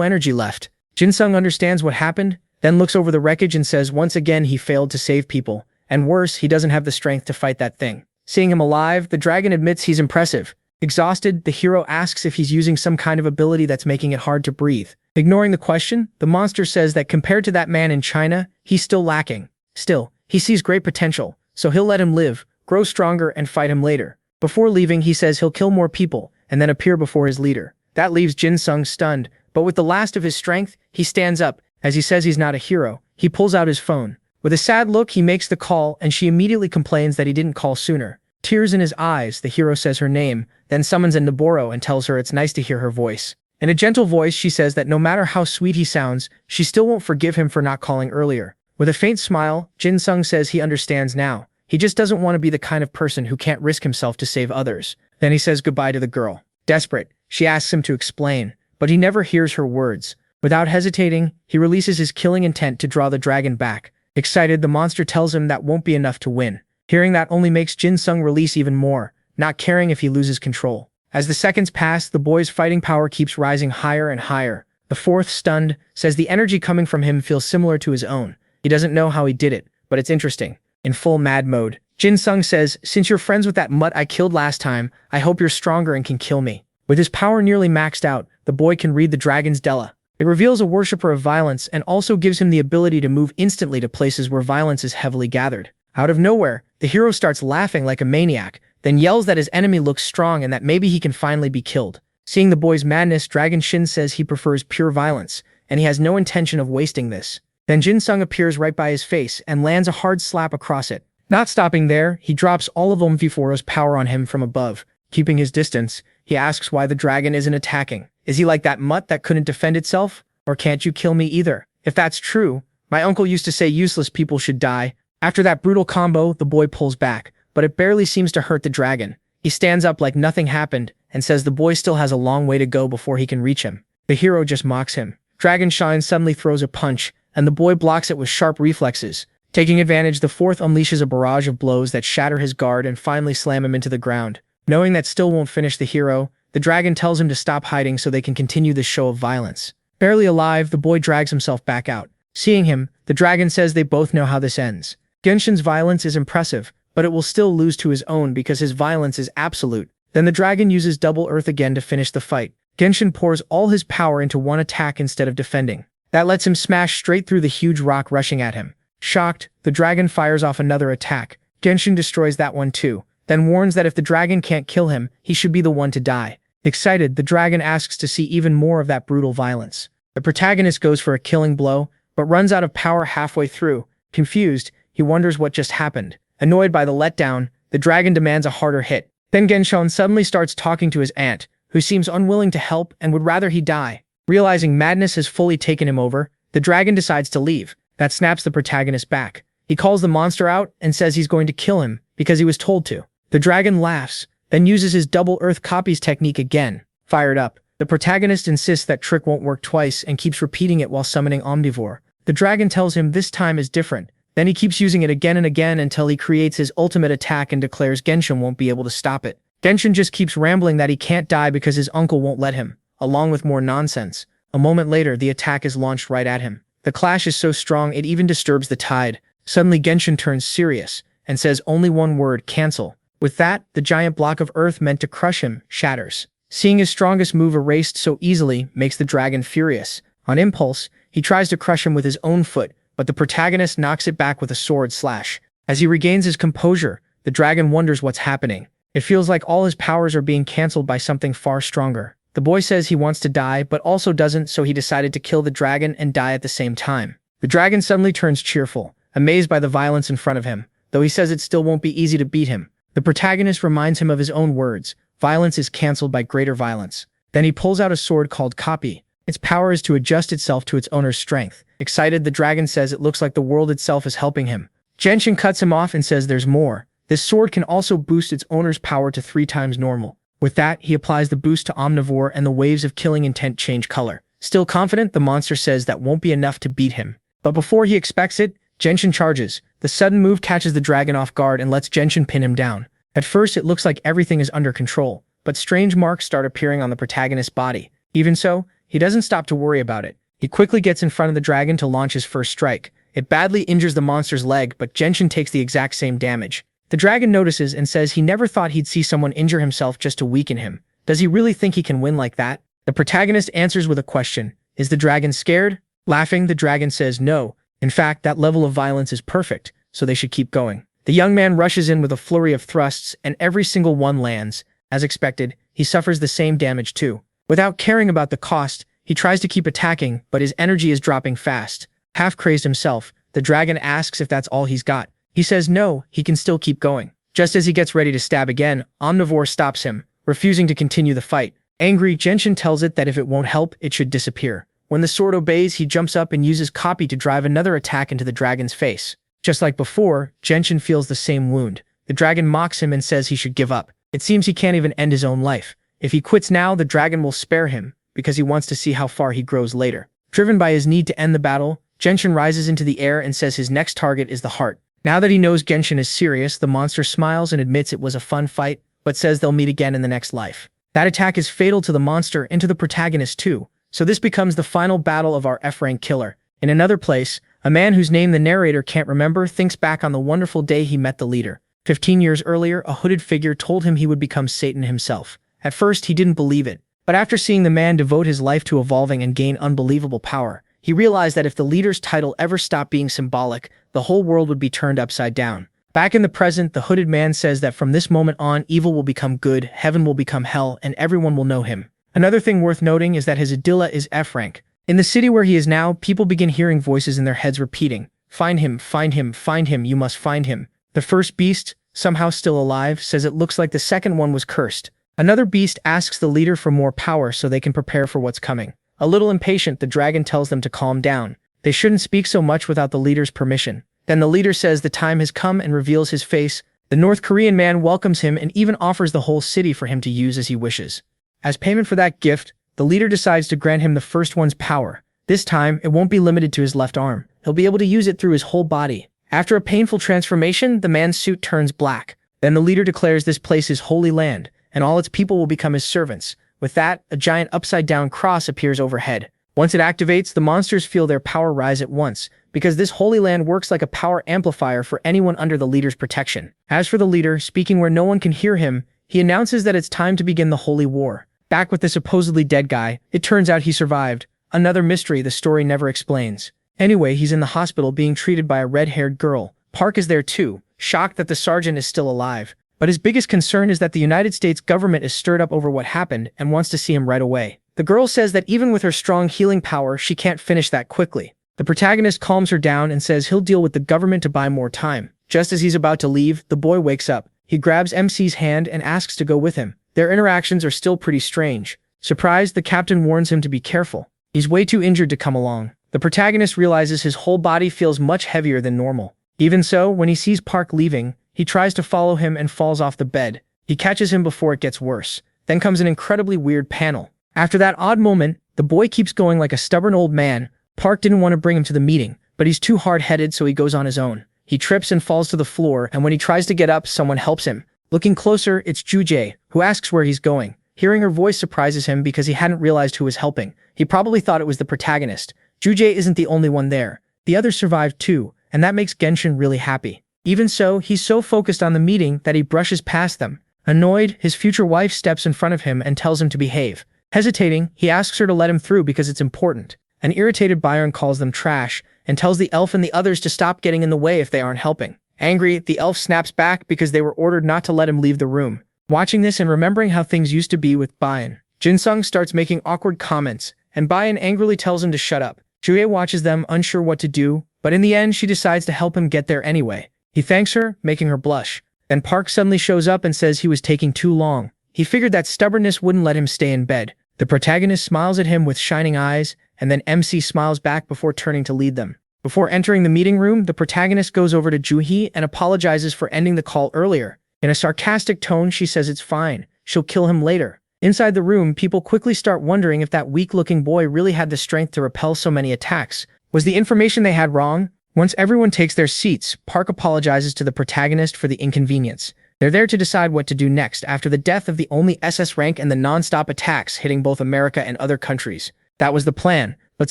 energy left. Jin-sung understands what happened, then looks over the wreckage and says once again he failed to save people, and worse, he doesn't have the strength to fight that thing. Seeing him alive, the dragon admits he's impressive. Exhausted, the hero asks if he's using some kind of ability that's making it hard to breathe. Ignoring the question, the monster says that compared to that man in China, he's still lacking. Still, he sees great potential, so he'll let him live, grow stronger, and fight him later. Before leaving, he says he'll kill more people, and then appear before his leader. That leaves Jin-sung stunned, but with the last of his strength, he stands up. As he says he's not a hero, he pulls out his phone. With a sad look, he makes the call, and she immediately complains that he didn't call sooner. Tears in his eyes, the hero says her name, then summons a Noboro and tells her it's nice to hear her voice. In a gentle voice, she says that no matter how sweet he sounds, she still won't forgive him for not calling earlier. With a faint smile, Jin-sung says he understands now. He just doesn't want to be the kind of person who can't risk himself to save others. Then he says goodbye to the girl. Desperate, she asks him to explain, but he never hears her words. Without hesitating, he releases his killing intent to draw the dragon back. Excited, the monster tells him that won't be enough to win. Hearing that only makes Jin-sung release even more, not caring if he loses control. As the seconds pass, the boy's fighting power keeps rising higher and higher. The fourth, stunned, says the energy coming from him feels similar to his own. He doesn't know how he did it, but it's interesting. In full mad mode, Jin-sung says, "Since you're friends with that mutt I killed last time, I hope you're stronger and can kill me." With his power nearly maxed out, the boy can read the dragon's Della. It reveals a worshipper of violence and also gives him the ability to move instantly to places where violence is heavily gathered. Out of nowhere, the hero starts laughing like a maniac, then yells that his enemy looks strong and that maybe he can finally be killed. Seeing the boy's madness, Dragon Shin says he prefers pure violence, and he has no intention of wasting this. Then Jin Sung appears right by his face and lands a hard slap across it. Not stopping there, he drops all of Omviforo's power on him from above. Keeping his distance, he asks why the dragon isn't attacking. Is he like that mutt that couldn't defend itself? Or can't you kill me either? If that's true, my uncle used to say useless people should die. After that brutal combo, the boy pulls back, but it barely seems to hurt the dragon. He stands up like nothing happened and says the boy still has a long way to go before he can reach him. The hero just mocks him. Dragon Shine suddenly throws a punch, and the boy blocks it with sharp reflexes. Taking advantage, the fourth unleashes a barrage of blows that shatter his guard and finally slam him into the ground. Knowing that still won't finish the hero, the dragon tells him to stop hiding so they can continue this show of violence. Barely alive, the boy drags himself back out. Seeing him, the dragon says they both know how this ends. Genshin's violence is impressive, but it will still lose to his own because his violence is absolute. Then the dragon uses double earth again to finish the fight. Genshin pours all his power into one attack instead of defending. That lets him smash straight through the huge rock rushing at him. Shocked, the dragon fires off another attack. Genshin destroys that one too, then warns that if the dragon can't kill him, he should be the one to die. Excited, the dragon asks to see even more of that brutal violence. The protagonist goes for a killing blow, but runs out of power halfway through. Confused, he wonders what just happened. Annoyed by the letdown, the dragon demands a harder hit. Then Genshin suddenly starts talking to his aunt, who seems unwilling to help and would rather he die. Realizing madness has fully taken him over, the dragon decides to leave. That snaps the protagonist back. He calls the monster out and says he's going to kill him because he was told to. The dragon laughs, then uses his double earth copies technique again. Fired up, the protagonist insists that trick won't work twice and keeps repeating it while summoning Omnivore. The dragon tells him this time is different. Then he keeps using it again and again until he creates his ultimate attack and declares Genshin won't be able to stop it. Genshin just keeps rambling that he can't die because his uncle won't let him, along with more nonsense. A moment later, the attack is launched right at him. The clash is so strong it even disturbs the tide. Suddenly Genshin turns serious and says only one word, cancel. With that, the giant block of earth meant to crush him shatters. Seeing his strongest move erased so easily makes the dragon furious. On impulse, he tries to crush him with his own foot, but the protagonist knocks it back with a sword slash. As he regains his composure, the dragon wonders what's happening. It feels like all his powers are being cancelled by something far stronger. The boy says he wants to die, but also doesn't, so he decided to kill the dragon and die at the same time. The dragon suddenly turns cheerful, amazed by the violence in front of him, though he says it still won't be easy to beat him. The protagonist reminds him of his own words, violence is cancelled by greater violence. Then he pulls out a sword called Copy. Its power is to adjust itself to its owner's strength. Excited, the dragon says it looks like the world itself is helping him. Genshin cuts him off and says there's more. This sword can also boost its owner's power to 3 times normal. With that, he applies the boost to Omnivore and the waves of killing intent change color. Still confident, the monster says that won't be enough to beat him. But before he expects it, Genshin charges. The sudden move catches the dragon off guard and lets Genshin pin him down. At first, it looks like everything is under control, but strange marks start appearing on the protagonist's body. Even so, he doesn't stop to worry about it. He quickly gets in front of the dragon to launch his first strike. It badly injures the monster's leg, but Genshin takes the exact same damage. The dragon notices and says he never thought he'd see someone injure himself just to weaken him. Does he really think he can win like that? The protagonist answers with a question. Is the dragon scared? Laughing, the dragon says no. In fact, that level of violence is perfect, so they should keep going. The young man rushes in with a flurry of thrusts, and every single one lands. As expected, he suffers the same damage too. Without caring about the cost, he tries to keep attacking, but his energy is dropping fast. Half crazed himself, the dragon asks if that's all he's got. He says no, he can still keep going. Just as he gets ready to stab again, Omnivore stops him, refusing to continue the fight. Angry, Genshin tells it that if it won't help, it should disappear. When the sword obeys, he jumps up and uses Copy to drive another attack into the dragon's face. Just like before, Genshin feels the same wound. The dragon mocks him and says he should give up. It seems he can't even end his own life. If he quits now, the dragon will spare him, because he wants to see how far he grows later. Driven by his need to end the battle, Genshin rises into the air and says his next target is the heart. Now that he knows Genshin is serious, the monster smiles and admits it was a fun fight, but says they'll meet again in the next life. That attack is fatal to the monster and to the protagonist too, so this becomes the final battle of our F-rank killer. In another place, a man whose name the narrator can't remember thinks back on the wonderful day he met the leader. 15 years earlier, a hooded figure told him he would become Satan himself. At first, he didn't believe it, But after seeing the man devote his life to evolving and gain unbelievable power, he realized that if the leader's title ever stopped being symbolic, the whole world would be turned upside down. Back in the present, the hooded man says that from this moment on, evil will become good, heaven will become hell, and everyone will know him. Another thing worth noting is that his Adilla is F rank. In the city where he is now, people begin hearing voices in their heads repeating, "Find him, find him, find him, you must find him." The first beast, somehow still alive, says it looks like the second one was cursed. Another beast asks the leader for more power so they can prepare for what's coming. A little impatient, the dragon tells them to calm down. They shouldn't speak so much without the leader's permission. Then the leader says the time has come and reveals his face. The North Korean man welcomes him and even offers the whole city for him to use as he wishes. As payment for that gift, the leader decides to grant him the first one's power. This time, it won't be limited to his left arm. He'll be able to use it through his whole body. After a painful transformation, the man's suit turns black. Then the leader declares this place is holy land, and all its people will become his servants. With that, a giant upside-down cross appears overhead. Once it activates, the monsters feel their power rise at once, because this holy land works like a power amplifier for anyone under the leader's protection. As for the leader, speaking where no one can hear him, he announces that it's time to begin the holy war. Back with the supposedly dead guy, it turns out he survived. Another mystery the story never explains. Anyway, he's in the hospital being treated by a red-haired girl. Park is there too, shocked that the sergeant is still alive. But his biggest concern is that the United States government is stirred up over what happened and wants to see him right away. The girl says that even with her strong healing power, she can't finish that quickly. The protagonist calms her down and says he'll deal with the government to buy more time. Just as he's about to leave, the boy wakes up. He grabs MC's hand and asks to go with him. Their interactions are still pretty strange. Surprised, the captain warns him to be careful. He's way too injured to come along. The protagonist realizes his whole body feels much heavier than normal. Even so, when he sees Park leaving, he tries to follow him and falls off the bed. He catches him before it gets worse. Then comes an incredibly weird panel. After that odd moment, the boy keeps going like a stubborn old man. Park didn't want to bring him to the meeting, but he's too hard-headed, so he goes on his own. He trips and falls to the floor, and when he tries to get up, someone helps him. Looking closer, it's Ju-jae, who asks where he's going. Hearing her voice surprises him because he hadn't realized who was helping. He probably thought it was the protagonist. Ju-jae isn't the only one there. The others survived too, and that makes Genshin really happy. Even so, he's so focused on the meeting that he brushes past them. Annoyed, his future wife steps in front of him and tells him to behave. Hesitating, he asks her to let him through because it's important. An irritated Byron calls them trash and tells the elf and the others to stop getting in the way if they aren't helping. Angry, the elf snaps back because they were ordered not to let him leave the room. Watching this and remembering how things used to be with Byron, Jinsung starts making awkward comments, and Byron angrily tells him to shut up. Juye watches them, unsure what to do, but in the end she decides to help him get there anyway. He thanks her, making her blush. Then Park suddenly shows up and says he was taking too long. He figured that stubbornness wouldn't let him stay in bed. The protagonist smiles at him with shining eyes, and then MC smiles back before turning to lead them. Before entering the meeting room, the protagonist goes over to Juhee and apologizes for ending the call earlier. In a sarcastic tone, she says it's fine. She'll kill him later. Inside the room, people quickly start wondering if that weak-looking boy really had the strength to repel so many attacks. Was the information they had wrong? Once everyone takes their seats, Park apologizes to the protagonist for the inconvenience. They're there to decide what to do next after the death of the only SS rank and the non-stop attacks hitting both America and other countries. That was the plan, but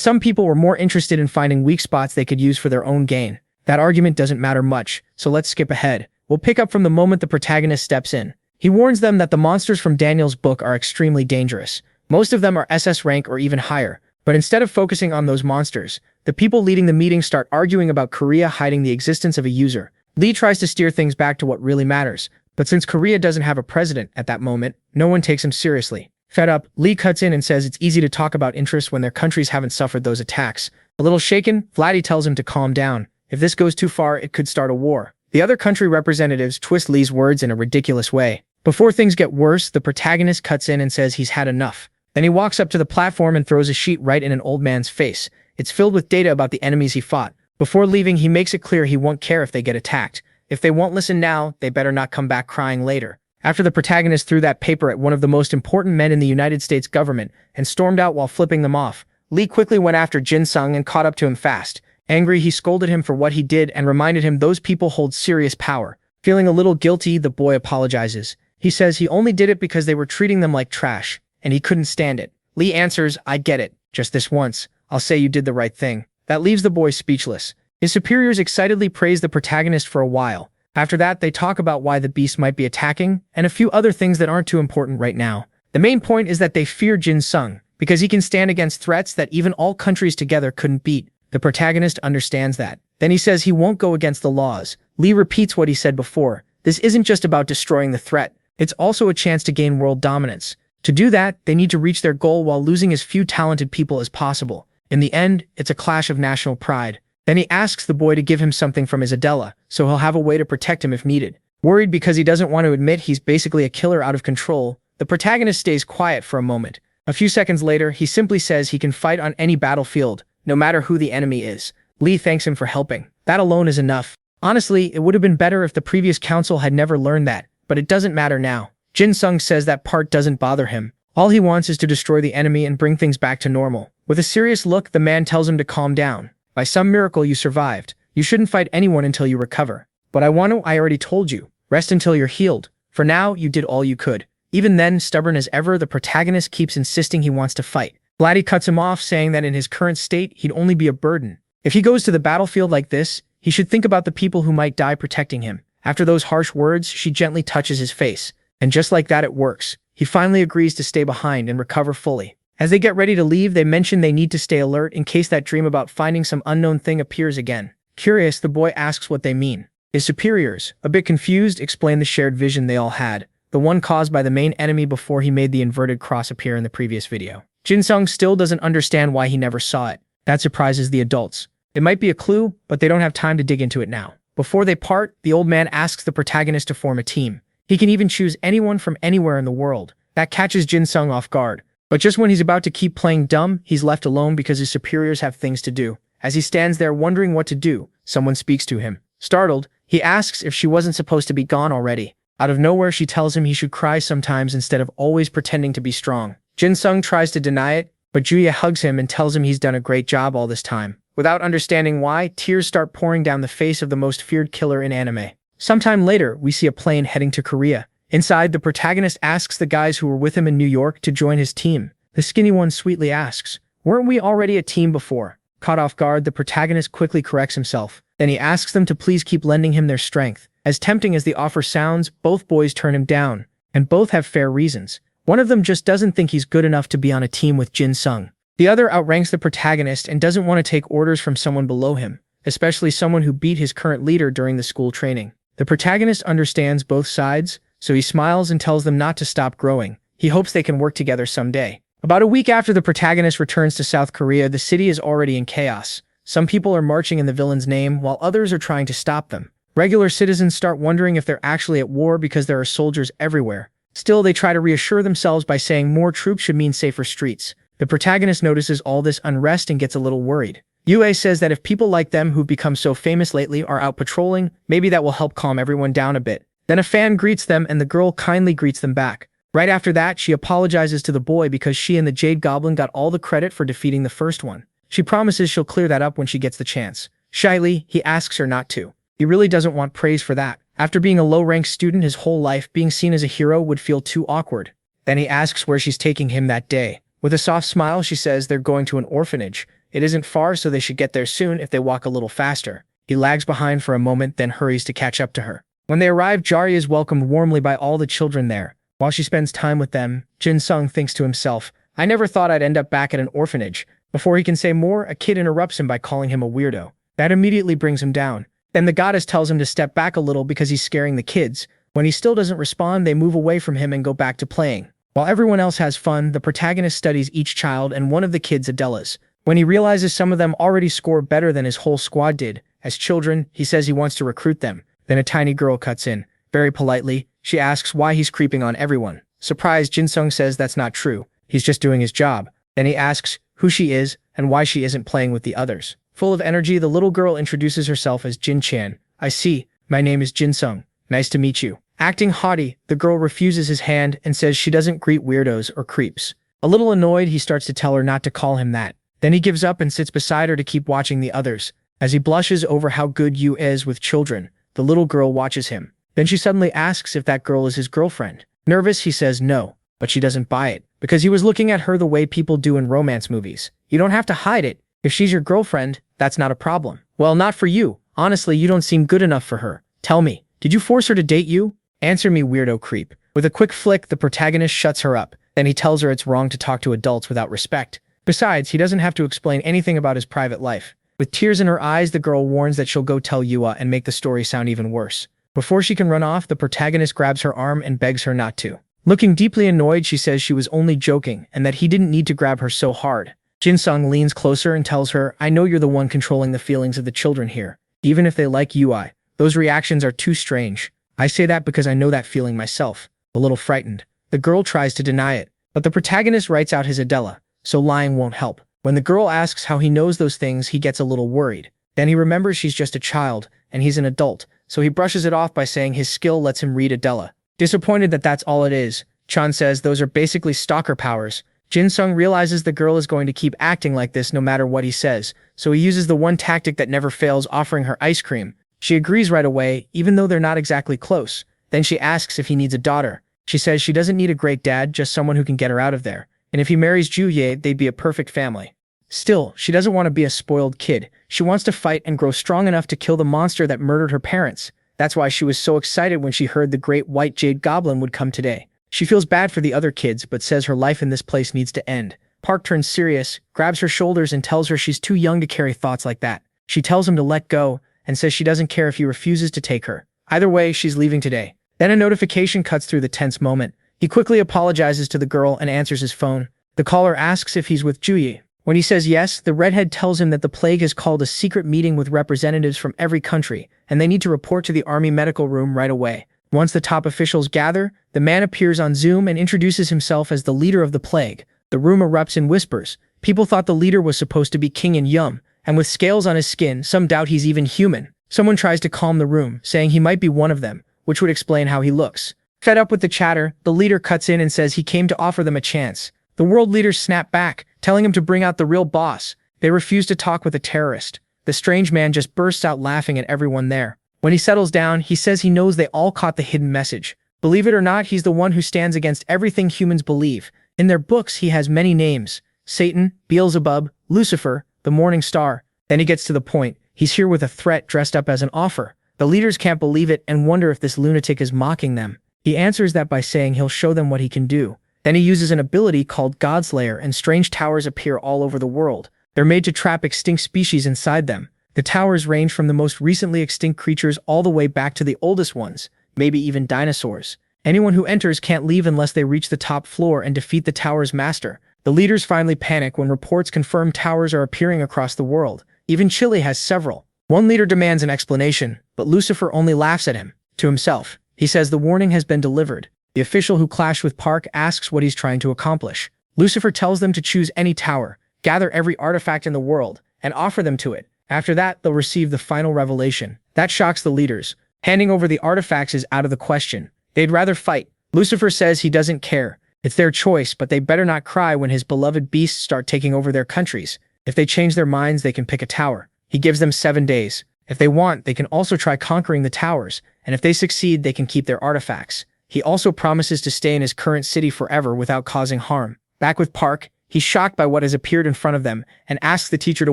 some people were more interested in finding weak spots they could use for their own gain. That argument doesn't matter much, so let's skip ahead. We'll pick up from the moment the protagonist steps in. He warns them that the monsters from Daniel's book are extremely dangerous. Most of them are SS rank or even higher, but instead of focusing on those monsters, the people leading the meeting start arguing about Korea hiding the existence of a user. Lee tries to steer things back to what really matters, but since Korea doesn't have a president at that moment, no one takes him seriously. Fed up, Lee cuts in and says it's easy to talk about interests when their countries haven't suffered those attacks. A little shaken, Vladdy tells him to calm down. If this goes too far, it could start a war. The other country representatives twist Lee's words in a ridiculous way. Before things get worse, the protagonist cuts in and says he's had enough. Then he walks up to the platform and throws a sheet right in an old man's face. It's filled with data about the enemies he fought. Before leaving, he makes it clear he won't care if they get attacked. If they won't listen now, they better not come back crying later. After the protagonist threw that paper at one of the most important men in the United States government and stormed out while flipping them off, Lee quickly went after Jin-sung and caught up to him fast. Angry, he scolded him for what he did and reminded him those people hold serious power. Feeling a little guilty, the boy apologizes. He says he only did it because they were treating them like trash, and he couldn't stand it. Lee answers, I get it. Just this once. I'll say you did the right thing. That leaves the boy speechless. His superiors excitedly praise the protagonist for a while. After that, they talk about why the beast might be attacking, and a few other things that aren't too important right now. The main point is that they fear Jin Sung, because he can stand against threats that even all countries together couldn't beat. The protagonist understands that. Then he says he won't go against the laws. Lee repeats what he said before. This isn't just about destroying the threat. It's also a chance to gain world dominance. To do that, they need to reach their goal while losing as few talented people as possible. In the end, it's a clash of national pride. Then he asks the boy to give him something from his Adela, so he'll have a way to protect him if needed. Worried because he doesn't want to admit he's basically a killer out of control, the protagonist stays quiet for a moment. A few seconds later, he simply says he can fight on any battlefield, no matter who the enemy is. Lee thanks him for helping. That alone is enough. Honestly, it would have been better if the previous council had never learned that, but it doesn't matter now. Jin Sung says that part doesn't bother him. All he wants is to destroy the enemy and bring things back to normal. With a serious look, the man tells him to calm down. By some miracle you survived. You shouldn't fight anyone until you recover. But I already told you. Rest until you're healed. For now, you did all you could. Even then, stubborn as ever, the protagonist keeps insisting he wants to fight. Blatty cuts him off, saying that in his current state, he'd only be a burden. If he goes to the battlefield like this, he should think about the people who might die protecting him. After those harsh words, she gently touches his face. And just like that, it works. He finally agrees to stay behind and recover fully. As they get ready to leave, they mention they need to stay alert in case that dream about finding some unknown thing appears again. Curious, the boy asks what they mean. His superiors, a bit confused, explain the shared vision they all had, the one caused by the main enemy before he made the inverted cross appear in the previous video. Jin Sung still doesn't understand why he never saw it. That surprises the adults. It might be a clue, but they don't have time to dig into it now. Before they part, the old man asks the protagonist to form a team. He can even choose anyone from anywhere in the world. That catches Jin Sung off guard. But just when he's about to keep playing dumb, he's left alone because his superiors have things to do. As he stands there wondering what to do, someone speaks to him. Startled, he asks if she wasn't supposed to be gone already. Out of nowhere, she tells him he should cry sometimes instead of always pretending to be strong. Jin Sung tries to deny it, but Juya hugs him and tells him he's done a great job all this time. Without understanding why, tears start pouring down the face of the most feared killer in anime. Sometime later, we see a plane heading to Korea. Inside, the protagonist asks the guys who were with him in New York to join his team. The skinny one sweetly asks, "Weren't we already a team before?" Caught off guard, the protagonist quickly corrects himself. Then he asks them to please keep lending him their strength. As tempting as the offer sounds, both boys turn him down, and both have fair reasons. One of them just doesn't think he's good enough to be on a team with Jin Sung. The other outranks the protagonist and doesn't want to take orders from someone below him, especially someone who beat his current leader during the school training. The protagonist understands both sides, so he smiles and tells them not to stop growing. He hopes they can work together someday. About a week after the protagonist returns to South Korea, the city is already in chaos. Some people are marching in the villain's name, while others are trying to stop them. Regular citizens start wondering if they're actually at war because there are soldiers everywhere. Still, they try to reassure themselves by saying more troops should mean safer streets. The protagonist notices all this unrest and gets a little worried. Yue says that if people like them who've become so famous lately are out patrolling, maybe that will help calm everyone down a bit. Then a fan greets them and the girl kindly greets them back. Right after that, she apologizes to the boy because she and the Jade Goblin got all the credit for defeating the first one. She promises she'll clear that up when she gets the chance. Shyly, he asks her not to. He really doesn't want praise for that. After being a low-ranked student his whole life, being seen as a hero would feel too awkward. Then he asks where she's taking him that day. With a soft smile, she says they're going to an orphanage. It isn't far, so they should get there soon if they walk a little faster. He lags behind for a moment, then hurries to catch up to her. When they arrive, Jari is welcomed warmly by all the children there. While she spends time with them, Jin Sung thinks to himself, "I never thought I'd end up back at an orphanage." Before he can say more, a kid interrupts him by calling him a weirdo. That immediately brings him down. Then the goddess tells him to step back a little because he's scaring the kids. When he still doesn't respond, they move away from him and go back to playing. While everyone else has fun, the protagonist studies each child and one of the kids' Adelas. When he realizes some of them already score better than his whole squad did, as children, he says he wants to recruit them. Then a tiny girl cuts in. Very politely, she asks why he's creeping on everyone. Surprised, Jin Sung says that's not true. He's just doing his job. Then he asks who she is and why she isn't playing with the others. Full of energy, the little girl introduces herself as Jin Chan. "I see. My name is Jin Sung. Nice to meet you." Acting haughty, the girl refuses his hand and says she doesn't greet weirdos or creeps. A little annoyed, he starts to tell her not to call him that. Then he gives up and sits beside her to keep watching the others. As he blushes over how good Yu is with children, the little girl watches him. Then she suddenly asks if that girl is his girlfriend. Nervous, he says no, but she doesn't buy it, because he was looking at her the way people do in romance movies. You don't have to hide it. If she's your girlfriend, that's not a problem. Well, not for you. Honestly, you don't seem good enough for her. Tell me, did you force her to date you? Answer me, weirdo creep. With a quick flick, the protagonist shuts her up. Then he tells her it's wrong to talk to adults without respect. Besides, he doesn't have to explain anything about his private life. With tears in her eyes, the girl warns that she'll go tell Yua and make the story sound even worse. Before she can run off, the protagonist grabs her arm and begs her not to. Looking deeply annoyed, she says she was only joking and that he didn't need to grab her so hard. Jin-sung leans closer and tells her, "I know you're the one controlling the feelings of the children here. Even if they like Yui, those reactions are too strange. I say that because I know that feeling myself." A little frightened, the girl tries to deny it, but the protagonist writes out his Adela, so lying won't help. When the girl asks how he knows those things, he gets a little worried. Then he remembers she's just a child, and he's an adult, so he brushes it off by saying his skill lets him read Adela. Disappointed that that's all it is, Chan says those are basically stalker powers. Jin-sung realizes the girl is going to keep acting like this no matter what he says, so he uses the one tactic that never fails, offering her ice cream. She agrees right away, even though they're not exactly close. Then she asks if he needs a daughter. She says she doesn't need a great dad, just someone who can get her out of there. And if he marries Juye, they'd be a perfect family. Still, she doesn't want to be a spoiled kid. She wants to fight and grow strong enough to kill the monster that murdered her parents. That's why she was so excited when she heard the great white jade goblin would come today. She feels bad for the other kids, but says her life in this place needs to end. Park turns serious, grabs her shoulders and tells her she's too young to carry thoughts like that. She tells him to let go, and says she doesn't care if he refuses to take her. Either way, she's leaving today. Then a notification cuts through the tense moment. He quickly apologizes to the girl and answers his phone. The caller asks if he's with Juyi. When he says yes, the redhead tells him that the plague has called a secret meeting with representatives from every country, and they need to report to the army medical room right away. Once the top officials gather, the man appears on Zoom and introduces himself as the leader of the plague. The room erupts in whispers. People thought the leader was supposed to be King In Yum, and with scales on his skin, some doubt he's even human. Someone tries to calm the room, saying he might be one of them, which would explain how he looks. Fed up with the chatter, the leader cuts in and says he came to offer them a chance. The world leaders snap back, telling him to bring out the real boss. They refuse to talk with a terrorist. The strange man just bursts out laughing at everyone there. When he settles down, he says he knows they all caught the hidden message. Believe it or not, he's the one who stands against everything humans believe. In their books, he has many names: Satan, Beelzebub, Lucifer, the Morning Star. Then he gets to the point. He's here with a threat dressed up as an offer. The leaders can't believe it and wonder if this lunatic is mocking them. He answers that by saying he'll show them what he can do. Then he uses an ability called Godslayer, and strange towers appear all over the world. They're made to trap extinct species inside them. The towers range from the most recently extinct creatures all the way back to the oldest ones, maybe even dinosaurs. Anyone who enters can't leave unless they reach the top floor and defeat the tower's master. The leaders finally panic when reports confirm towers are appearing across the world. Even Chile has several. One leader demands an explanation, but Lucifer only laughs at him. To himself, he says the warning has been delivered. The official who clashed with Park asks what he's trying to accomplish. Lucifer tells them to choose any tower, gather every artifact in the world, and offer them to it. After that, they'll receive the final revelation. That shocks the leaders. Handing over the artifacts is out of the question. They'd rather fight. Lucifer says he doesn't care. It's their choice, but they better not cry when his beloved beasts start taking over their countries. If they change their minds, they can pick a tower. He gives them 7 days. If they want, they can also try conquering the towers, and if they succeed, they can keep their artifacts. He also promises to stay in his current city forever without causing harm. Back with Park, he's shocked by what has appeared in front of them and asks the teacher to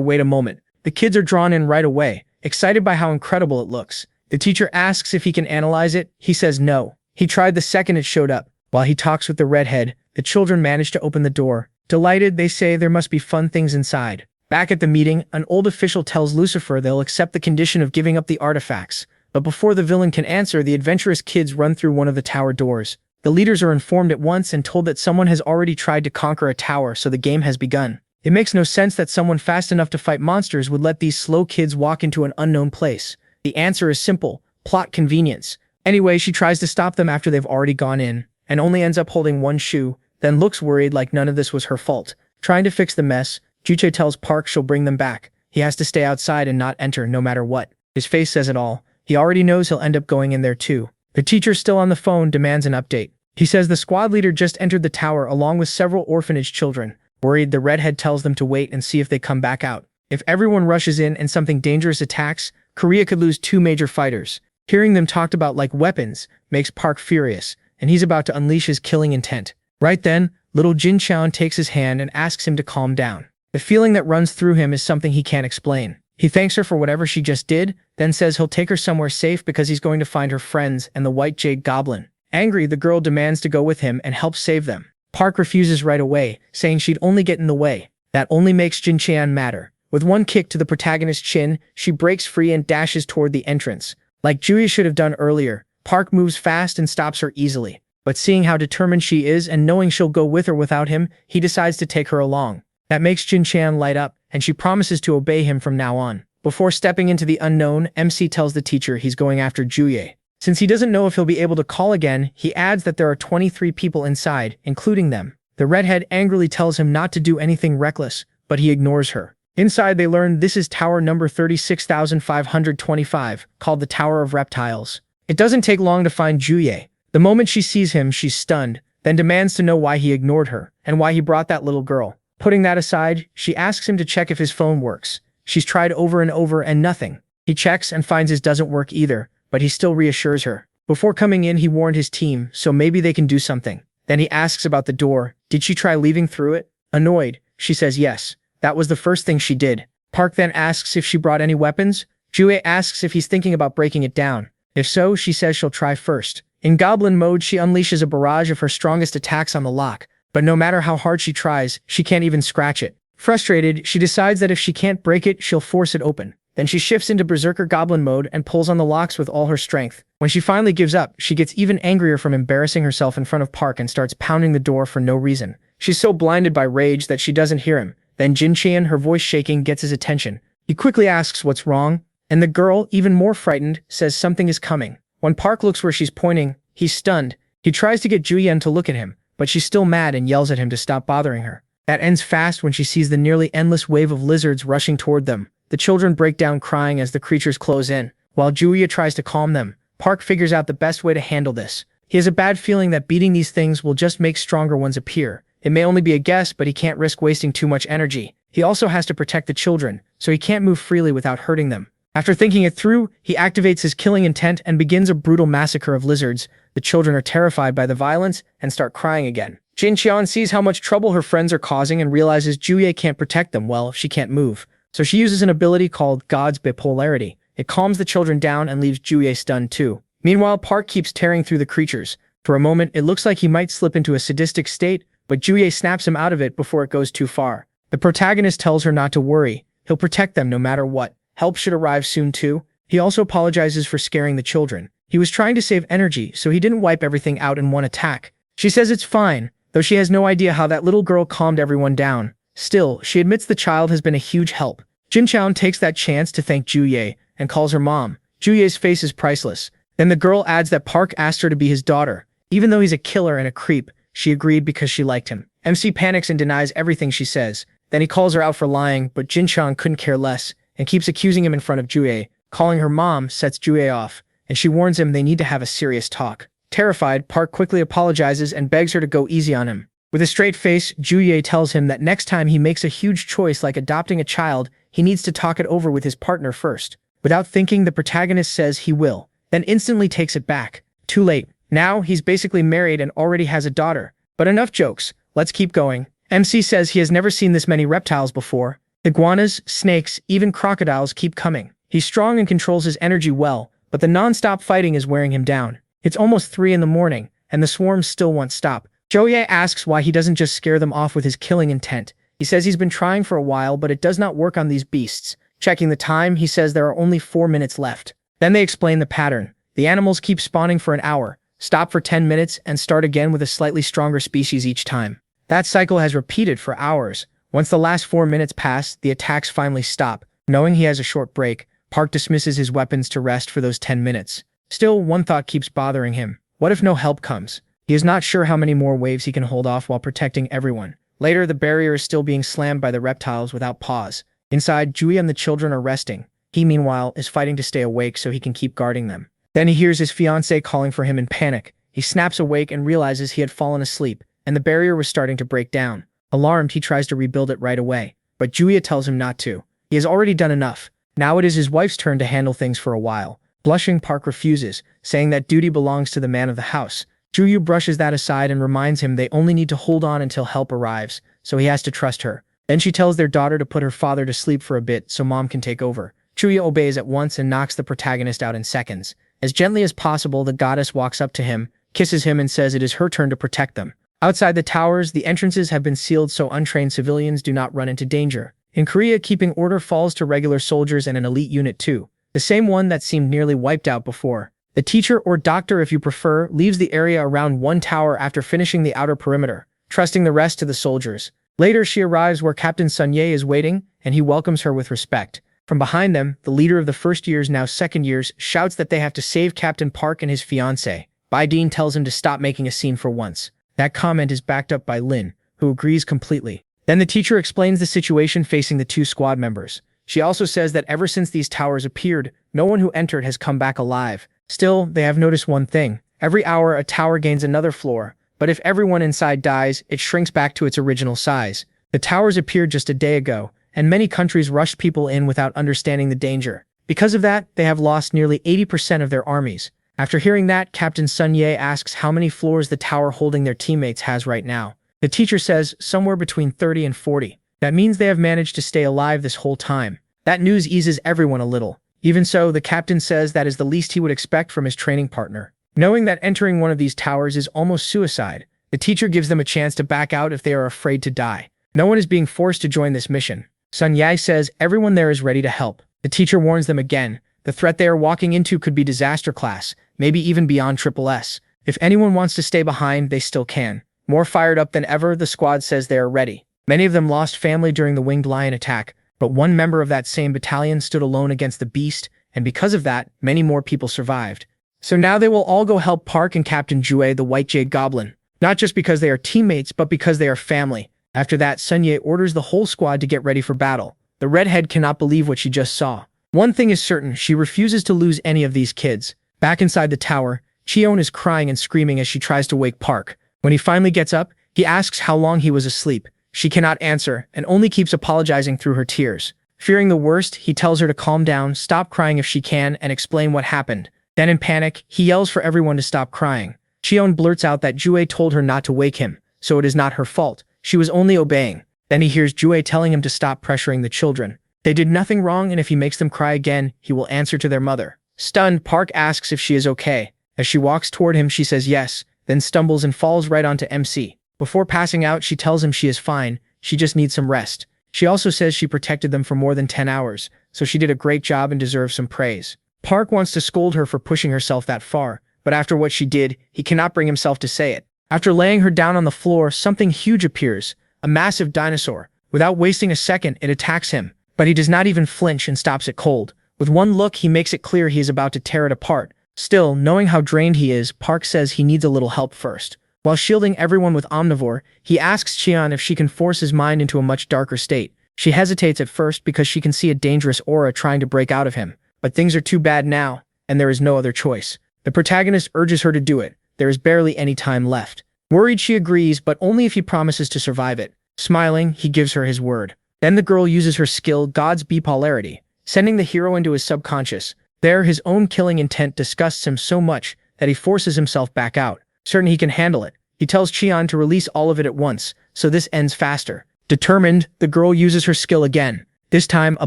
wait a moment. The kids are drawn in right away, excited by how incredible it looks. The teacher asks if he can analyze it. He says no. He tried the second it showed up. While he talks with the redhead, the children manage to open the door. Delighted, they say there must be fun things inside. Back at the meeting, an old official tells Lucifer they'll accept the condition of giving up the artifacts. But before the villain can answer, the adventurous kids run through one of the tower doors. The leaders are informed at once and told that someone has already tried to conquer a tower, so the game has begun. It makes no sense that someone fast enough to fight monsters would let these slow kids walk into an unknown place. The answer is simple: plot convenience. Anyway, she tries to stop them after they've already gone in, and only ends up holding one shoe, then looks worried like none of this was her fault. Trying to fix the mess, Juche tells Park she'll bring them back. He has to stay outside and not enter no matter what. His face says it all. He already knows he'll end up going in there too. The teacher, still on the phone, demands an update. He says the squad leader just entered the tower along with several orphanage children. Worried, the redhead tells them to wait and see if they come back out. If everyone rushes in and something dangerous attacks, Korea could lose 2 major fighters. Hearing them talked about like weapons makes Park furious, and he's about to unleash his killing intent. Right then, little Jin Chaon takes his hand and asks him to calm down. The feeling that runs through him is something he can't explain. He thanks her for whatever she just did, then says he'll take her somewhere safe because he's going to find her friends and the White Jade Goblin. Angry, the girl demands to go with him and help save them. Park refuses right away, saying she'd only get in the way. That only makes Jin Qian madder. With one kick to the protagonist's chin, she breaks free and dashes toward the entrance. Like Julia should have done earlier, Park moves fast and stops her easily. But seeing how determined she is and knowing she'll go with or without him, he decides to take her along. That makes Jin Qian light up, and she promises to obey him from now on. Before stepping into the unknown, MC tells the teacher he's going after Juye. Since he doesn't know if he'll be able to call again, he adds that there are 23 people inside, including them. The redhead angrily tells him not to do anything reckless, but he ignores her. Inside, they learn this is tower number 36,525, called the Tower of Reptiles. It doesn't take long to find Juye. The moment she sees him, she's stunned, then demands to know why he ignored her, and why he brought that little girl. Putting that aside, she asks him to check if his phone works. She's tried over and over and nothing. He checks and finds his doesn't work either, but he still reassures her. Before coming in, he warned his team, so maybe they can do something. Then he asks about the door. Did she try leaving through it? Annoyed, she says yes. That was the first thing she did. Park then asks if she brought any weapons. Juye asks if he's thinking about breaking it down. If so, she says she'll try first. In goblin mode, she unleashes a barrage of her strongest attacks on the lock, but no matter how hard she tries, she can't even scratch it. Frustrated, she decides that if she can't break it, she'll force it open. Then she shifts into berserker goblin mode and pulls on the locks with all her strength. When she finally gives up, she gets even angrier from embarrassing herself in front of Park and starts pounding the door for no reason. She's so blinded by rage that she doesn't hear him. Then Jin Qian, her voice shaking, gets his attention. He quickly asks what's wrong, and the girl, even more frightened, says something is coming. When Park looks where she's pointing, he's stunned. He tries to get Juyen to look at him, but she's still mad and yells at him to stop bothering her. That ends fast when she sees the nearly endless wave of lizards rushing toward them. The children break down crying as the creatures close in. While Julia tries to calm them, Park figures out the best way to handle this. He has a bad feeling that beating these things will just make stronger ones appear. It may only be a guess, but he can't risk wasting too much energy. He also has to protect the children, so he can't move freely without hurting them. After thinking it through, he activates his killing intent and begins a brutal massacre of lizards. The children are terrified by the violence and start crying again. Jin Qian sees how much trouble her friends are causing and realizes Juye can't protect them well if she can't move. So she uses an ability called God's Bipolarity. It calms the children down and leaves Juye stunned too. Meanwhile, Park keeps tearing through the creatures. For a moment, it looks like he might slip into a sadistic state, but Juye snaps him out of it before it goes too far. The protagonist tells her not to worry. He'll protect them no matter what. Help should arrive soon too. He also apologizes for scaring the children. He was trying to save energy, so he didn't wipe everything out in one attack. She says it's fine, though she has no idea how that little girl calmed everyone down. Still, she admits the child has been a huge help. Jin Qian takes that chance to thank Juye and calls her mom. Juye's face is priceless. Then the girl adds that Park asked her to be his daughter. Even though he's a killer and a creep, she agreed because she liked him. MC panics and denies everything she says. Then he calls her out for lying, but Jin Qian couldn't care less and keeps accusing him in front of Juye. Calling her mom sets Juye off, and she warns him they need to have a serious talk. Terrified, Park quickly apologizes and begs her to go easy on him. With a straight face, Juye tells him that next time he makes a huge choice like adopting a child, he needs to talk it over with his partner first. Without thinking, the protagonist says he will, then instantly takes it back. Too late. Now, he's basically married and already has a daughter. But enough jokes. Let's keep going. MC says he has never seen this many reptiles before. Iguanas, snakes, even crocodiles keep coming. He's strong and controls his energy well, but the non-stop fighting is wearing him down. It's almost 3 in the morning, and the swarms still won't stop. Juye asks why he doesn't just scare them off with his killing intent. He says he's been trying for a while, but it does not work on these beasts. Checking the time, he says there are only 4 minutes left. Then they explain the pattern. The animals keep spawning for an hour, stop for 10 minutes, and start again with a slightly stronger species each time. That cycle has repeated for hours. Once the last 4 minutes pass, the attacks finally stop. Knowing he has a short break, Park dismisses his weapons to rest for those 10 minutes. Still, one thought keeps bothering him. What if no help comes? He is not sure how many more waves he can hold off while protecting everyone. Later, the barrier is still being slammed by the reptiles without pause. Inside, Juye and the children are resting. He, meanwhile, is fighting to stay awake so he can keep guarding them. Then he hears his fiancée calling for him in panic. He snaps awake and realizes he had fallen asleep, and the barrier was starting to break down. Alarmed, he tries to rebuild it right away, but Juye tells him not to. He has already done enough. Now it is his wife's turn to handle things for a while. Blushing, Park refuses, saying that duty belongs to the man of the house. Juye brushes that aside and reminds him they only need to hold on until help arrives, so he has to trust her. Then she tells their daughter to put her father to sleep for a bit so mom can take over. Juye obeys at once and knocks the protagonist out in seconds. As gently as possible, the goddess walks up to him, kisses him and says it is her turn to protect them. Outside the towers, the entrances have been sealed so untrained civilians do not run into danger. In Korea, keeping order falls to regular soldiers and an elite unit too, the same one that seemed nearly wiped out before. The teacher, or doctor if you prefer, leaves the area around one tower after finishing the outer perimeter, trusting the rest to the soldiers. Later, she arrives where Captain Sun-ye is waiting, and he welcomes her with respect. From behind them, the leader of the first years, now second years, shouts that they have to save Captain Park and his fiancée. Bai-Dean tells him to stop making a scene for once. That comment is backed up by Lin, who agrees completely. Then the teacher explains the situation facing the two squad members. She also says that ever since these towers appeared, no one who entered has come back alive. Still, they have noticed one thing. Every hour, a tower gains another floor, but if everyone inside dies, it shrinks back to its original size. The towers appeared just a day ago, and many countries rushed people in without understanding the danger. Because of that, they have lost nearly 80% of their armies. After hearing that, Captain Sun-ye asks how many floors the tower holding their teammates has right now. The teacher says somewhere between 30 and 40. That means they have managed to stay alive this whole time. That news eases everyone a little. Even so, the captain says that is the least he would expect from his training partner. Knowing that entering one of these towers is almost suicide, the teacher gives them a chance to back out if they are afraid to die. No one is being forced to join this mission. Sun-ye says everyone there is ready to help. The teacher warns them again. The threat they are walking into could be disaster class, maybe even beyond SSS. If anyone wants to stay behind, they still can. More fired up than ever, the squad says they are ready. Many of them lost family during the winged lion attack, but one member of that same battalion stood alone against the beast, and because of that, many more people survived. So now they will all go help Park and Captain Jue, the White Jade Goblin. Not just because they are teammates, but because they are family. After that, Sun-ye orders the whole squad to get ready for battle. The redhead cannot believe what she just saw. One thing is certain, she refuses to lose any of these kids. Back inside the tower, Cheon is crying and screaming as she tries to wake Park. When he finally gets up, he asks how long he was asleep. She cannot answer, and only keeps apologizing through her tears. Fearing the worst, he tells her to calm down, stop crying if she can, and explain what happened. Then in panic, he yells for everyone to stop crying. Cheon blurts out that Jue told her not to wake him, so it is not her fault. She was only obeying. Then he hears Jue telling him to stop pressuring the children. They did nothing wrong, and if he makes them cry again, he will answer to their mother. Stunned, Park asks if she is okay. As she walks toward him, she says yes, then stumbles and falls right onto MC. Before passing out, she tells him she is fine, she just needs some rest. She also says she protected them for more than 10 hours, so she did a great job and deserves some praise. Park wants to scold her for pushing herself that far, but after what she did, he cannot bring himself to say it. After laying her down on the floor, something huge appears, a massive dinosaur. Without wasting a second, it attacks him, but he does not even flinch and stops it cold. With one look, he makes it clear he is about to tear it apart. Still, knowing how drained he is, Park says he needs a little help first. While shielding everyone with Omnivore, he asks Cheon if she can force his mind into a much darker state. She hesitates at first because she can see a dangerous aura trying to break out of him. But things are too bad now, and there is no other choice. The protagonist urges her to do it. There is barely any time left. Worried, she agrees, but only if he promises to survive it. Smiling, he gives her his word. Then the girl uses her skill, God's Bipolarity, sending the hero into his subconscious. There, his own killing intent disgusts him so much that he forces himself back out. Certain he can handle it, he tells Cheon to release all of it at once, so this ends faster. Determined, the girl uses her skill again. This time, a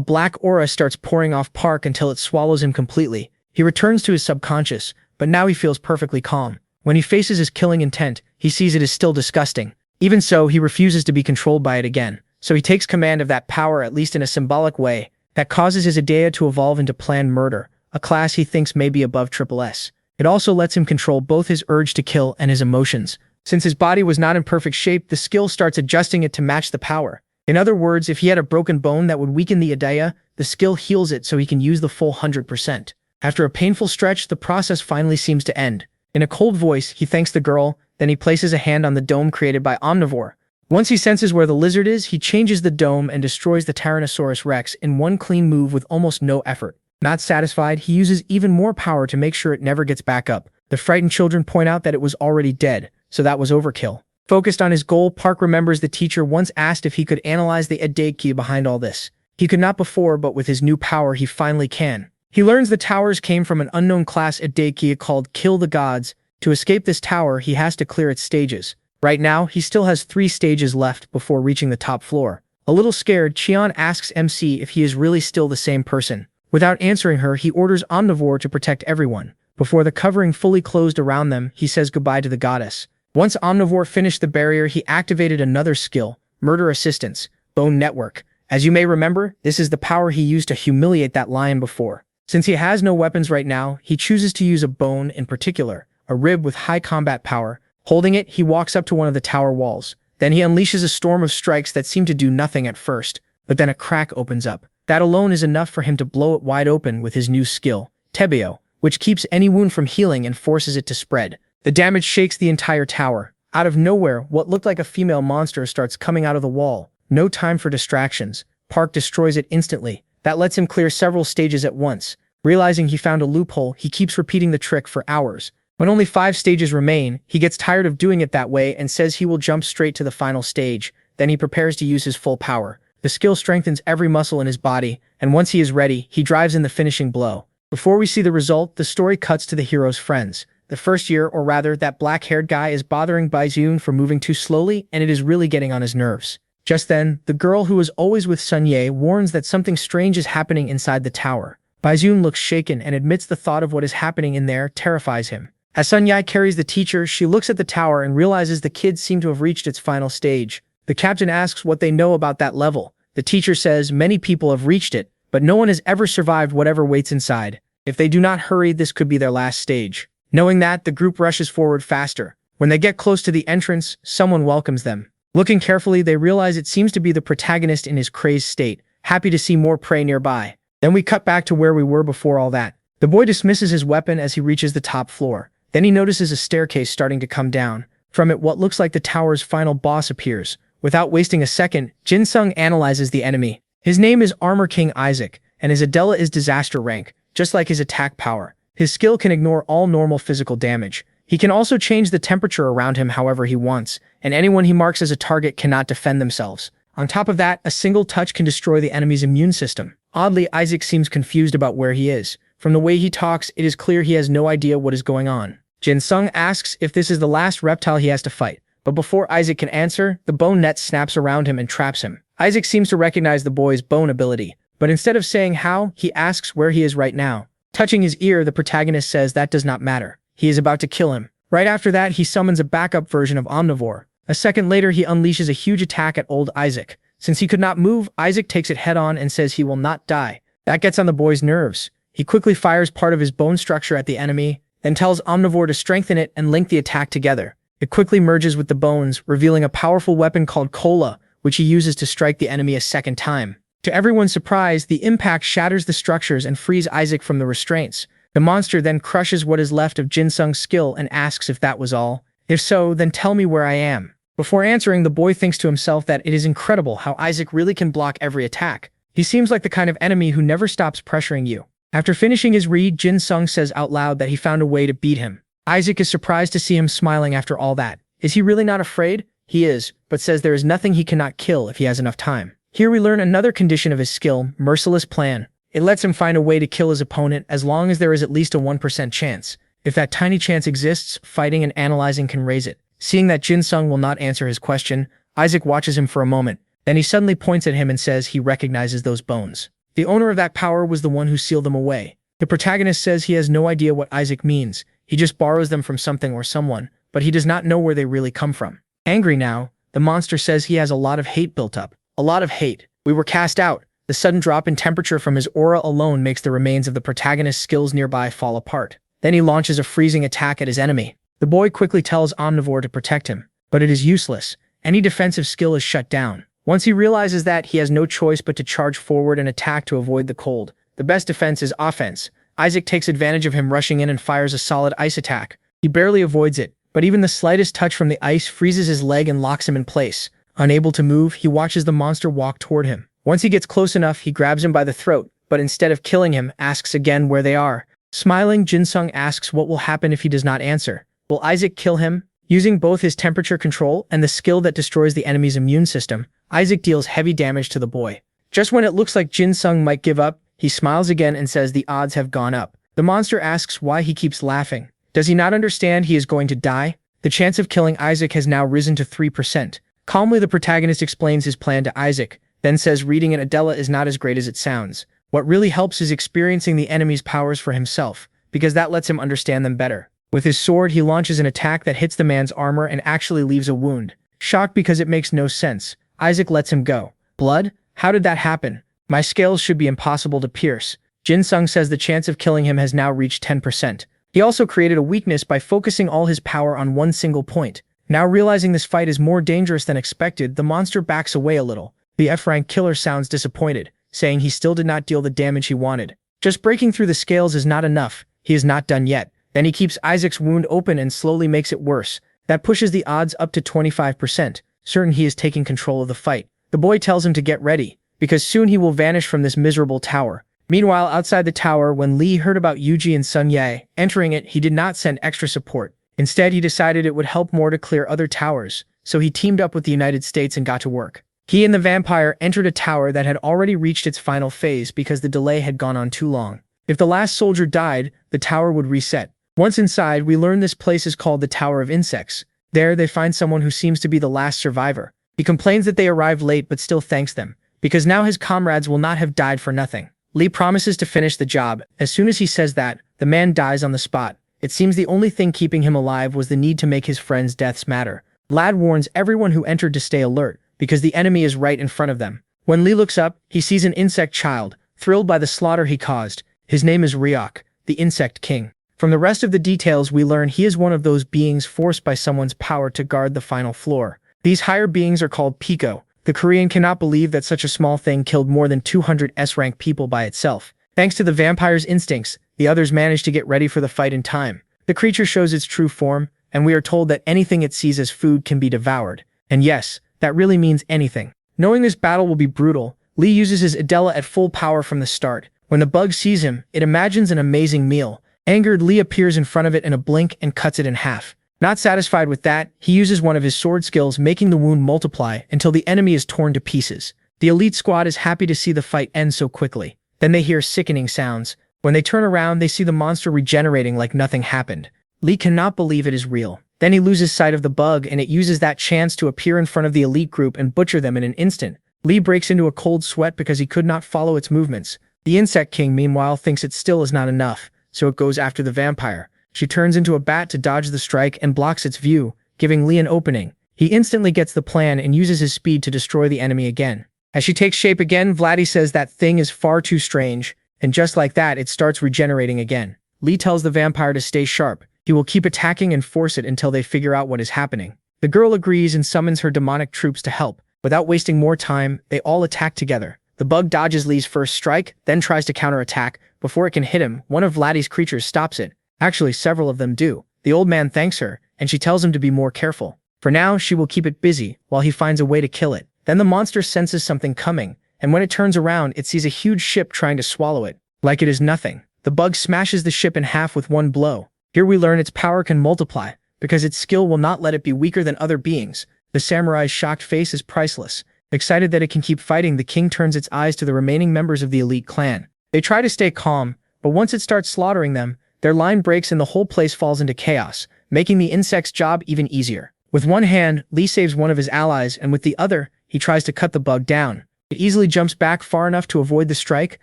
black aura starts pouring off Park until it swallows him completely. He returns to his subconscious, but now he feels perfectly calm. When he faces his killing intent, he sees it is still disgusting. Even so, he refuses to be controlled by it again. So he takes command of that power, at least in a symbolic way, that causes his idea to evolve into planned murder, a class he thinks may be above SSS. It also lets him control both his urge to kill and his emotions. Since his body was not in perfect shape, the skill starts adjusting it to match the power. In other words, if he had a broken bone that would weaken the idea, the skill heals it so he can use the full 100%. After a painful stretch, the process finally seems to end. In a cold voice, he thanks the girl, then he places a hand on the dome created by Omnivore. Once he senses where the lizard is, he changes the dome and destroys the Tyrannosaurus Rex in one clean move with almost no effort. Not satisfied, he uses even more power to make sure it never gets back up. The frightened children point out that it was already dead, so that was overkill. Focused on his goal, Park remembers the teacher once asked if he could analyze the Eddaiki behind all this. He could not before, but with his new power he finally can. He learns the towers came from an unknown class Eddaiki called Kill the Gods. To escape this tower, he has to clear its stages. Right now, he still has 3 stages left before reaching the top floor. A little scared, Cheon asks MC if he is really still the same person. Without answering her, he orders Omnivore to protect everyone. Before the covering fully closed around them, he says goodbye to the goddess. Once Omnivore finished the barrier, he activated another skill, Murder Assistance, Bone Network. As you may remember, this is the power he used to humiliate that lion before. Since he has no weapons right now, he chooses to use a bone in particular, a rib with high combat power. Holding it, he walks up to one of the tower walls. Then he unleashes a storm of strikes that seem to do nothing at first, but then a crack opens up. That alone is enough for him to blow it wide open with his new skill, Tebeo, which keeps any wound from healing and forces it to spread. The damage shakes the entire tower. Out of nowhere, what looked like a female monster starts coming out of the wall. No time for distractions. Park destroys it instantly. That lets him clear several stages at once. Realizing he found a loophole, he keeps repeating the trick for hours. When only 5 stages remain, he gets tired of doing it that way and says he will jump straight to the final stage. Then he prepares to use his full power. The skill strengthens every muscle in his body, and once he is ready, he drives in the finishing blow. Before we see the result, the story cuts to the hero's friends. The first year, or rather, that black-haired guy is bothering Baizun for moving too slowly, and it is really getting on his nerves. Just then, the girl who was always with Sun Ye warns that something strange is happening inside the tower. Baizun looks shaken and admits the thought of what is happening in there terrifies him. As Sun Ye carries the teacher, she looks at the tower and realizes the kids seem to have reached its final stage. The captain asks what they know about that level. The teacher says many people have reached it, but no one has ever survived whatever waits inside. If they do not hurry, this could be their last stage. Knowing that, the group rushes forward faster. When they get close to the entrance, someone welcomes them. Looking carefully, they realize it seems to be the protagonist in his crazed state, happy to see more prey nearby. Then we cut back to where we were before all that. The boy dismisses his weapon as he reaches the top floor. Then he notices a staircase starting to come down. From it, what looks like the tower's final boss appears. Without wasting a second, Jin Sung analyzes the enemy. His name is Armor King Isaac, and his Adela is Disaster rank, just like his attack power. His skill can ignore all normal physical damage. He can also change the temperature around him however he wants, and anyone he marks as a target cannot defend themselves. On top of that, a single touch can destroy the enemy's immune system. Oddly, Isaac seems confused about where he is. From the way he talks, it is clear he has no idea what is going on. Jin Sung asks if this is the last reptile he has to fight, but before Isaac can answer, the bone net snaps around him and traps him. Isaac seems to recognize the boy's bone ability, but instead of saying how, he asks where he is right now. Touching his ear, the protagonist says that does not matter. He is about to kill him. Right after that, he summons a backup version of Omnivore. A second later, he unleashes a huge attack at old Isaac. Since he could not move, Isaac takes it head-on and says he will not die. That gets on the boy's nerves. He quickly fires part of his bone structure at the enemy, then tells Omnivore to strengthen it and link the attack together. It quickly merges with the bones, revealing a powerful weapon called Cola, which he uses to strike the enemy a second time. To everyone's surprise, the impact shatters the structures and frees Isaac from the restraints. The monster then crushes what is left of Jin Sung's skill and asks if that was all. If so, then tell me where I am. Before answering, the boy thinks to himself that it is incredible how Isaac really can block every attack. He seems like the kind of enemy who never stops pressuring you. After finishing his read, Jin Sung says out loud that he found a way to beat him. Isaac is surprised to see him smiling after all that. Is he really not afraid? He is, but says there is nothing he cannot kill if he has enough time. Here we learn another condition of his skill, Merciless Plan. It lets him find a way to kill his opponent as long as there is at least a 1% chance. If that tiny chance exists, fighting and analyzing can raise it. Seeing that Jin Sung will not answer his question, Isaac watches him for a moment. Then he suddenly points at him and says he recognizes those bones. The owner of that power was the one who sealed them away. The protagonist says he has no idea what Isaac means. He just borrows them from something or someone, but he does not know where they really come from. Angry now, the monster says he has a lot of hate built up. A lot of hate. We were cast out. The sudden drop in temperature from his aura alone makes the remains of the protagonist's skills nearby fall apart. Then he launches a freezing attack at his enemy. The boy quickly tells Omnivore to protect him, but it is useless. Any defensive skill is shut down. Once he realizes that, he has no choice but to charge forward and attack to avoid the cold. The best defense is offense. Isaac takes advantage of him rushing in and fires a solid ice attack. He barely avoids it, but even the slightest touch from the ice freezes his leg and locks him in place. Unable to move, he watches the monster walk toward him. Once he gets close enough, he grabs him by the throat, but instead of killing him, asks again where they are. Smiling, Jin Sung asks what will happen if he does not answer. Will Isaac kill him? Using both his temperature control and the skill that destroys the enemy's immune system, Isaac deals heavy damage to the boy. Just when it looks like Jin Sung might give up, he smiles again and says the odds have gone up. The monster asks why he keeps laughing. Does he not understand he is going to die? The chance of killing Isaac has now risen to 3%. Calmly, the protagonist explains his plan to Isaac, then says reading an Adela is not as great as it sounds. What really helps is experiencing the enemy's powers for himself, because that lets him understand them better. With his sword, he launches an attack that hits the man's armor and actually leaves a wound. Shocked because it makes no sense, Isaac lets him go. Blood? How did that happen? My scales should be impossible to pierce. Jin Sung says the chance of killing him has now reached 10%. He also created a weakness by focusing all his power on one single point. Now realizing this fight is more dangerous than expected, the monster backs away a little. The F-rank killer sounds disappointed, saying he still did not deal the damage he wanted. Just breaking through the scales is not enough. He is not done yet. Then he keeps Isaac's wound open and slowly makes it worse. That pushes the odds up to 25%, certain he is taking control of the fight. The boy tells him to get ready, because soon he will vanish from this miserable tower. Meanwhile, outside the tower, when Lee heard about Yuji and Sun Ye entering it, he did not send extra support. Instead, he decided it would help more to clear other towers, so he teamed up with the United States and got to work. He and the vampire entered a tower that had already reached its final phase because the delay had gone on too long. If the last soldier died, the tower would reset. Once inside, we learn this place is called the Tower of Insects. There, they find someone who seems to be the last survivor. He complains that they arrived late but still thanks them, because now his comrades will not have died for nothing. Lee promises to finish the job. As soon as he says that, the man dies on the spot. It seems the only thing keeping him alive was the need to make his friends' deaths matter. Lad warns everyone who entered to stay alert, because the enemy is right in front of them. When Lee looks up, he sees an insect child, thrilled by the slaughter he caused. His name is Ryok, the Insect King. From the rest of the details, we learn he is one of those beings forced by someone's power to guard the final floor. These higher beings are called Pico. The Korean cannot believe that such a small thing killed more than 200 S-rank people by itself. Thanks to the vampire's instincts, the others manage to get ready for the fight in time. The creature shows its true form, and we are told that anything it sees as food can be devoured. And yes, that really means anything. Knowing this battle will be brutal, Lee uses his Adela at full power from the start. When the bug sees him, it imagines an amazing meal. Angered, Lee appears in front of it in a blink and cuts it in half. Not satisfied with that, he uses one of his sword skills, making the wound multiply until the enemy is torn to pieces. The elite squad is happy to see the fight end so quickly. Then they hear sickening sounds. When they turn around, they see the monster regenerating like nothing happened. Lee cannot believe it is real. Then he loses sight of the bug, and it uses that chance to appear in front of the elite group and butcher them in an instant. Lee breaks into a cold sweat because he could not follow its movements. The Insect King, meanwhile, thinks it still is not enough, so it goes after the vampire. She turns into a bat to dodge the strike and blocks its view, giving Lee an opening. He instantly gets the plan and uses his speed to destroy the enemy again. As she takes shape again, Vladdy says that thing is far too strange, and just like that, it starts regenerating again. Lee tells the vampire to stay sharp. He will keep attacking and force it until they figure out what is happening. The girl agrees and summons her demonic troops to help. Without wasting more time, they all attack together. The bug dodges Lee's first strike, then tries to counterattack. Before it can hit him, one of Vladdy's creatures stops it. Actually, several of them do. The old man thanks her, and she tells him to be more careful. For now, she will keep it busy, while he finds a way to kill it. Then the monster senses something coming, and when it turns around, it sees a huge ship trying to swallow it. Like it is nothing. The bug smashes the ship in half with one blow. Here we learn its power can multiply, because its skill will not let it be weaker than other beings. The samurai's shocked face is priceless. Excited that it can keep fighting, the king turns its eyes to the remaining members of the elite clan. They try to stay calm, but once it starts slaughtering them, their line breaks and the whole place falls into chaos, making the insect's job even easier. With one hand, Lee saves one of his allies, and with the other, he tries to cut the bug down. It easily jumps back far enough to avoid the strike.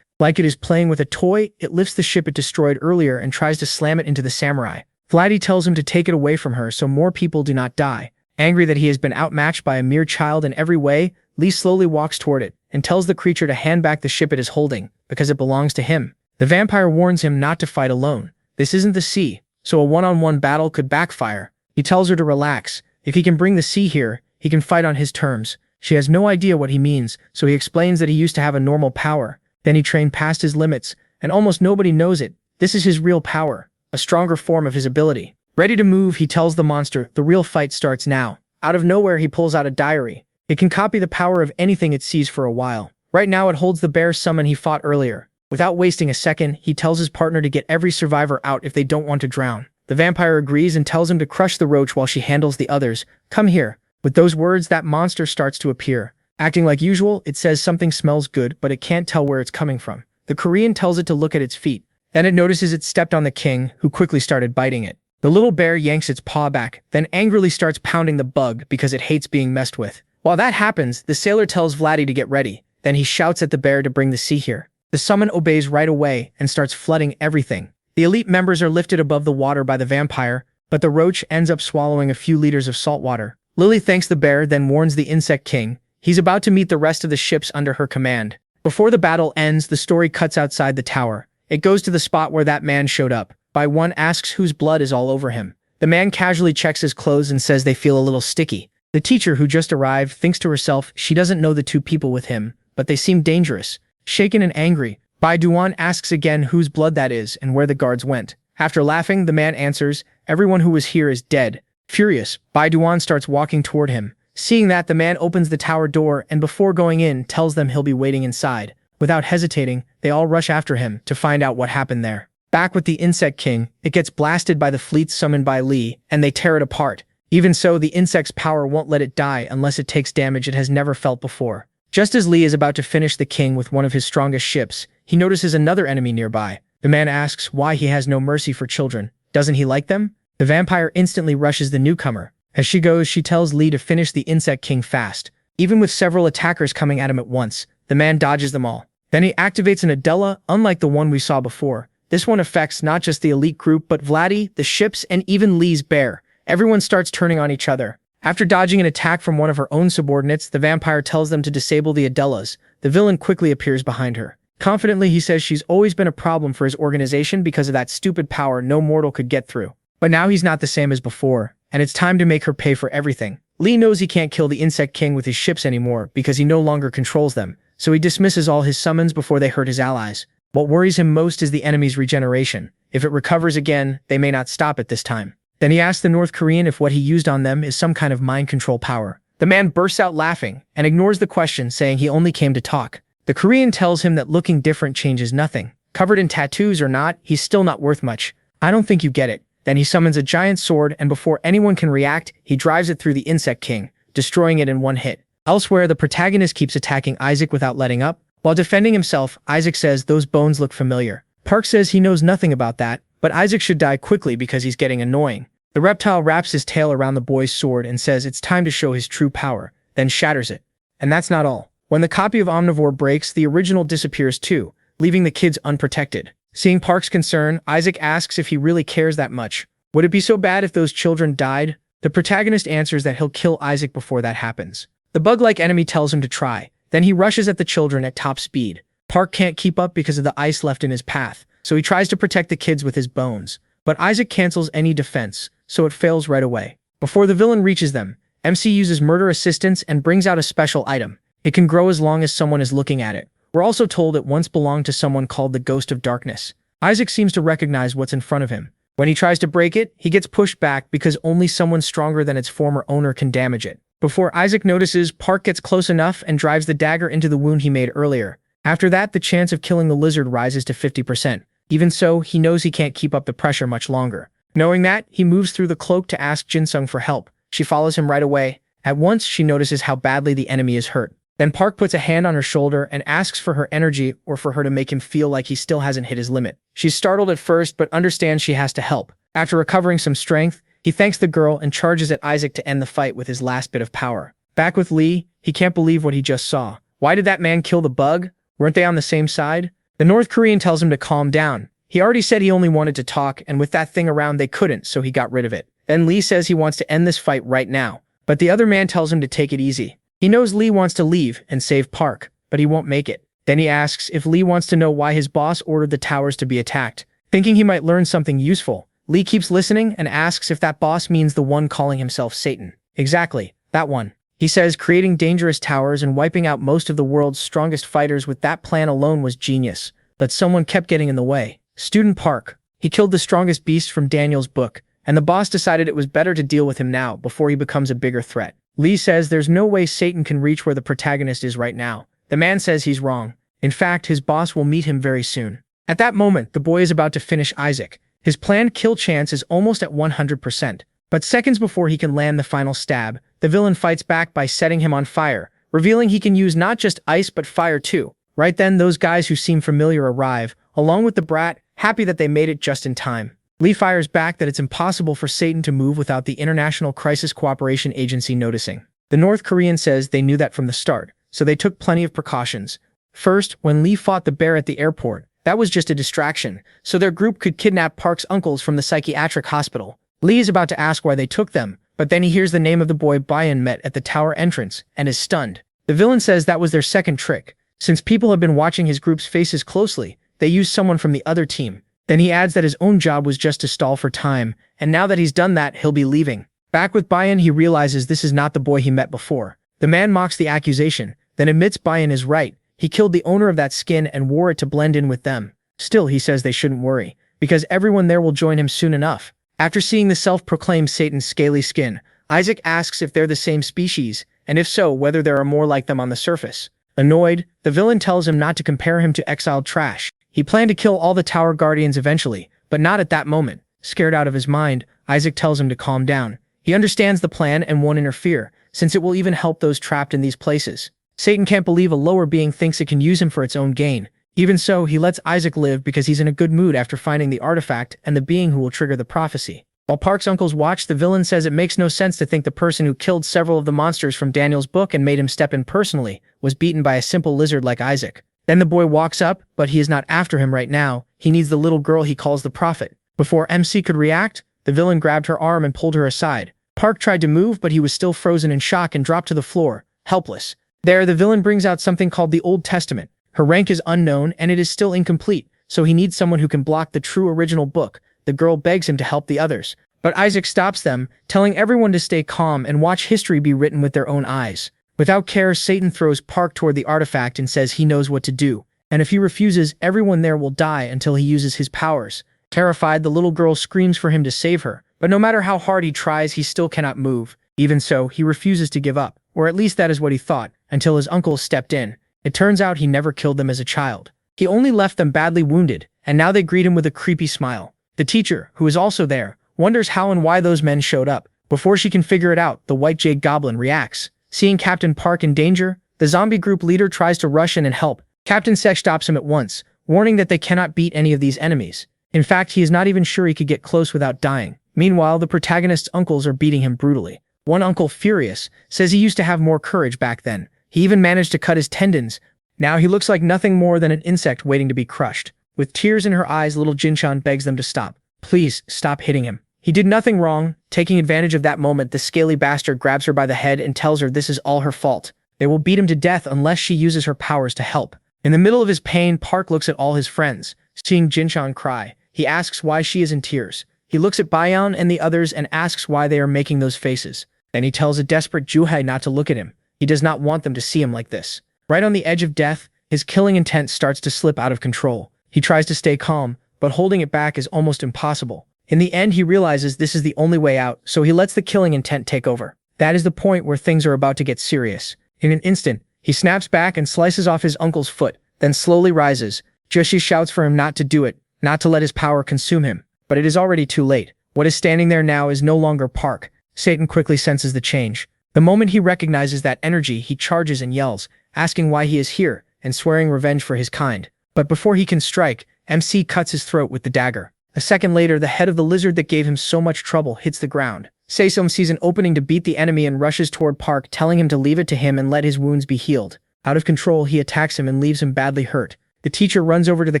Like it is playing with a toy, it lifts the ship it destroyed earlier and tries to slam it into the samurai. Vladdy tells him to take it away from her so more people do not die. Angry that he has been outmatched by a mere child in every way, Lee slowly walks toward it and tells the creature to hand back the ship it is holding, because it belongs to him. The vampire warns him not to fight alone. This isn't the sea, so a one-on-one battle could backfire. He tells her to relax. If he can bring the sea here, he can fight on his terms. She has no idea what he means, so he explains that he used to have a normal power. Then he trained past his limits, and almost nobody knows it. This is his real power, a stronger form of his ability. Ready to move, he tells the monster, the real fight starts now. Out of nowhere, he pulls out a diary. It can copy the power of anything it sees for a while. Right now, it holds the bear summon he fought earlier. Without wasting a second, he tells his partner to get every survivor out if they don't want to drown. The vampire agrees and tells him to crush the roach while she handles the others. Come here. With those words, that monster starts to appear. Acting like usual, it says something smells good, but it can't tell where it's coming from. The Korean tells it to look at its feet. Then it notices it stepped on the king, who quickly started biting it. The little bear yanks its paw back, then angrily starts pounding the bug because it hates being messed with. While that happens, the sailor tells Vladdy to get ready. Then he shouts at the bear to bring the sea here. The summon obeys right away and starts flooding everything. The elite members are lifted above the water by the vampire, but the roach ends up swallowing a few liters of salt water. Lily thanks the bear, then warns the insect king. He's about to meet the rest of the ships under her command. Before the battle ends, the story cuts outside the tower. It goes to the spot where that man showed up. By one asks whose blood is all over him. The man casually checks his clothes and says they feel a little sticky. The teacher, who just arrived, thinks to herself she doesn't know the two people with him, but they seem dangerous. Shaken and angry, Bai Duan asks again whose blood that is and where the guards went. After laughing, the man answers, everyone who was here is dead. Furious, Bai Duan starts walking toward him. Seeing that, the man opens the tower door and before going in, tells them he'll be waiting inside. Without hesitating, they all rush after him to find out what happened there. Back with the Insect King, it gets blasted by the fleets summoned by Li, and they tear it apart. Even so, the insect's power won't let it die unless it takes damage it has never felt before. Just as Li is about to finish the king with one of his strongest ships, he notices another enemy nearby. The man asks why he has no mercy for children. Doesn't he like them? The vampire instantly rushes the newcomer. As she goes, she tells Li to finish the Insect King fast. Even with several attackers coming at him at once, the man dodges them all. Then he activates an Adela, unlike the one we saw before. This one affects not just the elite group but Vladdy, the ships, and even Li's bear. Everyone starts turning on each other. After dodging an attack from one of her own subordinates, the vampire tells them to disable the Adelas. The villain quickly appears behind her. Confidently, he says she's always been a problem for his organization because of that stupid power no mortal could get through. But now he's not the same as before, and it's time to make her pay for everything. Li knows he can't kill the Insect King with his ships anymore because he no longer controls them, so he dismisses all his summons before they hurt his allies. What worries him most is the enemy's regeneration. If it recovers again, they may not stop it this time. Then he asks the North Korean if what he used on them is some kind of mind control power. The man bursts out laughing and ignores the question, saying he only came to talk. The Korean tells him that looking different changes nothing. Covered in tattoos or not, he's still not worth much. I don't think you get it. Then he summons a giant sword, and before anyone can react, he drives it through the Insect King, destroying it in one hit. Elsewhere, the protagonist keeps attacking Isaac without letting up. While defending himself, Isaac says those bones look familiar. Park says he knows nothing about that, but Isaac should die quickly because he's getting annoying. The reptile wraps his tail around the boy's sword and says it's time to show his true power, then shatters it. And that's not all. When the copy of Omnivore breaks, the original disappears too, leaving the kids unprotected. Seeing Park's concern, Isaac asks if he really cares that much. Would it be so bad if those children died? The protagonist answers that he'll kill Isaac before that happens. The bug-like enemy tells him to try. Then he rushes at the children at top speed. Park can't keep up because of the ice left in his path, so he tries to protect the kids with his bones. But Isaac cancels any defense, so it fails right away. Before the villain reaches them, MC uses murder assistance and brings out a special item. It can grow as long as someone is looking at it. We're also told it once belonged to someone called the Ghost of Darkness. Isaac seems to recognize what's in front of him. When he tries to break it, he gets pushed back because only someone stronger than its former owner can damage it. Before Isaac notices, Park gets close enough and drives the dagger into the wound he made earlier. After that, the chance of killing the lizard rises to 50%. Even so, he knows he can't keep up the pressure much longer. Knowing that, he moves through the cloak to ask Jinsung for help. She follows him right away. At once, she notices how badly the enemy is hurt. Then Park puts a hand on her shoulder and asks for her energy or for her to make him feel like he still hasn't hit his limit. She's startled at first, but understands she has to help. After recovering some strength, he thanks the girl and charges at Isaac to end the fight with his last bit of power. Back with Lee, he can't believe what he just saw. Why did that man kill the bug? Weren't they on the same side? The North Korean tells him to calm down. He already said he only wanted to talk, and with that thing around they couldn't, so he got rid of it. Then Lee says he wants to end this fight right now. But the other man tells him to take it easy. He knows Lee wants to leave and save Park, but he won't make it. Then he asks if Lee wants to know why his boss ordered the towers to be attacked. Thinking he might learn something useful, Lee keeps listening and asks if that boss means the one calling himself Satan. Exactly, that one. He says creating dangerous towers and wiping out most of the world's strongest fighters with that plan alone was genius. But someone kept getting in the way. Student Park. He killed the strongest beast from Daniel's book, and the boss decided it was better to deal with him now before he becomes a bigger threat. Lee says there's no way Satan can reach where the protagonist is right now. The man says he's wrong. In fact, his boss will meet him very soon. At that moment, the boy is about to finish Isaac. His planned kill chance is almost at 100%. But seconds before he can land the final stab, the villain fights back by setting him on fire, revealing he can use not just ice but fire too. Right then, those guys who seem familiar arrive, along with the brat, happy that they made it just in time. Lee fires back that it's impossible for Satan to move without the International Crisis Cooperation Agency noticing. The North Korean says they knew that from the start, so they took plenty of precautions. First, when Lee fought the bear at the airport, that was just a distraction, so their group could kidnap Park's uncles from the psychiatric hospital. Lee is about to ask why they took them, but then he hears the name of the boy Bayan met at the tower entrance and is stunned. The villain says that was their second trick. Since people have been watching his group's faces closely, they used someone from the other team. Then he adds that his own job was just to stall for time, and now that he's done that, he'll be leaving. Back with Bayan, he realizes this is not the boy he met before. The man mocks the accusation, then admits Bayan is right. He killed the owner of that skin and wore it to blend in with them. Still, he says they shouldn't worry, because everyone there will join him soon enough. After seeing the self-proclaimed Satan's scaly skin, Isaac asks if they're the same species, and if so, whether there are more like them on the surface. Annoyed, the villain tells him not to compare him to exiled trash. He planned to kill all the tower guardians eventually, but not at that moment. Scared out of his mind, Isaac tells him to calm down. He understands the plan and won't interfere, since it will even help those trapped in these places. Satan can't believe a lower being thinks it can use him for its own gain. Even so, he lets Isaac live because he's in a good mood after finding the artifact and the being who will trigger the prophecy. While Park's uncles watch, the villain says it makes no sense to think the person who killed several of the monsters from Daniel's book and made him step in personally was beaten by a simple lizard like Isaac. Then the boy walks up, but he is not after him right now. He needs the little girl he calls the prophet. Before MC could react, the villain grabbed her arm and pulled her aside. Park tried to move, but he was still frozen in shock and dropped to the floor, helpless. There, the villain brings out something called the Old Testament. Her rank is unknown, and it is still incomplete, so he needs someone who can block the true original book. The girl begs him to help the others, but Isaac stops them, telling everyone to stay calm and watch history be written with their own eyes. Without care, Satan throws Park toward the artifact and says he knows what to do, and if he refuses, everyone there will die until he uses his powers. Terrified, the little girl screams for him to save her, but no matter how hard he tries, he still cannot move. Even so, he refuses to give up, or at least that is what he thought, until his uncles stepped in. It turns out he never killed them as a child. He only left them badly wounded, and now they greet him with a creepy smile. The teacher, who is also there, wonders how and why those men showed up. Before she can figure it out, the White Jade Goblin reacts. Seeing Captain Park in danger, the zombie group leader tries to rush in and help. Captain Sek stops him at once, warning that they cannot beat any of these enemies. In fact, he is not even sure he could get close without dying. Meanwhile, the protagonist's uncles are beating him brutally. One uncle, furious, says he used to have more courage back then. He even managed to cut his tendons. Now he looks like nothing more than an insect waiting to be crushed. With tears in her eyes, little Jinshan begs them to stop. Please, stop hitting him. He did nothing wrong. Taking advantage of that moment, the scaly bastard grabs her by the head and tells her this is all her fault. They will beat him to death unless she uses her powers to help. In the middle of his pain, Park looks at all his friends. Seeing Jinshan cry, he asks why she is in tears. He looks at Bayan and the others and asks why they are making those faces. Then he tells a desperate Juhai not to look at him. He does not want them to see him like this. Right on the edge of death, his killing intent starts to slip out of control. He tries to stay calm, but holding it back is almost impossible. In the end, he realizes this is the only way out, so he lets the killing intent take over. That is the point where things are about to get serious. In an instant, he snaps back and slices off his uncle's foot, then slowly rises. Joshi shouts for him not to do it, not to let his power consume him. But it is already too late. What is standing there now is no longer Park. Satan quickly senses the change. The moment he recognizes that energy, he charges and yells, asking why he is here, and swearing revenge for his kind. But before he can strike, MC cuts his throat with the dagger. A second later, the head of the lizard that gave him so much trouble hits the ground. Seisom sees an opening to beat the enemy and rushes toward Park, telling him to leave it to him and let his wounds be healed. Out of control, he attacks him and leaves him badly hurt. The teacher runs over to the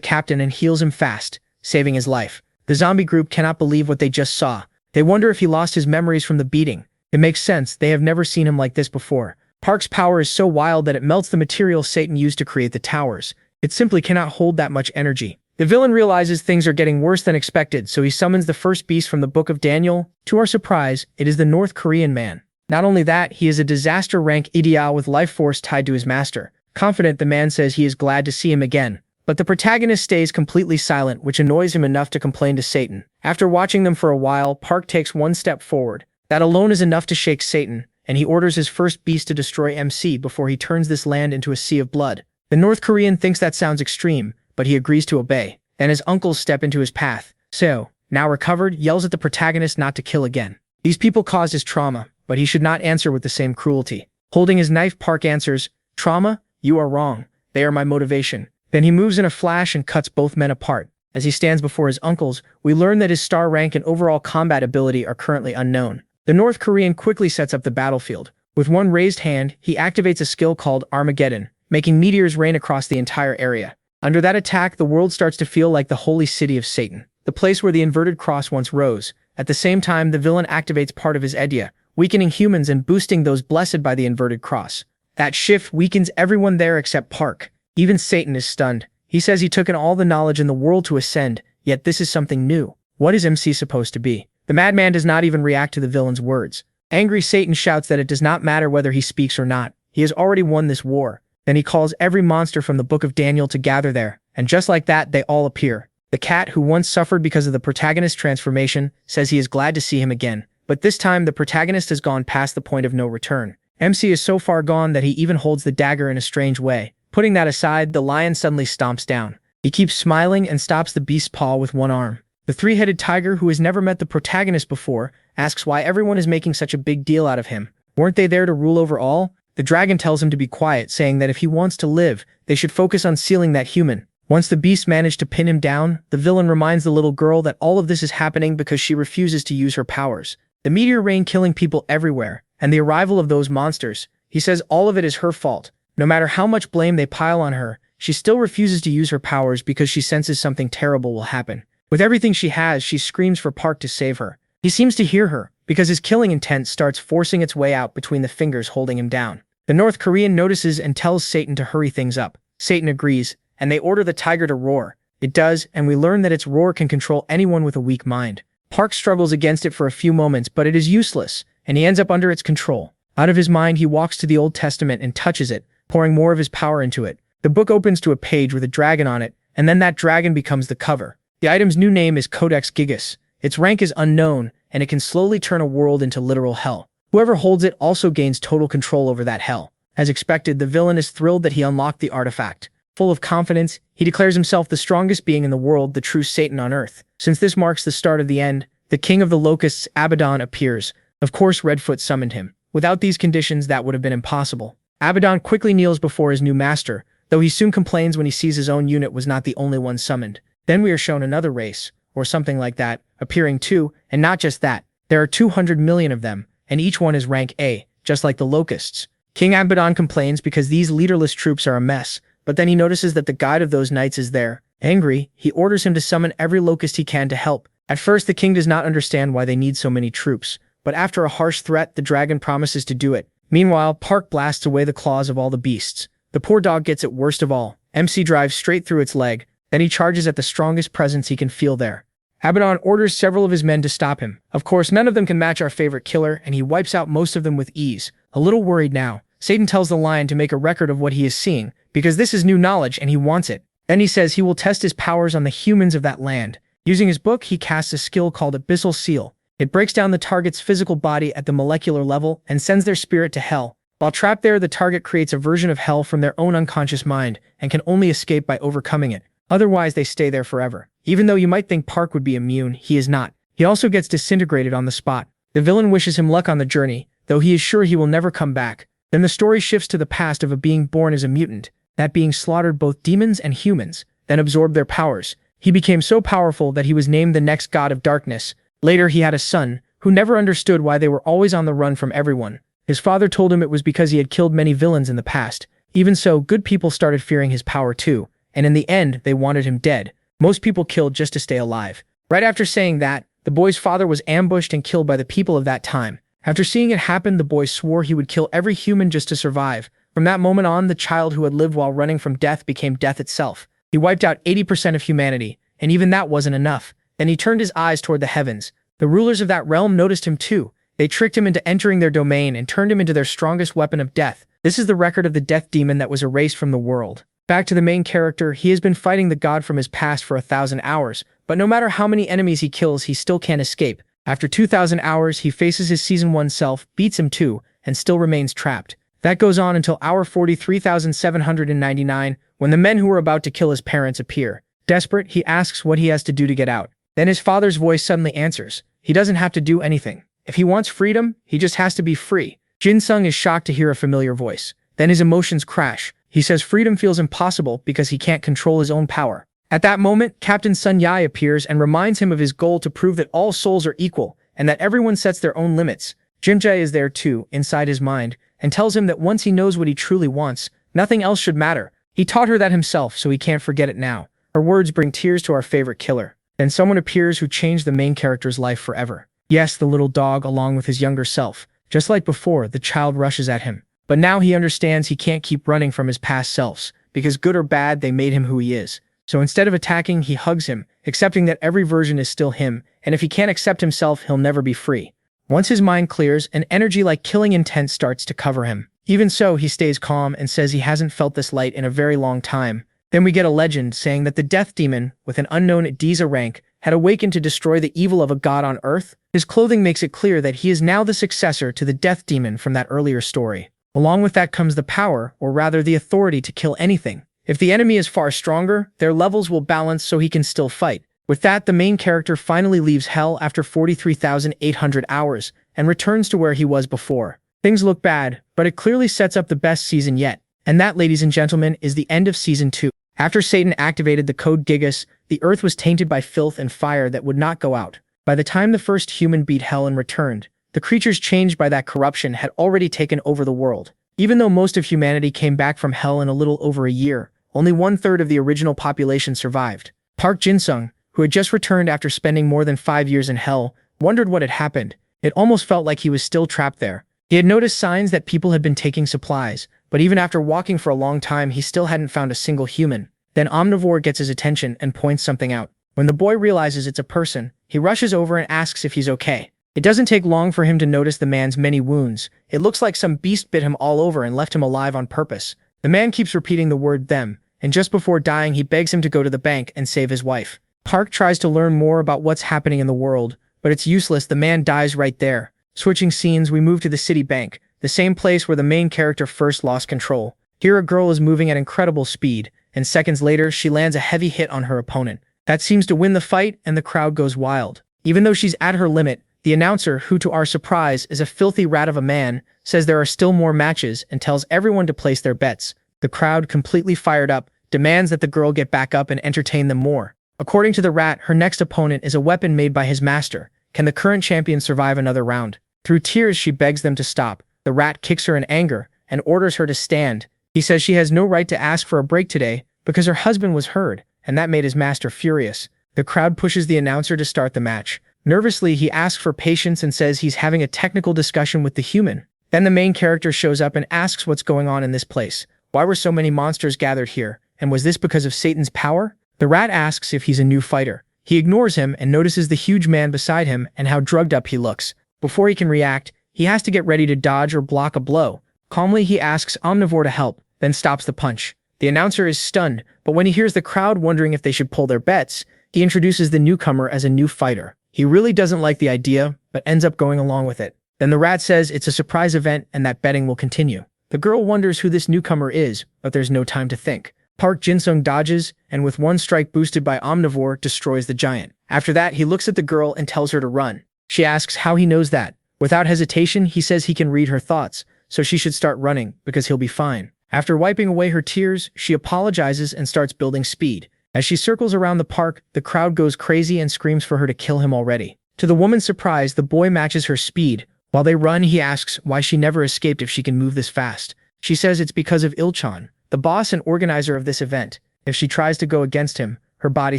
captain and heals him fast, saving his life. The zombie group cannot believe what they just saw. They wonder if he lost his memories from the beating. It makes sense, they have never seen him like this before. Park's power is so wild that it melts the material Satan used to create the towers. It simply cannot hold that much energy. The villain realizes things are getting worse than expected, so he summons the first beast from the Book of Daniel. To our surprise, it is the North Korean man. Not only that, he is a disaster rank ideal with life force tied to his master. Confident, the man says he is glad to see him again. But the protagonist stays completely silent, which annoys him enough to complain to Satan. After watching them for a while, Park takes one step forward. That alone is enough to shake Satan, and he orders his first beast to destroy MC before he turns this land into a sea of blood. The North Korean thinks that sounds extreme, but he agrees to obey. Then his uncles step into his path. So, now recovered, yells at the protagonist not to kill again. These people caused his trauma, but he should not answer with the same cruelty. Holding his knife, Park answers, "Trauma? You are wrong. They are my motivation." Then he moves in a flash and cuts both men apart. As he stands before his uncles, we learn that his star rank and overall combat ability are currently unknown. The North Korean quickly sets up the battlefield. With one raised hand, he activates a skill called Armageddon, making meteors rain across the entire area. Under that attack, the world starts to feel like the holy city of Satan, the place where the inverted cross once rose. At the same time, the villain activates part of his idea, weakening humans and boosting those blessed by the inverted cross. That shift weakens everyone there except Park. Even Satan is stunned. He says he took in all the knowledge in the world to ascend, yet this is something new. What is MC supposed to be? The madman does not even react to the villain's words. Angry Satan shouts that it does not matter whether he speaks or not. He has already won this war. Then he calls every monster from the Book of Daniel to gather there, and just like that, they all appear. The cat, who once suffered because of the protagonist's transformation, says he is glad to see him again. But this time, the protagonist has gone past the point of no return. MC is so far gone that he even holds the dagger in a strange way. Putting that aside, the lion suddenly stomps down. He keeps smiling and stops the beast's paw with one arm. The three-headed tiger, who has never met the protagonist before, asks why everyone is making such a big deal out of him. Weren't they there to rule over all? The dragon tells him to be quiet, saying that if he wants to live, they should focus on sealing that human. Once the beast managed to pin him down, the villain reminds the little girl that all of this is happening because she refuses to use her powers. The meteor rain killing people everywhere, and the arrival of those monsters. He says all of it is her fault. No matter how much blame they pile on her, she still refuses to use her powers because she senses something terrible will happen. With everything she has, she screams for Park to save her. He seems to hear her, because his killing intent starts forcing its way out between the fingers holding him down. The North Korean notices and tells Satan to hurry things up. Satan agrees, and they order the tiger to roar. It does, and we learn that its roar can control anyone with a weak mind. Park struggles against it for a few moments, but it is useless, and he ends up under its control. Out of his mind, he walks to the Old Testament and touches it, pouring more of his power into it. The book opens to a page with a dragon on it, and then that dragon becomes the cover. The item's new name is Codex Gigas. Its rank is unknown, and it can slowly turn a world into literal hell. Whoever holds it also gains total control over that hell. As expected, the villain is thrilled that he unlocked the artifact. Full of confidence, he declares himself the strongest being in the world, the true Satan on Earth. Since this marks the start of the end, the king of the locusts, Abaddon, appears. Of course, Redfoot summoned him. Without these conditions, that would have been impossible. Abaddon quickly kneels before his new master, though he soon complains when he sees his own unit was not the only one summoned. Then we are shown another race, or something like that, appearing too, and not just that. There are 200 million of them, and each one is rank A, just like the locusts. King Abaddon complains because these leaderless troops are a mess, but then he notices that the guide of those knights is there. Angry, he orders him to summon every locust he can to help. At first, the king does not understand why they need so many troops, but after a harsh threat, the dragon promises to do it. Meanwhile, Park blasts away the claws of all the beasts. The poor dog gets it worst of all. MC drives straight through its leg, then he charges at the strongest presence he can feel there. Abaddon orders several of his men to stop him. Of course, none of them can match our favorite killer, and he wipes out most of them with ease. A little worried now, Satan tells the lion to make a record of what he is seeing, because this is new knowledge and he wants it. Then he says he will test his powers on the humans of that land. Using his book, he casts a skill called Abyssal Seal. It breaks down the target's physical body at the molecular level and sends their spirit to hell. While trapped there, the target creates a version of hell from their own unconscious mind and can only escape by overcoming it. Otherwise, they stay there forever. Even though you might think Park would be immune, he is not. He also gets disintegrated on the spot. The villain wishes him luck on the journey, though he is sure he will never come back. Then the story shifts to the past of a being born as a mutant. That being slaughtered both demons and humans, then absorbed their powers. He became so powerful that he was named the next god of darkness. Later, he had a son, who never understood why they were always on the run from everyone. His father told him it was because he had killed many villains in the past. Even so, good people started fearing his power too, and in the end, they wanted him dead. Most people killed just to stay alive. Right after saying that, the boy's father was ambushed and killed by the people of that time. After seeing it happen, the boy swore he would kill every human just to survive. From that moment on, the child who had lived while running from death became death itself. He wiped out 80% of humanity, and even that wasn't enough. Then he turned his eyes toward the heavens. The rulers of that realm noticed him too. They tricked him into entering their domain and turned him into their strongest weapon of death. This is the record of the death demon that was erased from the world. Back to the main character, he has been fighting the god from his past for 1,000 hours, but no matter how many enemies he kills, he still can't escape. After 2,000 hours, he faces his Season 1 self, beats him too, and still remains trapped. That goes on until hour 43,799, when the men who were about to kill his parents appear. Desperate, he asks what he has to do to get out. Then his father's voice suddenly answers. He doesn't have to do anything. If he wants freedom, he just has to be free. Jin-sung is shocked to hear a familiar voice. Then his emotions crash. He says freedom feels impossible because he can't control his own power. At that moment, Captain Sun Yai appears and reminds him of his goal to prove that all souls are equal and that everyone sets their own limits. Jin-jae is there too, inside his mind, and tells him that once he knows what he truly wants, nothing else should matter. He taught her that himself, so he can't forget it now. Her words bring tears to our favorite killer. Then someone appears who changed the main character's life forever. Yes, the little dog along with his younger self. Just like before, the child rushes at him. But now he understands he can't keep running from his past selves, because good or bad, they made him who he is. So instead of attacking, he hugs him, accepting that every version is still him, and if he can't accept himself, he'll never be free. Once his mind clears, an energy like killing intent starts to cover him. Even so, he stays calm and says he hasn't felt this light in a very long time. Then we get a legend saying that the death demon, with an unknown Diza rank, had awakened to destroy the evil of a god on Earth. His clothing makes it clear that he is now the successor to the death demon from that earlier story. Along with that comes the power, or rather the authority to kill anything. If the enemy is far stronger, their levels will balance so he can still fight. With that, the main character finally leaves Hell after 43,800 hours and returns to where he was before. Things look bad, but it clearly sets up the best season yet. And that, ladies and gentlemen, is the end of Season 2. After Satan activated the code Gigas, the earth was tainted by filth and fire that would not go out. By the time the first human beat Hell and returned, the creatures changed by that corruption had already taken over the world. Even though most of humanity came back from Hell in a little over a year, only 1/3 of the original population survived. Park Jin-sung, who had just returned after spending more than 5 years in Hell, wondered what had happened. It almost felt like he was still trapped there. He had noticed signs that people had been taking supplies, but even after walking for a long time, he still hadn't found a single human. Then Omnivore gets his attention and points something out. When the boy realizes it's a person, he rushes over and asks if he's okay. It doesn't take long for him to notice the man's many wounds. It looks like some beast bit him all over and left him alive on purpose. The man keeps repeating the word them, and just before dying he begs him to go to the bank and save his wife. Park tries to learn more about what's happening in the world, but it's useless. The man dies right there. Switching scenes, we move to the city bank, the same place where the main character first lost control. Here a girl is moving at incredible speed, and seconds later she lands a heavy hit on her opponent. That seems to win the fight, and the crowd goes wild. Even though she's at her limit, the announcer, who to our surprise is a filthy rat of a man, says there are still more matches and tells everyone to place their bets. The crowd, completely fired up, demands that the girl get back up and entertain them more. According to the rat, her next opponent is a weapon made by his master. Can the current champion survive another round? Through tears, she begs them to stop. The rat kicks her in anger and orders her to stand. He says she has no right to ask for a break today because her husband was heard, and that made his master furious. The crowd pushes the announcer to start the match. Nervously, he asks for patience and says he's having a technical discussion with the human. Then the main character shows up and asks what's going on in this place. Why were so many monsters gathered here? And was this because of Satan's power? The rat asks if he's a new fighter. He ignores him and notices the huge man beside him and how drugged up he looks. Before he can react, he has to get ready to dodge or block a blow. Calmly, he asks Omnivore to help, then stops the punch. The announcer is stunned, but when he hears the crowd wondering if they should pull their bets, he introduces the newcomer as a new fighter. He really doesn't like the idea, but ends up going along with it. Then the rat says it's a surprise event and that betting will continue. The girl wonders who this newcomer is, but there's no time to think. Park Jin-sung dodges, and with one strike boosted by Omnivore, destroys the giant. After that, he looks at the girl and tells her to run. She asks how he knows that. Without hesitation, he says he can read her thoughts, so she should start running, because he'll be fine. After wiping away her tears, she apologizes and starts building speed. As she circles around the park, the crowd goes crazy and screams for her to kill him already. To the woman's surprise, the boy matches her speed. While they run, he asks why she never escaped if she can move this fast. She says it's because of Ilchan, the boss and organizer of this event. If she tries to go against him, her body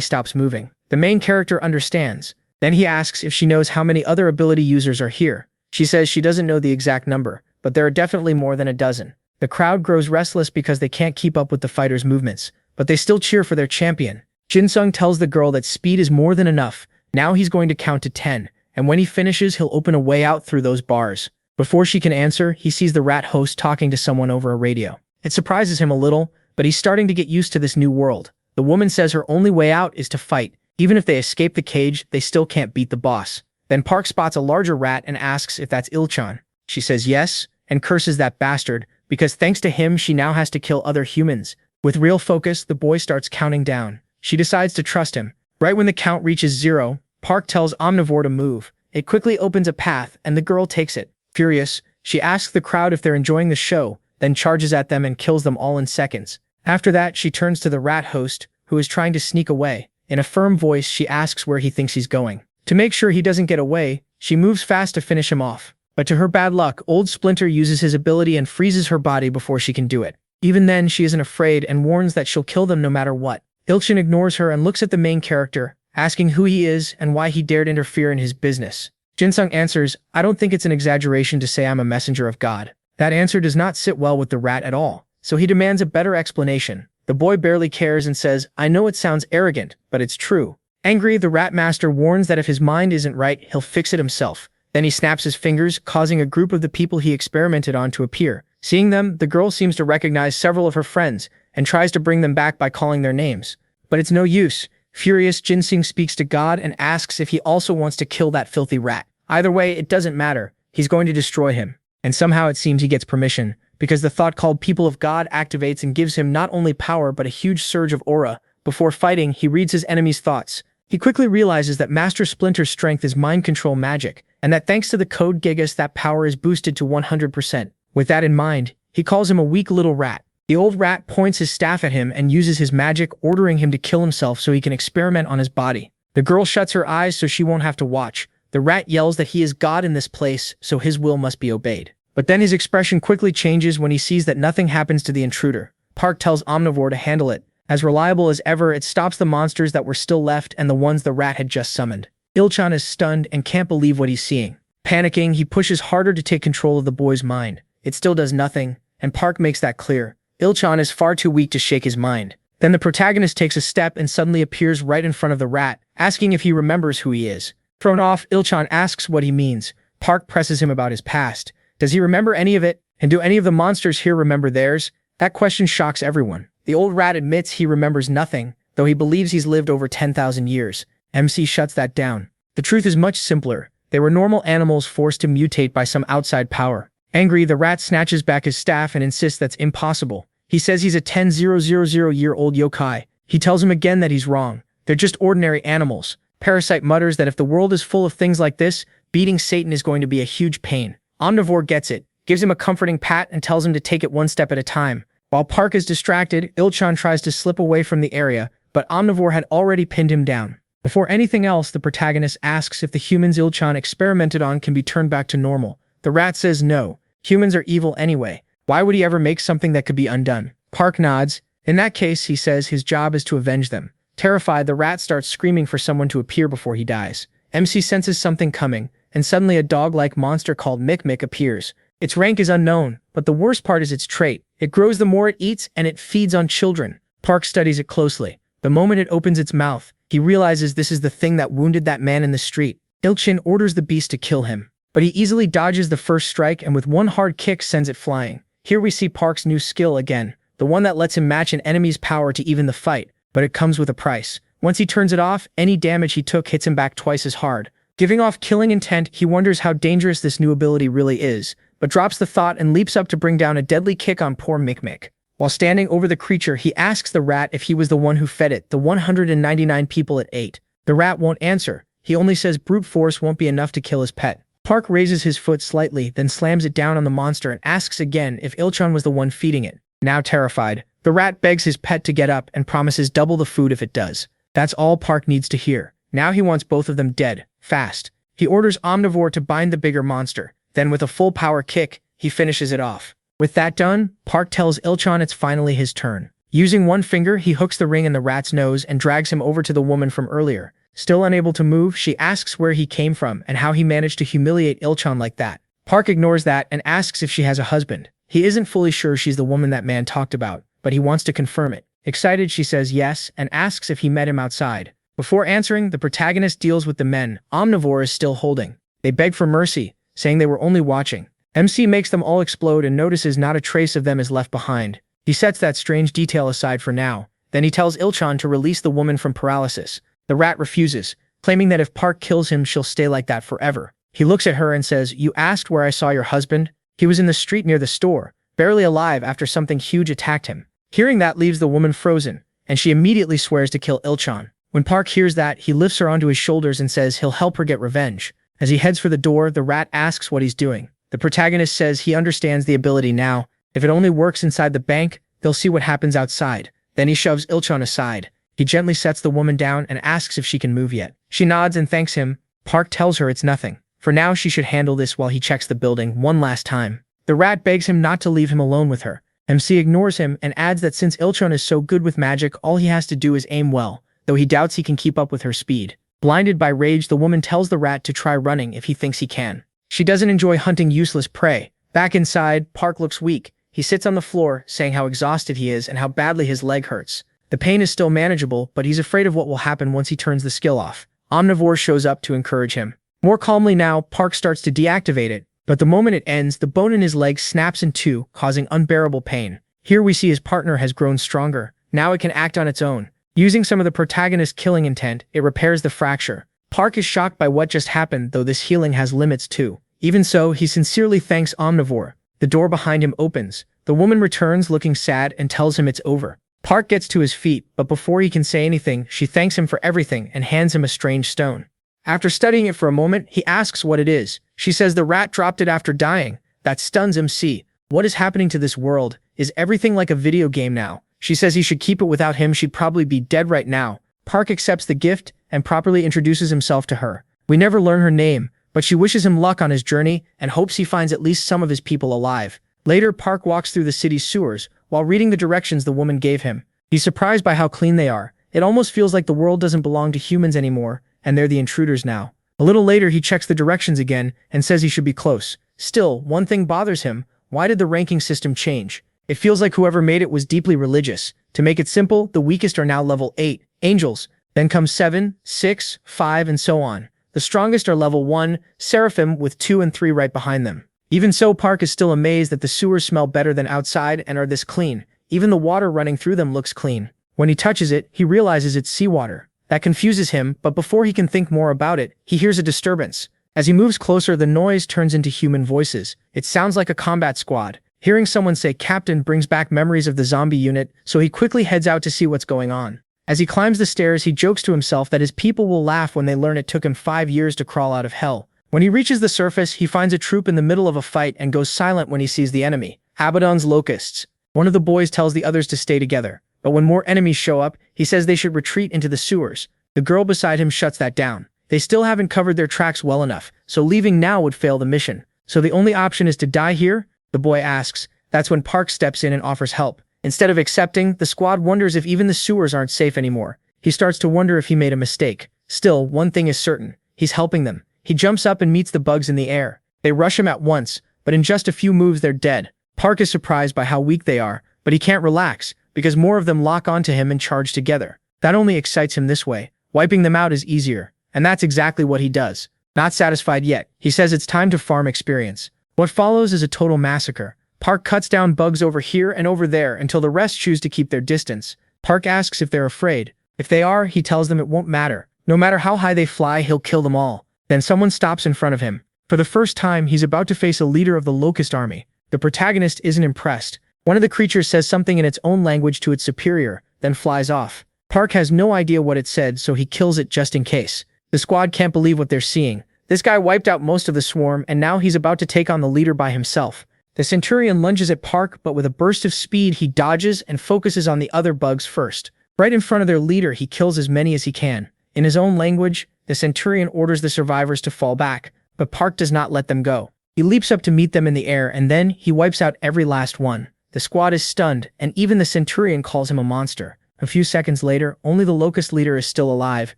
stops moving. The main character understands. Then he asks if she knows how many other ability users are here. She says she doesn't know the exact number, but there are definitely more than a dozen. The crowd grows restless because they can't keep up with the fighters' movements, but they still cheer for their champion. Jin-sung tells the girl that speed is more than enough. Now he's going to count to 10, and when he finishes, he'll open a way out through those bars. Before she can answer, he sees the rat host talking to someone over a radio. It surprises him a little, but he's starting to get used to this new world. The woman says her only way out is to fight. Even if they escape the cage, they still can't beat the boss. Then Park spots a larger rat and asks if that's Ilchan. She says yes, and curses that bastard, because thanks to him, she now has to kill other humans. With real focus, the boy starts counting down. She decides to trust him. Right when the count reaches 0, Park tells Omnivore to move. It quickly opens a path, and the girl takes it. Furious, she asks the crowd if they're enjoying the show, then charges at them and kills them all in seconds. After that, she turns to the rat host, who is trying to sneak away. In a firm voice, she asks where he thinks he's going. To make sure he doesn't get away, she moves fast to finish him off. But to her bad luck, Old Splinter uses his ability and freezes her body before she can do it. Even then, she isn't afraid and warns that she'll kill them no matter what. Ilchan ignores her and looks at the main character, asking who he is and why he dared interfere in his business. Jinsung answers, I don't think it's an exaggeration to say I'm a messenger of God. That answer does not sit well with the rat at all, so he demands a better explanation. The boy barely cares and says, I know it sounds arrogant, but it's true. Angry, the rat master warns that if his mind isn't right, he'll fix it himself. Then he snaps his fingers, causing a group of the people he experimented on to appear. Seeing them, the girl seems to recognize several of her friends and tries to bring them back by calling their names. But it's no use. Furious, Jinsung speaks to God and asks if he also wants to kill that filthy rat. Either way, it doesn't matter. He's going to destroy him. And somehow it seems he gets permission, because the thought called People of God activates and gives him not only power but a huge surge of aura. Before fighting, he reads his enemy's thoughts. He quickly realizes that Master Splinter's strength is mind control magic, and that thanks to the code Gigas that power is boosted to 100%. With that in mind, he calls him a weak little rat. The old rat points his staff at him and uses his magic, ordering him to kill himself so he can experiment on his body. The girl shuts her eyes so she won't have to watch. The rat yells that he is God in this place, so his will must be obeyed. But then his expression quickly changes when he sees that nothing happens to the intruder. Park tells Omnivore to handle it. As reliable as ever, it stops the monsters that were still left and the ones the rat had just summoned. Ilchan is stunned and can't believe what he's seeing. Panicking, he pushes harder to take control of the boy's mind. It still does nothing, and Park makes that clear. Ilchan is far too weak to shake his mind. Then the protagonist takes a step and suddenly appears right in front of the rat, asking if he remembers who he is. Thrown off, Ilchan asks what he means. Park presses him about his past. Does he remember any of it? And do any of the monsters here remember theirs? That question shocks everyone. The old rat admits he remembers nothing, though he believes he's lived over 10,000 years. MC shuts that down. The truth is much simpler. They were normal animals forced to mutate by some outside power. Angry, the rat snatches back his staff and insists that's impossible. He says he's a 10,000-year-old yokai. He tells him again that he's wrong. They're just ordinary animals. Parasite mutters that if the world is full of things like this, beating Satan is going to be a huge pain. Omnivore gets it, gives him a comforting pat and tells him to take it one step at a time. While Park is distracted, Ilchan tries to slip away from the area, but Omnivore had already pinned him down. Before anything else, the protagonist asks if the humans Ilchan experimented on can be turned back to normal. The rat says no. Humans are evil anyway. Why would he ever make something that could be undone? Park nods. In that case, he says his job is to avenge them. Terrified, the rat starts screaming for someone to appear before he dies. MC senses something coming, and suddenly a dog-like monster called Mic appears. Its rank is unknown, but the worst part is its trait. It grows the more it eats, and it feeds on children. Park studies it closely. The moment it opens its mouth, he realizes this is the thing that wounded that man in the street. Ilchan orders the beast to kill him, but he easily dodges the first strike and with one hard kick sends it flying. Here we see Park's new skill again, the one that lets him match an enemy's power to even the fight, but it comes with a price. Once he turns it off, any damage he took hits him back twice as hard. Giving off killing intent, he wonders how dangerous this new ability really is, but drops the thought and leaps up to bring down a deadly kick on poor Mic. While standing over the creature, he asks the rat if he was the one who fed it, the 199 people it ate. The rat won't answer. He only says brute force won't be enough to kill his pet. Park raises his foot slightly, then slams it down on the monster and asks again if Ilchan was the one feeding it. Now terrified, the rat begs his pet to get up and promises double the food if it does. That's all Park needs to hear. Now he wants both of them dead, fast. He orders Omnivore to bind the bigger monster. Then with a full power kick, he finishes it off. With that done, Park tells Ilchan it's finally his turn. Using one finger, he hooks the ring in the rat's nose and drags him over to the woman from earlier. Still unable to move, she asks where he came from and how he managed to humiliate Ilchan like that. Park ignores that and asks if she has a husband. He isn't fully sure she's the woman that man talked about, but he wants to confirm it. Excited, she says yes and asks if he met him outside. Before answering, the protagonist deals with the men Omnivore is still holding. They beg for mercy, saying they were only watching. MC makes them all explode and notices not a trace of them is left behind. He sets that strange detail aside for now. Then he tells Ilchan to release the woman from paralysis. The rat refuses, claiming that if Park kills him, she'll stay like that forever. He looks at her and says, "You asked where I saw your husband? He was in the street near the store, barely alive after something huge attacked him." Hearing that leaves the woman frozen, and she immediately swears to kill Ilchan. When Park hears that, he lifts her onto his shoulders and says he'll help her get revenge. As he heads for the door, the rat asks what he's doing. The protagonist says he understands the ability now. If it only works inside the bank, they'll see what happens outside. Then he shoves Ilchan aside. He gently sets the woman down and asks if she can move yet. She nods and thanks him. Park tells her it's nothing. For now, she should handle this while he checks the building one last time. The rat begs him not to leave him alone with her. MC ignores him and adds that since Ilchon is so good with magic, all he has to do is aim well, though he doubts he can keep up with her speed. Blinded by rage, the woman tells the rat to try running if he thinks he can. She doesn't enjoy hunting useless prey. Back inside, Park looks weak. He sits on the floor, saying how exhausted he is and how badly his leg hurts. The pain is still manageable, but he's afraid of what will happen once he turns the skill off. Omnivore shows up to encourage him. More calmly now, Park starts to deactivate it, but the moment it ends, the bone in his leg snaps in two, causing unbearable pain. Here we see his partner has grown stronger. Now it can act on its own. Using some of the protagonist's killing intent, it repairs the fracture. Park is shocked by what just happened, though this healing has limits too. Even so, he sincerely thanks Omnivore. The door behind him opens. The woman returns looking sad and tells him it's over. Park gets to his feet, but before he can say anything, she thanks him for everything and hands him a strange stone. After studying it for a moment, he asks what it is. She says the rat dropped it after dying. That stuns MC. What is happening to this world? Is everything like a video game now? She says he should keep it. Without him, she'd probably be dead right now. Park accepts the gift and properly introduces himself to her. We never learn her name, but she wishes him luck on his journey and hopes he finds at least some of his people alive. Later, Park walks through the city's sewers while reading the directions the woman gave him. He's surprised by how clean they are. It almost feels like the world doesn't belong to humans anymore, and they're the intruders now. A little later, he checks the directions again and says he should be close. Still, one thing bothers him. Why did the ranking system change? It feels like whoever made it was deeply religious. To make it simple, the weakest are now level 8, angels. Then comes 7, 6, 5, and so on. The strongest are level 1, seraphim, with 2 and 3 right behind them. Even so, Park is still amazed that the sewers smell better than outside and are this clean. Even the water running through them looks clean. When he touches it, he realizes it's seawater. That confuses him, but before he can think more about it, he hears a disturbance. As he moves closer, the noise turns into human voices. It sounds like a combat squad. Hearing someone say "Captain" brings back memories of the zombie unit, so he quickly heads out to see what's going on. As he climbs the stairs, he jokes to himself that his people will laugh when they learn it took him 5 years to crawl out of hell. When he reaches the surface, he finds a troop in the middle of a fight and goes silent when he sees the enemy. Abaddon's locusts. One of the boys tells the others to stay together, but when more enemies show up, he says they should retreat into the sewers. The girl beside him shuts that down. They still haven't covered their tracks well enough, so leaving now would fail the mission. So the only option is to die here? The boy asks. That's when Park steps in and offers help. Instead of accepting, the squad wonders if even the sewers aren't safe anymore. He starts to wonder if he made a mistake. Still, one thing is certain. He's helping them. He jumps up and meets the bugs in the air. They rush him at once, but in just a few moves they're dead. Park is surprised by how weak they are, but he can't relax, because more of them lock onto him and charge together. That only excites him this way. Wiping them out is easier, and that's exactly what he does. Not satisfied yet, he says it's time to farm experience. What follows is a total massacre. Park cuts down bugs over here and over there until the rest choose to keep their distance. Park asks if they're afraid. If they are, he tells them it won't matter. No matter how high they fly, he'll kill them all. Then someone stops in front of him. For the first time, he's about to face a leader of the Locust Army. The protagonist isn't impressed. One of the creatures says something in its own language to its superior, then flies off. Park has no idea what it said, so he kills it just in case. The squad can't believe what they're seeing. This guy wiped out most of the swarm, and now he's about to take on the leader by himself. The Centurion lunges at Park, but with a burst of speed, he dodges and focuses on the other bugs first. Right in front of their leader, he kills as many as he can. In his own language, the Centurion orders the survivors to fall back, but Park does not let them go. He leaps up to meet them in the air, and then he wipes out every last one. The squad is stunned, and even the Centurion calls him a monster. A few seconds later, only the Locust leader is still alive,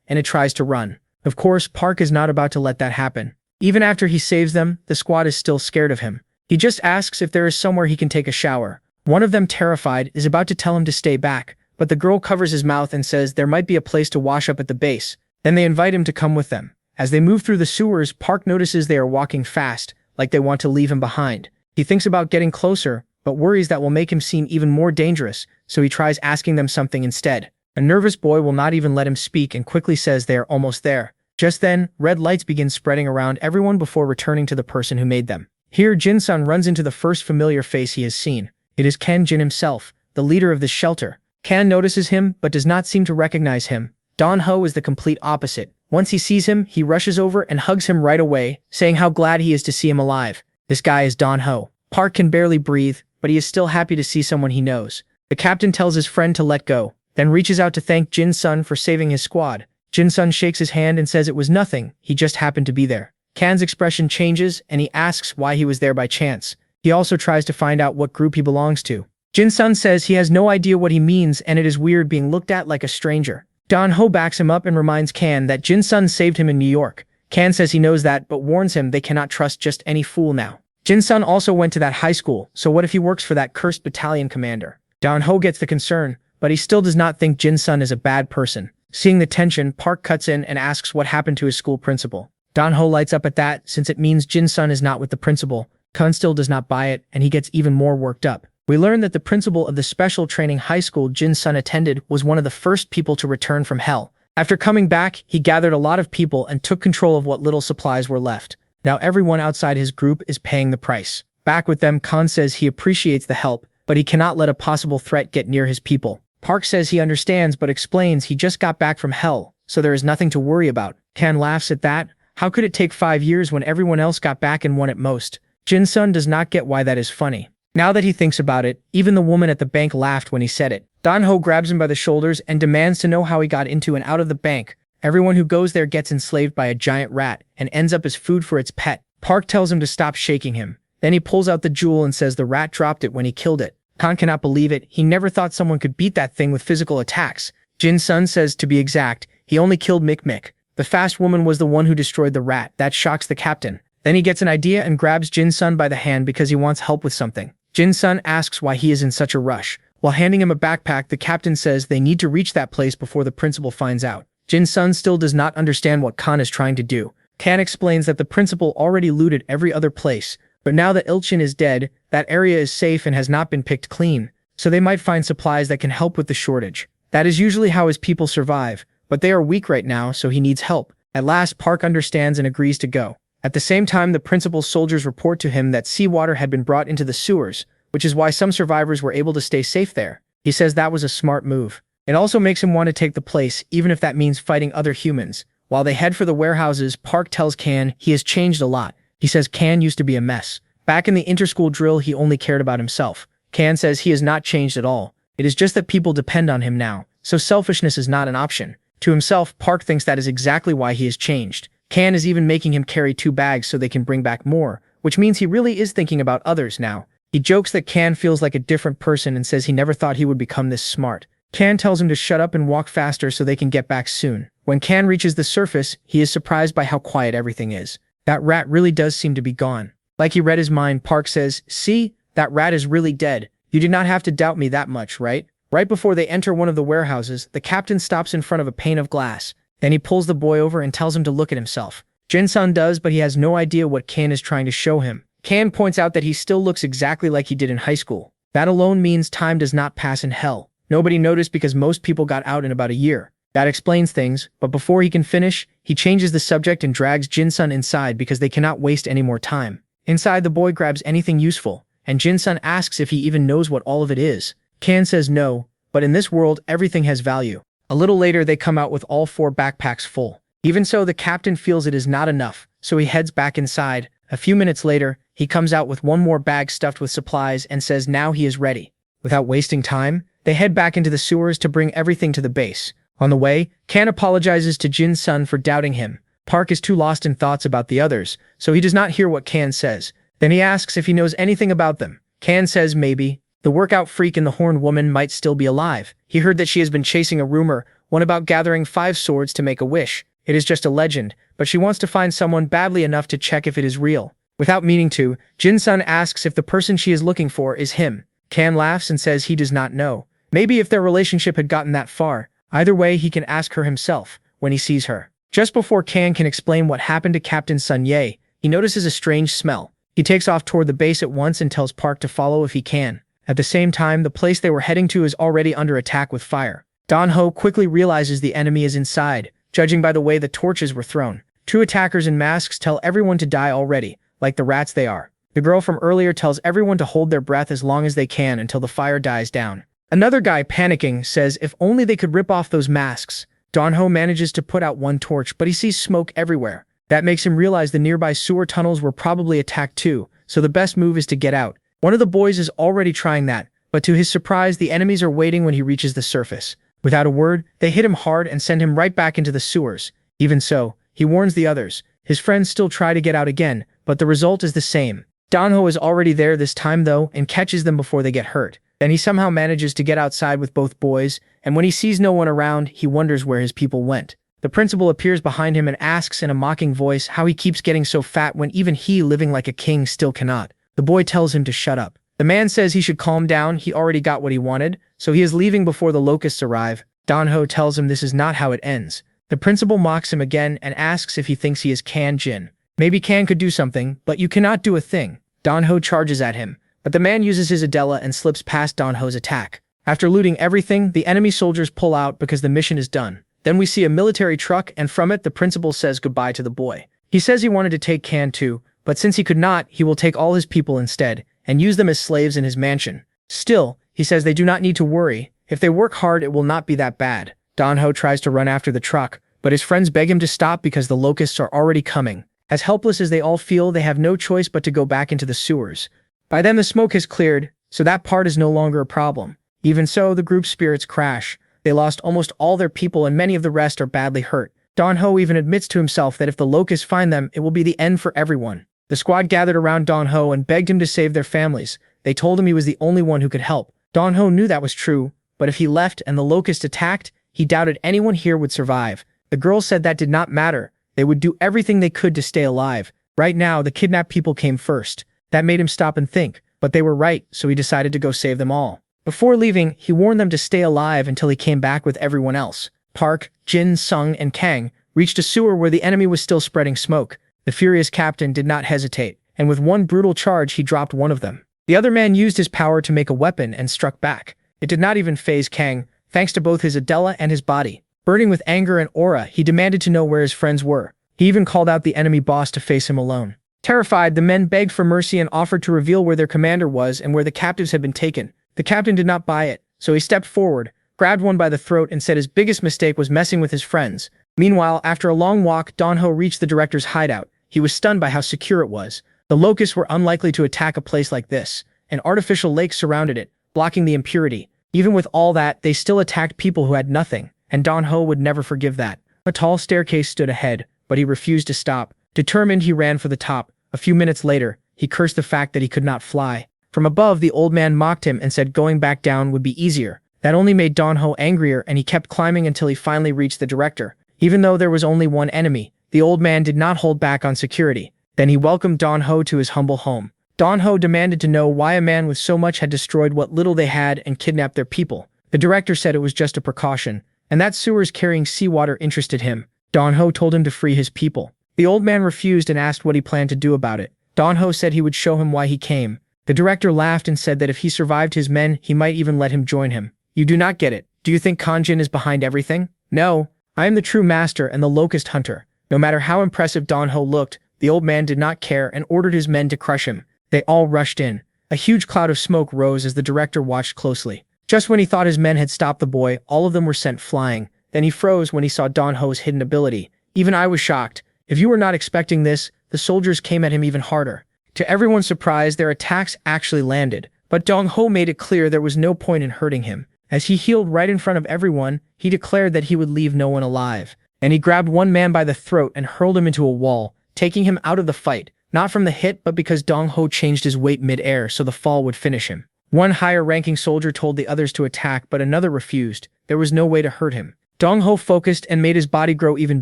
and it tries to run. Of course, Park is not about to let that happen. Even after he saves them, the squad is still scared of him. He just asks if there is somewhere he can take a shower. One of them, terrified, is about to tell him to stay back, but the girl covers his mouth and says there might be a place to wash up at the base. Then they invite him to come with them. As they move through the sewers, Park notices they are walking fast, like they want to leave him behind. He thinks about getting closer, but worries that will make him seem even more dangerous, so he tries asking them something instead. A nervous boy will not even let him speak and quickly says they are almost there. Just then, red lights begin spreading around everyone before returning to the person who made them. Here, Jin-sun runs into the first familiar face he has seen. It is Ken Jin himself, the leader of this shelter. Ken notices him, but does not seem to recognize him. Don Ho is the complete opposite. Once he sees him, he rushes over and hugs him right away, saying how glad he is to see him alive. This guy is Don Ho. Park can barely breathe, but he is still happy to see someone he knows. The captain tells his friend to let go, then reaches out to thank Jin-sun for saving his squad. Jin-sun shakes his hand and says it was nothing, he just happened to be there. Kan's expression changes, and he asks why he was there by chance. He also tries to find out what group he belongs to. Jin-sun says he has no idea what he means and it is weird being looked at like a stranger. Dan-ho backs him up and reminds Kan that Jin-sun saved him in New York. Kan says he knows that but warns him they cannot trust just any fool now. Jin-sun also went to that high school, so what if he works for that cursed battalion commander? Dan-ho gets the concern, but he still does not think Jin-sun is a bad person. Seeing the tension, Park cuts in and asks what happened to his school principal. Dan-ho lights up at that since it means Jin-sun is not with the principal. Kun still does not buy it and he gets even more worked up. We learn that the principal of the special training high school Jin-sun attended was one of the first people to return from hell. After coming back, he gathered a lot of people and took control of what little supplies were left. Now everyone outside his group is paying the price. Back with them, Kan says he appreciates the help, but he cannot let a possible threat get near his people. Park says he understands but explains he just got back from hell, so there is nothing to worry about. Kan laughs at that. How could it take 5 years when everyone else got back in one at most? Jin-sun does not get why that is funny. Now that he thinks about it, even the woman at the bank laughed when he said it. Dan-ho grabs him by the shoulders and demands to know how he got into and out of the bank. Everyone who goes there gets enslaved by a giant rat and ends up as food for its pet. Park tells him to stop shaking him. Then he pulls out the jewel and says the rat dropped it when he killed it. Kan cannot believe it. He never thought someone could beat that thing with physical attacks. Jin-sun says to be exact, he only killed Mick. The fast woman was the one who destroyed the rat. That shocks the captain. Then he gets an idea and grabs Jin-sun by the hand because he wants help with something. Jin-sun asks why he is in such a rush. While handing him a backpack, the captain says they need to reach that place before the principal finds out. Jin-sun still does not understand what Kan is trying to do. Kan explains that the principal already looted every other place, but now that Ilchin is dead, that area is safe and has not been picked clean, so they might find supplies that can help with the shortage. That is usually how his people survive, but they are weak right now, so he needs help. At last, Park understands and agrees to go. At the same time, the principal's soldiers report to him that seawater had been brought into the sewers, which is why some survivors were able to stay safe there. He says that was a smart move. It also makes him want to take the place, even if that means fighting other humans. While they head for the warehouses, Park tells Kan he has changed a lot. He says Kan used to be a mess. Back in the interschool drill, he only cared about himself. Kan says he has not changed at all. It is just that people depend on him now, so selfishness is not an option. To himself, Park thinks that is exactly why he has changed. Kan is even making him carry 2 bags so they can bring back more, which means he really is thinking about others now. He jokes that Kan feels like a different person and says he never thought he would become this smart. Kan tells him to shut up and walk faster so they can get back soon. When Kan reaches the surface, he is surprised by how quiet everything is. That rat really does seem to be gone. Like he read his mind, Park says, "See, that rat is really dead. You did not have to doubt me that much, right?" Right before they enter one of the warehouses, the captain stops in front of a pane of glass. Then he pulls the boy over and tells him to look at himself. Jin-sun does, but he has no idea what Kan is trying to show him. Kan points out that he still looks exactly like he did in high school. That alone means time does not pass in hell. Nobody noticed because most people got out in about a year. That explains things, but before he can finish, he changes the subject and drags Jin-sun inside because they cannot waste any more time. Inside, the boy grabs anything useful, and Jin-sun asks if he even knows what all of it is. Kan says no, but in this world, everything has value. A little later, they come out with all 4 backpacks full. Even so, the captain feels it is not enough, so he heads back inside. A few minutes later, he comes out with 1 more bag stuffed with supplies and says now he is ready. Without wasting time, they head back into the sewers to bring everything to the base. On the way, Kan apologizes to Jin-sun for doubting him. Park is too lost in thoughts about the others, so he does not hear what Kan says. Then he asks if he knows anything about them. Kan says maybe. The workout freak and the horned woman might still be alive. He heard that she has been chasing a rumor, one about gathering 5 swords to make a wish. It is just a legend, but she wants to find someone badly enough to check if it is real. Without meaning to, Jin-sun asks if the person she is looking for is him. Kan laughs and says he does not know. Maybe if their relationship had gotten that far. Either way, he can ask her himself when he sees her. Just before Kan can explain what happened to Captain Sun Ye, he notices a strange smell. He takes off toward the base at once and tells Park to follow if he can. At the same time, the place they were heading to is already under attack with fire. Dan-ho quickly realizes the enemy is inside, judging by the way the torches were thrown. 2 attackers in masks tell everyone to die already, like the rats they are. The girl from earlier tells everyone to hold their breath as long as they can until the fire dies down. Another guy, panicking, says if only they could rip off those masks. Dan-ho manages to put out 1 torch, but he sees smoke everywhere. That makes him realize the nearby sewer tunnels were probably attacked too, so the best move is to get out. One of the boys is already trying that, but to his surprise, the enemies are waiting when he reaches the surface. Without a word, they hit him hard and send him right back into the sewers. Even so, he warns the others. His friends still try to get out again, but the result is the same. Dan-ho is already there this time though and catches them before they get hurt. Then he somehow manages to get outside with both boys, and when he sees no one around, he wonders where his people went. The principal appears behind him and asks in a mocking voice how he keeps getting so fat when even he, living like a king, still cannot. The boy tells him to shut up. The man says he should calm down, he already got what he wanted, so he is leaving before the locusts arrive. Donho tells him this is not how it ends. The principal mocks him again and asks if he thinks he is Kan Jin. Maybe Kan could do something, but you cannot do a thing. Donho charges at him, but the man uses his Adela and slips past Donho's attack. After looting everything, the enemy soldiers pull out because the mission is done. Then we see a military truck, and from it the principal says goodbye to the boy. He says he wanted to take Kan too, but since he could not, he will take all his people instead, and use them as slaves in his mansion. Still, he says they do not need to worry. If they work hard, it will not be that bad. Donho tries to run after the truck, but his friends beg him to stop because the locusts are already coming. As helpless as they all feel, they have no choice but to go back into the sewers. By then the smoke has cleared, so that part is no longer a problem. Even so, the group's spirits crash. They lost almost all their people and many of the rest are badly hurt. Donho even admits to himself that if the locusts find them, it will be the end for everyone. The squad gathered around Donho and begged him to save their families. They told him he was the only one who could help. Donho knew that was true, but if he left and the locusts attacked, he doubted anyone here would survive. The girls said that did not matter. They would do everything they could to stay alive. Right now, the kidnapped people came first. That made him stop and think, but they were right, so he decided to go save them all. Before leaving, he warned them to stay alive until he came back with everyone else. Park, Jin, Sung, and Kang reached a sewer where the enemy was still spreading smoke. The furious captain did not hesitate, and with one brutal charge he dropped one of them. The other man used his power to make a weapon and struck back. It did not even faze Kang, thanks to both his Adela and his body. Burning with anger and aura, he demanded to know where his friends were. He even called out the enemy boss to face him alone. Terrified, the men begged for mercy and offered to reveal where their commander was and where the captives had been taken. The captain did not buy it, so he stepped forward, grabbed one by the throat and said his biggest mistake was messing with his friends. Meanwhile, after a long walk, Donho reached the director's hideout. He was stunned by how secure it was. The locusts were unlikely to attack a place like this. An artificial lake surrounded it, blocking the impurity. Even with all that, they still attacked people who had nothing, and Donho would never forgive that. A tall staircase stood ahead, but he refused to stop. Determined, he ran for the top. A few minutes later, he cursed the fact that he could not fly. From above, the old man mocked him and said going back down would be easier. That only made Donho angrier, and he kept climbing until he finally reached the director. Even though there was only one enemy, the old man did not hold back on security. Then he welcomed Donho to his humble home. Donho demanded to know why a man with so much had destroyed what little they had and kidnapped their people. The director said it was just a precaution, and that sewers carrying seawater interested him. Donho told him to free his people. The old man refused and asked what he planned to do about it. Donho said he would show him why he came. The director laughed and said that if he survived his men, he might even let him join him. You do not get it. Do you think Kanjin is behind everything? No. I am the true master and the locust hunter. No matter how impressive Donho looked, the old man did not care and ordered his men to crush him. They all rushed in. A huge cloud of smoke rose as the director watched closely. Just when he thought his men had stopped the boy, all of them were sent flying. Then he froze when he saw Donho's hidden ability. Even I was shocked. If you were not expecting this, the soldiers came at him even harder. To everyone's surprise, their attacks actually landed, but Donho made it clear there was no point in hurting him. As he healed right in front of everyone, he declared that he would leave no one alive. And he grabbed one man by the throat and hurled him into a wall, taking him out of the fight, not from the hit but because Donho changed his weight mid-air so the fall would finish him. One higher-ranking soldier told the others to attack, but another refused. There was no way to hurt him. Donho focused and made his body grow even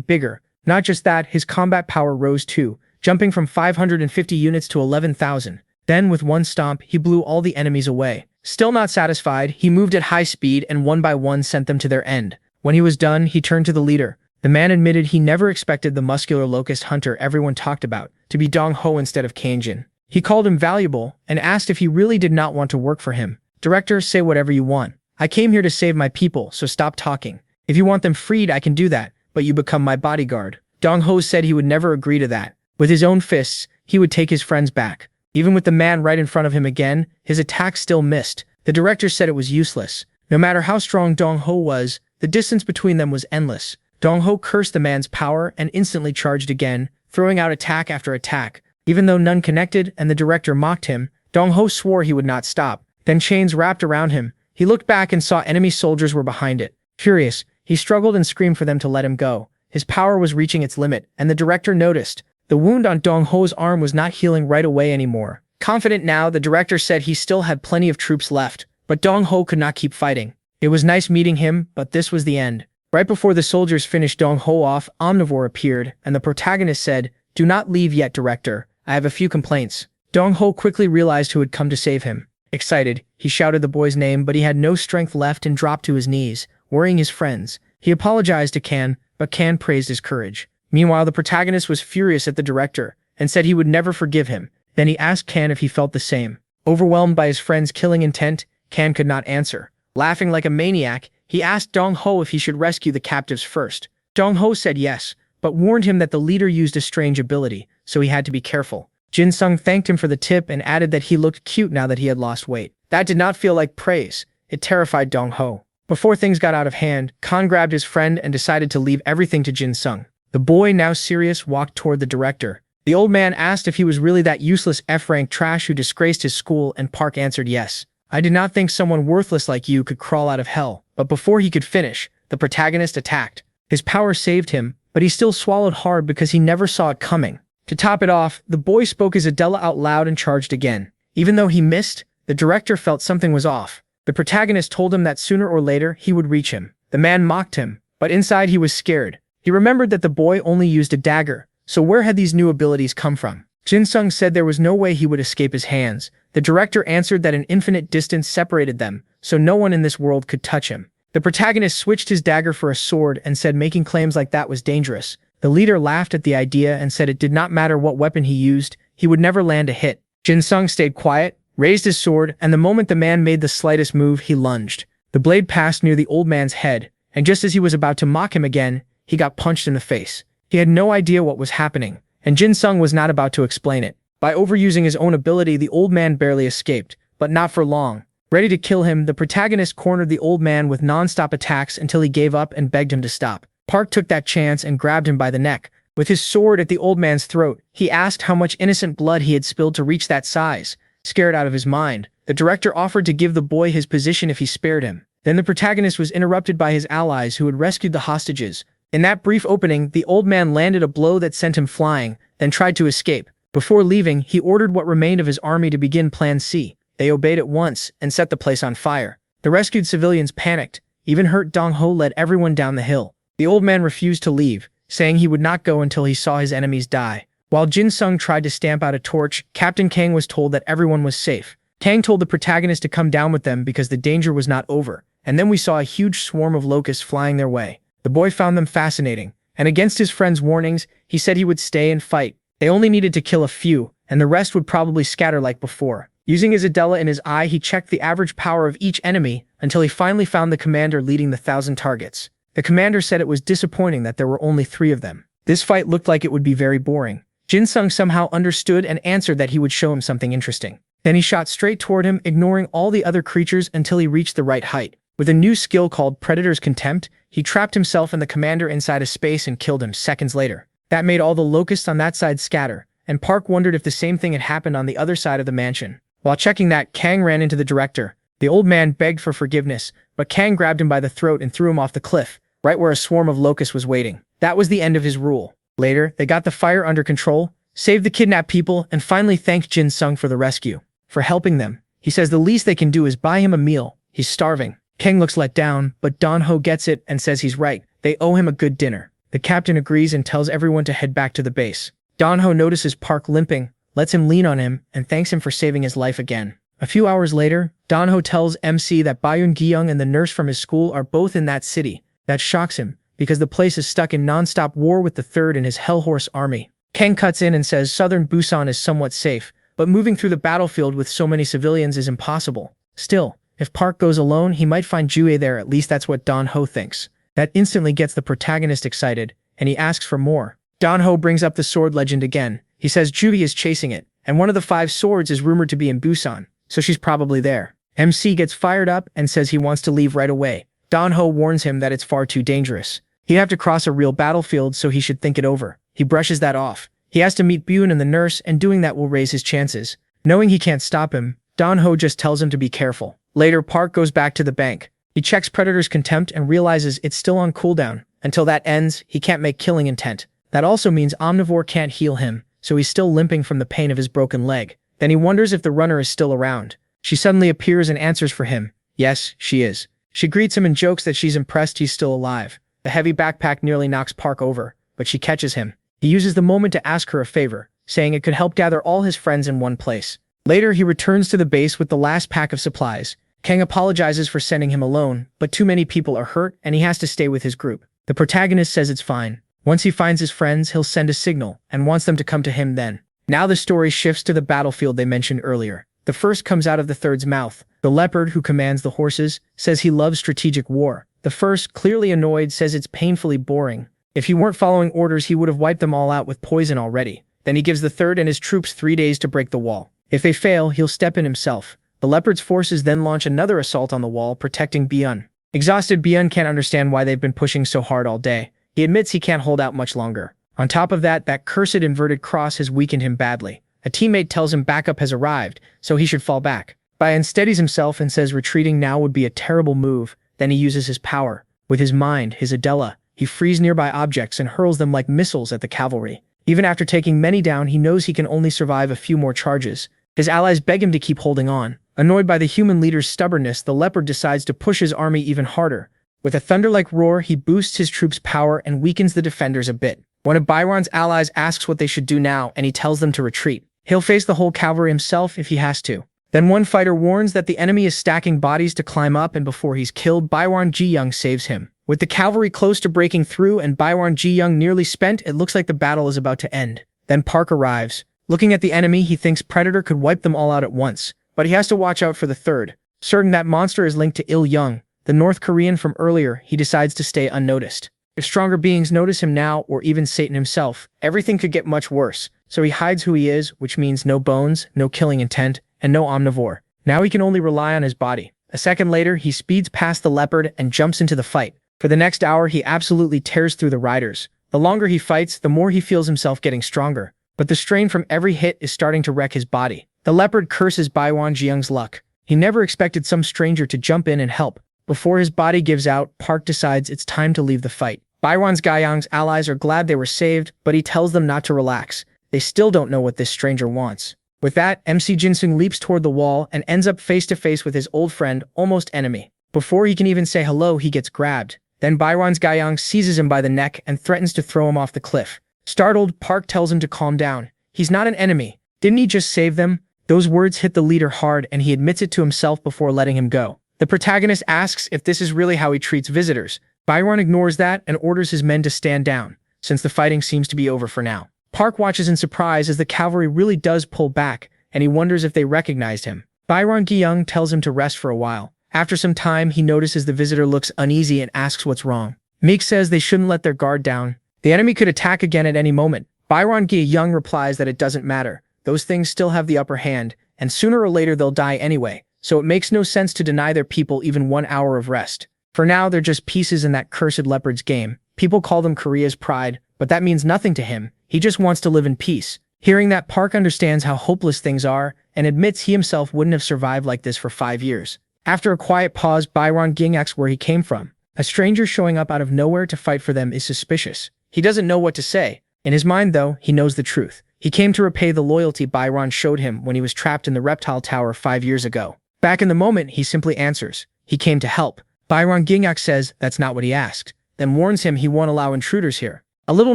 bigger. Not just that, his combat power rose too, jumping from 550 units to 11,000. Then, with one stomp, he blew all the enemies away. Still not satisfied, he moved at high speed and one by one sent them to their end. When he was done, he turned to the leader. The man admitted he never expected the muscular locust hunter everyone talked about to be Donho instead of Kanjin. He called him valuable and asked if he really did not want to work for him. Director, say whatever you want. I came here to save my people, so stop talking. If you want them freed, I can do that, but you become my bodyguard. Donho said he would never agree to that. With his own fists, he would take his friends back. Even with the man right in front of him again, his attack still missed. The director said it was useless. No matter how strong Donho was, the distance between them was endless. Donho cursed the man's power and instantly charged again, throwing out attack after attack. Even though none connected and the director mocked him, Donho swore he would not stop. Then chains wrapped around him. He looked back and saw enemy soldiers were behind it. Furious, he struggled and screamed for them to let him go. His power was reaching its limit, and the director noticed. The wound on Donho's arm was not healing right away anymore. Confident now, the director said he still had plenty of troops left. But Dong Ho could not keep fighting. It was nice meeting him, but this was the end. Right before the soldiers finished Dong Ho off, Omnivore appeared, and the protagonist said, "Do not leave yet, director. I have a few complaints." Dong Ho quickly realized who had come to save him. Excited, he shouted the boy's name, but he had no strength left and dropped to his knees, worrying his friends. He apologized to Kan, but Kan praised his courage. Meanwhile, the protagonist was furious at the director and said he would never forgive him. Then he asked Kan if he felt the same. Overwhelmed by his friend's killing intent, Kan could not answer. Laughing like a maniac, he asked Dong Ho if he should rescue the captives first. Dong Ho said yes, but warned him that the leader used a strange ability, so he had to be careful. Jin Sung thanked him for the tip and added that he looked cute now that he had lost weight. That did not feel like praise. It terrified Dong Ho. Before things got out of hand, Kan grabbed his friend and decided to leave everything to Jin Sung. The boy, now serious, walked toward the director. The old man asked if he was really that useless F-rank trash who disgraced his school, and Park answered yes. "I did not think someone worthless like you could crawl out of hell." But before he could finish, the protagonist attacked. His power saved him, but he still swallowed hard because he never saw it coming. To top it off, the boy spoke his Adela out loud and charged again. Even though he missed, the director felt something was off. The protagonist told him that sooner or later he would reach him. The man mocked him, but inside he was scared. He remembered that the boy only used a dagger, so where had these new abilities come from? Jin Sung said there was no way he would escape his hands. The director answered that an infinite distance separated them, so no one in this world could touch him. The protagonist switched his dagger for a sword and said making claims like that was dangerous. The leader laughed at the idea and said it did not matter what weapon he used, he would never land a hit. Jin Sung stayed quiet, raised his sword, and the moment the man made the slightest move, he lunged. The blade passed near the old man's head, and just as he was about to mock him again, he got punched in the face. He had no idea what was happening, and Jin Sung was not about to explain it. By overusing his own ability, the old man barely escaped, but not for long. Ready to kill him, the protagonist cornered the old man with non-stop attacks until he gave up and begged him to stop. Park took that chance and grabbed him by the neck. With his sword at the old man's throat, he asked how much innocent blood he had spilled to reach that size. Scared out of his mind, the director offered to give the boy his position if he spared him. Then the protagonist was interrupted by his allies who had rescued the hostages. In that brief opening, the old man landed a blow that sent him flying, then tried to escape. Before leaving, he ordered what remained of his army to begin Plan C. They obeyed at once and set the place on fire. The rescued civilians panicked. Even hurt Dong Ho led everyone down the hill. The old man refused to leave, saying he would not go until he saw his enemies die. While Jin Sung tried to stamp out a torch, Captain Kang was told that everyone was safe. Kang told the protagonist to come down with them because the danger was not over, and then we saw a huge swarm of locusts flying their way. The boy found them fascinating, and against his friend's warnings, he said he would stay and fight. They only needed to kill a few, and the rest would probably scatter like before. Using his Adela in his eye, he checked the average power of each enemy until he finally found the commander leading the 1,000 targets. The commander said it was disappointing that there were only 3 of them. This fight looked like it would be very boring. Jin Sung somehow understood and answered that he would show him something interesting. Then he shot straight toward him, ignoring all the other creatures until he reached the right height. With a new skill called Predator's Contempt, he trapped himself and the commander inside a space and killed him seconds later. That made all the locusts on that side scatter, and Park wondered if the same thing had happened on the other side of the mansion. While checking that, Kang ran into the director. The old man begged for forgiveness, but Kang grabbed him by the throat and threw him off the cliff, right where a swarm of locusts was waiting. That was the end of his rule. Later, they got the fire under control, saved the kidnapped people, and finally thanked Jin Sung for the rescue. For helping them, he says the least they can do is buy him a meal. He's starving. Kang looks let down, but Dong Ho gets it and says he's right. They owe him a good dinner. The captain agrees and tells everyone to head back to the base. Dong Ho notices Park limping, lets him lean on him, and thanks him for saving his life again. A few hours later, Dong Ho tells MC that Bayun Gyeong and the nurse from his school are both in that city. That shocks him, because the place is stuck in non-stop war with the Third and his Hellhorse army. Kang cuts in and says southern Busan is somewhat safe, but moving through the battlefield with so many civilians is impossible. Still, if Park goes alone, he might find Jue there, at least that's what Dong Ho thinks. That instantly gets the protagonist excited, and he asks for more. Dong Ho brings up the sword legend again. He says Jue is chasing it, and one of the 5 swords is rumored to be in Busan, so she's probably there. MC gets fired up and says he wants to leave right away. Dong Ho warns him that it's far too dangerous. He'd have to cross a real battlefield, so he should think it over. He brushes that off. He has to meet Byun and the nurse, and doing that will raise his chances. Knowing he can't stop him, Dong Ho just tells him to be careful. Later, Park goes back to the bank. He checks Predator's Contempt and realizes it's still on cooldown. Until that ends, he can't make killing intent. That also means Omnivore can't heal him, so he's still limping from the pain of his broken leg. Then he wonders if the runner is still around. She suddenly appears and answers for him. Yes, she is. She greets him and jokes that she's impressed he's still alive. The heavy backpack nearly knocks Park over, but she catches him. He uses the moment to ask her a favor, saying it could help gather all his friends in one place. Later, he returns to the base with the last pack of supplies. Kang apologizes for sending him alone, but too many people are hurt and he has to stay with his group. The protagonist says it's fine. Once he finds his friends, he'll send a signal and wants them to come to him then. Now the story shifts to the battlefield they mentioned earlier. The first comes out of the third's mouth. The leopard, who commands the horses, says he loves strategic war. The first, clearly annoyed, says it's painfully boring. If he weren't following orders, he would have wiped them all out with poison already. Then he gives the third and his troops 3 days to break the wall. If they fail, he'll step in himself. The leopard's forces then launch another assault on the wall, protecting Byun. Exhausted, Byun can't understand why they've been pushing so hard all day. He admits he can't hold out much longer. On top of that cursed inverted cross has weakened him badly. A teammate tells him backup has arrived, so he should fall back. Byun steadies himself and says retreating now would be a terrible move. Then he uses his power. With his mind, his Adela, he frees nearby objects and hurls them like missiles at the cavalry. Even after taking many down, he knows he can only survive a few more charges. His allies beg him to keep holding on. Annoyed by the human leader's stubbornness, the leopard decides to push his army even harder. With a thunder-like roar, he boosts his troops' power and weakens the defenders a bit. One of Byron's allies asks what they should do now, and he tells them to retreat. He'll face the whole cavalry himself if he has to. Then one fighter warns that the enemy is stacking bodies to climb up, and before he's killed, Byron Ji-young saves him. With the cavalry close to breaking through and Byron Ji-young nearly spent, it looks like the battle is about to end. Then Park arrives. Looking at the enemy, he thinks Predator could wipe them all out at once, but he has to watch out for the third. Certain that monster is linked to Il-young, the North Korean from earlier, he decides to stay unnoticed. If stronger beings notice him now, or even Satan himself, everything could get much worse. So he hides who he is, which means no bones, no killing intent, and no omnivore. Now he can only rely on his body. A second later, he speeds past the leopard and jumps into the fight. For the next hour, he absolutely tears through the riders. The longer he fights, the more he feels himself getting stronger. But the strain from every hit is starting to wreck his body. The leopard curses Byron Ji-young's luck. He never expected some stranger to jump in and help. Before his body gives out, Park decides it's time to leave the fight. Byron's Guyang's allies are glad they were saved, but he tells them not to relax. They still don't know what this stranger wants. With that, MC Jinsung leaps toward the wall and ends up face to face with his old friend, almost enemy. Before he can even say hello, he gets grabbed. Then Byron's Guyang seizes him by the neck and threatens to throw him off the cliff. Startled, Park tells him to calm down. He's not an enemy. Didn't he just save them? Those words hit the leader hard and he admits it to himself before letting him go. The protagonist asks if this is really how he treats visitors. Byron ignores that and orders his men to stand down, since the fighting seems to be over for now. Park watches in surprise as the cavalry really does pull back, and he wonders if they recognized him. Byron Gi-young tells him to rest for a while. After some time, he notices the visitor looks uneasy and asks what's wrong. Meek says they shouldn't let their guard down. The enemy could attack again at any moment. Byron Gi-young replies that it doesn't matter. Those things still have the upper hand, and sooner or later they'll die anyway, so it makes no sense to deny their people even 1 hour of rest. For now, they're just pieces in that cursed leopard's game. People call them Korea's pride, but that means nothing to him. He just wants to live in peace. Hearing that, Park understands how hopeless things are and admits he himself wouldn't have survived like this for 5 years. After a quiet pause, Byron Ging asks where he came from. A stranger showing up out of nowhere to fight for them is suspicious. He doesn't know what to say. In his mind, though, he knows the truth. He came to repay the loyalty Byron showed him when he was trapped in the reptile tower 5 years ago. Back in the moment, he simply answers. He came to help. Byron Gingak says that's not what he asked, then warns him he won't allow intruders here. A little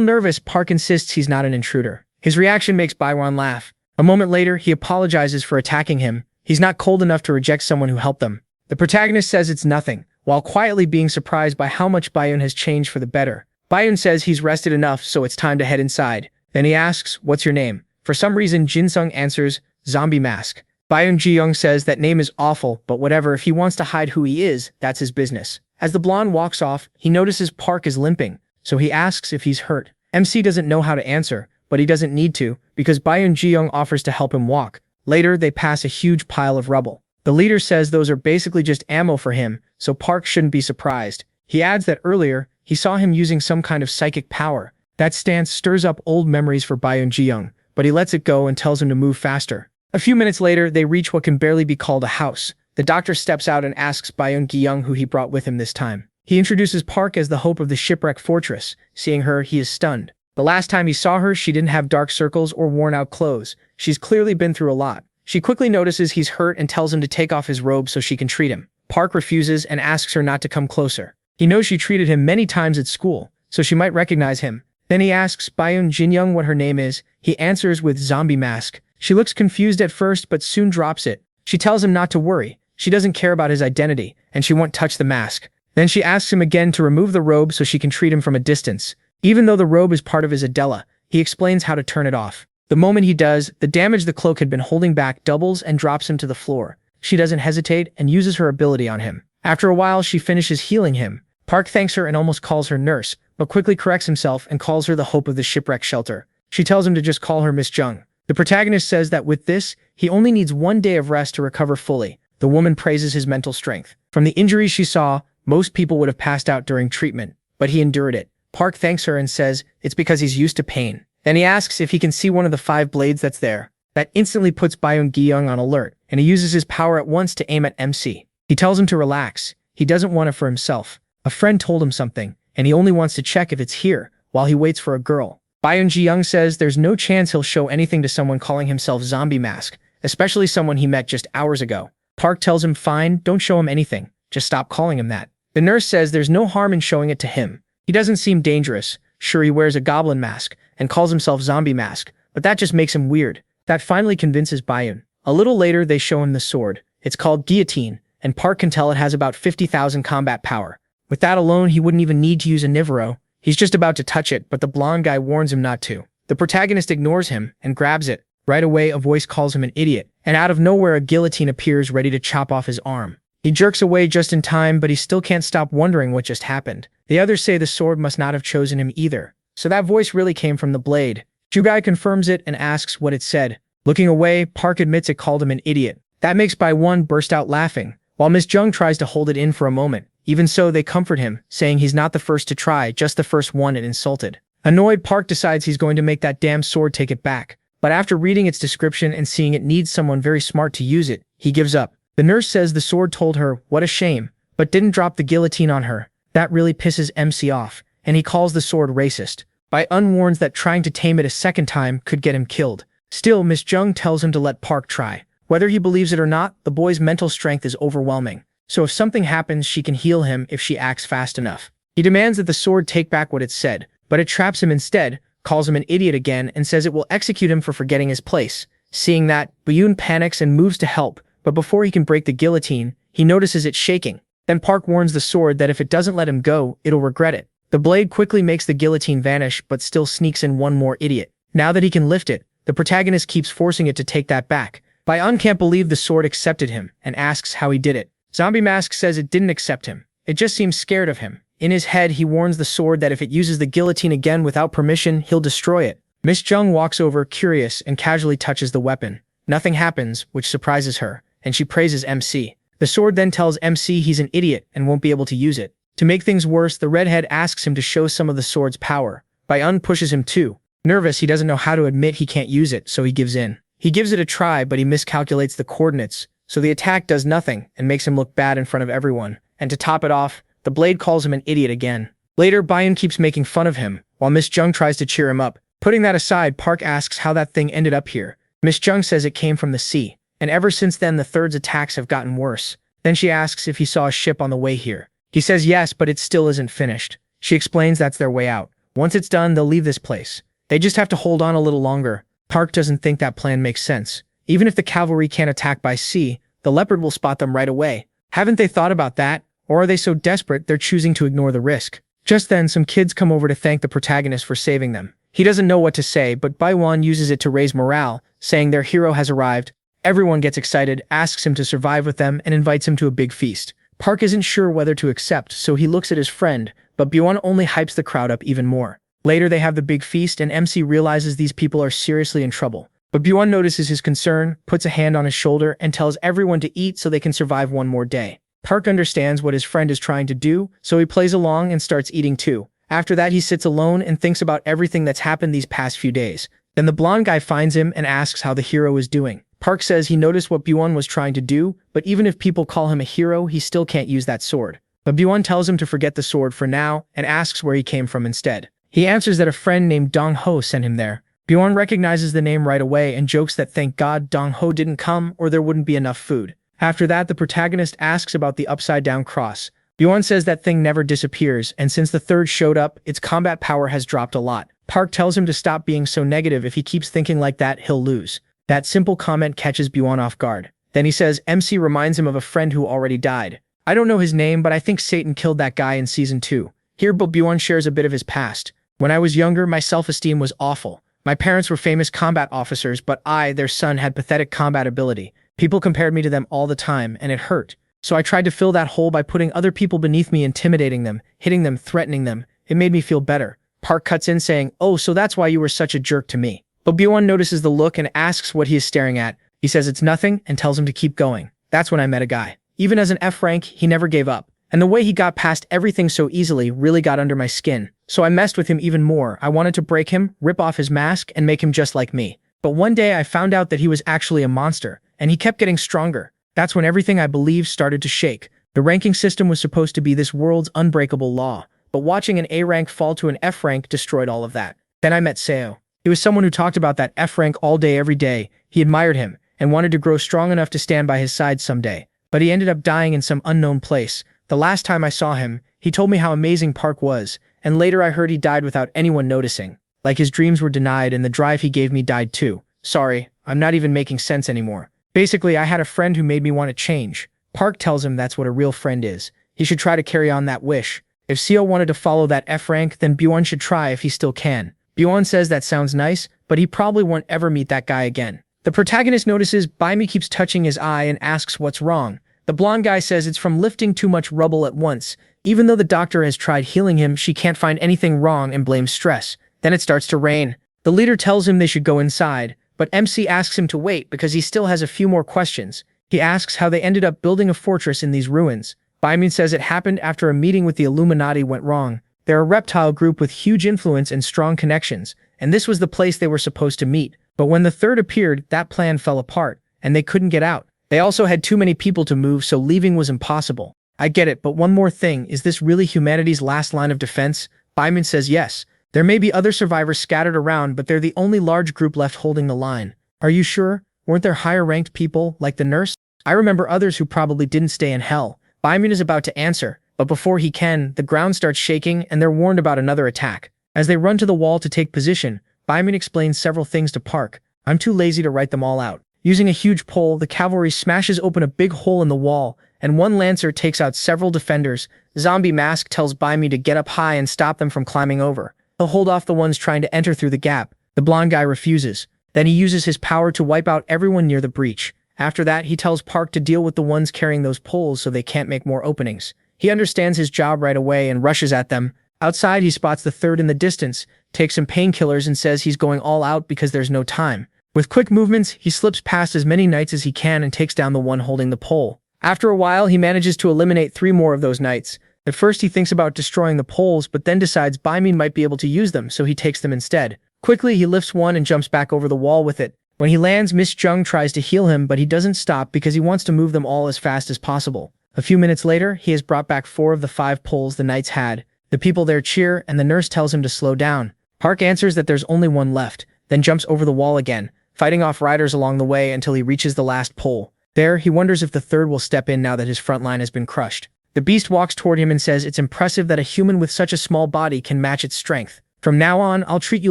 nervous, Park insists he's not an intruder. His reaction makes Byron laugh. A moment later, he apologizes for attacking him. He's not cold enough to reject someone who helped them. The protagonist says it's nothing, while quietly being surprised by how much Byun has changed for the better. Byun says he's rested enough, so it's time to head inside. Then he asks, "What's your name?" For some reason, Jinsung answers, "Zombie Mask." Byun Ji-young says that name is awful, but whatever, if he wants to hide who he is, that's his business. As the blonde walks off, he notices Park is limping, so he asks if he's hurt. MC doesn't know how to answer, but he doesn't need to, because Byun Ji-young offers to help him walk. Later, they pass a huge pile of rubble. The leader says those are basically just ammo for him, so Park shouldn't be surprised. He adds that earlier, he saw him using some kind of psychic power. That stance stirs up old memories for Byun Ji-young, but he lets it go and tells him to move faster. A few minutes later, they reach what can barely be called a house. The doctor steps out and asks Byun Gi-young who he brought with him this time. He introduces Park as the hope of the shipwreck fortress. Seeing her, he is stunned. The last time he saw her, she didn't have dark circles or worn-out clothes. She's clearly been through a lot. She quickly notices he's hurt and tells him to take off his robe so she can treat him. Park refuses and asks her not to come closer. He knows she treated him many times at school, so she might recognize him. Then he asks Byun Jinyoung what her name is. He answers with zombie mask. She looks confused at first but soon drops it. She tells him not to worry. She doesn't care about his identity, and she won't touch the mask. Then she asks him again to remove the robe so she can treat him from a distance. Even though the robe is part of his Adela, he explains how to turn it off. The moment he does, the damage the cloak had been holding back doubles and drops him to the floor. She doesn't hesitate and uses her ability on him. After a while, she finishes healing him. Park thanks her and almost calls her nurse, but quickly corrects himself and calls her the hope of the shipwreck shelter. She tells him to just call her Miss Jung. The protagonist says that with this, he only needs 1 day of rest to recover fully. The woman praises his mental strength. From the injuries she saw, most people would have passed out during treatment, but he endured it. Park thanks her and says it's because he's used to pain. Then he asks if he can see one of the 5 blades that's there. That instantly puts Byun Gyeong on alert, and he uses his power at once to aim at MC. He tells him to relax. He doesn't want it for himself. A friend told him something, and he only wants to check if it's here, while he waits for a girl. Byun Ji-young says there's no chance he'll show anything to someone calling himself Zombie Mask, especially someone he met just hours ago. Park tells him fine, don't show him anything, just stop calling him that. The nurse says there's no harm in showing it to him. He doesn't seem dangerous. Sure, he wears a goblin mask, and calls himself Zombie Mask, but that just makes him weird. That finally convinces Byun. A little later, they show him the sword. It's called Guillotine, and Park can tell it has about 50,000 combat power. With that alone, he wouldn't even need to use a Nivero. He's just about to touch it, but the blonde guy warns him not to. The protagonist ignores him and grabs it. Right away, a voice calls him an idiot, and out of nowhere, a guillotine appears ready to chop off his arm. He jerks away just in time, but he still can't stop wondering what just happened. The others say the sword must not have chosen him either. So that voice really came from the blade. Jugai confirms it and asks what it said. Looking away, Park admits it called him an idiot. That makes Byun burst out laughing, while Miss Jung tries to hold it in for a moment. Even so, they comfort him, saying he's not the first to try, just the first one it insulted. Annoyed, Park decides he's going to make that damn sword take it back. But after reading its description and seeing it needs someone very smart to use it, he gives up. The nurse says the sword told her, what a shame, but didn't drop the guillotine on her. That really pisses MC off, and he calls the sword racist. Byun warns that trying to tame it a second time could get him killed. Still, Miss Jung tells him to let Park try. Whether he believes it or not, the boy's mental strength is overwhelming. So if something happens, she can heal him if she acts fast enough. He demands that the sword take back what it said, but it traps him instead, calls him an idiot again, and says it will execute him for forgetting his place. Seeing that, Byun panics and moves to help, but before he can break the guillotine, he notices it shaking. Then Park warns the sword that if it doesn't let him go, it'll regret it. The blade quickly makes the guillotine vanish, but still sneaks in one more idiot. Now that he can lift it, the protagonist keeps forcing it to take that back. Byun can't believe the sword accepted him, and asks how he did it. Zombie Mask says it didn't accept him. It just seems scared of him. In his head, he warns the sword that if it uses the guillotine again without permission, he'll destroy it. Miss Jung walks over, curious, and casually touches the weapon. Nothing happens, which surprises her, and she praises MC. The sword then tells MC he's an idiot and won't be able to use it. To make things worse, the redhead asks him to show some of the sword's power. Byun pushes him too. Nervous, he doesn't know how to admit he can't use it, so he gives in. He gives it a try, but he miscalculates the coordinates, so the attack does nothing and makes him look bad in front of everyone. And to top it off, the blade calls him an idiot again. Later, Byun keeps making fun of him, while Miss Jung tries to cheer him up. Putting that aside, Park asks how that thing ended up here. Miss Jung says it came from the sea, and ever since then the third's attacks have gotten worse. Then she asks if he saw a ship on the way here. He says yes, but it still isn't finished. She explains that's their way out. Once it's done, they'll leave this place. They just have to hold on a little longer. Park doesn't think that plan makes sense. Even if the cavalry can't attack by sea, the leopard will spot them right away. Haven't they thought about that? Or are they so desperate they're choosing to ignore the risk? Just then, some kids come over to thank the protagonist for saving them. He doesn't know what to say, but Byun uses it to raise morale, saying their hero has arrived. Everyone gets excited, asks him to survive with them, and invites him to a big feast. Park isn't sure whether to accept, so he looks at his friend, but Byun only hypes the crowd up even more. Later, they have the big feast, and MC realizes these people are seriously in trouble. But Byun notices his concern, puts a hand on his shoulder, and tells everyone to eat so they can survive one more day. Park understands what his friend is trying to do, so he plays along and starts eating too. After that, he sits alone and thinks about everything that's happened these past few days. Then the blonde guy finds him and asks how the hero is doing. Park says he noticed what Byun was trying to do, but even if people call him a hero, he still can't use that sword. But Byun tells him to forget the sword for now and asks where he came from instead. He answers that a friend named Dong Ho sent him there. Byun recognizes the name right away and jokes that thank God Dong Ho didn't come or there wouldn't be enough food. After that, the protagonist asks about the upside-down cross. Byun says that thing never disappears, and since the third showed up, its combat power has dropped a lot. Park tells him to stop being so negative. If he keeps thinking like that, he'll lose. That simple comment catches Byun off guard. Then he says MC reminds him of a friend who already died. I don't know his name, but I think Satan killed that guy in season 2. Here, Byun shares a bit of his past. When I was younger, my self-esteem was awful. My parents were famous combat officers, but I, their son, had pathetic combat ability. People compared me to them all the time, and it hurt. So I tried to fill that hole by putting other people beneath me, intimidating them, hitting them, threatening them. It made me feel better. Park cuts in saying, "Oh, so that's why you were such a jerk to me." But Byun notices the look and asks what he is staring at. He says it's nothing and tells him to keep going. That's when I met a guy. Even as an F rank, he never gave up. And the way he got past everything so easily really got under my skin. So I messed with him even more. I wanted to break him, rip off his mask, and make him just like me. But one day I found out that he was actually a monster, and he kept getting stronger. That's when everything I believed started to shake. The ranking system was supposed to be this world's unbreakable law, but watching an A rank fall to an F rank destroyed all of that. Then I met Seo. He was someone who talked about that F rank all day every day. He admired him, and wanted to grow strong enough to stand by his side someday. But he ended up dying in some unknown place. The last time I saw him, he told me how amazing Park was, and later I heard he died without anyone noticing. Like his dreams were denied and the drive he gave me died too. Sorry, I'm not even making sense anymore. Basically, I had a friend who made me want to change. Park tells him that's what a real friend is. He should try to carry on that wish. If Seo wanted to follow that F rank, then Byun should try if he still can. Byun says that sounds nice, but he probably won't ever meet that guy again. The protagonist notices Baimi keeps touching his eye and asks what's wrong. The blonde guy says it's from lifting too much rubble at once. Even though the doctor has tried healing him, she can't find anything wrong and blames stress. Then it starts to rain. The leader tells him they should go inside, but MC asks him to wait because he still has a few more questions. He asks how they ended up building a fortress in these ruins. Baimin says it happened after a meeting with the Illuminati went wrong. They're a reptile group with huge influence and strong connections, and this was the place they were supposed to meet. But when the third appeared, that plan fell apart, and they couldn't get out. They also had too many people to move, so leaving was impossible. I get it, but one more thing, is this really humanity's last line of defense? Baimin says yes. There may be other survivors scattered around, but they're the only large group left holding the line. Are you sure? Weren't there higher-ranked people, like the nurse? I remember others who probably didn't stay in hell. Baimin is about to answer, but before he can, the ground starts shaking and they're warned about another attack. As they run to the wall to take position, Baimin explains several things to Park. I'm too lazy to write them all out. Using a huge pole, the cavalry smashes open a big hole in the wall, and one lancer takes out several defenders. Zombie Mask tells Baimi to get up high and stop them from climbing over. He'll hold off the ones trying to enter through the gap. The blonde guy refuses. Then he uses his power to wipe out everyone near the breach. After that, he tells Park to deal with the ones carrying those poles so they can't make more openings. He understands his job right away and rushes at them. Outside, he spots the third in the distance, takes some painkillers and says he's going all out because there's no time. With quick movements, he slips past as many knights as he can and takes down the one holding the pole. After a while, he manages to eliminate 3 more of those knights. At first, he thinks about destroying the poles, but then decides Baimin might be able to use them, so he takes them instead. Quickly, he lifts one and jumps back over the wall with it. When he lands, Miss Jung tries to heal him, but he doesn't stop because he wants to move them all as fast as possible. A few minutes later, he has brought back 4 of the 5 poles the knights had. The people there cheer, and the nurse tells him to slow down. Park answers that there's only one left, then jumps over the wall again, fighting off riders along the way until he reaches the last pole. There, he wonders if the third will step in now that his front line has been crushed. The beast walks toward him and says it's impressive that a human with such a small body can match its strength. From now on, I'll treat you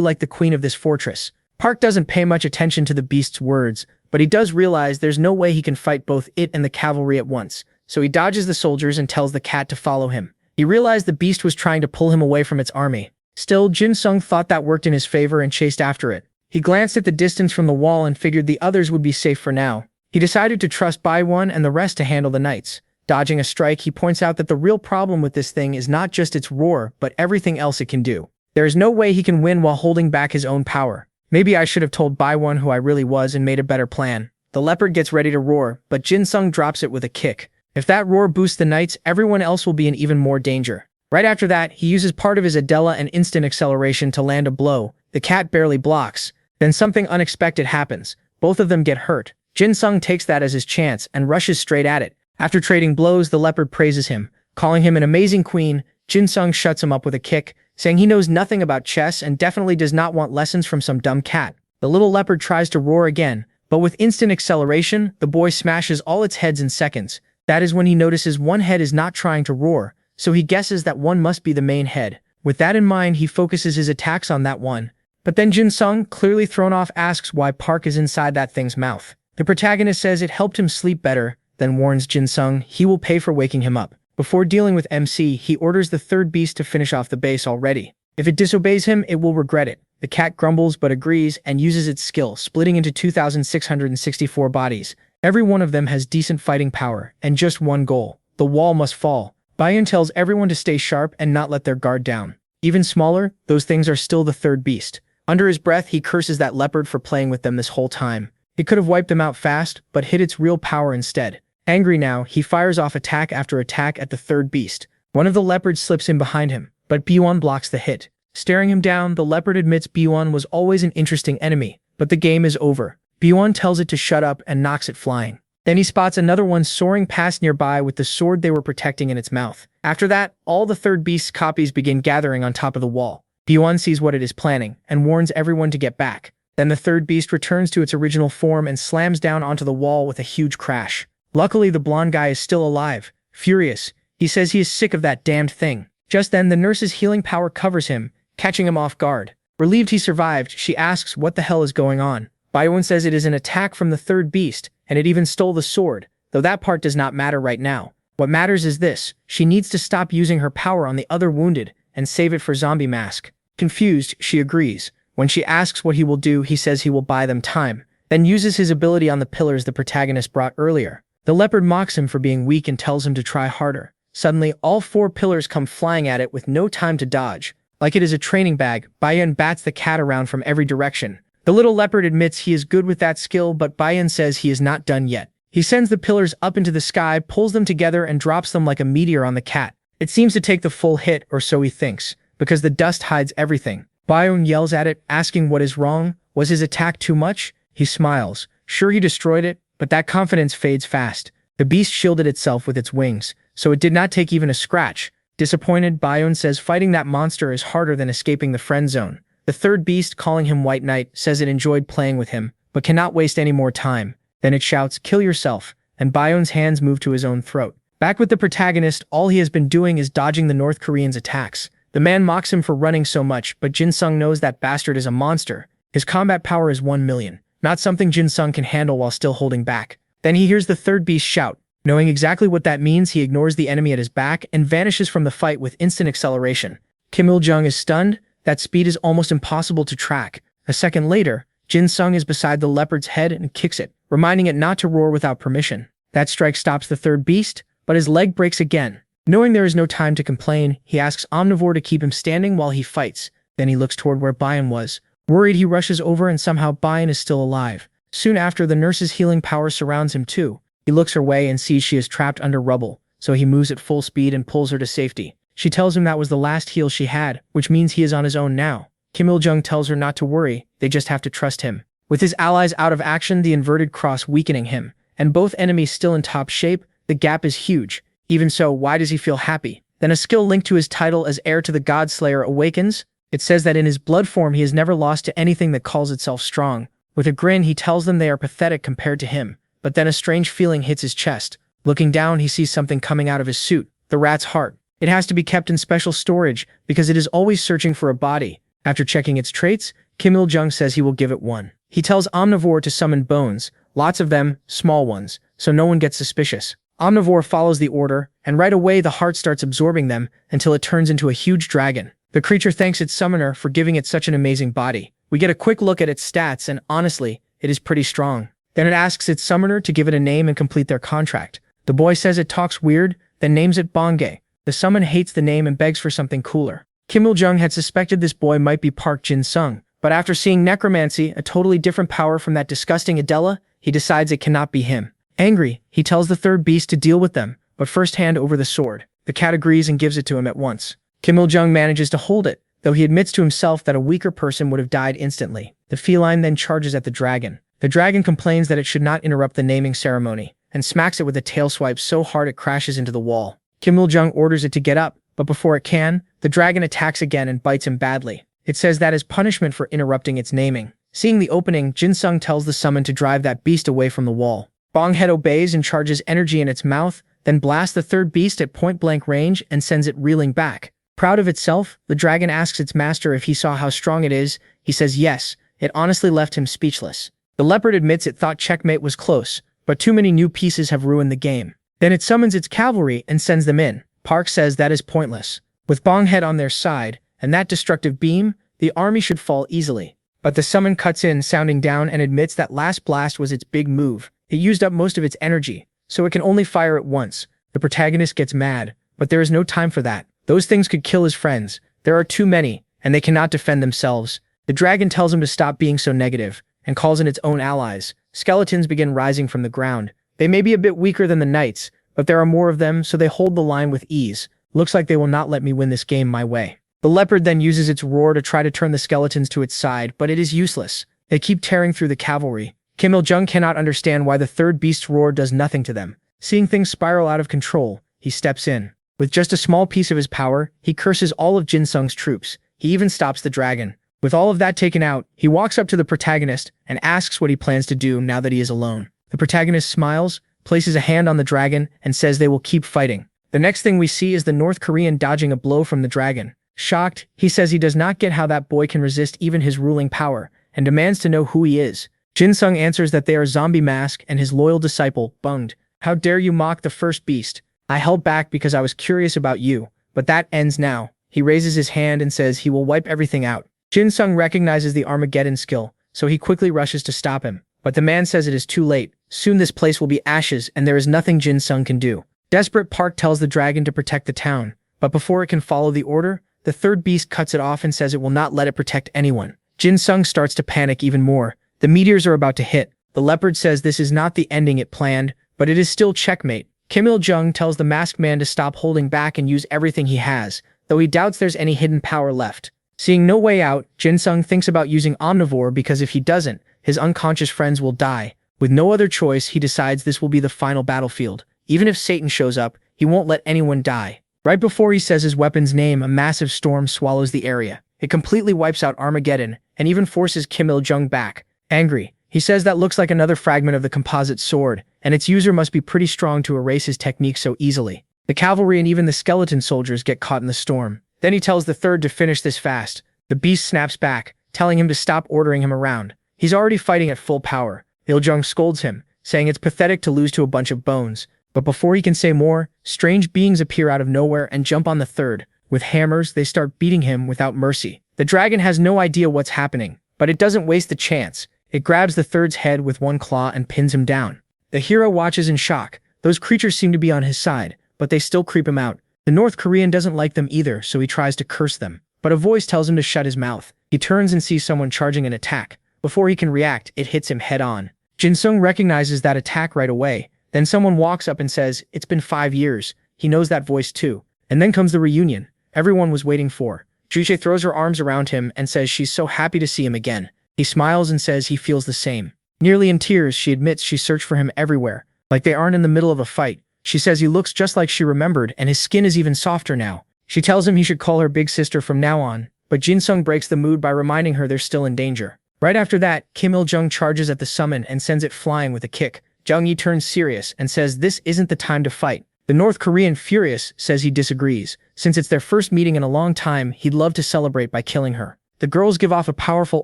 like the queen of this fortress. Park doesn't pay much attention to the beast's words, but he does realize there's no way he can fight both it and the cavalry at once, so he dodges the soldiers and tells the cat to follow him. He realized the beast was trying to pull him away from its army. Still, Jin Sung thought that worked in his favor and chased after it. He glanced at the distance from the wall and figured the others would be safe for now. He decided to trust Baiwan and the rest to handle the knights. Dodging a strike, he points out that the real problem with this thing is not just its roar, but everything else it can do. There is no way he can win while holding back his own power. Maybe I should have told Baiwan who I really was and made a better plan. The leopard gets ready to roar, but Jin Sung drops it with a kick. If that roar boosts the knights, everyone else will be in even more danger. Right after that, he uses part of his Adela and instant acceleration to land a blow. The cat barely blocks. Then something unexpected happens. Both of them get hurt. Jin Sung takes that as his chance and rushes straight at it. After trading blows, the leopard praises him, calling him an amazing queen. Jin Sung shuts him up with a kick, saying he knows nothing about chess and definitely does not want lessons from some dumb cat. The little leopard tries to roar again, But with instant acceleration, the boy smashes all its heads in seconds. That is when he notices one head is not trying to roar, so he guesses that one must be the main head. With that in mind, he focuses his attacks on that one. But then Jin-sung, clearly thrown off, asks why Park is inside that thing's mouth. The protagonist says it helped him sleep better, then warns Jin-sung he will pay for waking him up. Before dealing with MC, he orders the third beast to finish off the base already. If it disobeys him, it will regret it. The cat grumbles but agrees and uses its skill, splitting into 2,664 bodies. Every one of them has decent fighting power, and just one goal. The wall must fall. Bayun tells everyone to stay sharp and not let their guard down. Even smaller, those things are still the third beast. Under his breath, he curses that leopard for playing with them this whole time. It could have wiped them out fast, but hid its real power instead. Angry now, he fires off attack after attack at the third beast. One of the leopards slips in behind him, but Byuan blocks the hit. Staring him down, the leopard admits Byuan was always an interesting enemy, but the game is over. Byuan tells it to shut up and knocks it flying. Then he spots another one soaring past nearby with the sword they were protecting in its mouth. After that, all the third beast's copies begin gathering on top of the wall. Byuan sees what it is planning and warns everyone to get back. Then the third beast returns to its original form and slams down onto the wall with a huge crash. Luckily, the blonde guy is still alive. Furious, he says he is sick of that damned thing. Just then, the nurse's healing power covers him, catching him off guard. Relieved he survived, she asks what the hell is going on. Byuan says it is an attack from the third beast, and it even stole the sword, though that part does not matter right now. What matters is this: she needs to stop using her power on the other wounded and save it for Zombie Mask. Confused, she agrees. When she asks what he will do, he says he will buy them time, then uses his ability on the pillars the protagonist brought earlier. The leopard mocks him for being weak and tells him to try harder. Suddenly, all 4 pillars come flying at it with no time to dodge. Like it is a training bag, Bayun bats the cat around from every direction. The little leopard admits he is good with that skill, but Bayun says he is not done yet. He sends the pillars up into the sky, pulls them together, and drops them like a meteor on the cat. It seems to take the full hit, or so he thinks, because the dust hides everything. Bayun yells at it, asking what is wrong. Was his attack too much? He smiles. Sure, he destroyed it, but that confidence fades fast. The beast shielded itself with its wings, so it did not take even a scratch. Disappointed, Bayun says fighting that monster is harder than escaping the friend zone. The third beast, calling him White Knight, says it enjoyed playing with him, but cannot waste any more time. Then it shouts, "Kill yourself," and Bayun's hands move to his own throat. Back with the protagonist, all he has been doing is dodging the North Koreans' attacks. The man mocks him for running so much, but Jin-sung knows that bastard is a monster. His combat power is 1 million, not something Jin-sung can handle while still holding back. Then he hears the third beast shout. Knowing exactly what that means, he ignores the enemy at his back and vanishes from the fight with instant acceleration. Kim Il-jung is stunned. That speed is almost impossible to track. A second later, Jin-sung is beside the leopard's head and kicks it, reminding it not to roar without permission. That strike stops the third beast, but his leg breaks again. Knowing there is no time to complain, he asks Omnivore to keep him standing while he fights. Then he looks toward where Bayun was. Worried, he rushes over and somehow Bayun is still alive. Soon after, the nurse's healing power surrounds him too. He looks her way and sees she is trapped under rubble, so he moves at full speed and pulls her to safety. She tells him that was the last heal she had, which means he is on his own now. Kim Il-jung tells her not to worry, they just have to trust him. With his allies out of action, the inverted cross weakening him, and both enemies still in top shape, the gap is huge. Even so, why does he feel happy? Then a skill linked to his title as heir to the God Slayer awakens. It says that in his blood form he has never lost to anything that calls itself strong. With a grin, he tells them they are pathetic compared to him. But then a strange feeling hits his chest. Looking down, he sees something coming out of his suit, the rat's heart. It has to be kept in special storage because it is always searching for a body. After checking its traits, Kim Il-jung says he will give it one. He tells Omnivore to summon bones, lots of them, small ones, so no one gets suspicious. Omnivore follows the order, and right away the heart starts absorbing them until it turns into a huge dragon. The creature thanks its summoner for giving it such an amazing body. We get a quick look at its stats, and honestly, it is pretty strong. Then it asks its summoner to give it a name and complete their contract. The boy says it talks weird, then names it Bongye. The summon hates the name and begs for something cooler. Kim Il-jung had suspected this boy might be Park Jin-sung, but after seeing necromancy, a totally different power from that disgusting Adela, he decides it cannot be him. Angry, he tells the third beast to deal with them, but first hand over the sword. The cat agrees and gives it to him at once. Kim Il-jung manages to hold it, though he admits to himself that a weaker person would have died instantly. The feline then charges at the dragon. The dragon complains that it should not interrupt the naming ceremony, and smacks it with a tail swipe so hard it crashes into the wall. Kim Il-jung orders it to get up, but before it can, the dragon attacks again and bites him badly. It says that is punishment for interrupting its naming. Seeing the opening, Jin-sung tells the summon to drive that beast away from the wall. Bonghead obeys and charges energy in its mouth, then blasts the third beast at point-blank range and sends it reeling back. Proud of itself, the dragon asks its master if he saw how strong it is. He says yes. It honestly left him speechless. The leopard admits it thought checkmate was close, but too many new pieces have ruined the game. Then it summons its cavalry and sends them in. Park says that is pointless. With Bonghead on their side, and that destructive beam, the army should fall easily. But the summon cuts in, sounding down, and admits that last blast was its big move. It used up most of its energy, so it can only fire it once. The protagonist gets mad, but there is no time for that. Those things could kill his friends. There are too many, and they cannot defend themselves. The dragon tells him to stop being so negative, and calls in its own allies. Skeletons begin rising from the ground. They may be a bit weaker than the knights, but there are more of them, so they hold the line with ease. Looks like they will not let me win this game my way. The leopard then uses its roar to try to turn the skeletons to its side, but it is useless. They keep tearing through the cavalry. Kim Il-jung cannot understand why the third beast's roar does nothing to them. Seeing things spiral out of control, he steps in. With just a small piece of his power, he curses all of Jin-sung's troops. He even stops the dragon. With all of that taken out, he walks up to the protagonist and asks what he plans to do now that he is alone. The protagonist smiles, places a hand on the dragon, and says they will keep fighting. The next thing we see is the North Korean dodging a blow from the dragon. Shocked, he says he does not get how that boy can resist even his ruling power, and demands to know who he is. Jin-sung answers that they are Zombie Mask and his loyal disciple, Bunged. How dare you mock the first beast? I held back because I was curious about you, but that ends now. He raises his hand and says he will wipe everything out. Jin-sung recognizes the Armageddon skill, so he quickly rushes to stop him. But the man says it is too late. Soon this place will be ashes and there is nothing Jin-sung can do. Desperate, Park tells the dragon to protect the town, but before it can follow the order, the third beast cuts it off and says it will not let it protect anyone. Jin-sung starts to panic even more. The meteors are about to hit. The leopard says this is not the ending it planned, but it is still checkmate. Kim Il-jung tells the masked man to stop holding back and use everything he has, though he doubts there's any hidden power left. Seeing no way out, Jin-sung thinks about using Omnivore because if he doesn't, his unconscious friends will die. With no other choice, he decides this will be the final battlefield. Even if Satan shows up, he won't let anyone die. Right before he says his weapon's name, a massive storm swallows the area. It completely wipes out Armageddon, and even forces Kim Il-jung back. Angry, he says that looks like another fragment of the composite sword, and its user must be pretty strong to erase his technique so easily. The cavalry and even the skeleton soldiers get caught in the storm. Then he tells the third to finish this fast. The beast snaps back, telling him to stop ordering him around. He's already fighting at full power. Il-jung scolds him, saying it's pathetic to lose to a bunch of bones. But before he can say more, strange beings appear out of nowhere and jump on the third. With hammers, they start beating him without mercy. The dragon has no idea what's happening, but it doesn't waste the chance. It grabs the third's head with one claw and pins him down. The hero watches in shock. Those creatures seem to be on his side, but they still creep him out. The North Korean doesn't like them either, so he tries to curse them. But a voice tells him to shut his mouth. He turns and sees someone charging an attack. Before he can react, it hits him head-on. Jin-sung recognizes that attack right away. Then someone walks up and says, "It's been 5 years." He knows that voice too. And then comes the reunion everyone was waiting for. Juche throws her arms around him and says she's so happy to see him again. He smiles and says he feels the same. Nearly in tears, she admits she searched for him everywhere, like they aren't in the middle of a fight. She says he looks just like she remembered and his skin is even softer now. She tells him he should call her big sister from now on, but Jin-sung breaks the mood by reminding her they're still in danger. Right after that, Kim Il-jung charges at the summon and sends it flying with a kick. Jung-yi turns serious and says this isn't the time to fight. The North Korean, furious, says he disagrees. Since it's their first meeting in a long time, he'd love to celebrate by killing her. The girls give off a powerful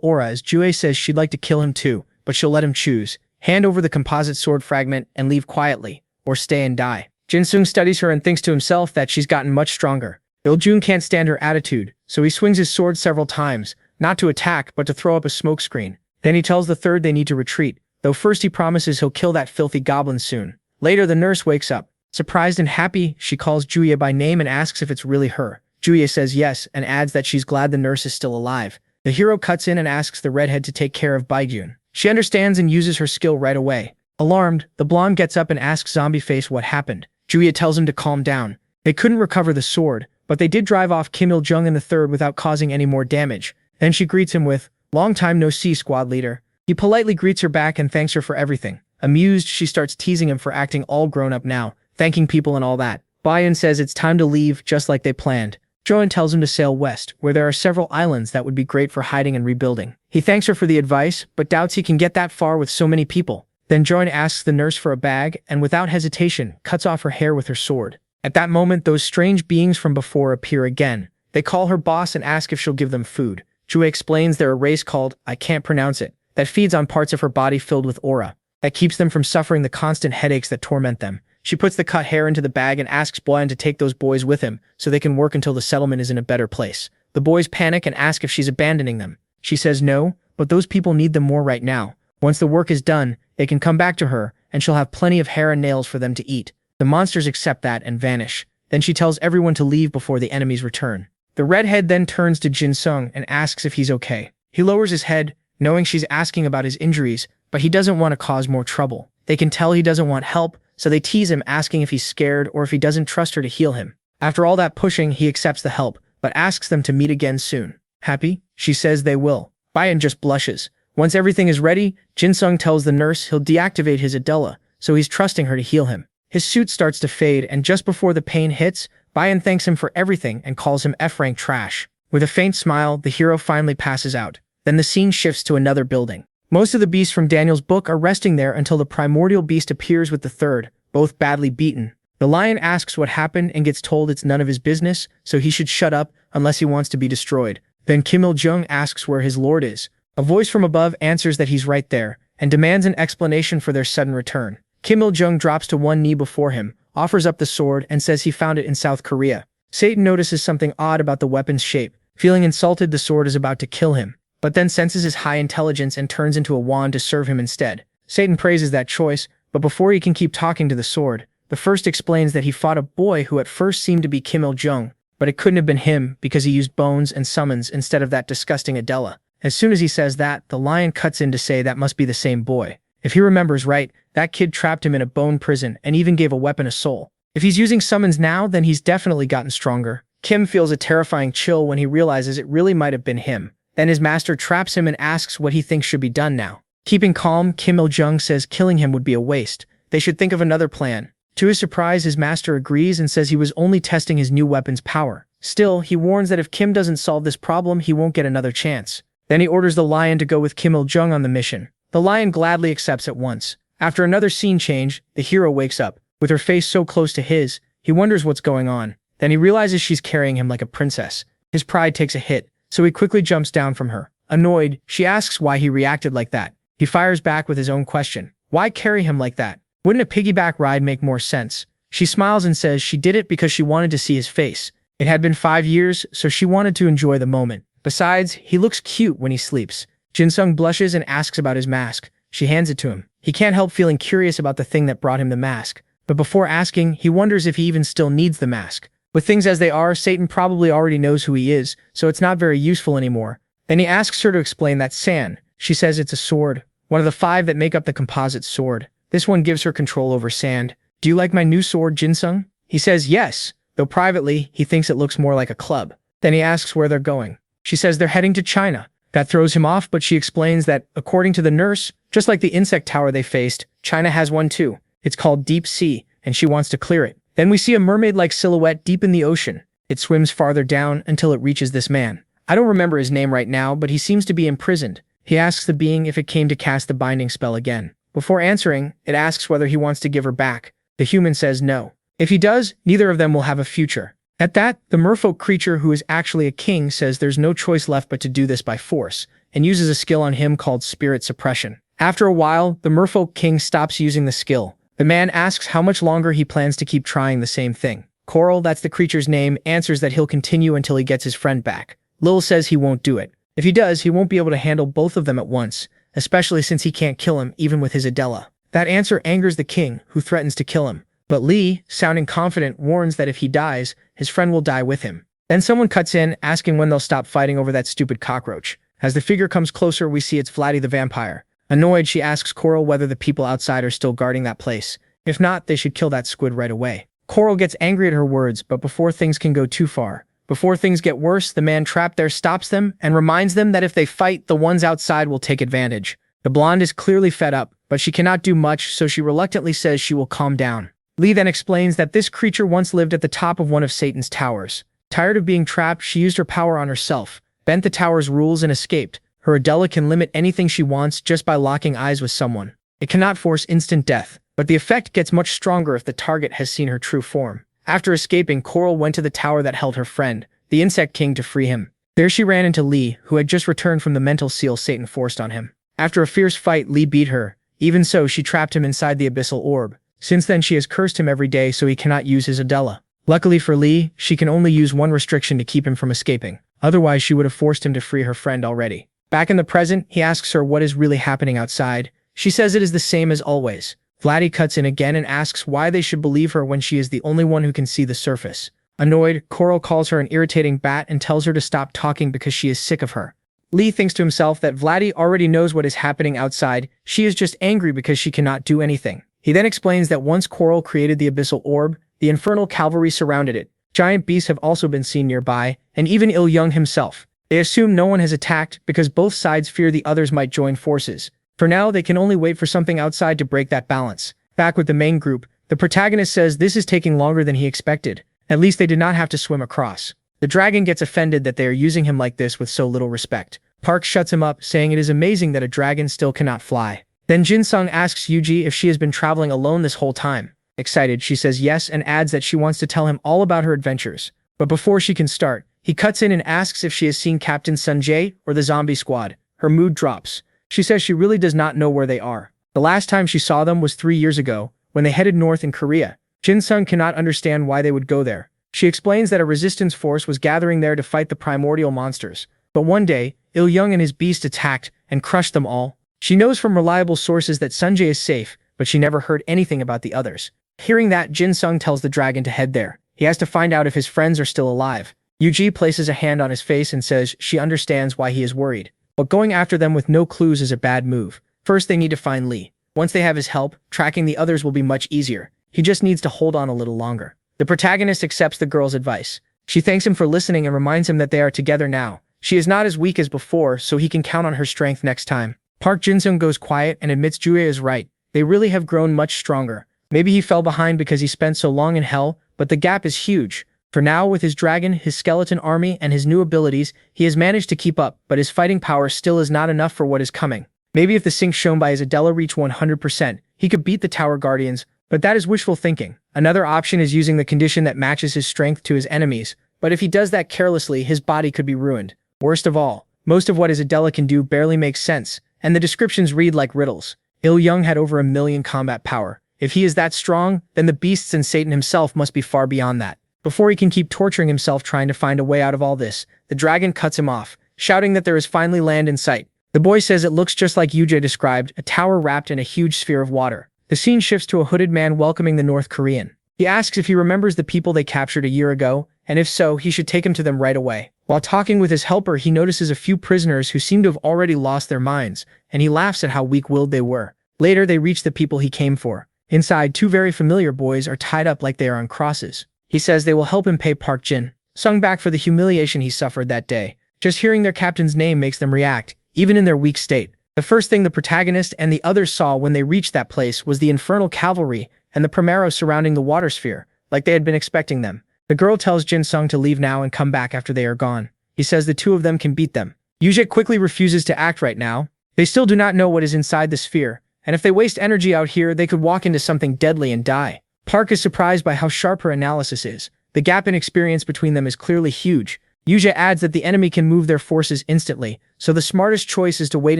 aura as Jue says she'd like to kill him too, but she'll let him choose. Hand over the composite sword fragment and leave quietly, or stay and die. Jin-sung studies her and thinks to himself that she's gotten much stronger. Il-jun can't stand her attitude, so he swings his sword several times, not to attack but to throw up a smokescreen. Then he tells the third they need to retreat, though first he promises he'll kill that filthy goblin soon. Later, the nurse wakes up. Surprised and happy, she calls Juye by name and asks if it's really her. Juye says yes and adds that she's glad the nurse is still alive. The hero cuts in and asks the redhead to take care of Baijun. She understands and uses her skill right away. Alarmed, the blonde gets up and asks Zombie Face what happened. Juye tells him to calm down. They couldn't recover the sword, but they did drive off Kim Il-jung and the third without causing any more damage. Then she greets him with, "Long time no see, squad leader." He politely greets her back and thanks her for everything. Amused, she starts teasing him for acting all grown up now, thanking people and all that. Baiyun says it's time to leave, just like they planned. Joan tells him to sail west, where there are several islands that would be great for hiding and rebuilding. He thanks her for the advice, but doubts he can get that far with so many people. Then Joan asks the nurse for a bag, and without hesitation, cuts off her hair with her sword. At that moment, those strange beings from before appear again. They call her boss and ask if she'll give them food. Jue explains they're a race called, I can't pronounce it, that feeds on parts of her body filled with aura, that keeps them from suffering the constant headaches that torment them. She puts the cut hair into the bag and asks Boyan to take those boys with him, so they can work until the settlement is in a better place. The boys panic and ask if she's abandoning them. She says no, but those people need them more right now. Once the work is done, they can come back to her, and she'll have plenty of hair and nails for them to eat. The monsters accept that and vanish. Then she tells everyone to leave before the enemies return. The redhead then turns to Jin Sung and asks if he's okay. He lowers his head, knowing she's asking about his injuries, but he doesn't want to cause more trouble. They can tell he doesn't want help, so they tease him asking if he's scared or if he doesn't trust her to heal him. After all that pushing, he accepts the help, but asks them to meet again soon. Happy? She says they will. Bayan just blushes. Once everything is ready, Jin Sung tells the nurse he'll deactivate his Adela, so he's trusting her to heal him. His suit starts to fade, and just before the pain hits, Bayan thanks him for everything and calls him F-rank trash. With a faint smile, the hero finally passes out. Then the scene shifts to another building. Most of the beasts from Daniel's book are resting there until the primordial beast appears with the third, both badly beaten. The lion asks what happened and gets told it's none of his business, so he should shut up unless he wants to be destroyed. Then Kim Il-jung asks where his lord is. A voice from above answers that he's right there, and demands an explanation for their sudden return. Kim Il-jung drops to one knee before him, offers up the sword, and says he found it in South Korea. Satan notices something odd about the weapon's shape. Feeling insulted, the sword is about to kill him, but then senses his high intelligence and turns into a wand to serve him instead. Satan praises that choice, but before he can keep talking to the sword, the first explains that he fought a boy who at first seemed to be Kim Il-jung, but it couldn't have been him because he used bones and summons instead of that disgusting Adela. As soon as he says that, the lion cuts in to say that must be the same boy. If he remembers right, that kid trapped him in a bone prison and even gave a weapon a soul. If he's using summons now, then he's definitely gotten stronger. Kim feels a terrifying chill when he realizes it really might have been him. Then his master traps him and asks what he thinks should be done now. Keeping calm, Kim Il-jung says killing him would be a waste. They should think of another plan. To his surprise, his master agrees and says he was only testing his new weapon's power. Still, he warns that if Kim doesn't solve this problem, he won't get another chance. Then he orders the lion to go with Kim Il-jung on the mission. The lion gladly accepts at once. After another scene change, the hero wakes up. With her face so close to his, he wonders what's going on. Then he realizes she's carrying him like a princess. His pride takes a hit, so he quickly jumps down from her. Annoyed, she asks why he reacted like that. He fires back with his own question. Why carry him like that? Wouldn't a piggyback ride make more sense? She smiles and says she did it because she wanted to see his face. It had been 5 years, so she wanted to enjoy the moment. Besides, he looks cute when he sleeps. Jin Sung blushes and asks about his mask. She hands it to him. He can't help feeling curious about the thing that brought him the mask. But before asking, he wonders if he even still needs the mask. With things as they are, Satan probably already knows who he is, so it's not very useful anymore. Then he asks her to explain that sand. She says it's a sword, one of the 5 that make up the composite sword. This one gives her control over sand. Do you like my new sword, Jin Sung? He says yes, though privately, he thinks it looks more like a club. Then he asks where they're going. She says they're heading to China. That throws him off, but she explains that, according to the nurse, just like the insect tower they faced, China has one too. It's called Deep Sea, and she wants to clear it. Then we see a mermaid-like silhouette deep in the ocean. It swims farther down until it reaches this man. I don't remember his name right now, but he seems to be imprisoned. He asks the being if it came to cast the binding spell again. Before answering, it asks whether he wants to give her back. The human says no. If he does, neither of them will have a future. At that, the merfolk creature, who is actually a king, says there's no choice left but to do this by force, and uses a skill on him called spirit suppression. After a while, the merfolk king stops using the skill. The man asks how much longer he plans to keep trying the same thing. Coral, that's the creature's name, answers that he'll continue until he gets his friend back. Lil says he won't do it. If he does, he won't be able to handle both of them at once, especially since he can't kill him even with his Adela. That answer angers the king, who threatens to kill him. But Lee, sounding confident, warns that if he dies, his friend will die with him. Then someone cuts in, asking when they'll stop fighting over that stupid cockroach. As the figure comes closer, we see it's Vladdy the vampire. Annoyed, she asks Coral whether the people outside are still guarding that place. If not, they should kill that squid right away. Coral gets angry at her words, but before things can go too far, before things get worse, the man trapped there stops them and reminds them that if they fight, the ones outside will take advantage. The blonde is clearly fed up, but she cannot do much, so she reluctantly says she will calm down. Lee then explains that this creature once lived at the top of one of Satan's towers. Tired of being trapped, she used her power on herself, bent the tower's rules and escaped. Her Adela can limit anything she wants just by locking eyes with someone. It cannot force instant death, but the effect gets much stronger if the target has seen her true form. After escaping, Coral went to the tower that held her friend, the Insect King, to free him. There she ran into Lee, who had just returned from the mental seal Satan forced on him. After a fierce fight, Lee beat her. Even so, she trapped him inside the abyssal orb. Since then, she has cursed him every day so he cannot use his Adela. Luckily for Lee, she can only use one restriction to keep him from escaping. Otherwise, she would have forced him to free her friend already. Back in the present, he asks her what is really happening outside. She says it is the same as always. Vladdy cuts in again and asks why they should believe her when she is the only one who can see the surface. Annoyed, Coral calls her an irritating bat and tells her to stop talking because she is sick of her. Lee thinks to himself that Vladdy already knows what is happening outside. She is just angry because she cannot do anything. He then explains that once Coral created the abyssal orb, the infernal cavalry surrounded it. Giant beasts have also been seen nearby, and even Il-young himself. They assume no one has attacked because both sides fear the others might join forces. For now, they can only wait for something outside to break that balance. Back with the main group, the protagonist says this is taking longer than he expected. At least they did not have to swim across. The dragon gets offended that they are using him like this with so little respect. Park shuts him up, saying it is amazing that a dragon still cannot fly. Then Jin-sung asks Yuji if she has been traveling alone this whole time. Excited, she says yes and adds that she wants to tell him all about her adventures. But before she can start, he cuts in and asks if she has seen Captain Sunjae or the zombie squad. Her mood drops. She says she really does not know where they are. The last time she saw them was 3 years ago, when they headed north in Korea. Jin-sung cannot understand why they would go there. She explains that a resistance force was gathering there to fight the primordial monsters. But one day, Il-young and his beast attacked and crushed them all. She knows from reliable sources that Sunjae is safe, but she never heard anything about the others. Hearing that, Jin-sung tells the dragon to head there. He has to find out if his friends are still alive. Yuji places a hand on his face and says she understands why he is worried. But going after them with no clues is a bad move. First, they need to find Lee. Once they have his help, tracking the others will be much easier. He just needs to hold on a little longer. The protagonist accepts the girl's advice. She thanks him for listening and reminds him that they are together now. She is not as weak as before, so he can count on her strength next time. Park Jin-sung goes quiet and admits Juye is right. They really have grown much stronger. Maybe he fell behind because he spent so long in hell, but the gap is huge. For now, with his dragon, his skeleton army, and his new abilities, he has managed to keep up, but his fighting power still is not enough for what is coming. Maybe if the sync shown by his Adela reach 100%, he could beat the Tower Guardians, but that is wishful thinking. Another option is using the condition that matches his strength to his enemies, but if he does that carelessly, his body could be ruined. Worst of all, most of what his Adela can do barely makes sense, and the descriptions read like riddles. Il-young had over 1 million combat power. If he is that strong, then the beasts and Satan himself must be far beyond that. Before he can keep torturing himself trying to find a way out of all this, the dragon cuts him off, shouting that there is finally land in sight. The boy says it looks just like Yuji described, a tower wrapped in a huge sphere of water. The scene shifts to a hooded man welcoming the North Korean. He asks if he remembers the people they captured a year ago, and if so, he should take him to them right away. While talking with his helper, he notices a few prisoners who seem to have already lost their minds, and he laughs at how weak-willed they were. Later, they reach the people he came for. Inside, 2 very familiar boys are tied up like they are on crosses. He says they will help him pay Park Jin-sung back for the humiliation he suffered that day. Just hearing their captain's name makes them react, even in their weak state. The first thing the protagonist and the others saw when they reached that place was the infernal cavalry and the primero surrounding the water sphere, like they had been expecting them. The girl tells Jin-sung to leave now and come back after they are gone. He says the 2 of them can beat them. Yuji quickly refuses to act right now. They still do not know what is inside the sphere, and if they waste energy out here, they could walk into something deadly and die. Park is surprised by how sharp her analysis is. The gap in experience between them is clearly huge. Yuji adds that the enemy can move their forces instantly, so the smartest choice is to wait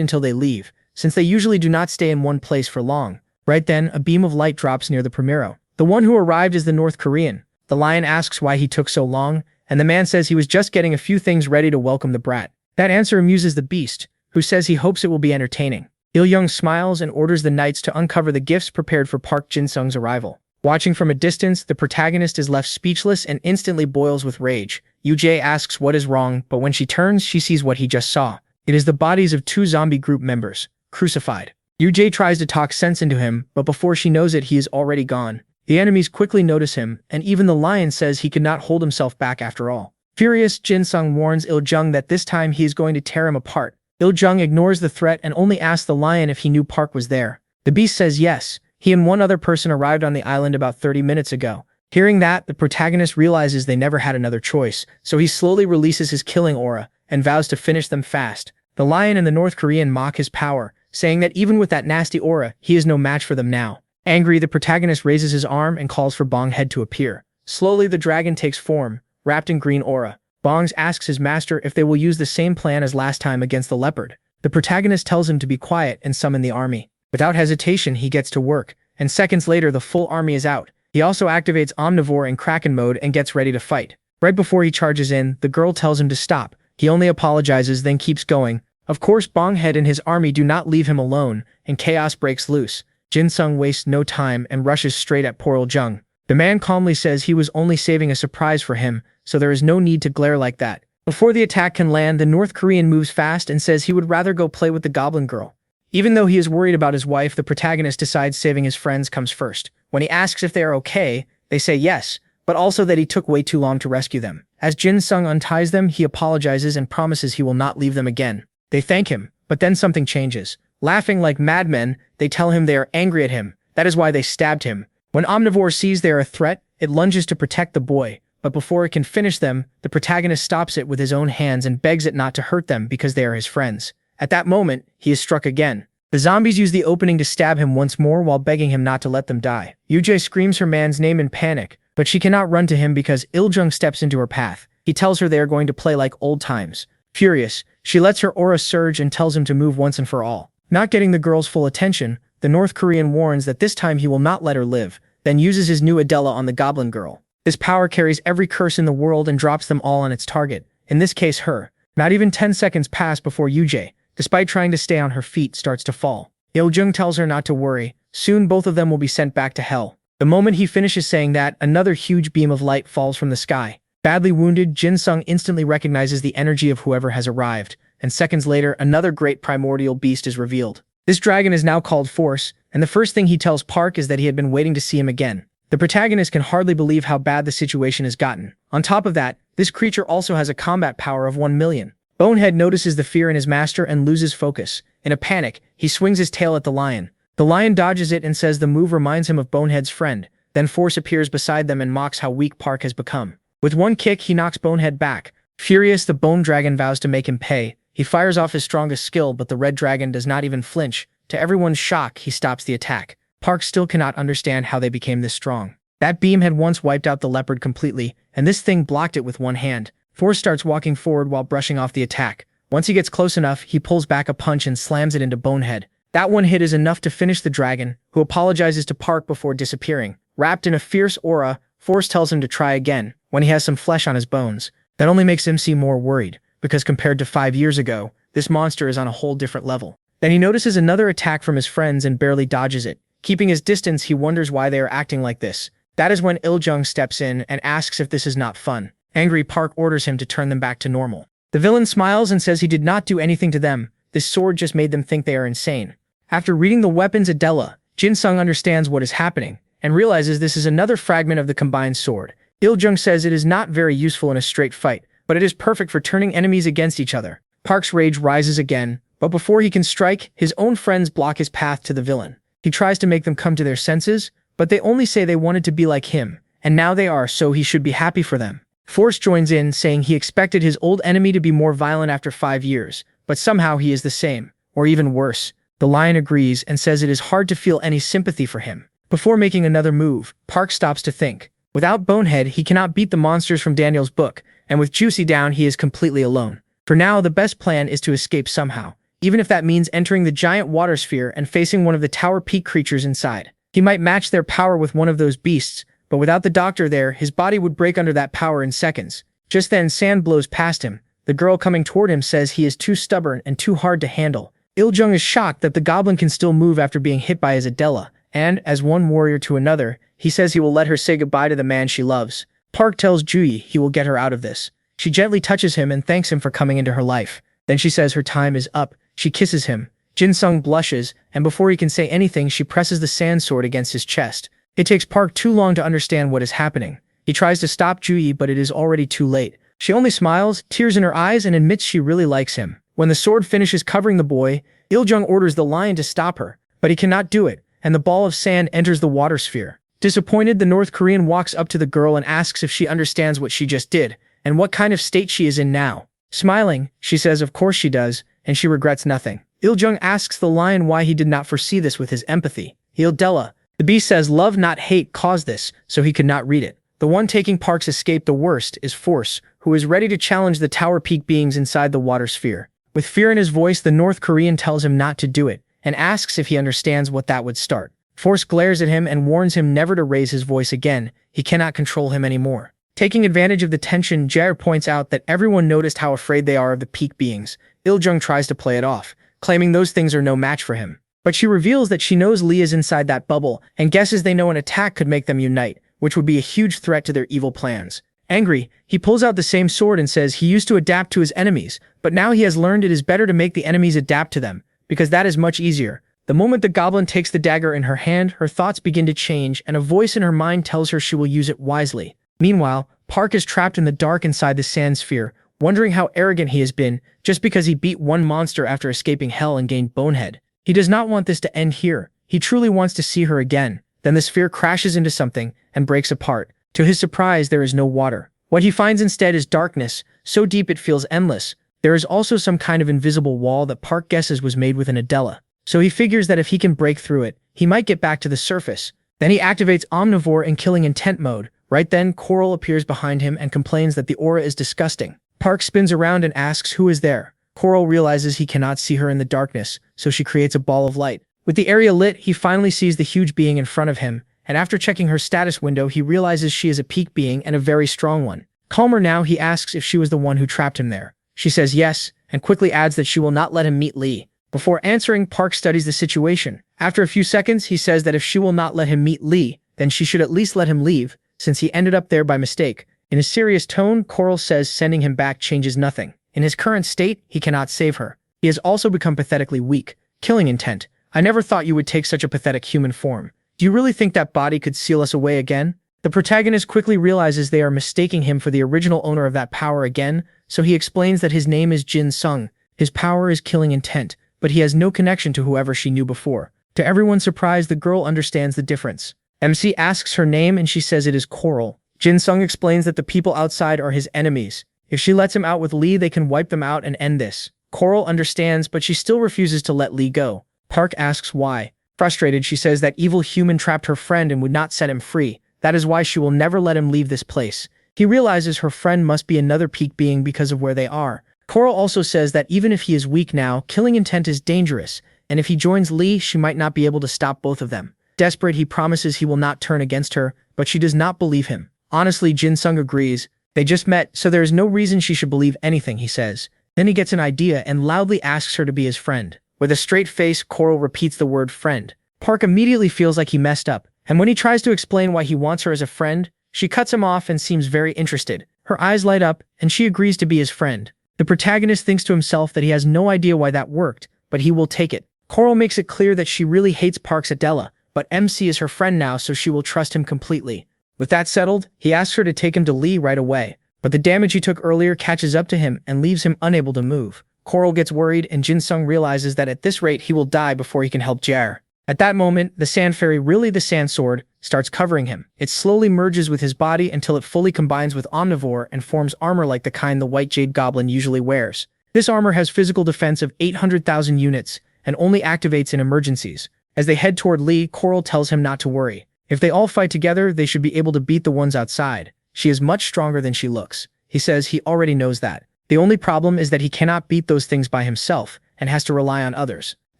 until they leave, since they usually do not stay in one place for long. Right then, a beam of light drops near the primero. The one who arrived is the North Korean. The lion asks why he took so long, and the man says he was just getting a few things ready to welcome the brat. That answer amuses the beast, who says he hopes it will be entertaining. Il-young smiles and orders the knights to uncover the gifts prepared for Park Jin-sung's arrival. Watching from a distance, the protagonist is left speechless and instantly boils with rage. Yuji asks what is wrong, but when she turns, she sees what he just saw. It is the bodies of 2 zombie group members, crucified. Yuji tries to talk sense into him, but before she knows it, he is already gone. The enemies quickly notice him, and even the lion says he could not hold himself back after all. Furious, Jin-sung warns Il-jung that this time he is going to tear him apart. Il-jung ignores the threat and only asks the lion if he knew Park was there. The beast says yes. He and one other person arrived on the island about 30 minutes ago. Hearing that, the protagonist realizes they never had another choice, so he slowly releases his killing aura and vows to finish them fast. The lion and the North Korean mock his power, saying that even with that nasty aura, he is no match for them now. Angry, the protagonist raises his arm and calls for Bonghead to appear. Slowly, the dragon takes form, wrapped in green aura. Bongs asks his master if they will use the same plan as last time against the leopard. The protagonist tells him to be quiet and summon the army. Without hesitation, he gets to work, and seconds later the full army is out. He also activates Omnivore in Kraken mode and gets ready to fight. Right before he charges in, the girl tells him to stop. He only apologizes, then keeps going. Of course, Bonghead and his army do not leave him alone, and chaos breaks loose. Jin-sung wastes no time and rushes straight at poor Il-jung. The man calmly says he was only saving a surprise for him, so there is no need to glare like that. Before the attack can land, the North Korean moves fast and says he would rather go play with the goblin girl. Even though he is worried about his wife, the protagonist decides saving his friends comes first. When he asks if they are okay, they say yes, but also that he took way too long to rescue them. As Jin-sung unties them, he apologizes and promises he will not leave them again. They thank him, but then something changes. Laughing like madmen, they tell him they are angry at him. That is why they stabbed him. When Omnivore sees they are a threat, it lunges to protect the boy, but before it can finish them, the protagonist stops it with his own hands and begs it not to hurt them because they are his friends. At that moment, he is struck again. The zombies use the opening to stab him once more while begging him not to let them die. Yujie screams her man's name in panic, but she cannot run to him because Il-jung steps into her path. He tells her they are going to play like old times. Furious, she lets her aura surge and tells him to move once and for all. Not getting the girl's full attention, the North Korean warns that this time he will not let her live, then uses his new Adela on the goblin girl. This power carries every curse in the world and drops them all on its target, in this case her. Not even 10 seconds pass before Yujie, despite trying to stay on her feet, starts to fall. Il-jung tells her not to worry, soon both of them will be sent back to hell. The moment he finishes saying that, another huge beam of light falls from the sky. Badly wounded, Jin-sung instantly recognizes the energy of whoever has arrived, and seconds later, another great primordial beast is revealed. This dragon is now called Force, and the first thing he tells Park is that he had been waiting to see him again. The protagonist can hardly believe how bad the situation has gotten. On top of that, this creature also has a combat power of 1 million. Bonehead notices the fear in his master and loses focus. In a panic, he swings his tail at the lion. The lion dodges it and says the move reminds him of Bonehead's friend. Then Force appears beside them and mocks how weak Park has become. With one kick, he knocks Bonehead back. Furious, the bone dragon vows to make him pay. He fires off his strongest skill, but the red dragon does not even flinch. To everyone's shock, he stops the attack. Park still cannot understand how they became this strong. That beam had once wiped out the leopard completely, and this thing blocked it with one hand. Force starts walking forward while brushing off the attack. Once he gets close enough, he pulls back a punch and slams it into Bonehead. That one hit is enough to finish the dragon, who apologizes to Park before disappearing. Wrapped in a fierce aura, Force tells him to try again, when he has some flesh on his bones. That only makes him seem more worried, because compared to 5 years ago, this monster is on a whole different level. Then he notices another attack from his friends and barely dodges it. Keeping his distance, he wonders why they are acting like this. That is when Il-jung steps in and asks if this is not fun. Angry, Park orders him to turn them back to normal. The villain smiles and says he did not do anything to them. This sword just made them think they are insane. After reading the weapons Adela, Jin-sung understands what is happening and realizes this is another fragment of the combined sword. Il-jung says it is not very useful in a straight fight, but it is perfect for turning enemies against each other. Park's rage rises again, but before he can strike, his own friends block his path to the villain. He tries to make them come to their senses, but they only say they wanted to be like him, and now they are, so he should be happy for them. Force joins in, saying he expected his old enemy to be more violent after 5 years, but somehow he is the same, or even worse. The lion agrees and says it is hard to feel any sympathy for him. Before making another move, Park stops to think. Without Bonehead, he cannot beat the monsters from Daniel's book, and with Juicy down, he is completely alone. For now, the best plan is to escape somehow, even if that means entering the giant water sphere and facing one of the Tower Peak creatures inside. He might match their power with one of those beasts, but without the doctor there, his body would break under that power in seconds. Just then, sand blows past him. The girl coming toward him says he is too stubborn and too hard to handle. Il-jung is shocked that the goblin can still move after being hit by his Adela, and, as one warrior to another, he says he will let her say goodbye to the man she loves. Park tells Juyi he will get her out of this. She gently touches him and thanks him for coming into her life. Then she says her time is up. She kisses him. Jin-sung blushes, and before he can say anything, she presses the sand sword against his chest. It takes Park too long to understand what is happening. He tries to stop Juyi, but it is already too late. She only smiles, tears in her eyes, and admits she really likes him. When the sword finishes covering the boy, Il-jung orders the lion to stop her, but he cannot do it, and the ball of sand enters the water sphere. Disappointed, the North Korean walks up to the girl and asks if she understands what she just did, and what kind of state she is in now. Smiling, she says of course she does, and she regrets nothing. Il-jung asks the lion why he did not foresee this with his empathy. Il-della. The beast says love not hate caused this, so he could not read it. The one taking Park's escape the worst is Force, who is ready to challenge the Tower Peak beings inside the water sphere. With fear in his voice, the North Korean tells him not to do it, and asks if he understands what that would start. Force glares at him and warns him never to raise his voice again. He cannot control him anymore. Taking advantage of the tension, Jair points out that everyone noticed how afraid they are of the peak beings. Il-jung tries to play it off, claiming those things are no match for him. But she reveals that she knows Lee is inside that bubble, and guesses they know an attack could make them unite, which would be a huge threat to their evil plans. Angry, he pulls out the same sword and says he used to adapt to his enemies, but now he has learned it is better to make the enemies adapt to them, because that is much easier. The moment the goblin takes the dagger in her hand, her thoughts begin to change, and a voice in her mind tells her she will use it wisely. Meanwhile, Park is trapped in the dark inside the sand sphere, wondering how arrogant he has been, just because he beat one monster after escaping hell and gained Bonehead. He does not want this to end here. He truly wants to see her again. Then the sphere crashes into something and breaks apart. To his surprise, there is no water. What he finds instead is darkness, so deep it feels endless. There is also some kind of invisible wall that Park guesses was made with an Adela. So he figures that if he can break through it, he might get back to the surface. Then he activates Omnivore in killing intent mode. Right then, Coral appears behind him and complains that the aura is disgusting. Park spins around and asks who is there. Coral realizes he cannot see her in the darkness, so she creates a ball of light. With the area lit, he finally sees the huge being in front of him, and after checking her status window, he realizes she is a peak being and a very strong one. Calmer now, he asks if she was the one who trapped him there. She says yes, and quickly adds that she will not let him meet Lee. Before answering, Park studies the situation. After a few seconds, he says that if she will not let him meet Lee, then she should at least let him leave, since he ended up there by mistake. In a serious tone, Coral says sending him back changes nothing. In his current state, he cannot save her. He has also become pathetically weak. Killing intent. I never thought you would take such a pathetic human form. Do you really think that body could seal us away again? The protagonist quickly realizes they are mistaking him for the original owner of that power again, so he explains that his name is Jin Sung. His power is killing intent, but he has no connection to whoever she knew before. To everyone's surprise, the girl understands the difference. MC asks her name and she says it is Coral. Jin Sung explains that the people outside are his enemies. If she lets him out with Lee, they can wipe them out and end this. Coral understands, but she still refuses to let Lee go. Park asks why. Frustrated, she says that evil human trapped her friend and would not set him free. That is why she will never let him leave this place. He realizes her friend must be another peak being because of where they are. Coral also says that even if he is weak now, killing intent is dangerous, and if he joins Lee, she might not be able to stop both of them. Desperate, he promises he will not turn against her, but she does not believe him. Honestly, Jin Sung agrees. They just met, so there is no reason she should believe anything he says. Then he gets an idea and loudly asks her to be his friend. With a straight face, Coral repeats the word friend. Park immediately feels like he messed up, and when he tries to explain why he wants her as a friend, she cuts him off and seems very interested. Her eyes light up, and she agrees to be his friend. The protagonist thinks to himself that he has no idea why that worked, but he will take it. Coral makes it clear that she really hates Park's Adela, but MC is her friend now, so she will trust him completely. With that settled, he asks her to take him to Lee right away, but the damage he took earlier catches up to him and leaves him unable to move. Coral gets worried, and Jin Sung realizes that at this rate he will die before he can help Jair. At that moment, the sand fairy, really the sand sword, starts covering him. It slowly merges with his body until it fully combines with Omnivore and forms armor like the kind the White Jade Goblin usually wears. This armor has physical defense of 800,000 units and only activates in emergencies. As they head toward Lee, Coral tells him not to worry. If they all fight together, they should be able to beat the ones outside. She is much stronger than she looks. He says he already knows that. The only problem is that he cannot beat those things by himself and has to rely on others.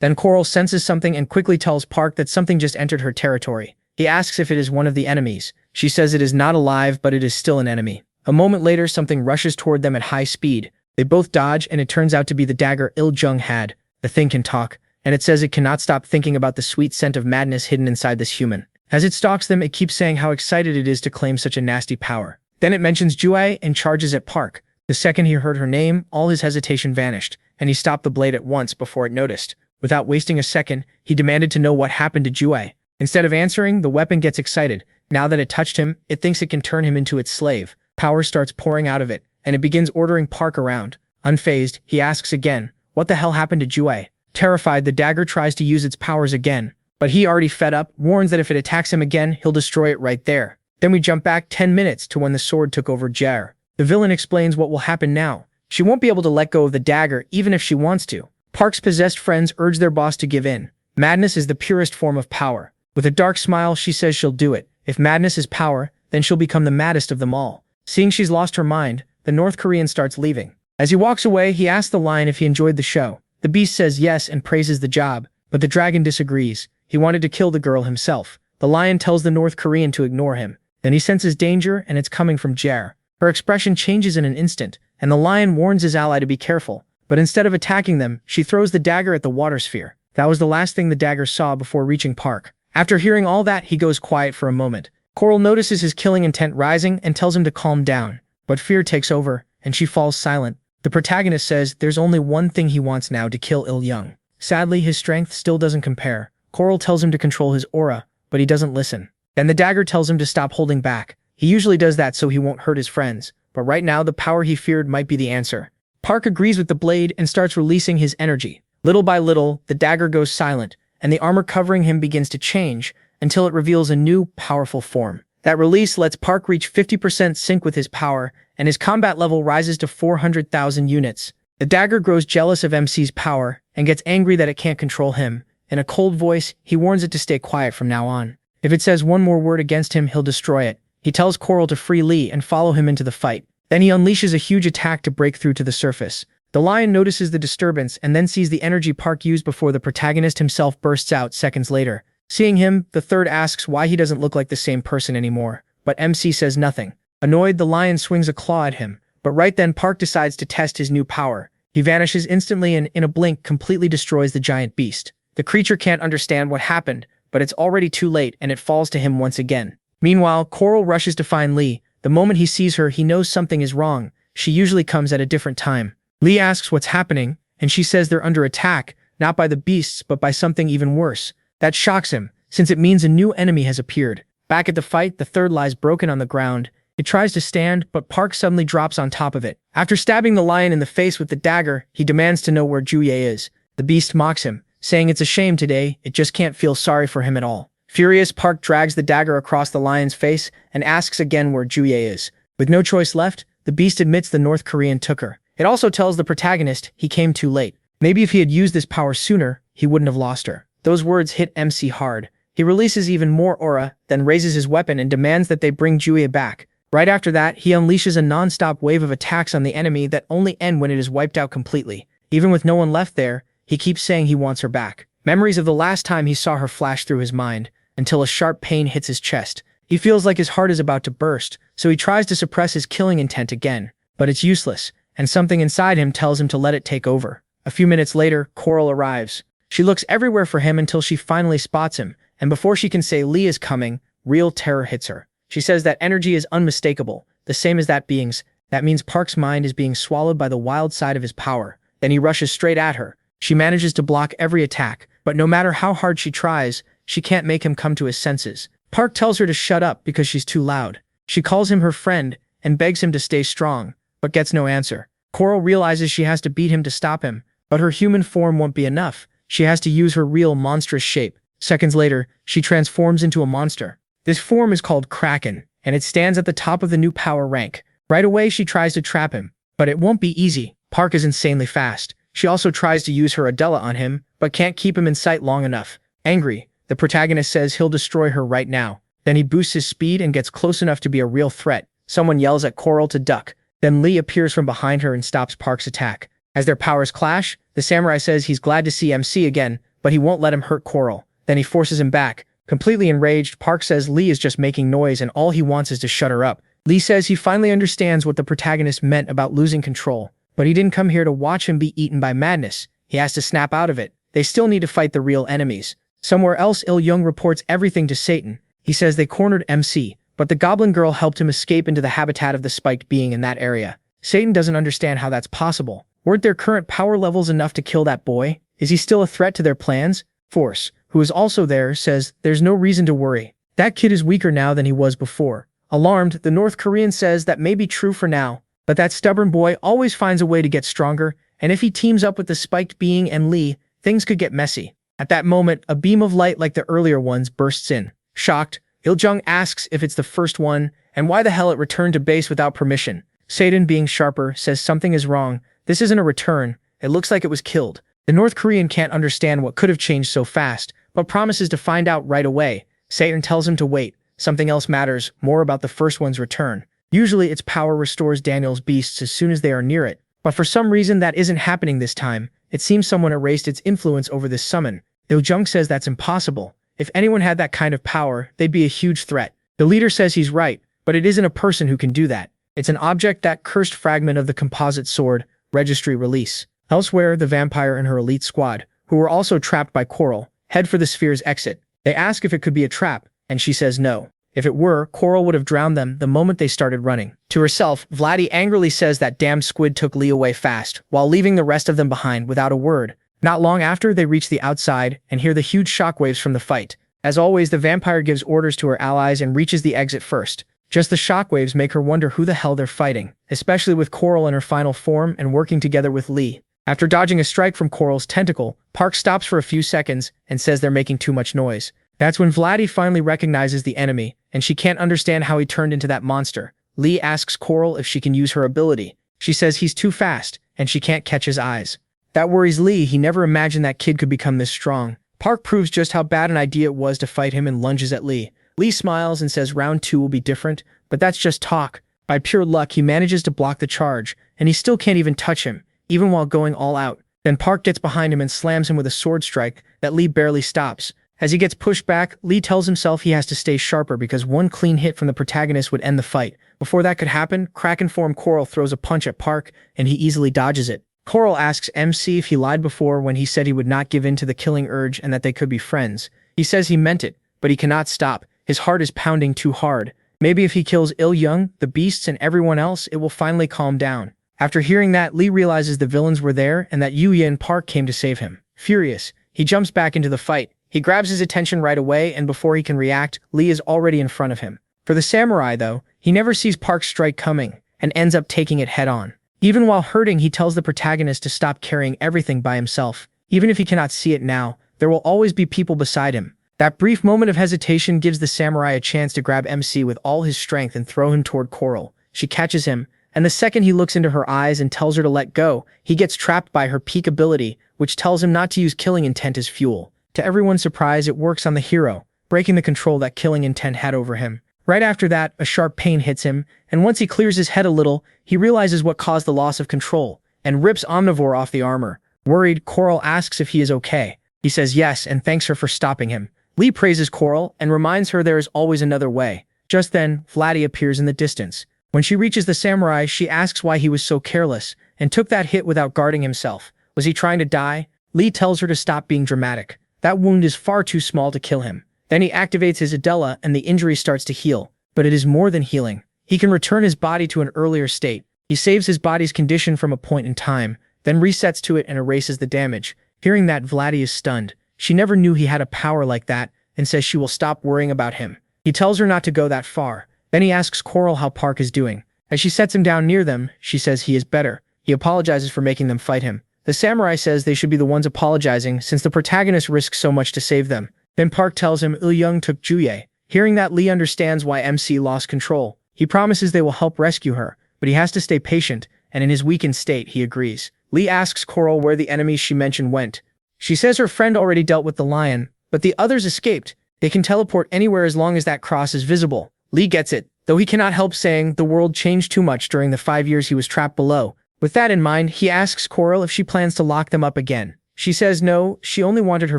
Then Coral senses something and quickly tells Park that something just entered her territory. He asks if it is one of the enemies. She says it is not alive, but it is still an enemy. A moment later, something rushes toward them at high speed. They both dodge, and it turns out to be the dagger Il-jung had. The thing can talk, and it says it cannot stop thinking about the sweet scent of madness hidden inside this human. As it stalks them, it keeps saying how excited it is to claim such a nasty power. Then it mentions Jue and charges at Park. The second he heard her name, all his hesitation vanished, and he stopped the blade at once before it noticed. Without wasting a second, he demanded to know what happened to Jue. Instead of answering, the weapon gets excited. Now that it touched him, it thinks it can turn him into its slave. Power starts pouring out of it, and it begins ordering Park around. Unfazed, he asks again, what the hell happened to Jue? Terrified, the dagger tries to use its powers again. But he, already fed up, warns that if it attacks him again, he'll destroy it right there. Then we jump back 10 minutes to when the sword took over Jer. The villain explains what will happen now. She won't be able to let go of the dagger even if she wants to. Park's possessed friends urge their boss to give in. Madness is the purest form of power. With a dark smile, she says she'll do it. If madness is power, then she'll become the maddest of them all. Seeing she's lost her mind, the North Korean starts leaving. As he walks away, he asks the lion if he enjoyed the show. The beast says yes and praises the job, but the dragon disagrees. He wanted to kill the girl himself. The lion tells the North Korean to ignore him. Then he senses danger, and it's coming from Jer. Her expression changes in an instant, and the lion warns his ally to be careful. But instead of attacking them, she throws the dagger at the water sphere. That was the last thing the dagger saw before reaching Park. After hearing all that, he goes quiet for a moment. Coral notices his killing intent rising and tells him to calm down. But fear takes over, and she falls silent. The protagonist says there's only one thing he wants now, to kill Il-young. Sadly, his strength still doesn't compare. Coral tells him to control his aura, but he doesn't listen. Then the dagger tells him to stop holding back. He usually does that so he won't hurt his friends. But right now, the power he feared might be the answer. Park agrees with the blade and starts releasing his energy. Little by little, the dagger goes silent, and the armor covering him begins to change until it reveals a new, powerful form. That release lets Park reach 50% sync with his power, and his combat level rises to 400,000 units. The dagger grows jealous of MC's power and gets angry that it can't control him. In a cold voice, he warns it to stay quiet from now on. If it says one more word against him, he'll destroy it. He tells Coral to free Lee and follow him into the fight. Then he unleashes a huge attack to break through to the surface. The lion notices the disturbance and then sees the energy Park used before the protagonist himself bursts out seconds later. Seeing him, the third asks why he doesn't look like the same person anymore. But MC says nothing. Annoyed, the lion swings a claw at him. But right then, Park decides to test his new power. He vanishes instantly and, in a blink, completely destroys the giant beast. The creature can't understand what happened, but it's already too late and it falls to him once again. Meanwhile, Coral rushes to find Lee. The moment he sees her, he knows something is wrong. She usually comes at a different time. Lee asks what's happening, and she says they're under attack, not by the beasts but by something even worse. That shocks him, since it means a new enemy has appeared. Back at the fight, the third lies broken on the ground. It tries to stand, but Park suddenly drops on top of it. After stabbing the lion in the face with the dagger, he demands to know where Juye is. The beast mocks him, saying it's a shame today, it just can't feel sorry for him at all. Furious, Park drags the dagger across the lion's face and asks again where Juye is. With no choice left, the beast admits the North Korean took her. It also tells the protagonist he came too late. Maybe if he had used this power sooner, he wouldn't have lost her. Those words hit MC hard. He releases even more aura, then raises his weapon and demands that they bring Juye back. Right after that, he unleashes a non-stop wave of attacks on the enemy that only end when it is wiped out completely. Even with no one left there, he keeps saying he wants her back. Memories of the last time he saw her flash through his mind, until a sharp pain hits his chest. He feels like his heart is about to burst, so he tries to suppress his killing intent again. But it's useless, and something inside him tells him to let it take over. A few minutes later, Coral arrives. She looks everywhere for him until she finally spots him, and before she can say Lee is coming, real terror hits her. She says that energy is unmistakable, the same as that being's. That means Park's mind is being swallowed by the wild side of his power. Then he rushes straight at her. She manages to block every attack, but no matter how hard she tries, she can't make him come to his senses. Park tells her to shut up because she's too loud. She calls him her friend and begs him to stay strong, but gets no answer. Coral realizes she has to beat him to stop him, but her human form won't be enough. She has to use her real monstrous shape. Seconds later, she transforms into a monster. This form is called Kraken, and it stands at the top of the new power rank. Right away, she tries to trap him, but it won't be easy. Park is insanely fast. She also tries to use her Adela on him, but can't keep him in sight long enough. Angry, the protagonist says he'll destroy her right now. Then he boosts his speed and gets close enough to be a real threat. Someone yells at Coral to duck. Then Lee appears from behind her and stops Park's attack. As their powers clash, the samurai says he's glad to see MC again, but he won't let him hurt Coral. Then he forces him back. Completely enraged, Park says Lee is just making noise and all he wants is to shut her up. Lee says he finally understands what the protagonist meant about losing control, but he didn't come here to watch him be eaten by madness. He has to snap out of it. They still need to fight the real enemies. Somewhere else, Il-young reports everything to Satan. He says they cornered MC, but the goblin girl helped him escape into the habitat of the spiked being in that area. Satan doesn't understand how that's possible. Weren't their current power levels enough to kill that boy? Is he still a threat to their plans? Force, who is also there, says there's no reason to worry. That kid is weaker now than he was before. Alarmed, the North Korean says that may be true for now, but that stubborn boy always finds a way to get stronger, and if he teams up with the spiked being and Lee, things could get messy. At that moment, a beam of light like the earlier ones bursts in. Shocked, Il-jung asks if it's the first one, and why the hell it returned to base without permission. Satan, being sharper, says something is wrong. This isn't a return. It looks like it was killed. The North Korean can't understand what could have changed so fast, but promises to find out right away. Satan tells him to wait. Something else matters, more about the first one's return. Usually its power restores Daniel's beasts as soon as they are near it, but for some reason that isn't happening this time. It seems someone erased its influence over this summon. Il-jung says that's impossible. If anyone had that kind of power, they'd be a huge threat. The leader says he's right, but it isn't a person who can do that. It's an object, that cursed fragment of the composite sword. Registry release. Elsewhere, the vampire and her elite squad, who were also trapped by Coral, head for the sphere's exit. They ask if it could be a trap, and she says no. If it were, Coral would have drowned them the moment they started running. To herself, Vladdy angrily says that damn squid took Lee away fast, while leaving the rest of them behind without a word. Not long after, they reach the outside and hear the huge shockwaves from the fight. As always, the vampire gives orders to her allies and reaches the exit first. Just the shockwaves make her wonder who the hell they're fighting, especially with Coral in her final form and working together with Lee. After dodging a strike from Coral's tentacle, Park stops for a few seconds and says they're making too much noise. That's when Vladdy finally recognizes the enemy, and she can't understand how he turned into that monster. Lee asks Coral if she can use her ability. She says he's too fast, and she can't catch his eyes. That worries Lee. He never imagined that kid could become this strong. Park proves just how bad an idea it was to fight him and lunges at Lee. Lee smiles and says round 2 will be different, but that's just talk. By pure luck, he manages to block the charge, and he still can't even touch him, even while going all out. Then Park gets behind him and slams him with a sword strike that Lee barely stops. As he gets pushed back, Lee tells himself he has to stay sharper because one clean hit from the protagonist would end the fight. Before that could happen, Kraken form Coral throws a punch at Park, and he easily dodges it. Coral asks MC if he lied before when he said he would not give in to the killing urge and that they could be friends. He says he meant it, but he cannot stop. His heart is pounding too hard. Maybe if he kills Il-jung, the beasts, and everyone else, it will finally calm down. After hearing that, Lee realizes the villains were there and that Yuya and Park came to save him. Furious, he jumps back into the fight. He grabs his attention right away, and before he can react, Lee is already in front of him. For the samurai, though, he never sees Park's strike coming, and ends up taking it head-on. Even while hurting, he tells the protagonist to stop carrying everything by himself. Even if he cannot see it now, there will always be people beside him. That brief moment of hesitation gives the samurai a chance to grab MC with all his strength and throw him toward Coral. She catches him, and the second he looks into her eyes and tells her to let go, he gets trapped by her peak ability, which tells him not to use killing intent as fuel. To everyone's surprise, it works on the hero, breaking the control that killing intent had over him. Right after that, a sharp pain hits him, and once he clears his head a little, he realizes what caused the loss of control, and rips Omnivore off the armor. Worried, Coral asks if he is okay. He says yes and thanks her for stopping him. Lee praises Coral and reminds her there is always another way. Just then, Vladdy appears in the distance. When she reaches the samurai, she asks why he was so careless and took that hit without guarding himself. Was he trying to die? Lee tells her to stop being dramatic. That wound is far too small to kill him. Then he activates his Adela and the injury starts to heal. But it is more than healing. He can return his body to an earlier state. He saves his body's condition from a point in time, then resets to it and erases the damage. Hearing that, Vladdy is stunned. She never knew he had a power like that, and says she will stop worrying about him. He tells her not to go that far. Then he asks Coral how Park is doing. As she sets him down near them, she says he is better. He apologizes for making them fight him. The samurai says they should be the ones apologizing since the protagonist risks so much to save them. Then Park tells him Il-jung took Juye. Hearing that, Lee understands why MC lost control. He promises they will help rescue her, but he has to stay patient, and in his weakened state, he agrees. Lee asks Coral where the enemies she mentioned went. She says her friend already dealt with the lion, but the others escaped. They can teleport anywhere as long as that cross is visible. Lee gets it, though he cannot help saying the world changed too much during the 5 years he was trapped below. With that in mind, he asks Coral if she plans to lock them up again. She says no, she only wanted her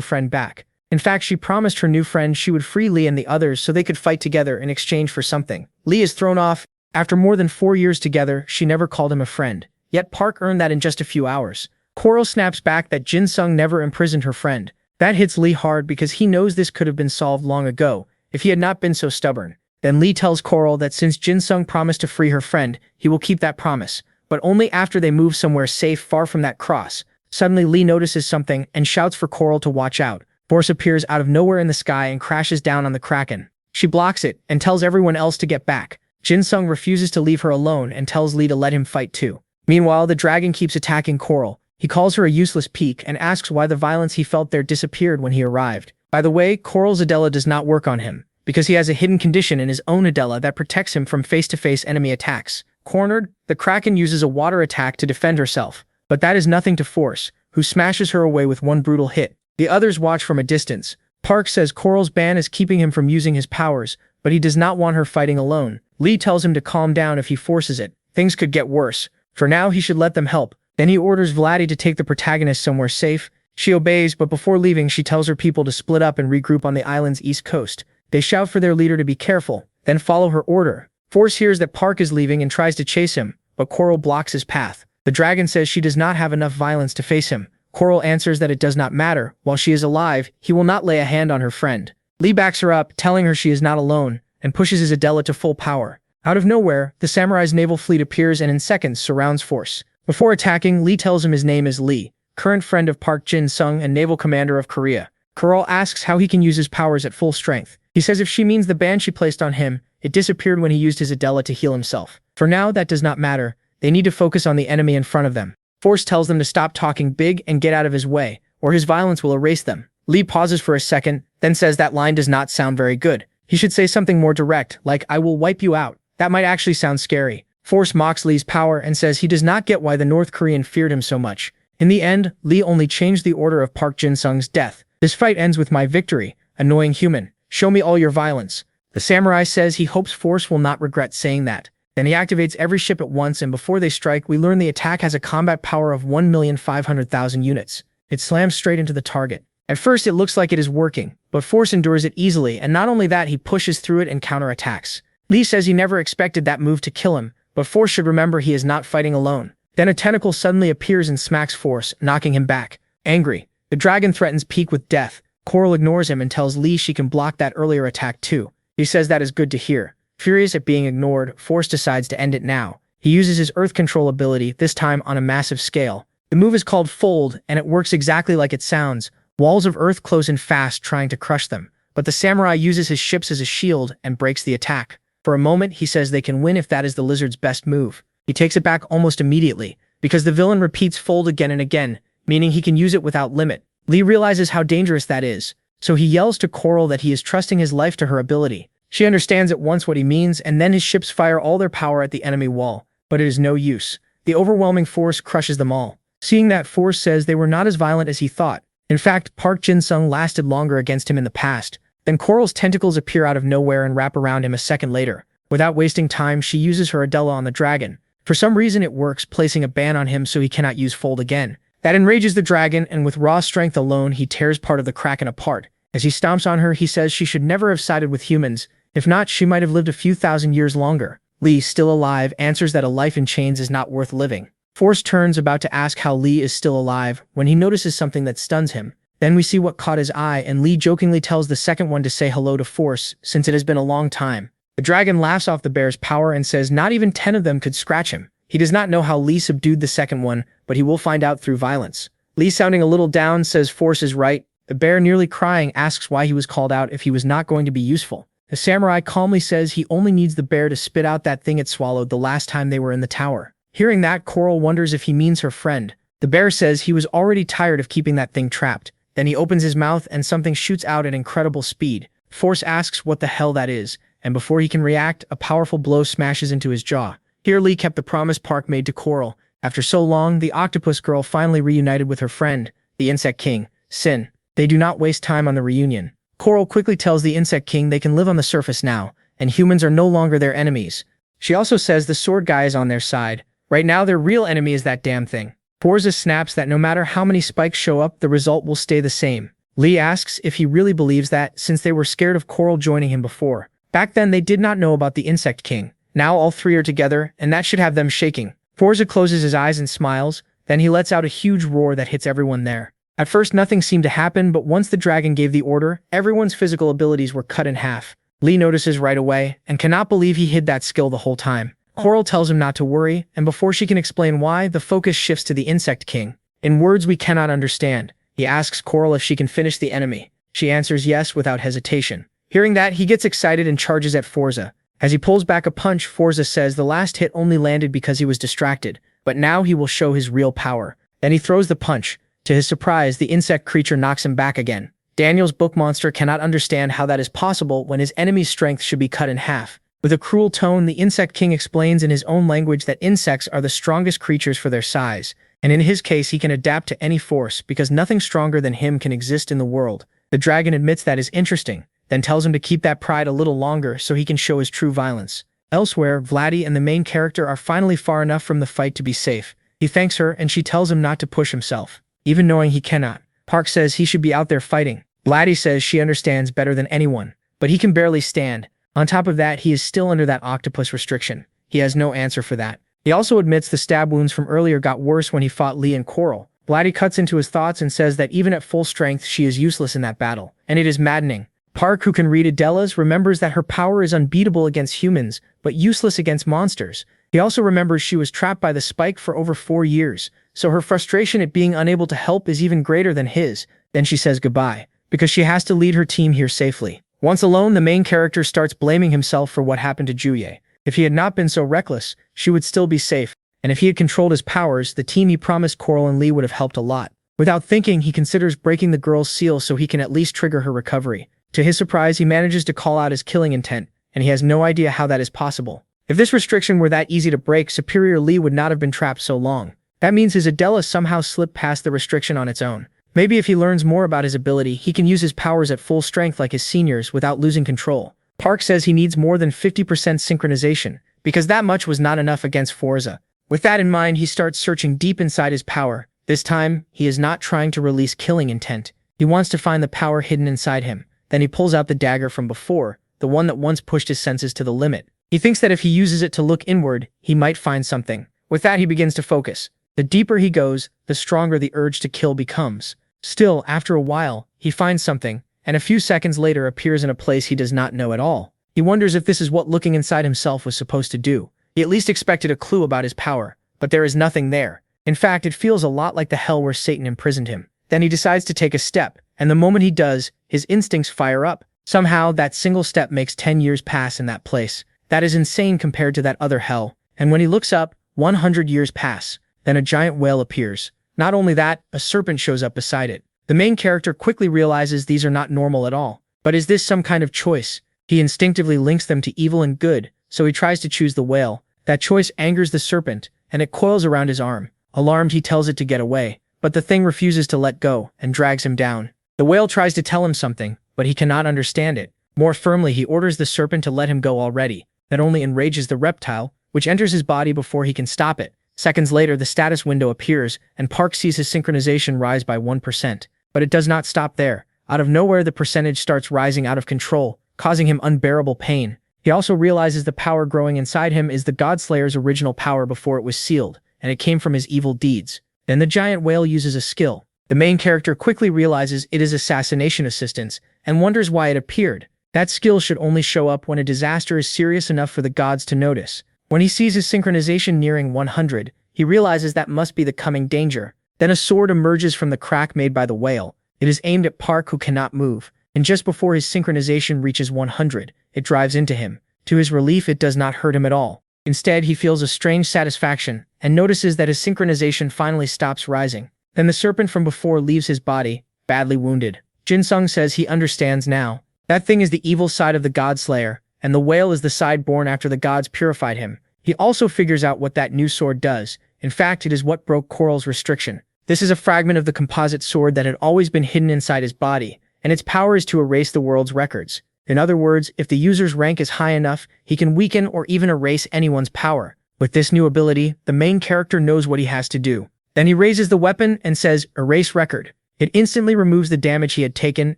friend back. In fact, she promised her new friend she would free Lee and the others so they could fight together in exchange for something. Lee is thrown off. After more than 4 years together, she never called him a friend. Yet Park earned that in just a few hours. Coral snaps back that Jin Sung never imprisoned her friend. That hits Lee hard because he knows this could have been solved long ago, if he had not been so stubborn. Then Lee tells Coral that since Jin Sung promised to free her friend, he will keep that promise, but only after they move somewhere safe far from that cross. Suddenly Lee notices something and shouts for Coral to watch out. Force appears out of nowhere in the sky and crashes down on the Kraken. She blocks it and tells everyone else to get back. Jin Sung refuses to leave her alone and tells Lee to let him fight too. Meanwhile, the dragon keeps attacking Coral. He calls her a useless peak and asks why the violence he felt there disappeared when he arrived. By the way, Coral's Adela does not work on him, because he has a hidden condition in his own Adela that protects him from face-to-face enemy attacks. Cornered, the Kraken uses a water attack to defend herself, but that is nothing to Force, who smashes her away with one brutal hit. The others watch from a distance. Park says Coral's ban is keeping him from using his powers, but he does not want her fighting alone. Lee tells him to calm down if he forces it. Things could get worse. For now, he should let them help. Then he orders Vladdy to take the protagonist somewhere safe. She obeys, but before leaving, she tells her people to split up and regroup on the island's east coast. They shout for their leader to be careful, then follow her order. Force hears that Park is leaving and tries to chase him, but Coral blocks his path. The dragon says she does not have enough violence to face him. Coral answers that it does not matter. While she is alive, he will not lay a hand on her friend. Lee backs her up, telling her she is not alone, and pushes his Adela to full power. Out of nowhere, the samurai's naval fleet appears and in seconds surrounds Force. Before attacking, Lee tells him his name is Lee, current friend of Park Jin-sung and naval commander of Korea. Coral asks how he can use his powers at full strength. He says if she means the ban she placed on him, it disappeared when he used his Adela to heal himself. For now, that does not matter. They need to focus on the enemy in front of them. Force tells them to stop talking big and get out of his way, or his violence will erase them. Lee pauses for a second, then says that line does not sound very good. He should say something more direct, like, I will wipe you out. That might actually sound scary. Force mocks Lee's power and says he does not get why the North Korean feared him so much. In the end, Lee only changed the order of Park Jin-sung's death. This fight ends with my victory. Annoying human. Show me all your violence. The samurai says he hopes Force will not regret saying that. Then he activates every ship at once, and before they strike, we learn the attack has a combat power of 1,500,000 units. It slams straight into the target. At first, it looks like it is working, but Force endures it easily, and not only that, he pushes through it and counterattacks. Lee says he never expected that move to kill him, but Force should remember he is not fighting alone. Then a tentacle suddenly appears and smacks Force, knocking him back. Angry, the dragon threatens Peak with death. Coral ignores him and tells Lee she can block that earlier attack too. He says that is good to hear. Furious at being ignored, Force decides to end it now. He uses his earth control ability, this time on a massive scale. The move is called Fold, and it works exactly like it sounds. Walls of earth close in fast, trying to crush them. But the samurai uses his ships as a shield and breaks the attack. For a moment, he says they can win if that is the lizard's best move. He takes it back almost immediately, because the villain repeats Fold again and again, meaning he can use it without limit. Lee realizes how dangerous that is, so he yells to Coral that he is trusting his life to her ability. She understands at once what he means, and then his ships fire all their power at the enemy wall, but it is no use. The overwhelming force crushes them all. Seeing that, Force says they were not as violent as he thought. In fact, Park Jin-sung lasted longer against him in the past. Then Coral's tentacles appear out of nowhere and wrap around him a second later. Without wasting time, she uses her Adela on the dragon. For some reason it works, placing a ban on him so he cannot use Fold again. That enrages the dragon, and with raw strength alone, he tears part of the Kraken apart. As he stomps on her, he says she should never have sided with humans. If not, she might have lived a few thousand years longer. Lee, still alive, answers that a life in chains is not worth living. Force turns about to ask how Lee is still alive, when he notices something that stuns him. Then we see what caught his eye, and Lee jokingly tells the second one to say hello to Force, since it has been a long time. The dragon laughs off the bear's power and says not even 10 of them could scratch him. He does not know how Lee subdued the second one, but he will find out through violence. Lee, sounding a little down, says Force is right. The bear, nearly crying, asks why he was called out if he was not going to be useful. The samurai calmly says he only needs the bear to spit out that thing it swallowed the last time they were in the tower. Hearing that, Coral wonders if he means her friend. The bear says he was already tired of keeping that thing trapped. Then he opens his mouth and something shoots out at incredible speed. Force asks what the hell that is, and before he can react, a powerful blow smashes into his jaw. Here Lee kept the promise Park made to Coral. After so long, the octopus girl finally reunited with her friend, the insect king, Sin. They do not waste time on the reunion. Coral quickly tells the insect king they can live on the surface now, and humans are no longer their enemies. She also says the sword guy is on their side. Right now, their real enemy is that damn thing. Forza snaps that no matter how many spikes show up, the result will stay the same. Lee asks if he really believes that, since they were scared of Coral joining him before. Back then, they did not know about the insect king. Now all three are together, and that should have them shaking. Forza closes his eyes and smiles, then he lets out a huge roar that hits everyone there. At first, nothing seemed to happen, but once the dragon gave the order, everyone's physical abilities were cut in half. Lee notices right away, and cannot believe he hid that skill the whole time. Coral tells him not to worry, and before she can explain why, the focus shifts to the insect king. In words we cannot understand, he asks Coral if she can finish the enemy. She answers yes without hesitation. Hearing that, he gets excited and charges at Forza. As he pulls back a punch, Forza says the last hit only landed because he was distracted, but now he will show his real power. Then he throws the punch. To his surprise, the insect creature knocks him back again. Daniel's book monster cannot understand how that is possible when his enemy's strength should be cut in half. With a cruel tone, the Insect King explains in his own language that insects are the strongest creatures for their size, and in his case he can adapt to any force because nothing stronger than him can exist in the world. The dragon admits that is interesting, then tells him to keep that pride a little longer so he can show his true violence. Elsewhere, Vladdy and the main character are finally far enough from the fight to be safe. He thanks her and she tells him not to push himself, even knowing he cannot. Park says he should be out there fighting. Vladdy says she understands better than anyone, but he can barely stand. On top of that, he is still under that octopus restriction. He has no answer for that. He also admits the stab wounds from earlier got worse when he fought Lee and Coral. Vladdy cuts into his thoughts and says that even at full strength she is useless in that battle, and it is maddening. Park, who can read Adela's, remembers that her power is unbeatable against humans, but useless against monsters. He also remembers she was trapped by the spike for over 4 years, so her frustration at being unable to help is even greater than his. Then she says goodbye, because she has to lead her team here safely. Once alone, the main character starts blaming himself for what happened to Juye. If he had not been so reckless, she would still be safe, and if he had controlled his powers, the team he promised Coral and Lee would have helped a lot. Without thinking, he considers breaking the girl's seal so he can at least trigger her recovery. To his surprise, he manages to call out his killing intent, and he has no idea how that is possible. If this restriction were that easy to break, Superior Lee would not have been trapped so long. That means his Adela somehow slipped past the restriction on its own. Maybe if he learns more about his ability, he can use his powers at full strength like his seniors without losing control. Park says he needs more than 50% synchronization, because that much was not enough against Forza. With that in mind, he starts searching deep inside his power. This time, he is not trying to release killing intent. He wants to find the power hidden inside him. Then he pulls out the dagger from before, the one that once pushed his senses to the limit. He thinks that if he uses it to look inward, he might find something. With that, he begins to focus. The deeper he goes, the stronger the urge to kill becomes. Still, after a while, he finds something, and a few seconds later appears in a place he does not know at all. He wonders if this is what looking inside himself was supposed to do. He at least expected a clue about his power, but there is nothing there. In fact, it feels a lot like the hell where Satan imprisoned him. Then he decides to take a step, and the moment he does, his instincts fire up. Somehow, that single step makes 10 years pass in that place. That is insane compared to that other hell. And when he looks up, 100 years pass. Then a giant whale appears. Not only that, a serpent shows up beside it. The main character quickly realizes these are not normal at all. But is this some kind of choice? He instinctively links them to evil and good, so he tries to choose the whale. That choice angers the serpent, and it coils around his arm. Alarmed, he tells it to get away, but the thing refuses to let go and drags him down. The whale tries to tell him something, but he cannot understand it. More firmly, he orders the serpent to let him go already. That only enrages the reptile, which enters his body before he can stop it. Seconds later, the status window appears, and Park sees his synchronization rise by 1%. But it does not stop there. Out of nowhere, the percentage starts rising out of control, causing him unbearable pain. He also realizes the power growing inside him is the Godslayer's original power before it was sealed, and it came from his evil deeds. Then the giant whale uses a skill. The main character quickly realizes it is assassination assistance, and wonders why it appeared. That skill should only show up when a disaster is serious enough for the gods to notice. When he sees his synchronization nearing 100, he realizes that must be the coming danger. Then a sword emerges from the crack made by the whale. It is aimed at Park, who cannot move, and just before his synchronization reaches 100, it drives into him. To his relief, it does not hurt him at all. Instead, he feels a strange satisfaction, and notices that his synchronization finally stops rising. Then the serpent from before leaves his body, badly wounded. Jinsung says he understands now. That thing is the evil side of the Godslayer, and the whale is the side born after the gods purified him. He also figures out what that new sword does. In fact, it is what broke Coral's restriction. This is a fragment of the composite sword that had always been hidden inside his body, and its power is to erase the world's records. In other words, if the user's rank is high enough, he can weaken or even erase anyone's power. With this new ability, the main character knows what he has to do. Then he raises the weapon and says, "Erase record." It instantly removes the damage he had taken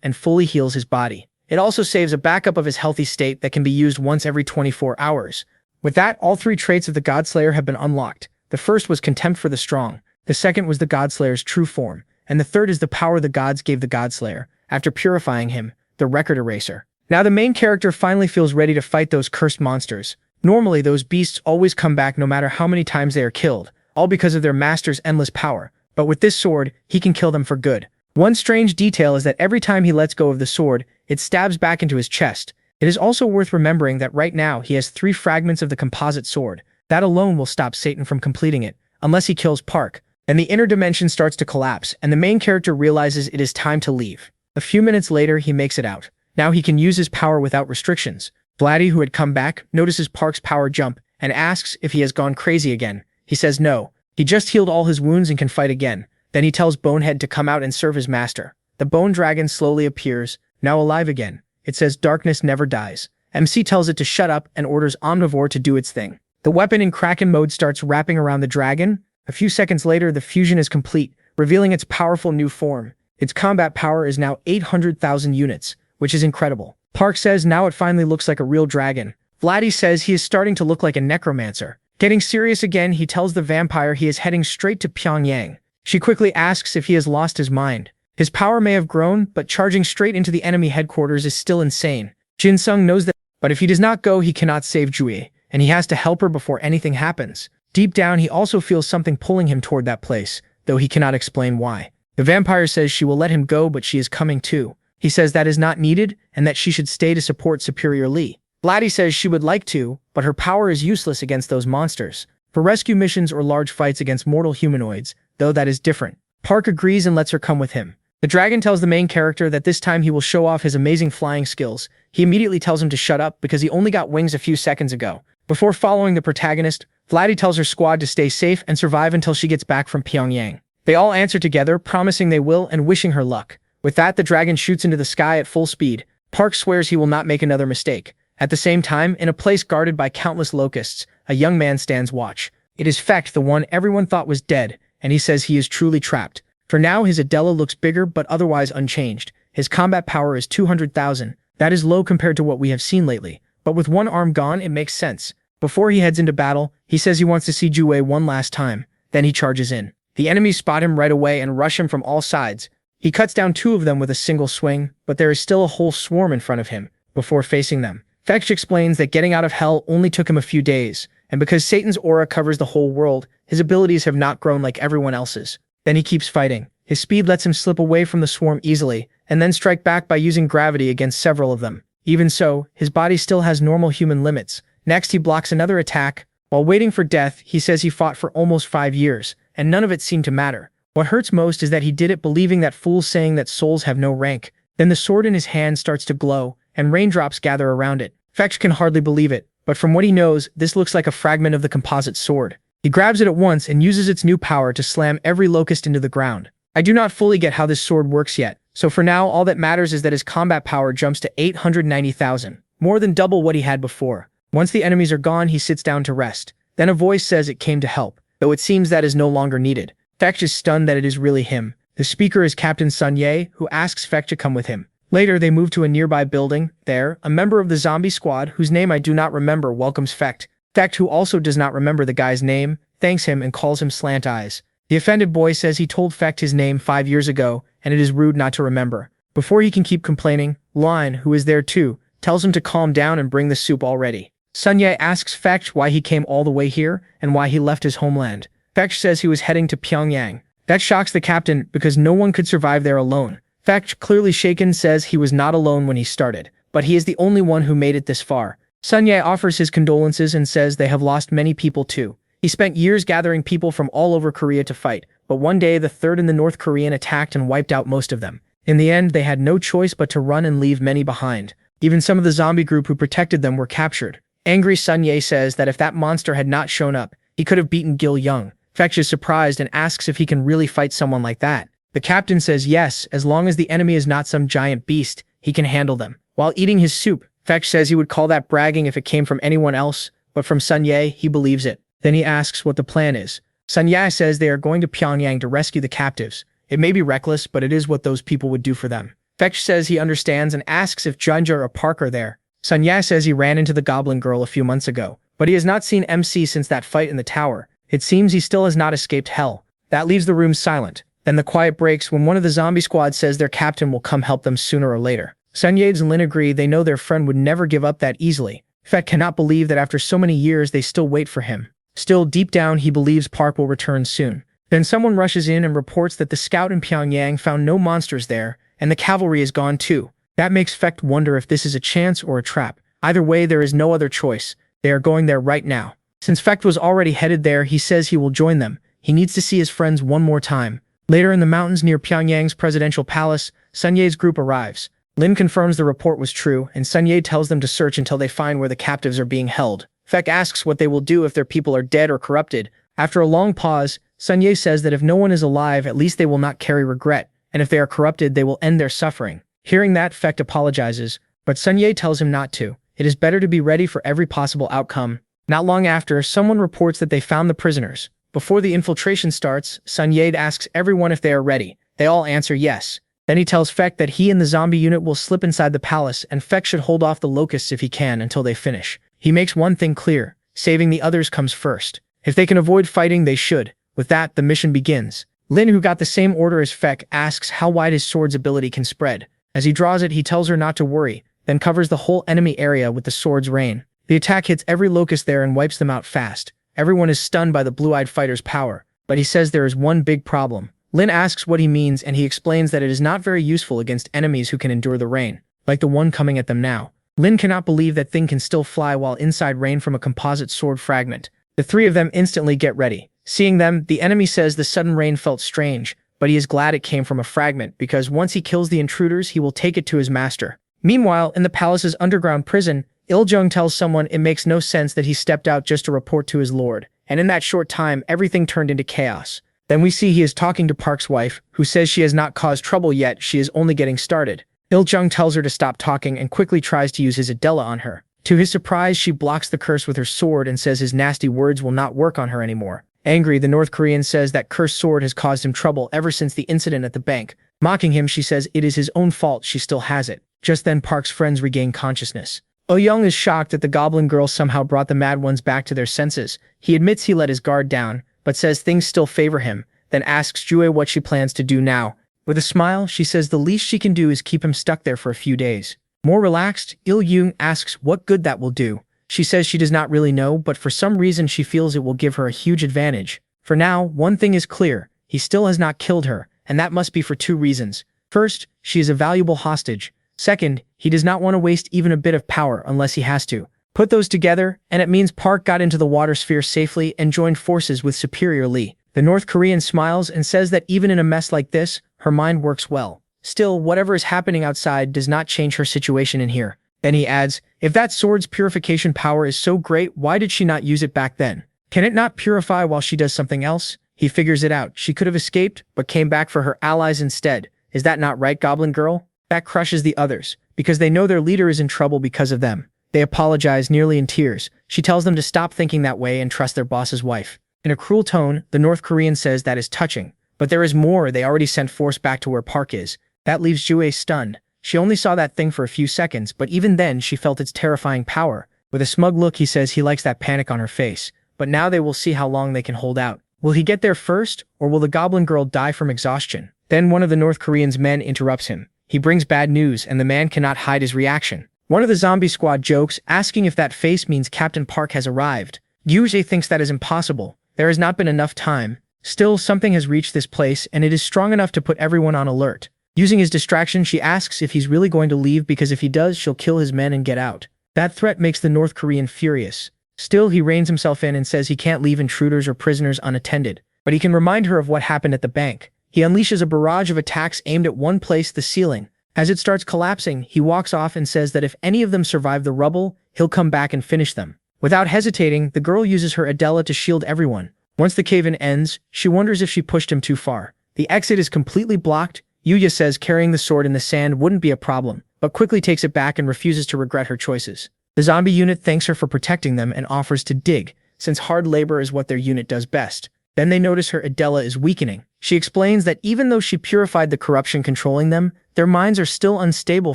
and fully heals his body. It also saves a backup of his healthy state that can be used once every 24 hours. With that, all 3 traits of the Godslayer have been unlocked. The first was contempt for the strong, the second was the Godslayer's true form, and the third is the power the gods gave the Godslayer, after purifying him, the record eraser. Now the main character finally feels ready to fight those cursed monsters. Normally, those beasts always come back no matter how many times they are killed, all because of their master's endless power. But with this sword, he can kill them for good. One strange detail is that every time he lets go of the sword, it stabs back into his chest. It is also worth remembering that right now he has 3 fragments of the composite sword. That alone will stop Satan from completing it, unless he kills Park. and the inner dimension starts to collapse, and the main character realizes it is time to leave. A few minutes later, he makes it out. Now he can use his power without restrictions. Vladdy, who had come back, notices Park's power jump and asks if he has gone crazy again. He says no. He just healed all his wounds and can fight again. Then he tells Bonehead to come out and serve his master. The bone dragon slowly appears, now alive again. It says darkness never dies. MC tells it to shut up and orders Omnivore to do its thing. The weapon in Kraken mode starts wrapping around the dragon. A few seconds later, the fusion is complete, revealing its powerful new form. Its combat power is now 800,000 units, which is incredible. Park says now it finally looks like a real dragon. Vladdy says he is starting to look like a necromancer. Getting serious again, he tells the vampire he is heading straight to Pyongyang. She quickly asks if he has lost his mind. His power may have grown, but charging straight into the enemy headquarters is still insane. Jin Sung knows that, but if he does not go, he cannot save Jui, and he has to help her before anything happens. Deep down, he also feels something pulling him toward that place, though he cannot explain why. The vampire says she will let him go, but she is coming too. He says that is not needed, and that she should stay to support Superior Lee. Vladdy says she would like to, but her power is useless against those monsters. For rescue missions or large fights against mortal humanoids, though that is different. Park agrees and lets her come with him. The dragon tells the main character that this time he will show off his amazing flying skills. He immediately tells him to shut up because he only got wings a few seconds ago. Before following the protagonist, Vladdy tells her squad to stay safe and survive until she gets back from Pyongyang. They all answer together, promising they will and wishing her luck. With that, the dragon shoots into the sky at full speed. Park swears he will not make another mistake. At the same time, in a place guarded by countless locusts, a young man stands watch. It is Fecht, the one everyone thought was dead, and he says he is truly trapped. For now, his Adela looks bigger but otherwise unchanged. His combat power is 200,000. That is low compared to what we have seen lately. But with one arm gone, it makes sense. Before he heads into battle, he says he wants to see Jue one last time. Then he charges in. The enemies spot him right away and rush him from all sides. He cuts down 2 of them with a single swing, but there is still a whole swarm in front of him, before facing them. Fecht explains that getting out of hell only took him a few days, and because Satan's aura covers the whole world, his abilities have not grown like everyone else's. Then he keeps fighting. His speed lets him slip away from the swarm easily, and then strike back by using gravity against several of them. Even so, his body still has normal human limits. Next, he blocks another attack. While waiting for death, he says he fought for almost 5 years, and none of it seemed to matter. What hurts most is that he did it believing that fools saying that souls have no rank. Then the sword in his hand starts to glow, and raindrops gather around it. Fecht can hardly believe it, but from what he knows, this looks like a fragment of the composite sword. He grabs it at once and uses its new power to slam every locust into the ground. I do not fully get how this sword works yet, so for now all that matters is that his combat power jumps to 890,000, more than double what he had before. Once the enemies are gone, he sits down to rest. Then a voice says it came to help, though it seems that is no longer needed. Fecht is stunned that it is really him. The speaker is Captain Sun Ye, who asks Fecht to come with him. Later, they move to a nearby building. There, a member of the zombie squad, whose name I do not remember, welcomes Fecht. Fecht, who also does not remember the guy's name, thanks him and calls him Slant Eyes. The offended boy says he told Fecht his name 5 years ago, and it is rude not to remember. Before he can keep complaining, Lion, who is there too, tells him to calm down and bring the soup already. Sun Ye asks Fecht why he came all the way here, and why he left his homeland. Fecht says he was heading to Pyongyang. That shocks the captain because no one could survive there alone. Fecht, clearly shaken, says he was not alone when he started, but he is the only one who made it this far. Sun Ye offers his condolences and says they have lost many people too. He spent years gathering people from all over Korea to fight, but one day the 3rd and the North Korean attacked and wiped out most of them. In the end, they had no choice but to run and leave many behind. Even some of the zombie group who protected them were captured. Angry Sun Ye says that if that monster had not shown up, he could have beaten Gil Young. Fecht is surprised and asks if he can really fight someone like that. The captain says yes, as long as the enemy is not some giant beast, he can handle them. While eating his soup, Fecht says he would call that bragging if it came from anyone else, but from Sun Ye, he believes it. Then he asks what the plan is. Sun Ye says they are going to Pyongyang to rescue the captives. It may be reckless, but it is what those people would do for them. Fecht says he understands and asks if Dronzer or Park are there. Sun Ye says he ran into the goblin girl a few months ago, but he has not seen MC since that fight in the tower. It seems he still has not escaped hell. That leaves the room silent. Then the quiet breaks when one of the zombie squad says their captain will come help them sooner or later. Sun Ye and Lin agree they know their friend would never give up that easily. Fecht cannot believe that after so many years they still wait for him. Still, deep down, he believes Park will return soon. Then someone rushes in and reports that the scout in Pyongyang found no monsters there, and the cavalry is gone too. That makes Fecht wonder if this is a chance or a trap. Either way, there is no other choice. They are going there right now. Since Fecht was already headed there, he says he will join them. He needs to see his friends one more time. Later in the mountains near Pyongyang's presidential palace, Sun Ye's group arrives. Lin confirms the report was true, and Sun Ye tells them to search until they find where the captives are being held. Fek asks what they will do if their people are dead or corrupted. After a long pause, Sun Ye says that if no one is alive, at least they will not carry regret, and if they are corrupted, they will end their suffering. Hearing that, Fek apologizes, but Sun Ye tells him not to. It is better to be ready for every possible outcome. Not long after, someone reports that they found the prisoners. Before the infiltration starts, Sun Ye asks everyone if they are ready. They all answer yes. Then he tells Fek that he and the zombie unit will slip inside the palace, and Fek should hold off the locusts if he can until they finish. He makes one thing clear: saving the others comes first. If they can avoid fighting, they should. With that, the mission begins. Lin, who got the same order as Fek, asks how wide his sword's ability can spread. As he draws it, he tells her not to worry, then covers the whole enemy area with the sword's rain. The attack hits every locust there and wipes them out fast. Everyone is stunned by the blue-eyed fighter's power, but he says there is one big problem. Lin asks what he means, and he explains that it is not very useful against enemies who can endure the rain, like the one coming at them now. Lin cannot believe that thing can still fly while inside rain from a composite sword fragment. The three of them instantly get ready. Seeing them, the enemy says the sudden rain felt strange, but he is glad it came from a fragment, because once he kills the intruders, he will take it to his master. Meanwhile, in the palace's underground prison, Il-jung tells someone it makes no sense that he stepped out just to report to his lord, and in that short time, everything turned into chaos. Then we see he is talking to Park's wife, who says she has not caused trouble yet, she is only getting started. Il-jung tells her to stop talking and quickly tries to use his Adela on her. To his surprise, she blocks the curse with her sword and says his nasty words will not work on her anymore. Angry, the North Korean says that cursed sword has caused him trouble ever since the incident at the bank. Mocking him, she says it is his own fault she still has it. Just then, Park's friends regain consciousness. Oh-young is shocked that the goblin girl somehow brought the mad ones back to their senses. He admits he let his guard down, but says things still favor him, then asks Jue what she plans to do now. With a smile, she says the least she can do is keep him stuck there for a few days. More relaxed, Il-jung asks what good that will do. She says she does not really know, but for some reason she feels it will give her a huge advantage. For now, one thing is clear: he still has not killed her, and that must be for two reasons. First, she is a valuable hostage. Second, he does not want to waste even a bit of power unless he has to. Put those together, and it means Park got into the water sphere safely and joined forces with Superior Lee. The North Korean smiles and says that even in a mess like this, her mind works well. Still, whatever is happening outside does not change her situation in here. Then he adds, if that sword's purification power is so great, why did she not use it back then? Can it not purify while she does something else? He figures it out. She could have escaped, but came back for her allies instead. Is that not right, Goblin Girl? That crushes the others, because they know their leader is in trouble because of them. They apologize, nearly in tears. She tells them to stop thinking that way and trust their boss's wife. In a cruel tone, the North Korean says that is touching. But there is more. They already sent force back to where Park is. That leaves Jue stunned. She only saw that thing for a few seconds, but even then she felt its terrifying power. With a smug look, he says he likes that panic on her face. But now they will see how long they can hold out. Will he get there first, or will the Goblin Girl die from exhaustion? Then one of the North Korean's men interrupts him. He brings bad news, and the man cannot hide his reaction. One of the zombie squad jokes, asking if that face means Captain Park has arrived. Yuje thinks that is impossible. There has not been enough time. Still, something has reached this place, and it is strong enough to put everyone on alert. Using his distraction, she asks if he's really going to leave because if he does, she'll kill his men and get out. That threat makes the North Korean furious. Still, he reins himself in and says he can't leave intruders or prisoners unattended. But he can remind her of what happened at the bank. He unleashes a barrage of attacks aimed at one place, the ceiling. As it starts collapsing, he walks off and says that if any of them survive the rubble, he'll come back and finish them. Without hesitating, the girl uses her Adela to shield everyone. Once the cave-in ends, she wonders if she pushed him too far. The exit is completely blocked. Yuya says carrying the sword in the sand wouldn't be a problem, but quickly takes it back and refuses to regret her choices. The zombie unit thanks her for protecting them and offers to dig, since hard labor is what their unit does best. Then they notice her Adela is weakening. She explains that even though she purified the corruption controlling them, their minds are still unstable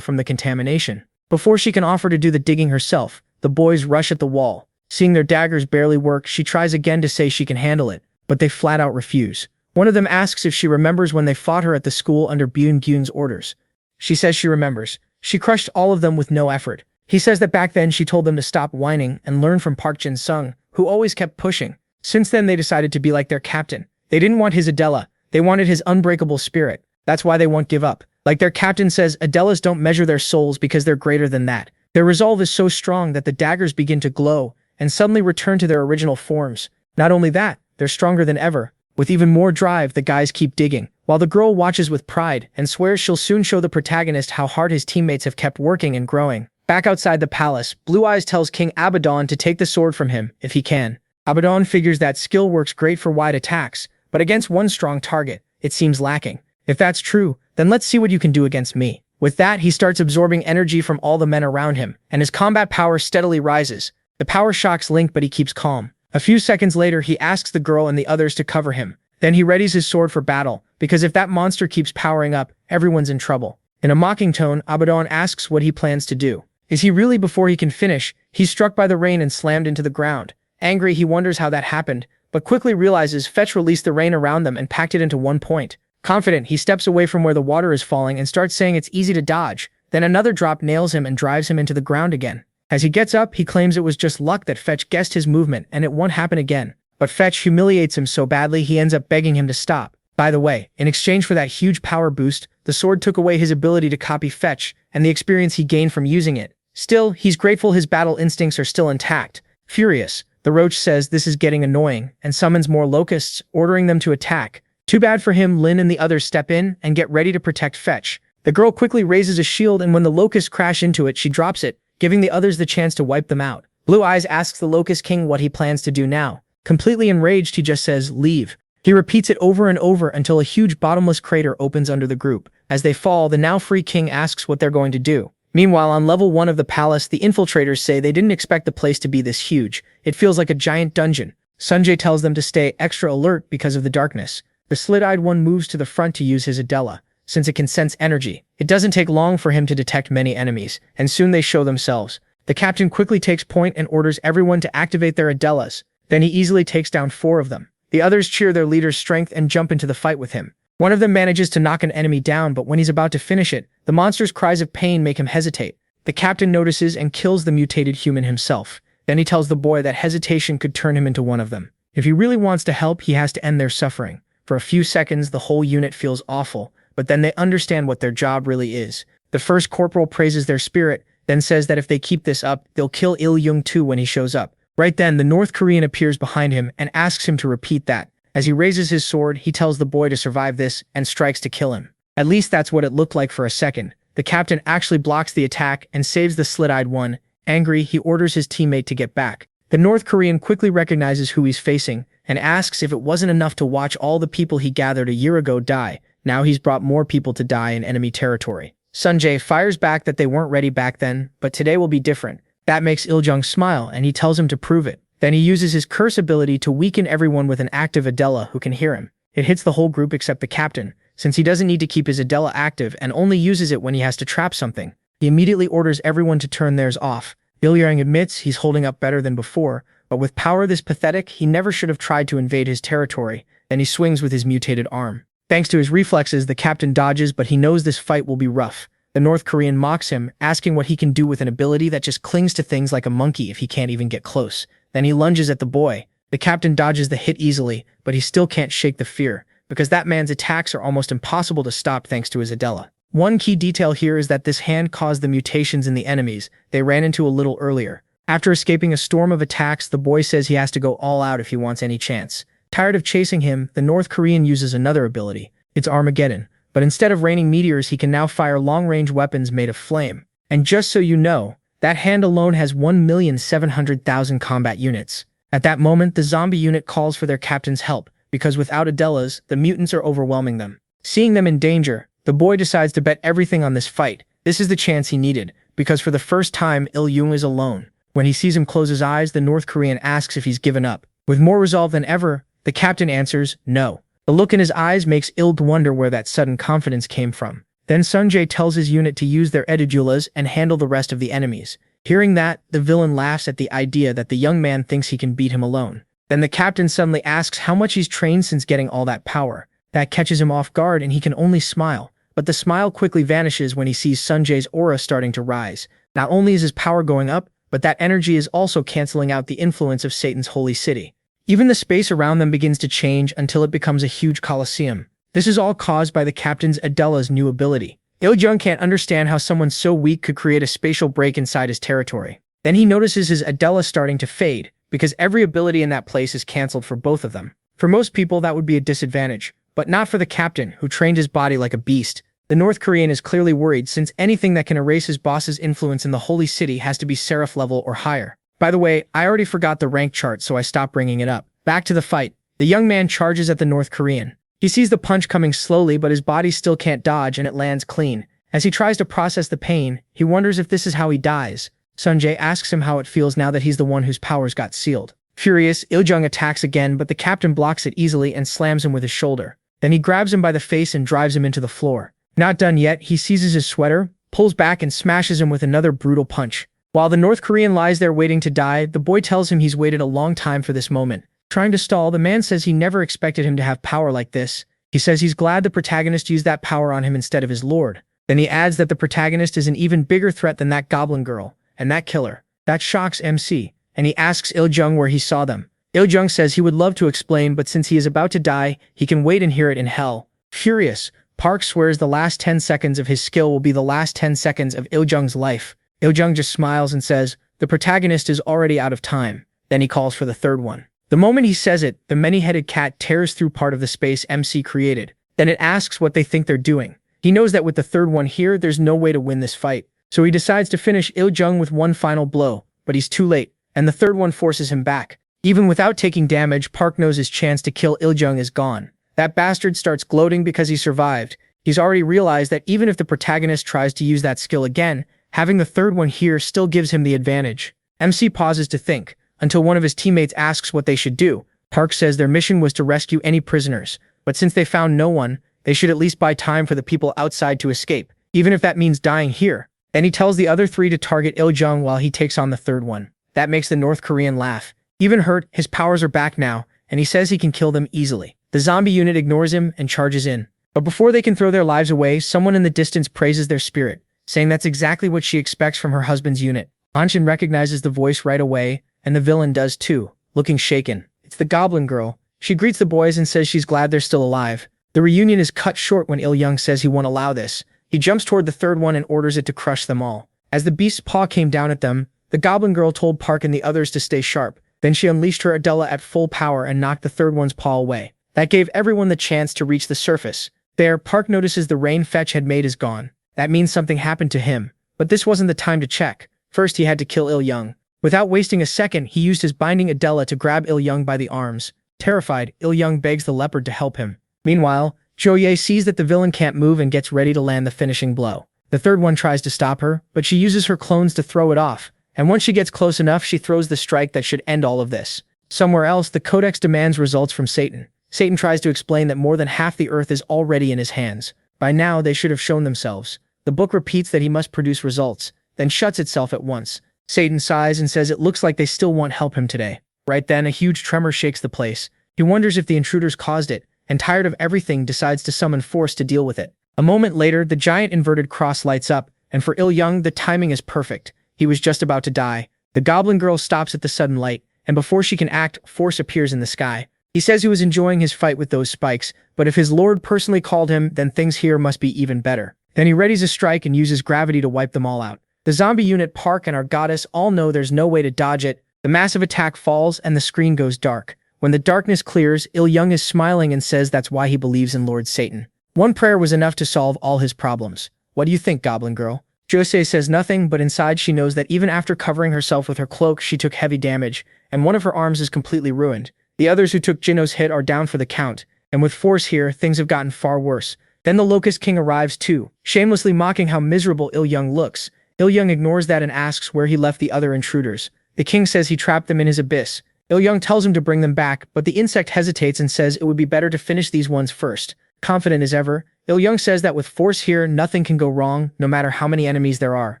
from the contamination. Before she can offer to do the digging herself, the boys rush at the wall. Seeing their daggers barely work, she tries again to say she can handle it, but they flat out refuse. One of them asks if she remembers when they fought her at the school under Byung-gyun's orders. She says she remembers. She crushed all of them with no effort. He says that back then she told them to stop whining and learn from Park Jin-sung, who always kept pushing. Since then they decided to be like their captain. They didn't want his Adela. They wanted his unbreakable spirit. That's why they won't give up. Like their captain says, Adelas don't measure their souls because they're greater than that. Their resolve is so strong that the daggers begin to glow and suddenly return to their original forms. Not only that, they're stronger than ever. With even more drive, the guys keep digging, while the girl watches with pride and swears she'll soon show the protagonist how hard his teammates have kept working and growing. Back outside the palace, Blue Eyes tells King Abaddon to take the sword from him, if he can. Abaddon figures that skill works great for wide attacks, but against one strong target, it seems lacking. If that's true, then let's see what you can do against me. With that, he starts absorbing energy from all the men around him, and his combat power steadily rises. The power shocks Link, but he keeps calm. A few seconds later, he asks the girl and the others to cover him. Then he readies his sword for battle, because if that monster keeps powering up, everyone's in trouble. In a mocking tone, Abaddon asks what he plans to do. Is he really? Before he can finish, he's struck by the rain and slammed into the ground. Angry, he wonders how that happened, but quickly realizes Fetch released the rain around them and packed it into one point. Confident, he steps away from where the water is falling and starts saying it's easy to dodge. Then another drop nails him and drives him into the ground again. As he gets up, he claims it was just luck that Fetch guessed his movement and it won't happen again. But Fetch humiliates him so badly he ends up begging him to stop. By the way, in exchange for that huge power boost, the sword took away his ability to copy Fetch and the experience he gained from using it. Still, he's grateful his battle instincts are still intact. Furious, the Roach says this is getting annoying and summons more locusts, ordering them to attack. Too bad for him, Lin and the others step in and get ready to protect Fetch. The girl quickly raises a shield, and when the locusts crash into it, she drops it, giving the others the chance to wipe them out. Blue Eyes asks the Locust King what he plans to do now. Completely enraged, he just says, "Leave." He repeats it over and over until a huge bottomless crater opens under the group. As they fall, the now free king asks what they're going to do. Meanwhile, on level 1 of the palace, the infiltrators say they didn't expect the place to be this huge. It feels like a giant dungeon. Sanjay tells them to stay extra alert because of the darkness. The slit-eyed one moves to the front to use his Adela, since it can sense energy. It doesn't take long for him to detect many enemies, and soon they show themselves. The captain quickly takes point and orders everyone to activate their Adelas. Then he easily takes down 4 of them. The others cheer their leader's strength and jump into the fight with him. One of them manages to knock an enemy down, but when he's about to finish it, the monster's cries of pain make him hesitate. The captain notices and kills the mutated human himself. Then he tells the boy that hesitation could turn him into one of them. If he really wants to help, he has to end their suffering. For a few seconds, the whole unit feels awful, but then they understand what their job really is. The first corporal praises their spirit, then says that if they keep this up, they'll kill Il Jung too when he shows up. Right then, the North Korean appears behind him and asks him to repeat that. As he raises his sword, he tells the boy to survive this and strikes to kill him. At least that's what it looked like for a second. The captain actually blocks the attack and saves the slit-eyed one. Angry, he orders his teammate to get back. The North Korean quickly recognizes who he's facing and asks if it wasn't enough to watch all the people he gathered a year ago die. Now he's brought more people to die in enemy territory. Sanjay fires back that they weren't ready back then, but today will be different. That makes Iljung smile, and he tells him to prove it. Then he uses his curse ability to weaken everyone with an active Adela who can hear him. It hits the whole group except the captain, since he doesn't need to keep his Adela active and only uses it when he has to trap something. He immediately orders everyone to turn theirs off. Ilyang admits he's holding up better than before, but with power this pathetic, he never should have tried to invade his territory. Then he swings with his mutated arm. Thanks to his reflexes, the captain dodges, but he knows this fight will be rough. The North Korean mocks him, asking what he can do with an ability that just clings to things like a monkey if he can't even get close. Then he lunges at the boy. The captain dodges the hit easily, but he still can't shake the fear, because that man's attacks are almost impossible to stop thanks to his Adela. One key detail here is that this hand caused the mutations in the enemies they ran into a little earlier. After escaping a storm of attacks, the boy says he has to go all out if he wants any chance. Tired of chasing him, the North Korean uses another ability. It's Armageddon. But instead of raining meteors, he can now fire long-range weapons made of flame. And just so you know, that hand alone has 1,700,000 combat units. At that moment, the zombie unit calls for their captain's help, because without Adelas, the mutants are overwhelming them. Seeing them in danger, the boy decides to bet everything on this fight. This is the chance he needed, because for the first time, Il Jung is alone. When he sees him close his eyes, the North Korean asks if he's given up. With more resolve than ever, the captain answers, no. The look in his eyes makes Ilg wonder where that sudden confidence came from. Then Sanjay tells his unit to use their Edijulas and handle the rest of the enemies. Hearing that, the villain laughs at the idea that the young man thinks he can beat him alone. Then the captain suddenly asks how much he's trained since getting all that power. That catches him off guard and he can only smile. But the smile quickly vanishes when he sees Sanjay's aura starting to rise. Not only is his power going up, but that energy is also canceling out the influence of Satan's holy city. Even the space around them begins to change until it becomes a huge coliseum. This is all caused by the captain's Adela's new ability. Il-jung can't understand how someone so weak could create a spatial break inside his territory. Then he notices his Adela starting to fade, because every ability in that place is cancelled for both of them. For most people, that would be a disadvantage, but not for the captain, who trained his body like a beast. The North Korean is clearly worried since anything that can erase his boss's influence in the holy city has to be seraph level or higher. By the way, I already forgot the rank chart, so I stopped bringing it up. Back to the fight. The young man charges at the North Korean. He sees the punch coming slowly, but his body still can't dodge and it lands clean. As he tries to process the pain, he wonders if this is how he dies. Sunjae asks him how it feels now that he's the one whose powers got sealed. Furious, Il-jung attacks again, but the captain blocks it easily and slams him with his shoulder. Then he grabs him by the face and drives him into the floor. Not done yet, he seizes his sweater, pulls back and smashes him with another brutal punch. While the North Korean lies there waiting to die, the boy tells him he's waited a long time for this moment. Trying to stall, the man says he never expected him to have power like this. He says he's glad the protagonist used that power on him instead of his lord. Then he adds that the protagonist is an even bigger threat than that goblin girl, and that killer. That shocks MC, and he asks Il-jung where he saw them. Il-jung says he would love to explain, but since he is about to die, he can wait and hear it in hell. Furious, Park swears the last 10 seconds of his skill will be the last 10 seconds of Il-jung's life. Il-jung just smiles and says, the protagonist is already out of time. Then he calls for the third one. The moment he says it, the many-headed cat tears through part of the space MC created. Then it asks what they think they're doing. He knows that with the third one here, there's no way to win this fight. So he decides to finish Il-jung with one final blow, but he's too late, and the third one forces him back. Even without taking damage, Park knows his chance to kill Il-jung is gone. That bastard starts gloating because he survived. He's already realized that even if the protagonist tries to use that skill again, having the third one here still gives him the advantage. MC pauses to think, until one of his teammates asks what they should do. Park says their mission was to rescue any prisoners, but since they found no one, they should at least buy time for the people outside to escape, even if that means dying here. Then he tells the other three to target Il-jung while he takes on the third one. That makes the North Korean laugh. Even hurt, his powers are back now, and he says he can kill them easily. The zombie unit ignores him and charges in. But before they can throw their lives away, someone in the distance praises their spirit, saying that's exactly what she expects from her husband's unit. Anshin recognizes the voice right away, and the villain does too, looking shaken. It's the goblin girl. She greets the boys and says she's glad they're still alive. The reunion is cut short when Il-jung says he won't allow this. He jumps toward the third one and orders it to crush them all. As the beast's paw came down at them, the goblin girl told Park and the others to stay sharp. Then she unleashed her Adela at full power and knocked the third one's paw away. That gave everyone the chance to reach the surface. There, Park notices the rain Fetch had made is gone. That means something happened to him. But this wasn't the time to check. First, he had to kill Il-jung. Without wasting a second, he used his binding Adela to grab Il-jung by the arms. Terrified, Il-jung begs the leopard to help him. Meanwhile, Jo-ye sees that the villain can't move and gets ready to land the finishing blow. The third one tries to stop her, but she uses her clones to throw it off. And once she gets close enough, she throws the strike that should end all of this. Somewhere else, the Codex demands results from Satan. Satan tries to explain that more than half the earth is already in his hands. By now, they should have shown themselves. The book repeats that he must produce results, then shuts itself at once. Satan sighs and says it looks like they still won't help him today. Right then, a huge tremor shakes the place. He wonders if the intruders caused it, and tired of everything, decides to summon force to deal with it. A moment later, the giant inverted cross lights up, and for Il-jung, the timing is perfect. He was just about to die. The goblin girl stops at the sudden light, and before she can act, force appears in the sky. He says he was enjoying his fight with those spikes, but if his lord personally called him, then things here must be even better. Then he readies a strike and uses gravity to wipe them all out. The zombie unit, Park, and our goddess all know there's no way to dodge it. The massive attack falls, and the screen goes dark. When the darkness clears, Il-jung is smiling and says that's why he believes in Lord Satan. One prayer was enough to solve all his problems. What do you think, goblin girl? Jose says nothing, but inside she knows that even after covering herself with her cloak, she took heavy damage, and one of her arms is completely ruined. The others who took Jino's hit are down for the count, and with force here, things have gotten far worse. Then the Locust King arrives too, shamelessly mocking how miserable Il-jung looks. Il-jung ignores that and asks where he left the other intruders. The king says he trapped them in his abyss. Il-jung tells him to bring them back, but the insect hesitates and says it would be better to finish these ones first. Confident as ever, Il-jung says that with force here, nothing can go wrong, no matter how many enemies there are.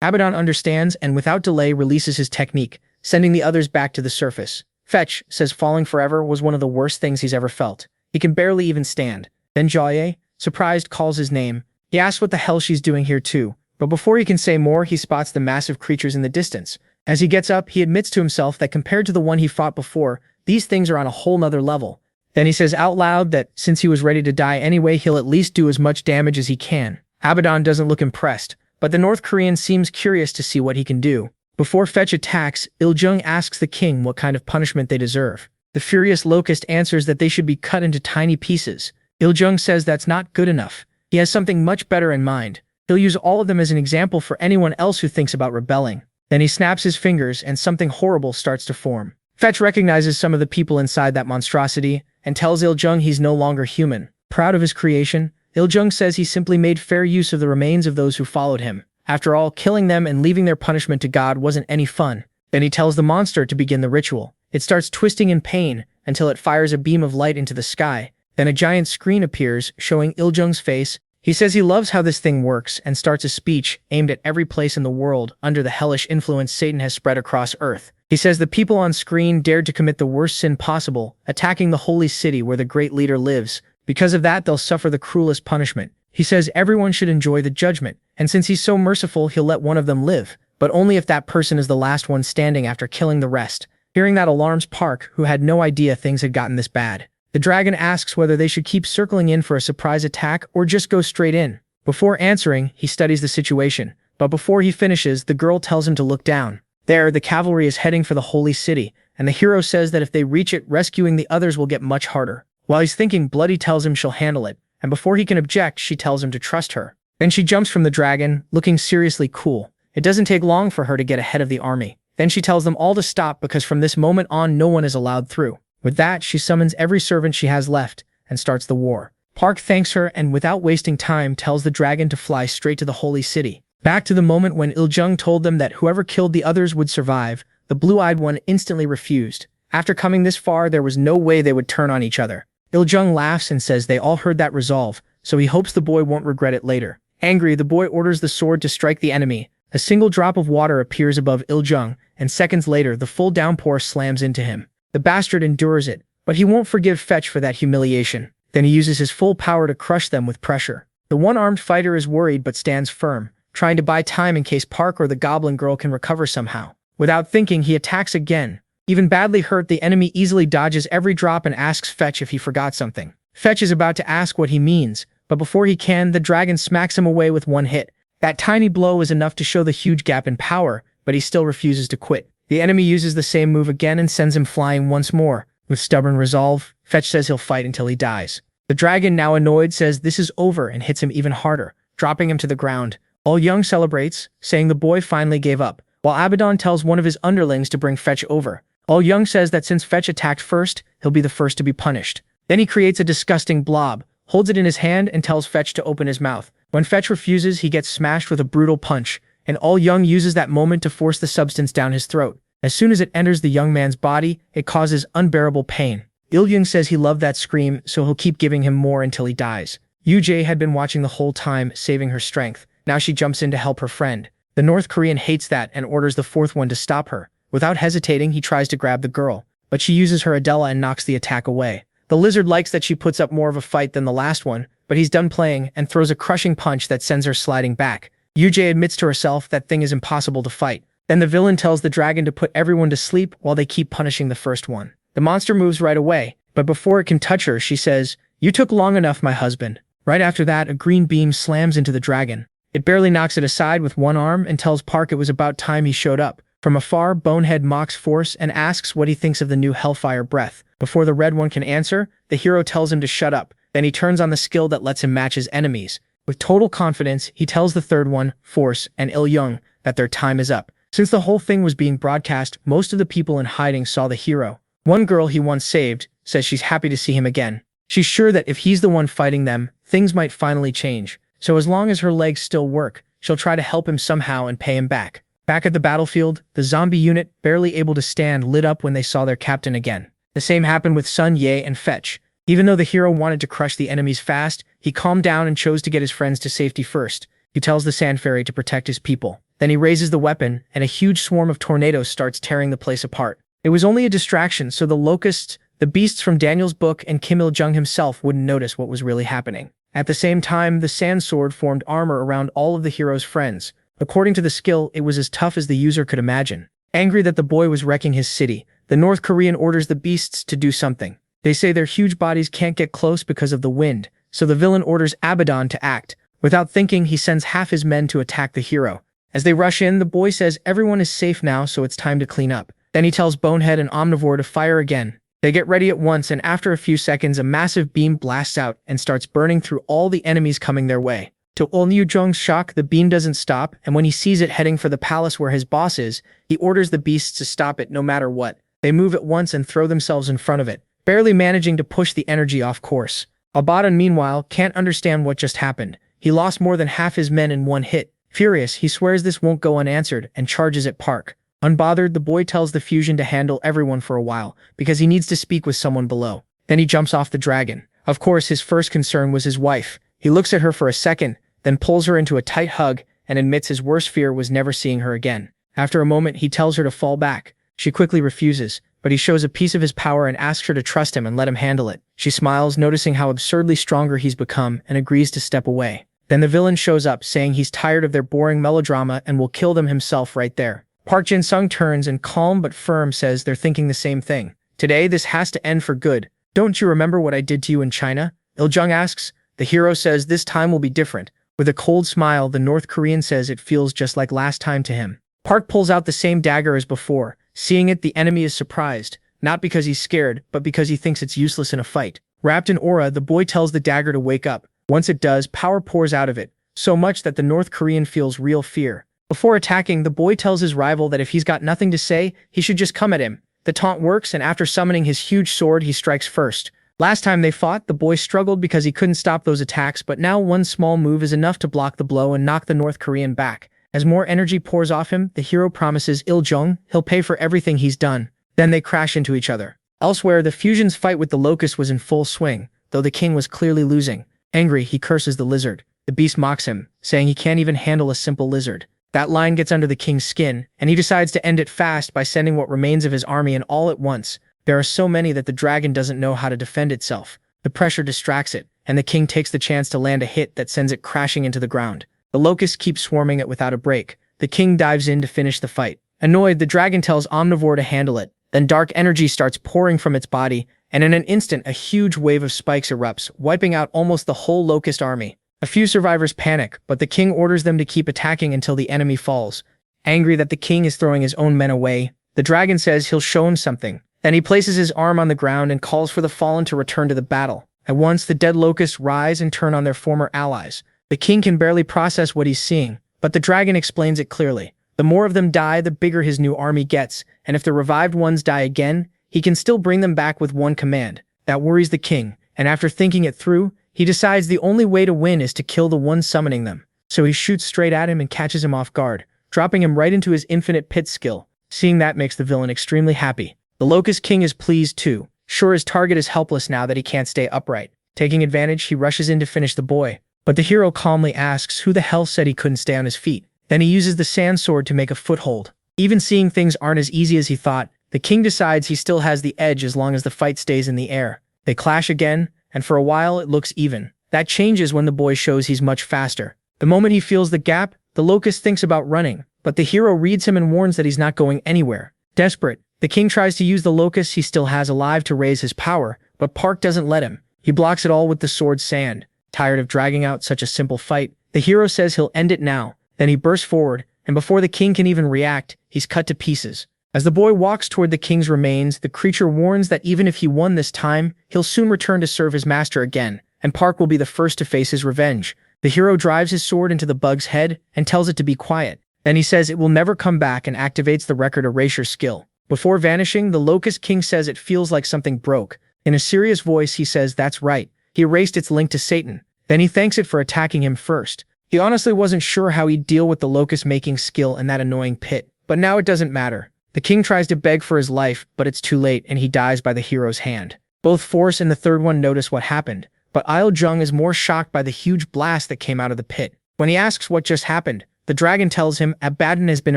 Abaddon understands and without delay releases his technique, sending the others back to the surface. Fetch says falling forever was one of the worst things he's ever felt. He can barely even stand. Then Jo-ye, surprised, calls his name. He asks what the hell she's doing here too, but before he can say more, he spots the massive creatures in the distance. As he gets up, he admits to himself that compared to the one he fought before, these things are on a whole nother level. Then he says out loud that since he was ready to die anyway, he'll at least do as much damage as he can. Abaddon doesn't look impressed, but the North Korean seems curious to see what he can do. Before Fetch attacks, Il-jung asks the king what kind of punishment they deserve. The furious Locust answers that they should be cut into tiny pieces. Il-jung says that's not good enough. He has something much better in mind. He'll use all of them as an example for anyone else who thinks about rebelling. Then he snaps his fingers and something horrible starts to form. Fetch recognizes some of the people inside that monstrosity and tells Il-jung he's no longer human. Proud of his creation, Il-jung says he simply made fair use of the remains of those who followed him. After all, killing them and leaving their punishment to God wasn't any fun. Then he tells the monster to begin the ritual. It starts twisting in pain until it fires a beam of light into the sky. Then a giant screen appears, showing Il-jung's face. He says he loves how this thing works and starts a speech aimed at every place in the world under the hellish influence Satan has spread across Earth. He says the people on screen dared to commit the worst sin possible, attacking the holy city where the great leader lives. Because of that, they'll suffer the cruelest punishment. He says everyone should enjoy the judgment, and since he's so merciful, he'll let one of them live, but only if that person is the last one standing after killing the rest. Hearing that alarms Park, who had no idea things had gotten this bad. The dragon asks whether they should keep circling in for a surprise attack or just go straight in. Before answering, he studies the situation, but before he finishes, the girl tells him to look down. There, the cavalry is heading for the holy city, and the hero says that if they reach it, rescuing the others will get much harder. While he's thinking, Bloody tells him she'll handle it, and before he can object, she tells him to trust her. Then she jumps from the dragon, looking seriously cool. It doesn't take long for her to get ahead of the army. Then she tells them all to stop because from this moment on, no one is allowed through. With that, she summons every servant she has left and starts the war. Park thanks her and without wasting time tells the dragon to fly straight to the holy city. Back to the moment when Il-jung told them that whoever killed the others would survive, the blue-eyed one instantly refused. After coming this far, there was no way they would turn on each other. Il-jung laughs and says they all heard that resolve, so he hopes the boy won't regret it later. Angry, the boy orders the sword to strike the enemy. A single drop of water appears above Il-jung, and seconds later, the full downpour slams into him. The bastard endures it, but he won't forgive Fetch for that humiliation. Then he uses his full power to crush them with pressure. The one-armed fighter is worried but stands firm, trying to buy time in case Park or the goblin girl can recover somehow. Without thinking, he attacks again. Even badly hurt, the enemy easily dodges every drop and asks Fetch if he forgot something. Fetch is about to ask what he means, but before he can, the dragon smacks him away with one hit. That tiny blow is enough to show the huge gap in power, but he still refuses to quit. The enemy uses the same move again and sends him flying once more. With stubborn resolve, Fetch says he'll fight until he dies. The dragon, now annoyed, says this is over and hits him even harder, dropping him to the ground. Il-jung celebrates, saying the boy finally gave up, while Abaddon tells one of his underlings to bring Fetch over. Il-jung says that since Fetch attacked first, he'll be the first to be punished. Then he creates a disgusting blob, holds it in his hand, and tells Fetch to open his mouth. When Fetch refuses, he gets smashed with a brutal punch, and Il-jung uses that moment to force the substance down his throat. As soon as it enters the young man's body, it causes unbearable pain. Il-jung says he loved that scream, so he'll keep giving him more until he dies. Yu-jae had been watching the whole time, saving her strength. Now she jumps in to help her friend. The North Korean hates that and orders the fourth one to stop her. Without hesitating, he tries to grab the girl, but she uses her Adela and knocks the attack away. The lizard likes that she puts up more of a fight than the last one, but he's done playing and throws a crushing punch that sends her sliding back. Yu-jae admits to herself that thing is impossible to fight. Then the villain tells the dragon to put everyone to sleep while they keep punishing the first one. The monster moves right away, but before it can touch her, she says, "You took long enough, my husband." Right after that, a green beam slams into the dragon. It barely knocks it aside with one arm and tells Park it was about time he showed up. From afar, Bonehead mocks Force and asks what he thinks of the new Hellfire Breath. Before the red one can answer, the hero tells him to shut up. Then he turns on the skill that lets him match his enemies. With total confidence, he tells the third one, Force, and Il-jung, that their time is up. Since the whole thing was being broadcast, most of the people in hiding saw the hero. One girl he once saved says she's happy to see him again. She's sure that if he's the one fighting them, things might finally change. So as long as her legs still work, she'll try to help him somehow and pay him back. Back at the battlefield, the zombie unit, barely able to stand, lit up when they saw their captain again. The same happened with Sun Ye and Fetch. Even though the hero wanted to crush the enemies fast, he calmed down and chose to get his friends to safety first. He tells the Sand Fairy to protect his people. Then he raises the weapon, and a huge swarm of tornadoes starts tearing the place apart. It was only a distraction, so the locusts, the beasts from Daniel's book, and Kim Il-jung himself wouldn't notice what was really happening. At the same time, the sand sword formed armor around all of the hero's friends. According to the skill, it was as tough as the user could imagine. Angry that the boy was wrecking his city, the North Korean orders the beasts to do something. They say their huge bodies can't get close because of the wind, so the villain orders Abaddon to act. Without thinking, he sends half his men to attack the hero. As they rush in, the boy says everyone is safe now, so it's time to clean up. Then he tells Bonehead and Omnivore to fire again. They get ready at once, and after a few seconds, a massive beam blasts out and starts burning through all the enemies coming their way. To Liu Zhong's shock, the beam doesn't stop, and when he sees it heading for the palace where his boss is, he orders the beasts to stop it no matter what. They move at once and throw themselves in front of it, barely managing to push the energy off course. Abaddon, meanwhile, can't understand what just happened. He lost more than half his men in one hit. Furious, he swears this won't go unanswered and charges at Park. Unbothered, the boy tells the fusion to handle everyone for a while, because he needs to speak with someone below. Then he jumps off the dragon. Of course, his first concern was his wife. He looks at her for a second, then pulls her into a tight hug and admits his worst fear was never seeing her again. After a moment, he tells her to fall back. She quickly refuses, but he shows a piece of his power and asks her to trust him and let him handle it. She smiles, noticing how absurdly stronger he's become, and agrees to step away. Then the villain shows up, saying he's tired of their boring melodrama and will kill them himself right there. Park Jin-sung turns and, calm but firm, says they're thinking the same thing. Today, this has to end for good. Don't you remember what I did to you in China? Il-jung asks. The hero says this time will be different. With a cold smile, the North Korean says it feels just like last time to him. Park pulls out the same dagger as before. Seeing it, the enemy is surprised, not because he's scared, but because he thinks it's useless in a fight. Wrapped in aura, the boy tells the dagger to wake up. Once it does, power pours out of it, so much that the North Korean feels real fear. Before attacking, the boy tells his rival that if he's got nothing to say, he should just come at him. The taunt works, and after summoning his huge sword, he strikes first. Last time they fought, the boy struggled because he couldn't stop those attacks, but now one small move is enough to block the blow and knock the North Korean back. As more energy pours off him, the hero promises Il-jung he'll pay for everything he's done. Then they crash into each other. Elsewhere, the fusion's fight with the locust was in full swing, though the king was clearly losing. Angry, he curses the lizard. The beast mocks him, saying he can't even handle a simple lizard. That line gets under the king's skin, and he decides to end it fast by sending what remains of his army in all at once. There are so many that the dragon doesn't know how to defend itself. The pressure distracts it, and the king takes the chance to land a hit that sends it crashing into the ground. The locusts keep swarming it without a break. The king dives in to finish the fight. Annoyed, the dragon tells Omnivore to handle it. Then dark energy starts pouring from its body, and in an instant a huge wave of spikes erupts, wiping out almost the whole locust army. A few survivors panic, but the king orders them to keep attacking until the enemy falls. Angry that the king is throwing his own men away, the dragon says he'll show him something. Then he places his arm on the ground and calls for the fallen to return to the battle. At once, the dead locusts rise and turn on their former allies. The king can barely process what he's seeing, but the dragon explains it clearly. The more of them die, the bigger his new army gets, and if the revived ones die again, he can still bring them back with one command. That worries the king, and after thinking it through, he decides the only way to win is to kill the one summoning them. So he shoots straight at him and catches him off guard, dropping him right into his infinite pit skill. Seeing that makes the villain extremely happy. The Locust King is pleased too. Sure, his target is helpless now that he can't stay upright. Taking advantage, he rushes in to finish the boy. But the hero calmly asks who the hell said he couldn't stay on his feet. Then he uses the sand sword to make a foothold. Even seeing things aren't as easy as he thought, the king decides he still has the edge as long as the fight stays in the air. They clash again, and for a while it looks even. That changes when the boy shows he's much faster. The moment he feels the gap, the locust thinks about running, but the hero reads him and warns that he's not going anywhere. Desperate, the king tries to use the locust he still has alive to raise his power, but Park doesn't let him. He blocks it all with the sword's sand. Tired of dragging out such a simple fight, the hero says he'll end it now. Then he bursts forward, and before the king can even react, he's cut to pieces. As the boy walks toward the king's remains, the creature warns that even if he won this time, he'll soon return to serve his master again, and Park will be the first to face his revenge. The hero drives his sword into the bug's head and tells it to be quiet. Then he says it will never come back and activates the record erasure skill. Before vanishing, the Locust King says it feels like something broke. In a serious voice, he says that's right. He erased its link to Satan. Then he thanks it for attacking him first. He honestly wasn't sure how he'd deal with the locust making skill in that annoying pit, but now it doesn't matter. The king tries to beg for his life, but it's too late and he dies by the hero's hand. Both Force and the third one notice what happened, but Il-jung is more shocked by the huge blast that came out of the pit. When he asks what just happened, the dragon tells him Abaddon has been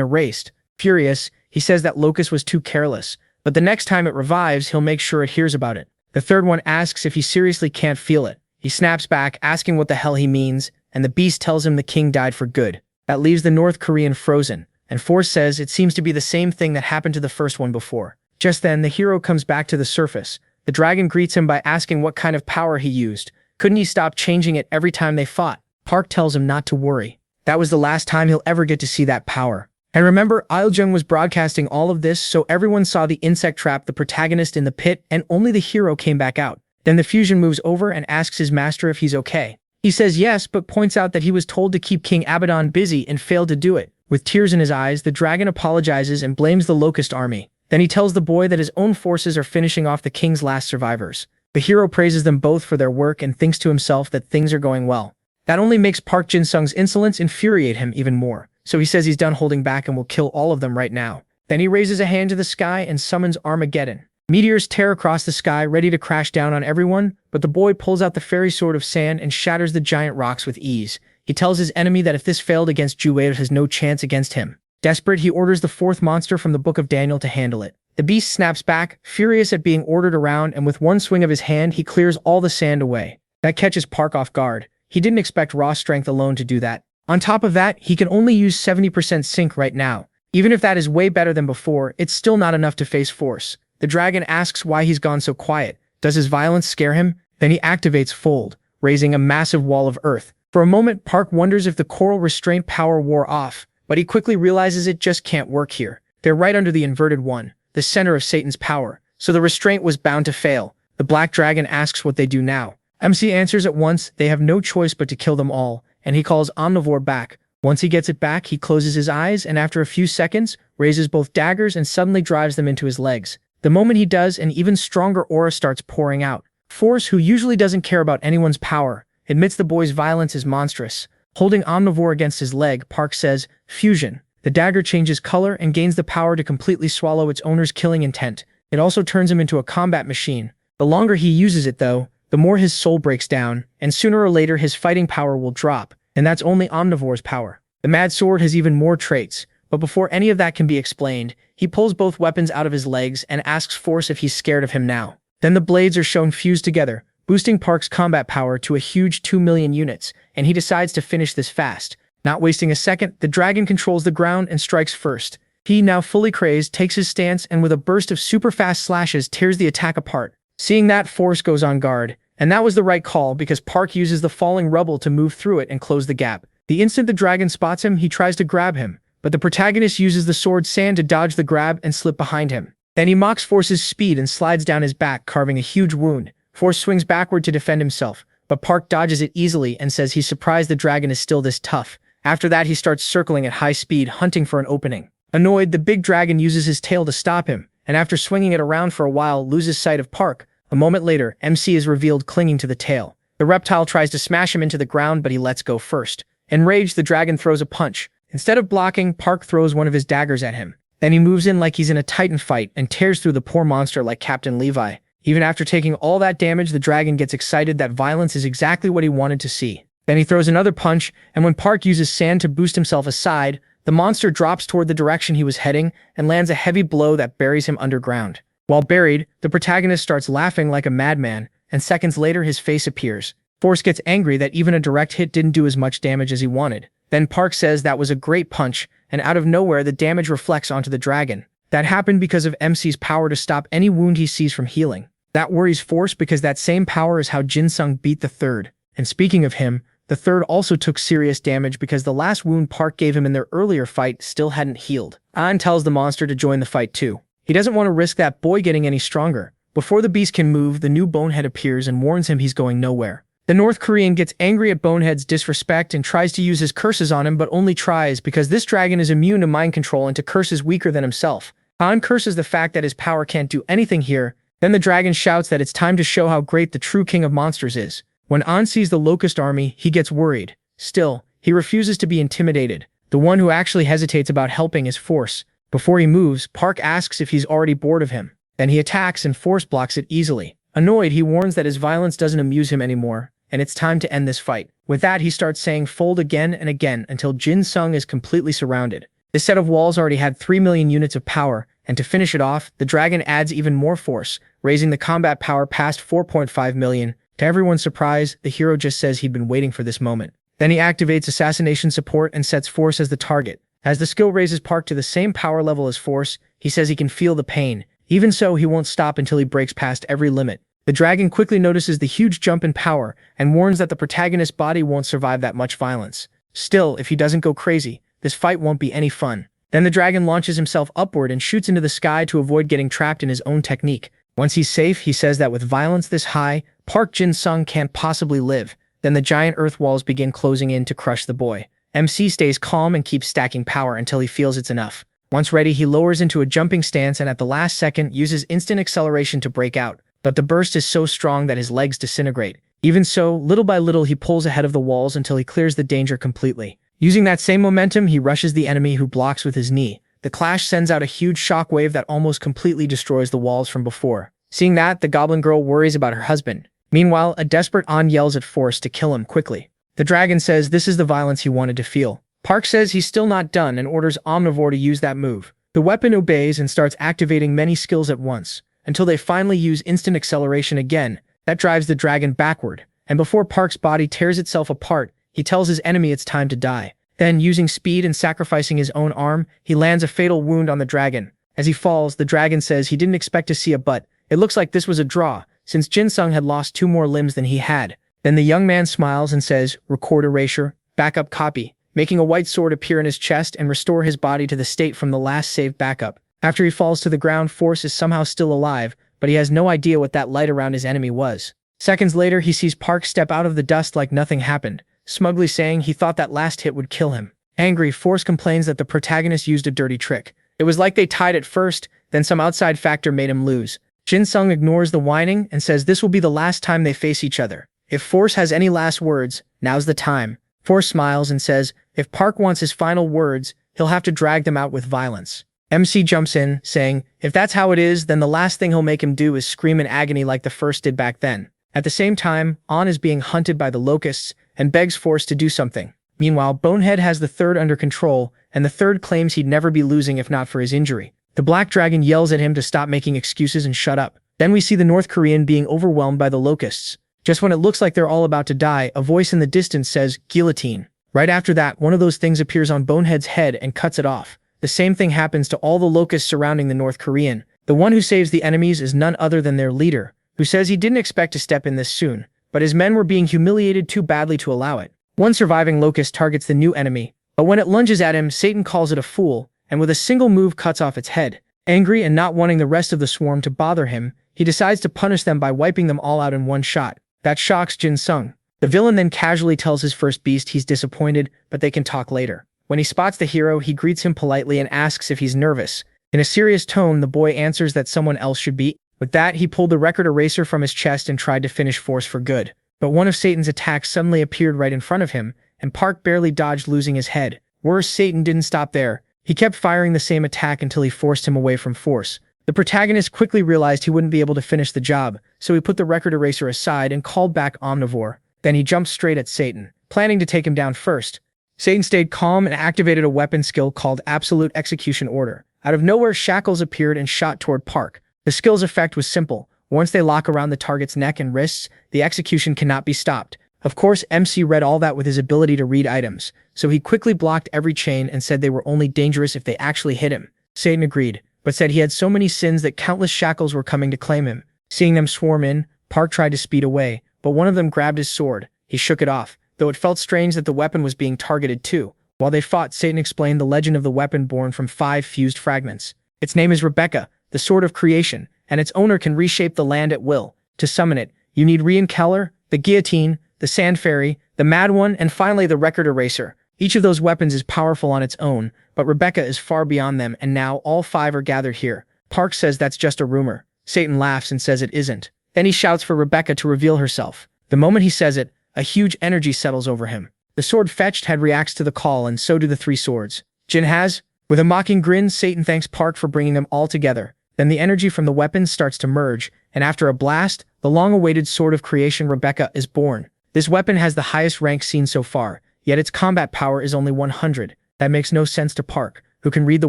erased. Furious, he says that Locust was too careless, but the next time it revives, he'll make sure it hears about it. The third one asks if he seriously can't feel it. He snaps back, asking what the hell he means, and the beast tells him the king died for good. That leaves the North Korean frozen, and Force says it seems to be the same thing that happened to the first one before. Just then, the hero comes back to the surface. The dragon greets him by asking what kind of power he used. Couldn't he stop changing it every time they fought? Park tells him not to worry. That was the last time he'll ever get to see that power. And remember, Iljung was broadcasting all of this, so everyone saw the insect trap the protagonist in the pit, and only the hero came back out. Then the fusion moves over and asks his master if he's okay. He says yes, but points out that he was told to keep King Abaddon busy and failed to do it. With tears in his eyes, the dragon apologizes and blames the Locust army. Then he tells the boy that his own forces are finishing off the king's last survivors. The hero praises them both for their work and thinks to himself that things are going well. That only makes Park Jin-sung's insolence infuriate him even more. So he says he's done holding back and will kill all of them right now. Then he raises a hand to the sky and summons Armageddon. Meteors tear across the sky, ready to crash down on everyone, but the boy pulls out the fairy sword of sand and shatters the giant rocks with ease. He tells his enemy that if this failed against Juwei, it has no chance against him. Desperate, he orders the fourth monster from the Book of Daniel to handle it. The beast snaps back, furious at being ordered around, and with one swing of his hand, he clears all the sand away. That catches Park off guard. He didn't expect raw strength alone to do that. On top of that, he can only use 70% sync right now. Even if that is way better than before, it's still not enough to face force. The dragon asks why he's gone so quiet. Does his violence scare him? Then he activates Fold, raising a massive wall of earth. For a moment, Park wonders if the coral restraint power wore off, but he quickly realizes it just can't work here. They're right under the inverted one, the center of Satan's power, so the restraint was bound to fail. The black dragon asks what they do now. MC answers at once they have no choice but to kill them all, and he calls Omnivore back. Once he gets it back, he closes his eyes and after a few seconds, raises both daggers and suddenly drives them into his legs. The moment he does, an even stronger aura starts pouring out. Force, who usually doesn't care about anyone's power, admits the boy's violence is monstrous. Holding Omnivore against his leg, Park says, "Fusion." The dagger changes color and gains the power to completely swallow its owner's killing intent. It also turns him into a combat machine. The longer he uses it, though, the more his soul breaks down, and sooner or later his fighting power will drop, and that's only Omnivore's power. The Mad Sword has even more traits, but before any of that can be explained, he pulls both weapons out of his legs and asks Force if he's scared of him now. Then the blades are shown fused together, boosting Park's combat power to a huge 2 million units, and he decides to finish this fast. Not wasting a second, the dragon controls the ground and strikes first. He, now fully crazed, takes his stance and with a burst of super fast slashes tears the attack apart. Seeing that, Force goes on guard, and that was the right call because Park uses the falling rubble to move through it and close the gap. The instant the dragon spots him, he tries to grab him, but the protagonist uses the sword sand to dodge the grab and slip behind him. Then he mocks Force's speed and slides down his back, carving a huge wound. Force swings backward to defend himself, but Park dodges it easily and says he's surprised the dragon is still this tough. After that, he starts circling at high speed, hunting for an opening. Annoyed, the big dragon uses his tail to stop him, and after swinging it around for a while, loses sight of Park. A moment later, MC is revealed clinging to the tail. The reptile tries to smash him into the ground, but he lets go first. Enraged, the dragon throws a punch. Instead of blocking, Park throws one of his daggers at him. Then he moves in like he's in a titan fight and tears through the poor monster like Captain Levi. Even after taking all that damage, the dragon gets excited that violence is exactly what he wanted to see. Then he throws another punch, and when Park uses sand to boost himself aside, the monster drops toward the direction he was heading and lands a heavy blow that buries him underground. While buried, the protagonist starts laughing like a madman, and seconds later his face appears. Force gets angry that even a direct hit didn't do as much damage as he wanted. Then Park says that was a great punch, and out of nowhere the damage reflects onto the dragon. That happened because of MC's power to stop any wound he sees from healing. That worries Force because that same power is how Jin-sung beat the third. And speaking of him, the third also took serious damage because the last wound Park gave him in their earlier fight still hadn't healed. An tells the monster to join the fight too. He doesn't want to risk that boy getting any stronger. Before the beast can move, the new Bonehead appears and warns him he's going nowhere. The North Korean gets angry at Bonehead's disrespect and tries to use his curses on him, but only tries because this dragon is immune to mind control and to curses weaker than himself. Han curses the fact that his power can't do anything here. Then the dragon shouts that it's time to show how great the true king of monsters is. When An sees the Locust army, he gets worried. Still, he refuses to be intimidated. The one who actually hesitates about helping is Force. Before he moves, Park asks if he's already bored of him. Then he attacks and Force blocks it easily. Annoyed, he warns that his violence doesn't amuse him anymore, and it's time to end this fight. With that, he starts saying fold again and again until Jin-sung is completely surrounded. This set of walls already had 3 million units of power, and to finish it off, the dragon adds even more force, raising the combat power past 4.5 million. To everyone's surprise, the hero just says he'd been waiting for this moment. Then he activates assassination support and sets Force as the target. As the skill raises Park to the same power level as Force, he says he can feel the pain. Even so, he won't stop until he breaks past every limit. The dragon quickly notices the huge jump in power and warns that the protagonist's body won't survive that much violence. Still, if he doesn't go crazy, this fight won't be any fun. Then the dragon launches himself upward and shoots into the sky to avoid getting trapped in his own technique. Once he's safe, he says that with violence this high, Park Jin-sung can't possibly live. Then the giant earth walls begin closing in to crush the boy. MC stays calm and keeps stacking power until he feels it's enough. Once ready, he lowers into a jumping stance and at the last second uses instant acceleration to break out. But the burst is so strong that his legs disintegrate. Even so, little by little he pulls ahead of the walls until he clears the danger completely. Using that same momentum, he rushes the enemy who blocks with his knee. The clash sends out a huge shockwave that almost completely destroys the walls from before. Seeing that, the goblin girl worries about her husband. Meanwhile, a desperate An yells at Force to kill him quickly. The dragon says this is the violence he wanted to feel. Park says he's still not done and orders Omnivore to use that move. The weapon obeys and starts activating many skills at once, until they finally use instant acceleration again. That drives the dragon backward, and before Park's body tears itself apart, he tells his enemy it's time to die. Then, using speed and sacrificing his own arm, he lands a fatal wound on the dragon. As he falls, the dragon says he didn't expect to see a butt. It looks like this was a draw, since Jin-sung had lost 2 more limbs than he had. Then the young man smiles and says, "Record erasure, backup copy," making a white sword appear in his chest and restore his body to the state from the last saved backup. After he falls to the ground, Force is somehow still alive, but he has no idea what that light around his enemy was. Seconds later, he sees Park step out of the dust like nothing happened, smugly saying he thought that last hit would kill him. Angry, Force complains that the protagonist used a dirty trick. It was like they tied at first, then some outside factor made him lose. Jin-sung ignores the whining and says this will be the last time they face each other. If Force has any last words, now's the time. Force smiles and says if Park wants his final words, he'll have to drag them out with violence. MC jumps in, saying if that's how it is, then the last thing he'll make him do is scream in agony like the first did back then. At the same time, An is being hunted by the locusts and begs Force to do something. Meanwhile, Bonehead has the third under control, and the third claims he'd never be losing if not for his injury. The Black Dragon yells at him to stop making excuses and shut up. Then we see the North Korean being overwhelmed by the locusts. Just when it looks like they're all about to die, a voice in the distance says, "Guillotine." Right after that, one of those things appears on Bonehead's head and cuts it off. The same thing happens to all the locusts surrounding the North Korean. The one who saves the enemies is none other than their leader, who says he didn't expect to step in this soon, but his men were being humiliated too badly to allow it. One surviving locust targets the new enemy, but when it lunges at him, Satan calls it a fool, and with a single move cuts off its head. Angry and not wanting the rest of the swarm to bother him, he decides to punish them by wiping them all out in one shot. That shocks Jin-sung. The villain then casually tells his first beast he's disappointed, but they can talk later. When he spots the hero, he greets him politely and asks if he's nervous. In a serious tone, the boy answers that someone else should be. With that, he pulled the record eraser from his chest and tried to finish Force for good. But one of Satan's attacks suddenly appeared right in front of him, and Park barely dodged, losing his head. Worse, Satan didn't stop there. He kept firing the same attack until he forced him away from Force. The protagonist quickly realized he wouldn't be able to finish the job, so he put the record eraser aside and called back Omnivore. Then he jumped straight at Satan, planning to take him down first. Satan stayed calm and activated a weapon skill called Absolute Execution Order. Out of nowhere, shackles appeared and shot toward Park. The skill's effect was simple. Once they lock around the target's neck and wrists, the execution cannot be stopped. Of course, MC read all that with his ability to read items, so he quickly blocked every chain and said they were only dangerous if they actually hit him. Satan agreed, but said he had so many sins that countless shackles were coming to claim him. Seeing them swarm in, Park tried to speed away, but one of them grabbed his sword. He shook it off, though it felt strange that the weapon was being targeted too. While they fought, Satan explained the legend of the weapon born from 5 fused fragments. Its name is Rebecca, the Sword of Creation, and its owner can reshape the land at will. To summon it, you need Rian Keller, the Guillotine, the Sand Fairy, the Mad One, and finally the Record Eraser. Each of those weapons is powerful on its own, but Rebecca is far beyond them, and now all 5 are gathered here. Park says that's just a rumor. Satan laughs and says it isn't. Then he shouts for Rebecca to reveal herself. The moment he says it, a huge energy settles over him. The sword fetched head reacts to the call, and so do the 3 swords. Jin has? With a mocking grin, Satan thanks Park for bringing them all together. Then the energy from the weapons starts to merge, and after a blast, the long-awaited Sword of Creation Rebecca is born. This weapon has the highest rank seen so far, yet its combat power is only 100. That makes no sense to Park, who can read the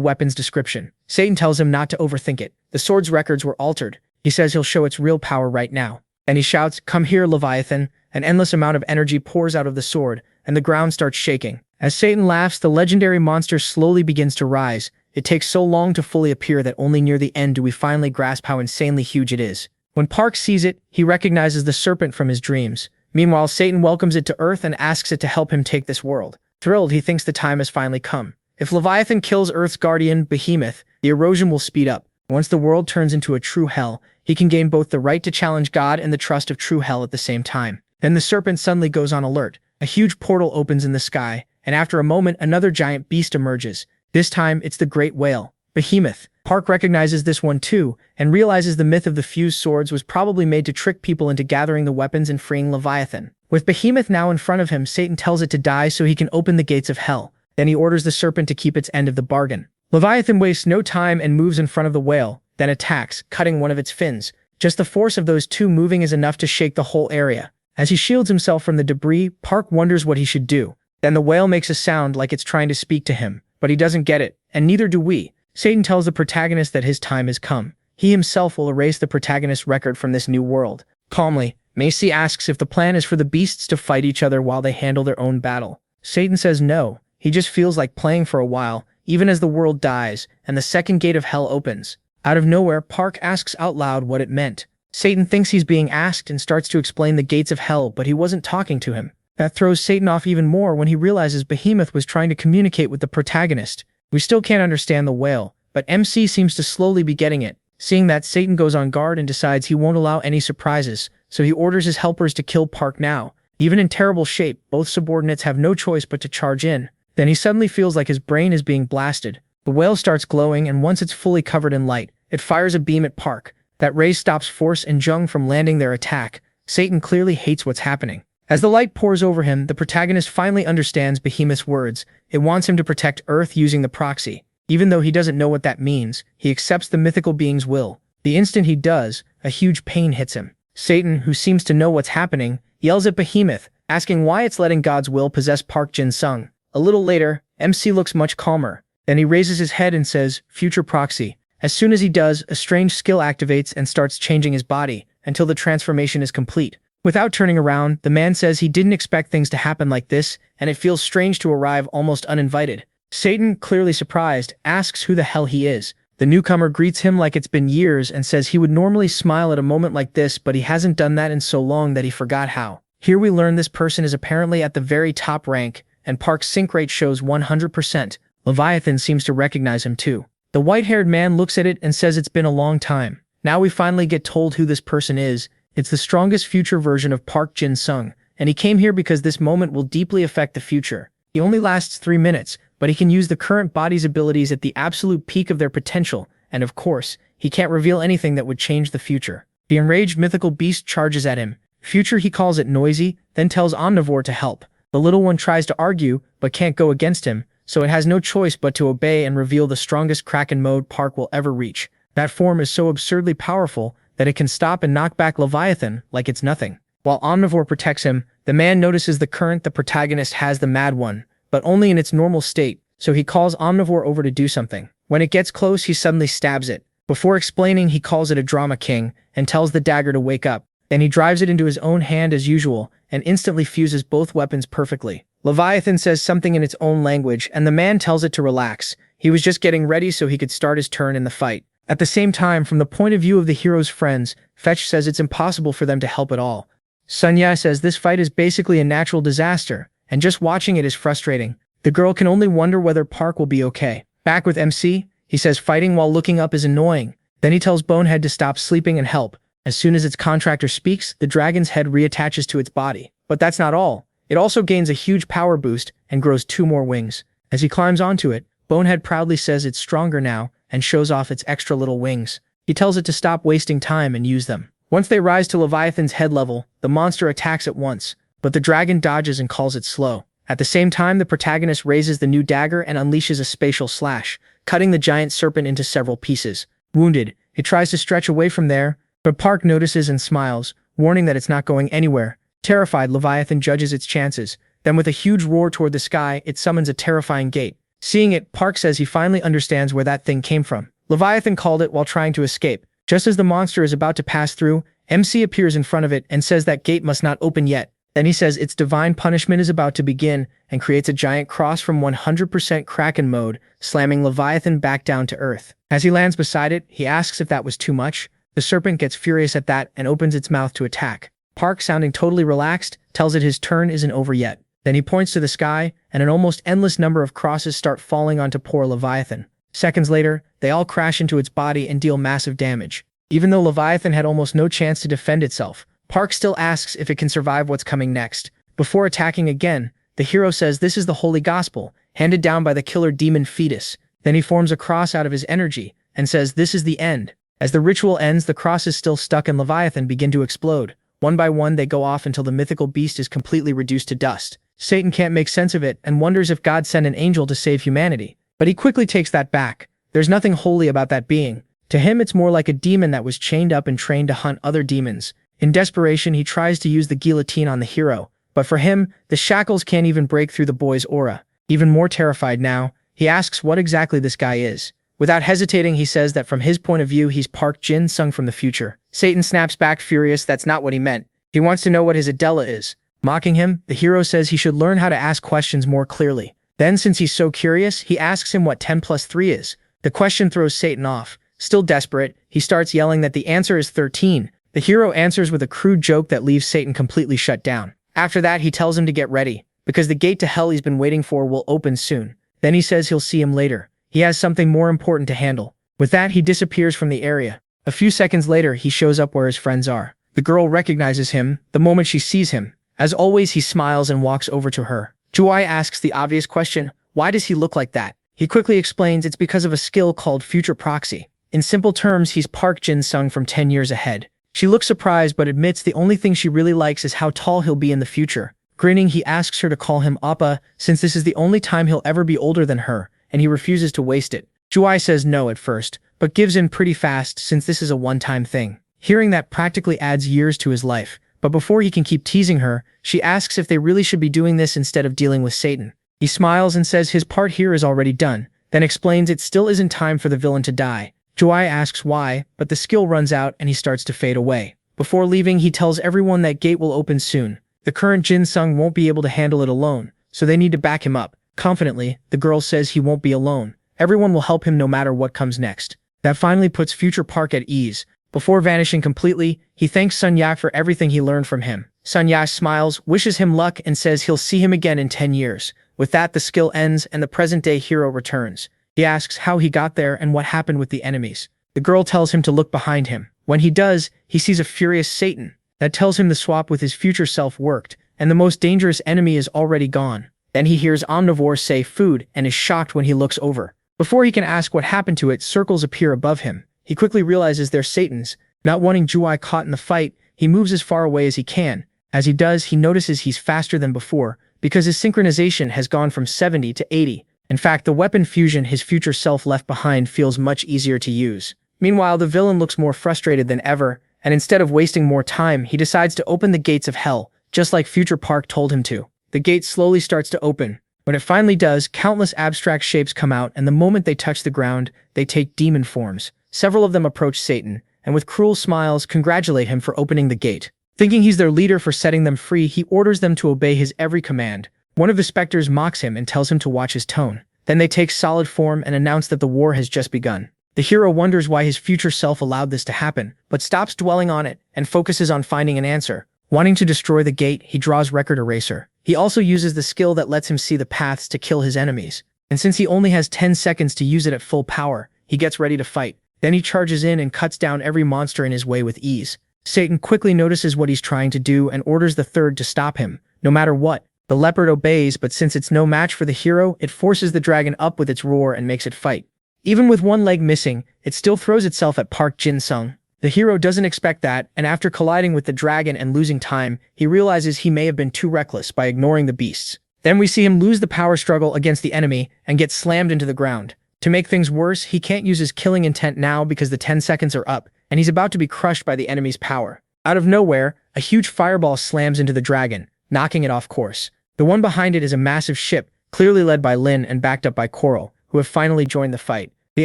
weapon's description. Satan tells him not to overthink it. The sword's records were altered. He says he'll show its real power right now. And he shouts, "Come here, Leviathan." An endless amount of energy pours out of the sword, and the ground starts shaking. As Satan laughs, the legendary monster slowly begins to rise. It takes so long to fully appear that only near the end do we finally grasp how insanely huge it is. When Park sees it, he recognizes the serpent from his dreams. Meanwhile, Satan welcomes it to Earth and asks it to help him take this world. Thrilled, he thinks the time has finally come. If Leviathan kills Earth's guardian, Behemoth, the erosion will speed up. Once the world turns into a true hell, he can gain both the right to challenge God and the trust of true hell at the same time. Then the serpent suddenly goes on alert. A huge portal opens in the sky, and after a moment another giant beast emerges. This time, it's the great whale, Behemoth. Park recognizes this one too, and realizes the myth of the fused swords was probably made to trick people into gathering the weapons and freeing Leviathan. With Behemoth now in front of him, Satan tells it to die so he can open the gates of hell. Then he orders the serpent to keep its end of the bargain. Leviathan wastes no time and moves in front of the whale, then attacks, cutting one of its fins. Just the force of those two moving is enough to shake the whole area. As he shields himself from the debris, Park wonders what he should do. Then the whale makes a sound like it's trying to speak to him, but he doesn't get it, and neither do we. Satan tells the protagonist that his time has come. He himself will erase the protagonist's record from this new world. Calmly, Macy asks if the plan is for the beasts to fight each other while they handle their own battle. Satan says no. He just feels like playing for a while, even as the world dies, and the second gate of hell opens. Out of nowhere, Park asks out loud what it meant. Satan thinks he's being asked and starts to explain the gates of hell, but he wasn't talking to him. That throws Satan off even more when he realizes Behemoth was trying to communicate with the protagonist. We still can't understand the whale, but MC seems to slowly be getting it. Seeing that, Satan goes on guard and decides he won't allow any surprises, so he orders his helpers to kill Park now. Even in terrible shape, both subordinates have no choice but to charge in. Then he suddenly feels like his brain is being blasted. The whale starts glowing, and once it's fully covered in light, it fires a beam at Park. That ray stops Force and Jung from landing their attack. Satan clearly hates what's happening. As the light pours over him, the protagonist finally understands Behemoth's words. It wants him to protect Earth using the proxy. Even though he doesn't know what that means, he accepts the mythical being's will. The instant he does, a huge pain hits him. Satan, who seems to know what's happening, yells at Behemoth, asking why it's letting God's will possess Park Jin-sung. A little later, MC looks much calmer. Then he raises his head and says, "Future proxy." As soon as he does, a strange skill activates and starts changing his body, until the transformation is complete. Without turning around, the man says he didn't expect things to happen like this, and it feels strange to arrive almost uninvited. Satan, clearly surprised, asks who the hell he is. The newcomer greets him like it's been years and says he would normally smile at a moment like this, but he hasn't done that in so long that he forgot how. Here we learn this person is apparently at the very top rank, and Park's sync rate shows 100%. Leviathan seems to recognize him too. The white-haired man looks at it and says it's been a long time. Now we finally get told who this person is. It's the strongest future version of Park Jin-sung, and he came here because this moment will deeply affect the future. He only lasts 3 minutes, but he can use the current body's abilities at the absolute peak of their potential, and of course, he can't reveal anything that would change the future. The enraged mythical beast charges at him. Future he calls it noisy, then tells Omnivore to help. The little one tries to argue, but can't go against him, so it has no choice but to obey and reveal the strongest Kraken mode Park will ever reach. That form is so absurdly powerful that it can stop and knock back Leviathan like it's nothing. While Omnivore protects him, the man notices the current the protagonist has the Mad One, but only in its normal state, so he calls Omnivore over to do something. When it gets close, he suddenly stabs it. Before explaining, he calls it a drama king and tells the dagger to wake up. Then he drives it into his own hand as usual and instantly fuses both weapons perfectly. Leviathan says something in its own language, and the man tells it to relax. He was just getting ready so he could start his turn in the fight. At the same time, from the point of view of the hero's friends, Fetch says it's impossible for them to help at all. Sunya says this fight is basically a natural disaster, and just watching it is frustrating. The girl can only wonder whether Park will be okay. Back with MC, he says fighting while looking up is annoying. Then he tells Bonehead to stop sleeping and help. As soon as its contractor speaks, the dragon's head reattaches to its body. But that's not all. It also gains a huge power boost and grows 2 more wings. As he climbs onto it, Bonehead proudly says it's stronger now and shows off its extra little wings. He tells it to stop wasting time and use them. Once they rise to Leviathan's head level, the monster attacks at once, but the dragon dodges and calls it slow. At the same time, the protagonist raises the new dagger and unleashes a spatial slash, cutting the giant serpent into several pieces. Wounded, it tries to stretch away from there, but Park notices and smiles, warning that it's not going anywhere. Terrified, Leviathan judges its chances. Then with a huge roar toward the sky, it summons a terrifying gate. Seeing it, Park says he finally understands where that thing came from. Leviathan called it while trying to escape. Just as the monster is about to pass through, MC appears in front of it and says that gate must not open yet. Then he says its divine punishment is about to begin and creates a giant cross from 100% Kraken mode, slamming Leviathan back down to earth. As he lands beside it, he asks if that was too much. The serpent gets furious at that and opens its mouth to attack. Park, sounding totally relaxed, tells it his turn isn't over yet. Then he points to the sky, and an almost endless number of crosses start falling onto poor Leviathan. Seconds later, they all crash into its body and deal massive damage. Even though Leviathan had almost no chance to defend itself, Park still asks if it can survive what's coming next. Before attacking again, the hero says this is the holy gospel, handed down by the killer demon fetus. Then he forms a cross out of his energy, and says this is the end. As the ritual ends, the crosses still stuck in Leviathan begin to explode. One by one they go off until the mythical beast is completely reduced to dust. Satan can't make sense of it and wonders if God sent an angel to save humanity. But he quickly takes that back. There's nothing holy about that being. To him it's more like a demon that was chained up and trained to hunt other demons. In desperation he tries to use the guillotine on the hero, but for him, the shackles can't even break through the boy's aura. Even more terrified now, he asks what exactly this guy is. Without hesitating, he says that from his point of view he's Park Jin-sung from the future. Satan snaps back furious that's not what he meant. He wants to know what his Adela is. Mocking him, the hero says he should learn how to ask questions more clearly. Then, since he's so curious, he asks him what 10 plus 3 is. The question throws Satan off. Still desperate, he starts yelling that the answer is 13. The hero answers with a crude joke that leaves Satan completely shut down. After that, he tells him to get ready, because the gate to hell he's been waiting for will open soon. Then he says he'll see him later. He has something more important to handle. With that, he disappears from the area. A few seconds later, he shows up where his friends are. The girl recognizes him the moment she sees him. As always, he smiles and walks over to her. Juai asks the obvious question, why does he look like that? He quickly explains it's because of a skill called Future Proxy. In simple terms, he's Park Jin-sung from 10 years ahead. She looks surprised but admits the only thing she really likes is how tall he'll be in the future. Grinning, he asks her to call him Appa, since this is the only time he'll ever be older than her, and he refuses to waste it. Juai says no at first, but gives in pretty fast since this is a one-time thing. Hearing that practically adds years to his life, but before he can keep teasing her, she asks if they really should be doing this instead of dealing with Satan. He smiles and says his part here is already done, then explains it still isn't time for the villain to die. Juai asks why, but the skill runs out and he starts to fade away. Before leaving, he tells everyone that gate will open soon. The current Jin-sung won't be able to handle it alone, so they need to back him up. Confidently, the girl says he won't be alone. Everyone will help him no matter what comes next. That finally puts Future Park at ease. Before vanishing completely, he thanks Sun Ya for everything he learned from him. Sun Ya smiles, wishes him luck, and says he'll see him again in 10 years. With that, the skill ends and the present-day hero returns. He asks how he got there and what happened with the enemies. The girl tells him to look behind him. When he does, he sees a furious Satan. That tells him the swap with his future self worked, and the most dangerous enemy is already gone. Then he hears Omnivore say food and is shocked when he looks over. Before he can ask what happened to it, circles appear above him. He quickly realizes they're Satan's. Not wanting Juai caught in the fight, he moves as far away as he can. As he does, he notices he's faster than before, because his synchronization has gone from 70 to 80. In fact, the weapon fusion his future self left behind feels much easier to use. Meanwhile, the villain looks more frustrated than ever, and instead of wasting more time, he decides to open the gates of hell, just like Future Park told him to. The gate slowly starts to open. When it finally does, countless abstract shapes come out, and the moment they touch the ground, they take demon forms. Several of them approach Satan, and with cruel smiles congratulate him for opening the gate. Thinking he's their leader for setting them free, he orders them to obey his every command. One of the specters mocks him and tells him to watch his tone. Then they take solid form and announce that the war has just begun. The hero wonders why his future self allowed this to happen, but stops dwelling on it and focuses on finding an answer. Wanting to destroy the gate, he draws Record Eraser. He also uses the skill that lets him see the paths to kill his enemies. And since he only has 10 seconds to use it at full power, he gets ready to fight. Then he charges in and cuts down every monster in his way with ease. Satan quickly notices what he's trying to do and orders the third to stop him. No matter what, the leopard obeys, but since it's no match for the hero, it forces the dragon up with its roar and makes it fight. Even with one leg missing, it still throws itself at Park Jin-sung. The hero doesn't expect that, and after colliding with the dragon and losing time, he realizes he may have been too reckless by ignoring the beasts. Then we see him lose the power struggle against the enemy and get slammed into the ground. To make things worse, he can't use his killing intent now because the 10 seconds are up, and he's about to be crushed by the enemy's power. Out of nowhere, a huge fireball slams into the dragon, knocking it off course. The one behind it is a massive ship, clearly led by Lin and backed up by Coral, who have finally joined the fight. The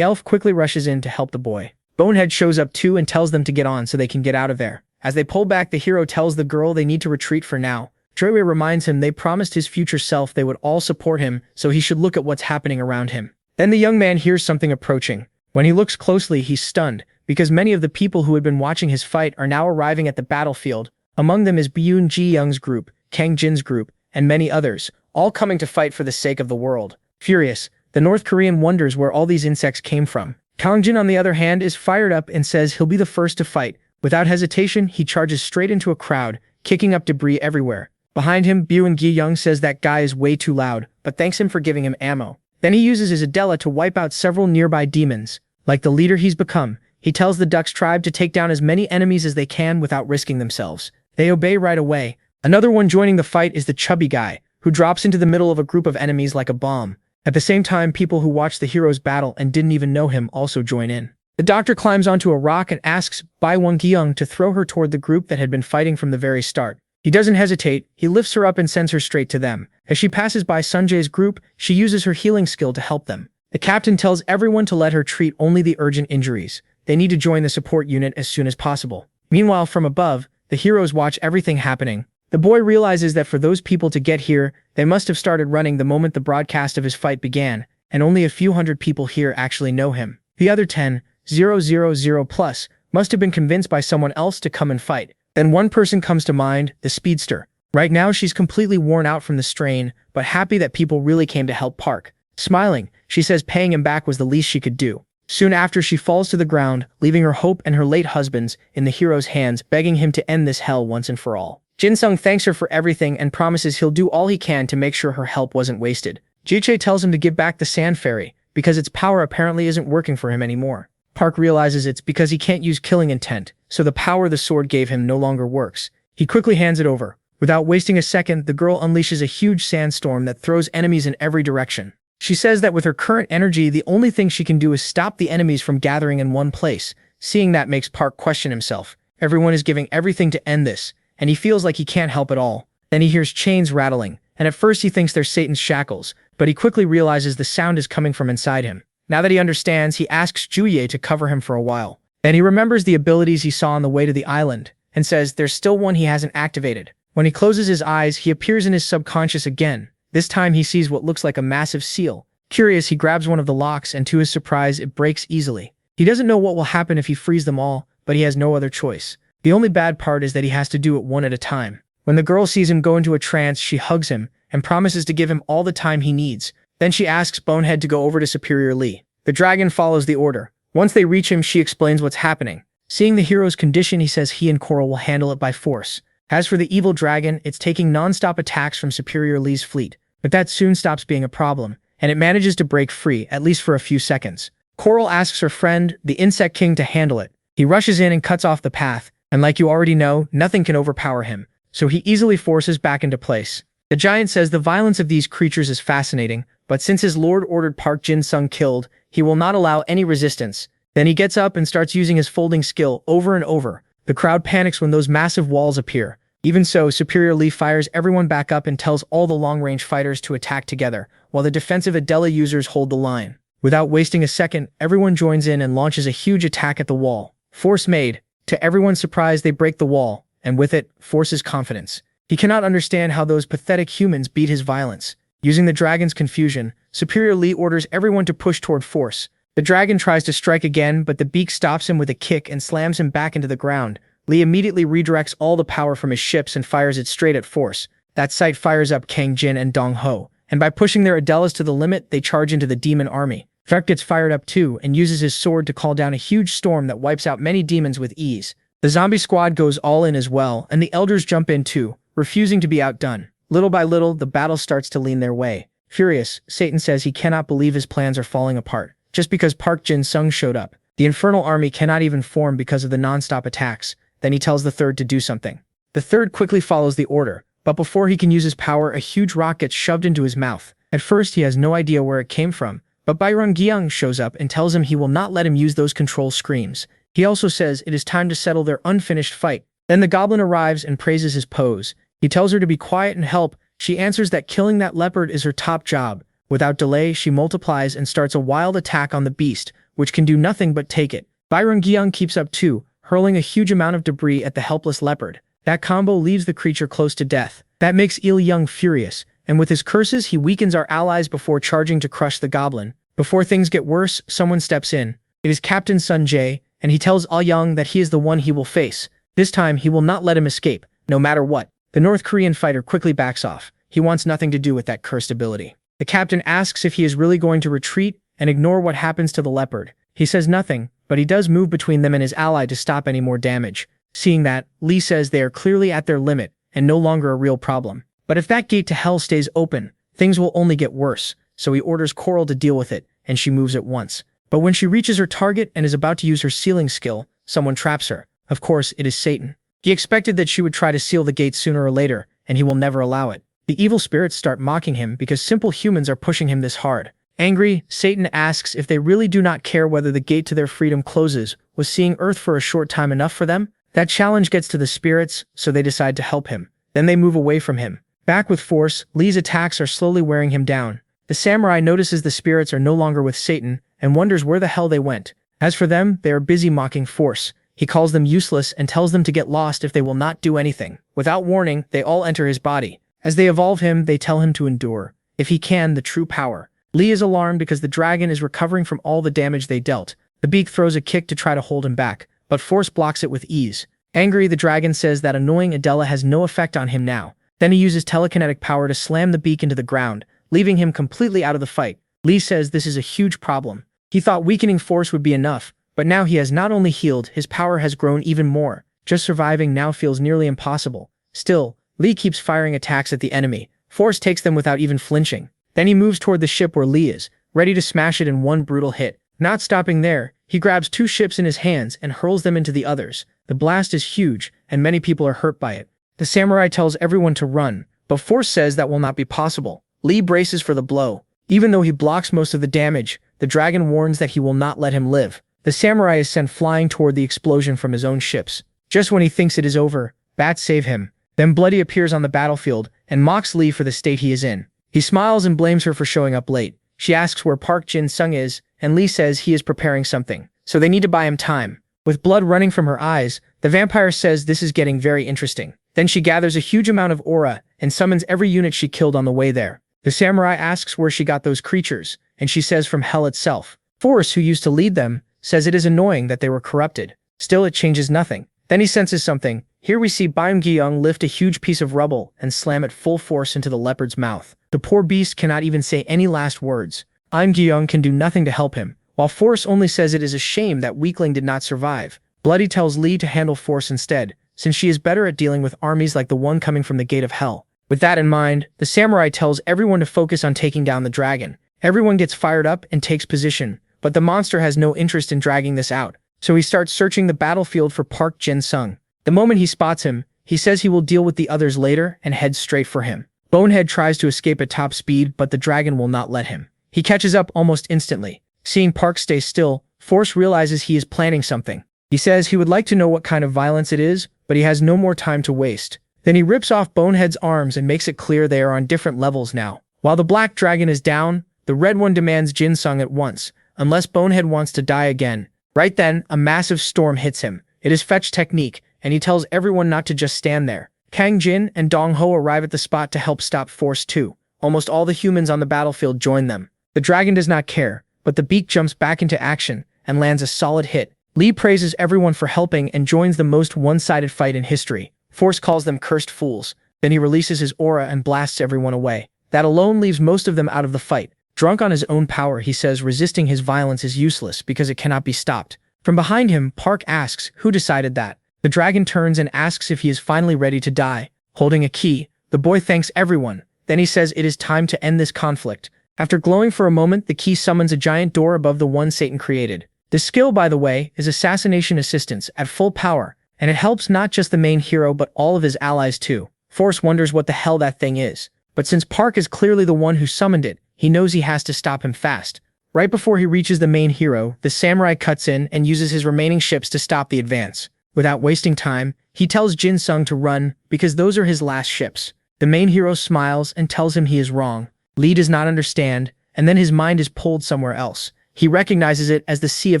elf quickly rushes in to help the boy. Bonehead shows up too and tells them to get on so they can get out of there. As they pull back, the hero tells the girl they need to retreat for now. Treyway reminds him they promised his future self they would all support him, so he should look at what's happening around him. Then the young man hears something approaching. When he looks closely, he's stunned, because many of the people who had been watching his fight are now arriving at the battlefield. Among them is Byun Ji Young's group, Kang Jin's group, and many others, all coming to fight for the sake of the world. Furious, the North Korean wonders where all these insects came from. Kangjin, on the other hand, is fired up and says he'll be the first to fight. Without hesitation, he charges straight into a crowd, kicking up debris everywhere. Behind him, Byun Gi-young says that guy is way too loud, but thanks him for giving him ammo. Then he uses his Adela to wipe out several nearby demons. Like the leader he's become, he tells the Ducks tribe to take down as many enemies as they can without risking themselves. They obey right away. Another one joining the fight is the chubby guy, who drops into the middle of a group of enemies like a bomb. At the same time, people who watched the heroes battle and didn't even know him also join in. The doctor climbs onto a rock and asks Byun Gi-young to throw her toward the group that had been fighting from the very start. He doesn't hesitate, he lifts her up and sends her straight to them. As she passes by Sunjae's group, she uses her healing skill to help them. The captain tells everyone to let her treat only the urgent injuries. They need to join the support unit as soon as possible. Meanwhile, from above, the heroes watch everything happening. The boy realizes that for those people to get here, they must have started running the moment the broadcast of his fight began, and only a few hundred people here actually know him. The other 10,000 plus must have been convinced by someone else to come and fight. Then one person comes to mind, the speedster. Right now, she's completely worn out from the strain, but happy that people really came to help Park. Smiling, she says paying him back was the least she could do. Soon after, she falls to the ground, leaving her hope and her late husband's in the hero's hands, begging him to end this hell once and for all. Jin-sung thanks her for everything and promises he'll do all he can to make sure her help wasn't wasted. Ji-chae tells him to give back the sand fairy, because its power apparently isn't working for him anymore. Park realizes it's because he can't use killing intent, so the power the sword gave him no longer works. He quickly hands it over. Without wasting a second, the girl unleashes a huge sandstorm that throws enemies in every direction. She says that with her current energy, the only thing she can do is stop the enemies from gathering in one place. Seeing that makes Park question himself. Everyone is giving everything to end this, and he feels like he can't help at all. Then he hears chains rattling, and at first he thinks they're Satan's shackles, but he quickly realizes the sound is coming from inside him. Now that he understands, he asks Juye to cover him for a while. Then he remembers the abilities he saw on the way to the island, and says there's still one he hasn't activated. When he closes his eyes, he appears in his subconscious again. This time he sees what looks like a massive seal. Curious, he grabs one of the locks, and to his surprise, it breaks easily. He doesn't know what will happen if he frees them all, but he has no other choice. The only bad part is that he has to do it one at a time. When the girl sees him go into a trance, she hugs him and promises to give him all the time he needs. Then she asks Bonehead to go over to Superior Lee. The dragon follows the order. Once they reach him, she explains what's happening. Seeing the hero's condition, he says he and Coral will handle it by force. As for the evil dragon, it's taking non-stop attacks from Superior Lee's fleet. But that soon stops being a problem, and it manages to break free, at least for a few seconds. Coral asks her friend, the Insect King, to handle it. He rushes in and cuts off the path, and like you already know, nothing can overpower him, so he easily forces back into place. The giant says the violence of these creatures is fascinating, but since his lord ordered Park Jin-sung killed, he will not allow any resistance. Then he gets up and starts using his folding skill over and over. The crowd panics when those massive walls appear. Even so, Superior Lee fires everyone back up and tells all the long-range fighters to attack together, while the defensive Adela users hold the line. Without wasting a second, everyone joins in and launches a huge attack at the wall. Force made. To everyone's surprise, they break the wall, and with it, Force's confidence. He cannot understand how those pathetic humans beat his violence. Using the dragon's confusion, Superior Lee orders everyone to push toward Force. The dragon tries to strike again, but the beak stops him with a kick and slams him back into the ground. Lee immediately redirects all the power from his ships and fires it straight at Force. That sight fires up Kang Jin and Dong Ho, and by pushing their Adelas to the limit, they charge into the demon army. Vec gets fired up too and uses his sword to call down a huge storm that wipes out many demons with ease. The zombie squad goes all in as well, and the elders jump in too, refusing to be outdone. Little by little, the battle starts to lean their way. Furious, Satan says he cannot believe his plans are falling apart, just because Park Jin-sung showed up. The infernal army cannot even form because of the non-stop attacks. Then he tells the third to do something. The third quickly follows the order, but before he can use his power, a huge rock gets shoved into his mouth. At first, he has no idea where it came from, but Byron Gyeong shows up and tells him he will not let him use those control screams. He also says it is time to settle their unfinished fight. Then the goblin arrives and praises his pose. He tells her to be quiet and help. She answers that killing that leopard is her top job. Without delay, she multiplies and starts a wild attack on the beast, which can do nothing but take it. Byron Gyeong keeps up too, hurling a huge amount of debris at the helpless leopard. That combo leaves the creature close to death. That makes Il Young furious, and with his curses he weakens our allies before charging to crush the goblin. Before things get worse, someone steps in. It is Captain Sun Jae, and he tells Il Young that he is the one he will face. This time he will not let him escape, no matter what. The North Korean fighter quickly backs off. He wants nothing to do with that cursed ability. The captain asks if he is really going to retreat and ignore what happens to the leopard. He says nothing, but he does move between them and his ally to stop any more damage. Seeing that, Lee says they are clearly at their limit and no longer a real problem. But if that gate to hell stays open, things will only get worse, so he orders Coral to deal with it, and she moves at once. But when she reaches her target and is about to use her sealing skill, someone traps her. Of course, it is Satan. He expected that she would try to seal the gate sooner or later, and he will never allow it. The evil spirits start mocking him because simple humans are pushing him this hard. Angry, Satan asks if they really do not care whether the gate to their freedom closes. Was seeing Earth for a short time enough for them? That challenge gets to the spirits, so they decide to help him. Then they move away from him. Back with Force, Lee's attacks are slowly wearing him down. The samurai notices the spirits are no longer with Satan and wonders where the hell they went. As for them, they are busy mocking Force. He calls them useless and tells them to get lost if they will not do anything. Without warning, they all enter his body. As they evolve him, they tell him to endure, if he can, the true power. Lee is alarmed because the dragon is recovering from all the damage they dealt. The beak throws a kick to try to hold him back, but Force blocks it with ease. Angry, the dragon says that annoying Adela has no effect on him now. Then he uses telekinetic power to slam the beak into the ground, leaving him completely out of the fight. Lee says this is a huge problem. He thought weakening Force would be enough, but now he has not only healed, his power has grown even more. Just surviving now feels nearly impossible. Still, Lee keeps firing attacks at the enemy. Force takes them without even flinching. Then he moves toward the ship where Lee is, ready to smash it in one brutal hit. Not stopping there, he grabs 2 ships in his hands and hurls them into the others. The blast is huge, and many people are hurt by it. The samurai tells everyone to run, but Force says that will not be possible. Lee braces for the blow. Even though he blocks most of the damage, the dragon warns that he will not let him live. The samurai is sent flying toward the explosion from his own ships. Just when he thinks it is over, bats save him. Then Bloody appears on the battlefield and mocks Lee for the state he is in. He smiles and blames her for showing up late. She asks where Park Jin-sung is, and Lee says he is preparing something, so they need to buy him time. With blood running from her eyes, the vampire says this is getting very interesting. Then she gathers a huge amount of aura and summons every unit she killed on the way there. The samurai asks where she got those creatures, and she says from hell itself. Force, who used to lead them, says it is annoying that they were corrupted. Still, it changes nothing. Then he senses something. Here we see Baim Gyeong lift a huge piece of rubble and slam it full force into the leopard's mouth. The poor beast cannot even say any last words. Baim Gyeong can do nothing to help him, while Force only says it is a shame that Weakling did not survive. Bloody tells Lee to handle Force instead, since she is better at dealing with armies like the one coming from the Gate of Hell. With that in mind, the samurai tells everyone to focus on taking down the dragon. Everyone gets fired up and takes position, but the monster has no interest in dragging this out, so he starts searching the battlefield for Park Jin-sung. The moment he spots him, he says he will deal with the others later and heads straight for him. Bonehead tries to escape at top speed, but the dragon will not let him. He catches up almost instantly. Seeing Park stay still, Force realizes he is planning something. He says he would like to know what kind of violence it is, but he has no more time to waste. Then he rips off Bonehead's arms and makes it clear they are on different levels now. While the black dragon is down, the red one demands Jin-sung at once, unless Bonehead wants to die again. Right then, a massive storm hits him. It is fetch technique, and he tells everyone not to just stand there. Kang Jin and Dong Ho arrive at the spot to help stop Force too. Almost all the humans on the battlefield join them. The dragon does not care, but the beak jumps back into action and lands a solid hit. Lee praises everyone for helping and joins the most one-sided fight in history. Force calls them cursed fools. Then he releases his aura and blasts everyone away. That alone leaves most of them out of the fight. Drunk on his own power, he says resisting his violence is useless because it cannot be stopped. From behind him, Park asks, who decided that? The dragon turns and asks if he is finally ready to die. Holding a key, the boy thanks everyone. Then he says it is time to end this conflict. After glowing for a moment, the key summons a giant door above the one Satan created. This skill, by the way, is assassination assistance at full power, and it helps not just the main hero but all of his allies too. Force wonders what the hell that thing is, but since Park is clearly the one who summoned it, he knows he has to stop him fast. Right before he reaches the main hero, the samurai cuts in and uses his remaining ships to stop the advance. Without wasting time, he tells Jin-sung to run because those are his last ships. The main hero smiles and tells him he is wrong. Lee does not understand, and then his mind is pulled somewhere else. He recognizes it as the sea of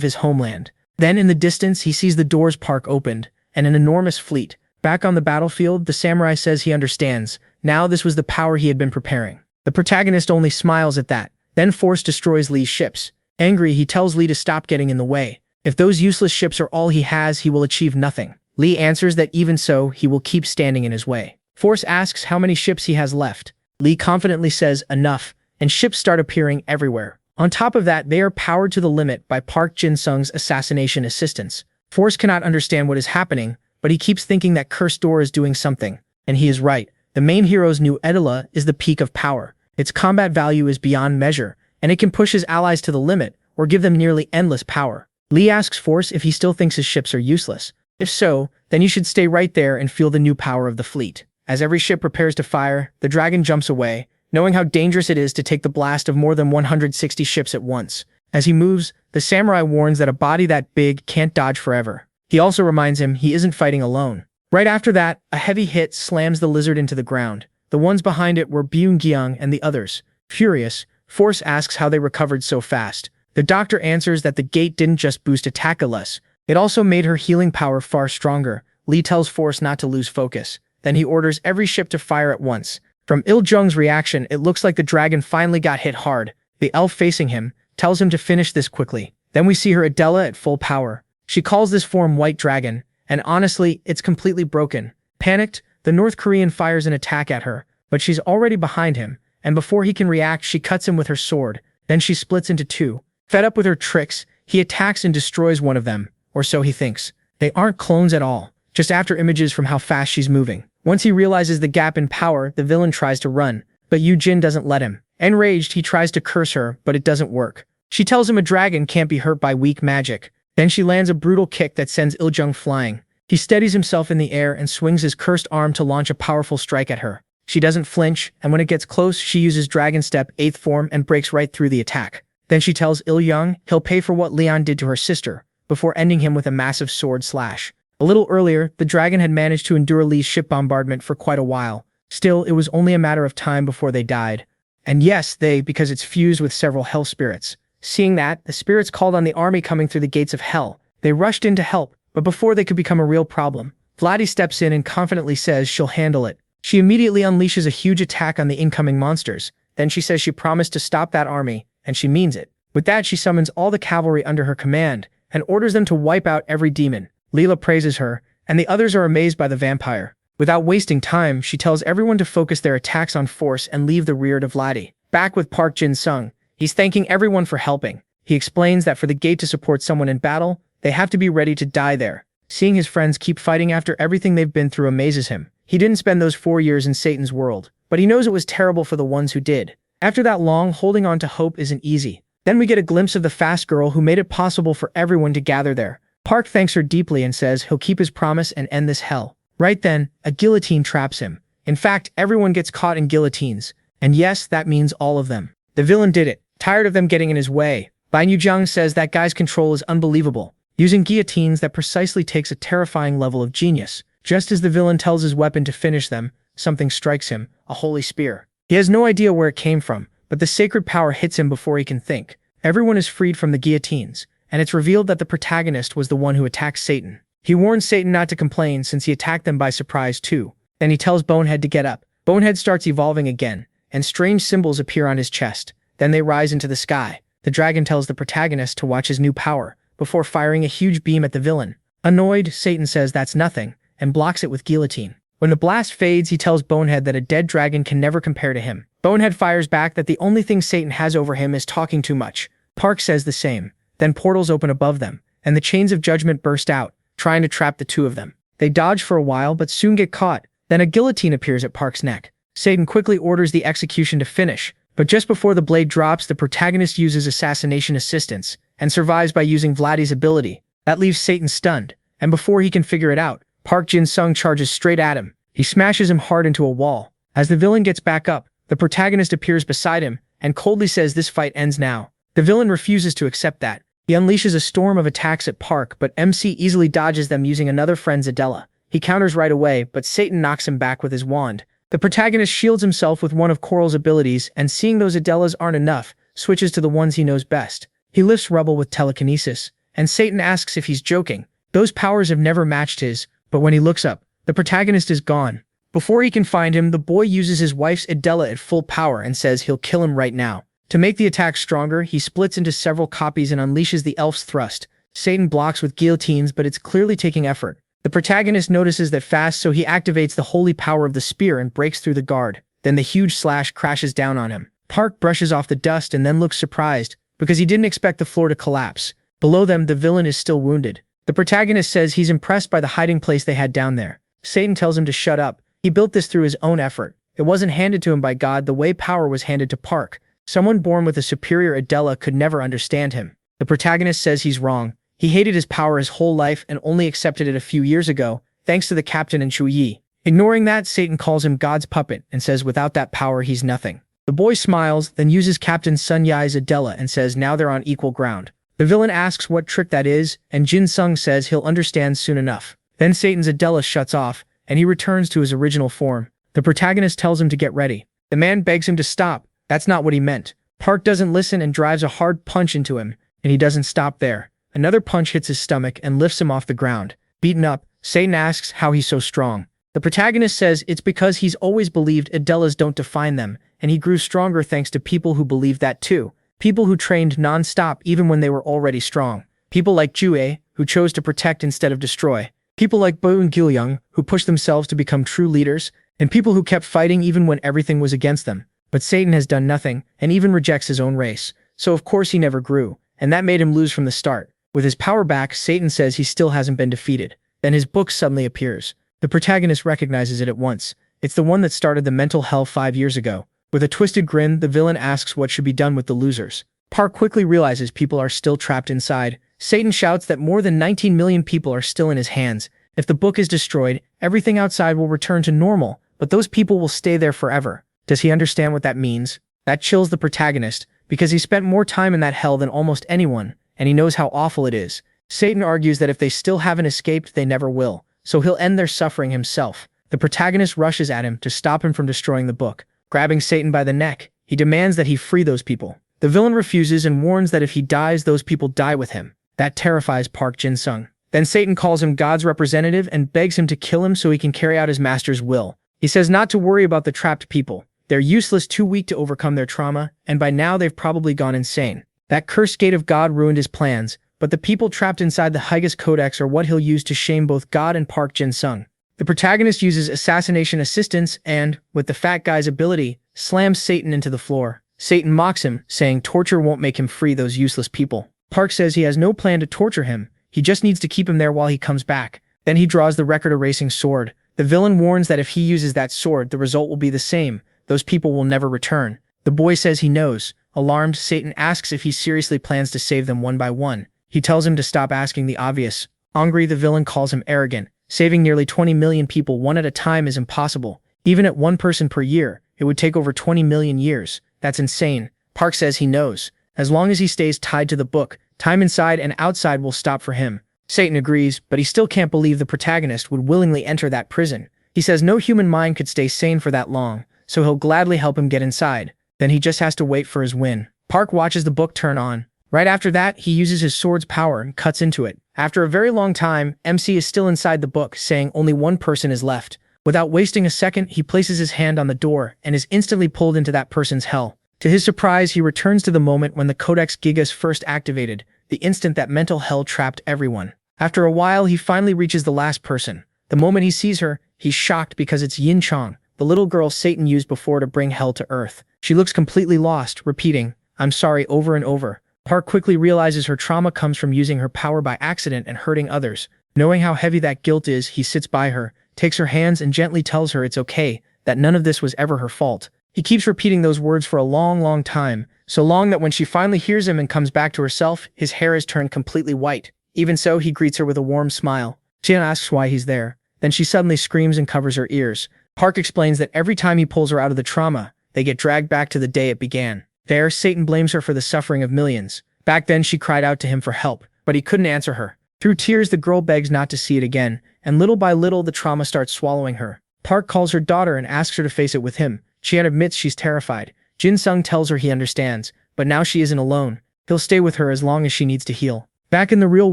his homeland. Then in the distance, he sees the doors Park opened, and an enormous fleet. Back on the battlefield, the samurai says he understands. Now this was the power he had been preparing. The protagonist only smiles at that. Then Force destroys Lee's ships. Angry, he tells Lee to stop getting in the way. If those useless ships are all he has, he will achieve nothing. Lee answers that even so, he will keep standing in his way. Force asks how many ships he has left. Lee confidently says enough, and ships start appearing everywhere. On top of that, they are powered to the limit by Park Jin-sung's assassination assistance. Force cannot understand what is happening, but he keeps thinking that Cursed Door is doing something. And he is right. The main hero's new Edela is the peak of power. Its combat value is beyond measure, and it can push his allies to the limit, or give them nearly endless power. Lee asks Force if he still thinks his ships are useless. If so, then you should stay right there and feel the new power of the fleet. As every ship prepares to fire, the dragon jumps away, knowing how dangerous it is to take the blast of more than 160 ships at once. As he moves, the samurai warns that a body that big can't dodge forever. He also reminds him he isn't fighting alone. Right after that, a heavy hit slams the lizard into the ground. The ones behind it were Byung-gyung and the others. Furious, Force asks how they recovered so fast. The doctor answers that the gate didn't just boost attack less, it also made her healing power far stronger. Lee tells Force not to lose focus. Then he orders every ship to fire at once. From Il-jung's reaction, it looks like the dragon finally got hit hard. The elf facing him tells him to finish this quickly. Then we see her Adela at full power. She calls this form White Dragon, and honestly, it's completely broken. Panicked, the North Korean fires an attack at her, but she's already behind him, and before he can react, she cuts him with her sword. Then she splits into two. Fed up with her tricks, he attacks and destroys one of them, or so he thinks. They aren't clones at all, just after images from how fast she's moving. Once he realizes the gap in power, the villain tries to run, but Yu-jin doesn't let him. Enraged, he tries to curse her, but it doesn't work. She tells him a dragon can't be hurt by weak magic. Then she lands a brutal kick that sends Il-jung flying. He steadies himself in the air and swings his cursed arm to launch a powerful strike at her. She doesn't flinch, and when it gets close, she uses Dragon Step 8th form and breaks right through the attack. Then she tells Il-jung he'll pay for what Leon did to her sister, before ending him with a massive sword slash. A little earlier, the dragon had managed to endure Lee's ship bombardment for quite a while. Still, it was only a matter of time before they died. And yes, because it's fused with several hell spirits. Seeing that, the spirits called on the army coming through the gates of hell. They rushed in to help, but before they could become a real problem, Vladdy steps in and confidently says she'll handle it. She immediately unleashes a huge attack on the incoming monsters. Then she says she promised to stop that army, and she means it. With that, she summons all the cavalry under her command, and orders them to wipe out every demon. Leela praises her, and the others are amazed by the vampire. Without wasting time, she tells everyone to focus their attacks on Force and leave the rear to Vladdy. Back with Park Jin-sung, he's thanking everyone for helping. He explains that for the gate to support someone in battle, they have to be ready to die there. Seeing his friends keep fighting after everything they've been through amazes him. He didn't spend those 4 years in Satan's world, but he knows it was terrible for the ones who did. After that long, holding on to hope isn't easy. Then we get a glimpse of the fast girl who made it possible for everyone to gather there. Park thanks her deeply and says he'll keep his promise and end this hell. Right then, a guillotine traps him. In fact, everyone gets caught in guillotines. And yes, that means all of them. The villain did it, tired of them getting in his way. Bai Nujang says that guy's control is unbelievable, using guillotines that precisely takes a terrifying level of genius. Just as the villain tells his weapon to finish them, something strikes him, a holy spear. He has no idea where it came from, but the sacred power hits him before he can think. Everyone is freed from the guillotines, and it's revealed that the protagonist was the one who attacked Satan. He warns Satan not to complain since he attacked them by surprise too. Then he tells Bonehead to get up. Bonehead starts evolving again, and strange symbols appear on his chest. Then they rise into the sky. The dragon tells the protagonist to watch his new power, before firing a huge beam at the villain. Annoyed, Satan says that's nothing, and blocks it with guillotine. When the blast fades, he tells Bonehead that a dead dragon can never compare to him. Bonehead fires back that the only thing Satan has over him is talking too much. Park says the same. Then portals open above them, and the chains of judgment burst out, trying to trap the two of them. They dodge for a while, but soon get caught. Then a guillotine appears at Park's neck. Satan quickly orders the execution to finish, but just before the blade drops, the protagonist uses assassination assistance, and survives by using Vladdy's ability. That leaves Satan stunned, and before he can figure it out, Park Jin-sung charges straight at him. He smashes him hard into a wall. As the villain gets back up, the protagonist appears beside him, and coldly says this fight ends now. The villain refuses to accept that. He unleashes a storm of attacks at Park, but MC easily dodges them using another friend's Adela. He counters right away, but Satan knocks him back with his wand. The protagonist shields himself with one of Coral's abilities, and seeing those Adelas aren't enough, switches to the ones he knows best. He lifts Rubble with telekinesis, and Satan asks if he's joking. Those powers have never matched his, but when he looks up, the protagonist is gone. Before he can find him, the boy uses his wife's Adela at full power and says he'll kill him right now. To make the attack stronger, he splits into several copies and unleashes the elf's thrust. Satan blocks with guillotines, but it's clearly taking effort. The protagonist notices that fast, so he activates the holy power of the spear and breaks through the guard. Then the huge slash crashes down on him. Park brushes off the dust and then looks surprised, because he didn't expect the floor to collapse. Below them, the villain is still wounded. The protagonist says he's impressed by the hiding place they had down there. Satan tells him to shut up. He built this through his own effort. It wasn't handed to him by God the way power was handed to Park. Someone born with a superior Adela could never understand him. The protagonist says he's wrong. He hated his power his whole life and only accepted it a few years ago, thanks to the captain and Shuyi. Ignoring that, Satan calls him God's puppet and says without that power he's nothing. The boy smiles, then uses Captain Sun Yai's Adela and says now they're on equal ground. The villain asks what trick that is, and Jin Sung says he'll understand soon enough. Then Satan's Adela shuts off, and he returns to his original form. The protagonist tells him to get ready. The man begs him to stop. That's not what he meant. Park doesn't listen and drives a hard punch into him, and he doesn't stop there. Another punch hits his stomach and lifts him off the ground. Beaten up, Satan asks how he's so strong. The protagonist says it's because he's always believed Adelas don't define them, and he grew stronger thanks to people who believed that too. People who trained non-stop even when they were already strong. People like Jue, who chose to protect instead of destroy. People like Bo and Gilyung, who pushed themselves to become true leaders. And people who kept fighting even when everything was against them. But Satan has done nothing, and even rejects his own race. So of course he never grew, and that made him lose from the start. With his power back, Satan says he still hasn't been defeated. Then his book suddenly appears. The protagonist recognizes it at once. It's the one that started the mental hell 5 years ago. With a twisted grin, the villain asks what should be done with the losers. Park quickly realizes people are still trapped inside. Satan shouts that more than 19 million people are still in his hands. If the book is destroyed, everything outside will return to normal, but those people will stay there forever. Does he understand what that means? That chills the protagonist, because he spent more time in that hell than almost anyone, and he knows how awful it is. Satan argues that if they still haven't escaped, they never will, so he'll end their suffering himself. The protagonist rushes at him to stop him from destroying the book. Grabbing Satan by the neck, he demands that he free those people. The villain refuses and warns that if he dies, those people die with him. That terrifies Park Jin-sung. Then Satan calls him God's representative and begs him to kill him so he can carry out his master's will. He says not to worry about the trapped people. They're useless, too weak to overcome their trauma, and by now they've probably gone insane. That cursed gate of God ruined his plans, but the people trapped inside the Hygas Codex are what he'll use to shame both God and Park Jin-sung. The protagonist uses assassination assistance and, with the fat guy's ability, slams Satan into the floor. Satan mocks him, saying torture won't make him free those useless people. Park says he has no plan to torture him, he just needs to keep him there while he comes back. Then he draws the record-erasing sword. The villain warns that if he uses that sword, the result will be the same. Those people will never return. The boy says he knows. Alarmed, Satan asks if he seriously plans to save them one by one. He tells him to stop asking the obvious. Angry, the villain calls him arrogant. Saving nearly 20 million people one at a time is impossible. Even at one person per year, it would take over 20 million years. That's insane. Park says he knows. As long as he stays tied to the book, time inside and outside will stop for him. Satan agrees, but he still can't believe the protagonist would willingly enter that prison. He says no human mind could stay sane for that long, so he'll gladly help him get inside. Then he just has to wait for his win. Park watches the book turn on. Right after that, he uses his sword's power and cuts into it. After a very long time, MC is still inside the book, saying only one person is left. Without wasting a second, he places his hand on the door and is instantly pulled into that person's hell. To his surprise, he returns to the moment when the Codex Gigas first activated, the instant that mental hell trapped everyone. After a while, he finally reaches the last person. The moment he sees her, he's shocked because it's Yin Chong, the little girl Satan used before to bring hell to Earth. She looks completely lost, repeating, "I'm sorry," over and over. Park quickly realizes her trauma comes from using her power by accident and hurting others. Knowing how heavy that guilt is, he sits by her, takes her hands and gently tells her it's okay, that none of this was ever her fault. He keeps repeating those words for a long time, so long that when she finally hears him and comes back to herself, his hair is turned completely white. Even so, he greets her with a warm smile. Jian asks why he's there. Then she suddenly screams and covers her ears. Park explains that every time he pulls her out of the trauma, they get dragged back to the day it began. There, Satan blames her for the suffering of millions. Back then, she cried out to him for help, but he couldn't answer her. Through tears, the girl begs not to see it again, and little by little, the trauma starts swallowing her. Park calls her daughter and asks her to face it with him. Jian admits she's terrified. Jin Sung tells her he understands, but now she isn't alone. He'll stay with her as long as she needs to heal. Back in the real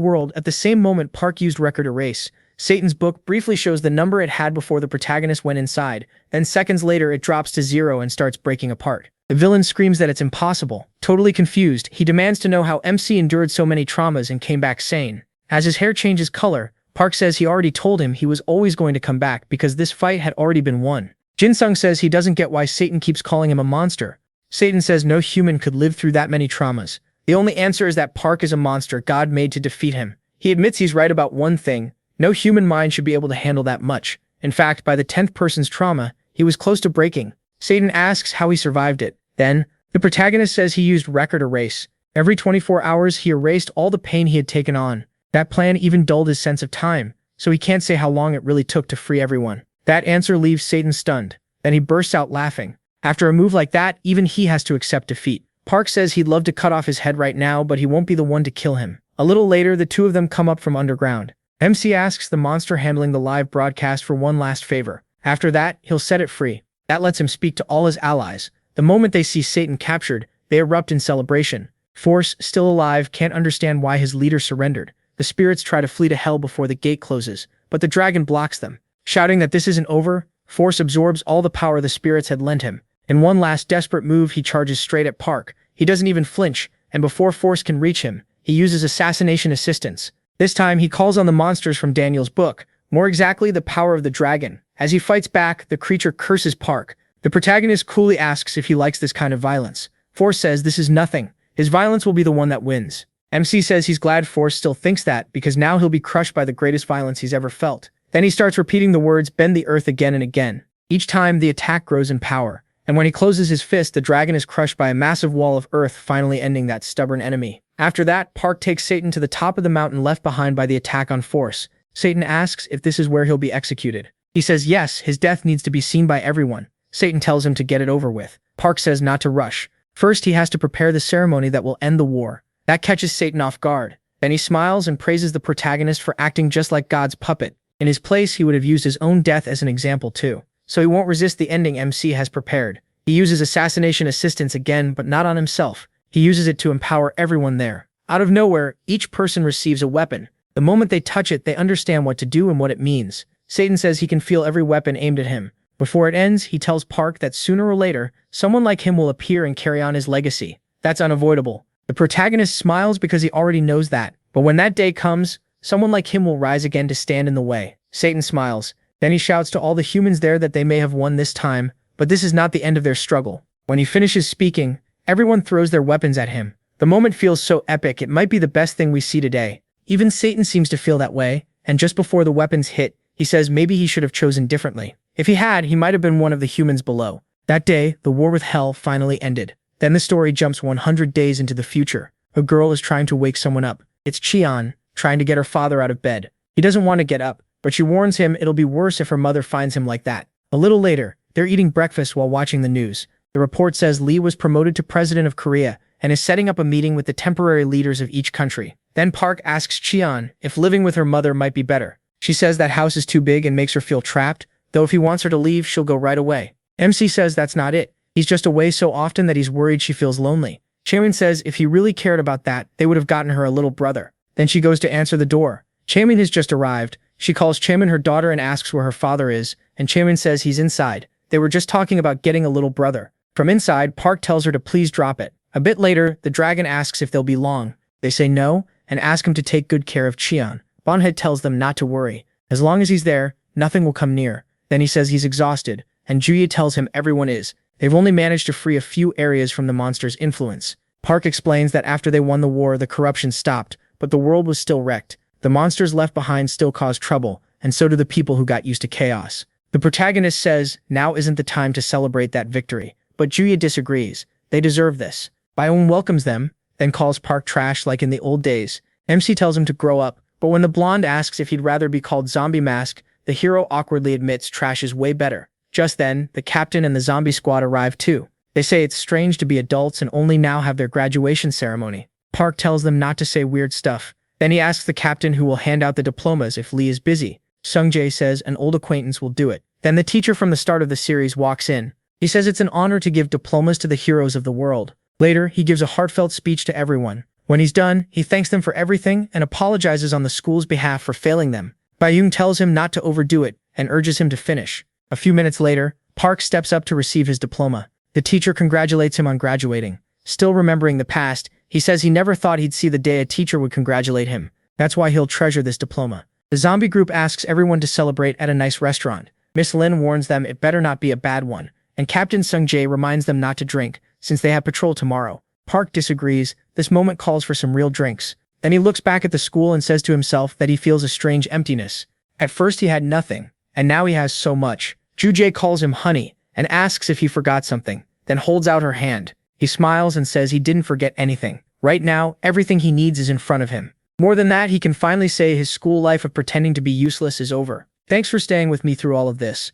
world, at the same moment Park used record erase, Satan's book briefly shows the number it had before the protagonist went inside, then seconds later it drops to 0 and starts breaking apart. The villain screams that it's impossible. Totally confused, he demands to know how MC endured so many traumas and came back sane. As his hair changes color, Park says he already told him he was always going to come back because this fight had already been won. Jinsung says he doesn't get why Satan keeps calling him a monster. Satan says no human could live through that many traumas. The only answer is that Park is a monster God made to defeat him. He admits he's right about one thing. No human mind should be able to handle that much. In fact, by the 10th person's trauma, he was close to breaking. Satan asks how he survived it. Then, the protagonist says he used record erase. Every 24 hours, he erased all the pain he had taken on. That plan even dulled his sense of time, so he can't say how long it really took to free everyone. That answer leaves Satan stunned. Then he bursts out laughing. After a move like that, even he has to accept defeat. Park says he'd love to cut off his head right now, but he won't be the one to kill him. A little later, the two of them come up from underground. MC asks the monster handling the live broadcast for one last favor. After that, he'll set it free. That lets him speak to all his allies. The moment they see Satan captured, they erupt in celebration. Force, still alive, can't understand why his leader surrendered. The spirits try to flee to hell before the gate closes, but the dragon blocks them. Shouting that this isn't over, Force absorbs all the power the spirits had lent him. In one last desperate move, he charges straight at Park. He doesn't even flinch, and before Force can reach him, he uses assassination assistance. This time, he calls on the monsters from Daniel's book, more exactly the power of the dragon. As he fights back, the creature curses Park. The protagonist coolly asks if he likes this kind of violence. Force says this is nothing. His violence will be the one that wins. MC says he's glad Force still thinks that, because now he'll be crushed by the greatest violence he's ever felt. Then he starts repeating the words "bend the earth" again and again. Each time, the attack grows in power. And when he closes his fist, the dragon is crushed by a massive wall of earth, finally ending that stubborn enemy. After that, Park takes Satan to the top of the mountain left behind by the attack on Force. Satan asks if this is where he'll be executed. He says yes, his death needs to be seen by everyone. Satan tells him to get it over with. Park says not to rush. First, he has to prepare the ceremony that will end the war. That catches Satan off guard. Then he smiles and praises the protagonist for acting just like God's puppet. In his place, he would have used his own death as an example too. So he won't resist the ending MC has prepared. He uses assassination assistance again, but not on himself. He uses it to empower everyone there. Out of nowhere, each person receives a weapon. The moment they touch it, they understand what to do and what it means. Satan says he can feel every weapon aimed at him. Before it ends, he tells Park that sooner or later, someone like him will appear and carry on his legacy. That's unavoidable. The protagonist smiles because he already knows that. But when that day comes, someone like him will rise again to stand in the way. Satan smiles. Then he shouts to all the humans there that they may have won this time, but this is not the end of their struggle. When he finishes speaking, everyone throws their weapons at him. The moment feels so epic, it might be the best thing we see today. Even Satan seems to feel that way, and just before the weapons hit, he says maybe he should have chosen differently. If he had, he might have been one of the humans below. That day, the war with hell finally ended. Then the story jumps 100 days into the future. A girl is trying to wake someone up. It's Cheon, trying to get her father out of bed. He doesn't want to get up, but she warns him it'll be worse if her mother finds him like that. A little later, they're eating breakfast while watching the news. The report says Lee was promoted to president of Korea and is setting up a meeting with the temporary leaders of each country. Then Park asks Cheon if living with her mother might be better. She says that house is too big and makes her feel trapped, though if he wants her to leave, she'll go right away. MC says that's not it. He's just away so often that he's worried she feels lonely. Chaemin says if he really cared about that, they would have gotten her a little brother. Then she goes to answer the door. Chaemin has just arrived. She calls Chaemin her daughter and asks where her father is, and Chaemin says he's inside. They were just talking about getting a little brother. From inside, Park tells her to please drop it. A bit later, the dragon asks if they'll be long. They say no, and ask him to take good care of Cheon. Bonhead tells them not to worry. As long as he's there, nothing will come near. Then he says he's exhausted, and Juya tells him everyone is. They've only managed to free a few areas from the monster's influence. Park explains that after they won the war, the corruption stopped, but the world was still wrecked. The monsters left behind still caused trouble, and so do the people who got used to chaos. The protagonist says now isn't the time to celebrate that victory, but Juya disagrees. They deserve this. Byeon welcomes them, then calls Park trash like in the old days. MC tells him to grow up, but when the blonde asks if he'd rather be called Zombie Mask, the hero awkwardly admits trash is way better. Just then, the captain and the zombie squad arrive too. They say it's strange to be adults and only now have their graduation ceremony. Park tells them not to say weird stuff. Then he asks the captain who will hand out the diplomas if Lee is busy. Sungjae says an old acquaintance will do it. Then the teacher from the start of the series walks in. He says it's an honor to give diplomas to the heroes of the world. Later, he gives a heartfelt speech to everyone. When he's done, he thanks them for everything and apologizes on the school's behalf for failing them. Byeon tells him not to overdo it and urges him to finish. A few minutes later, Park steps up to receive his diploma. The teacher congratulates him on graduating. Still remembering the past, he says he never thought he'd see the day a teacher would congratulate him. That's why he'll treasure this diploma. The zombie group asks everyone to celebrate at a nice restaurant. Miss Lin warns them it better not be a bad one, and Captain Sung-jae reminds them not to drink, since they have patrol tomorrow. Park disagrees. This moment calls for some real drinks. Then he looks back at the school and says to himself that he feels a strange emptiness. At first he had nothing, and now he has so much. Ju-jae calls him honey, and asks if he forgot something, then holds out her hand. He smiles and says he didn't forget anything. Right now, everything he needs is in front of him. More than that, he can finally say his school life of pretending to be useless is over. Thanks for staying with me through all of this.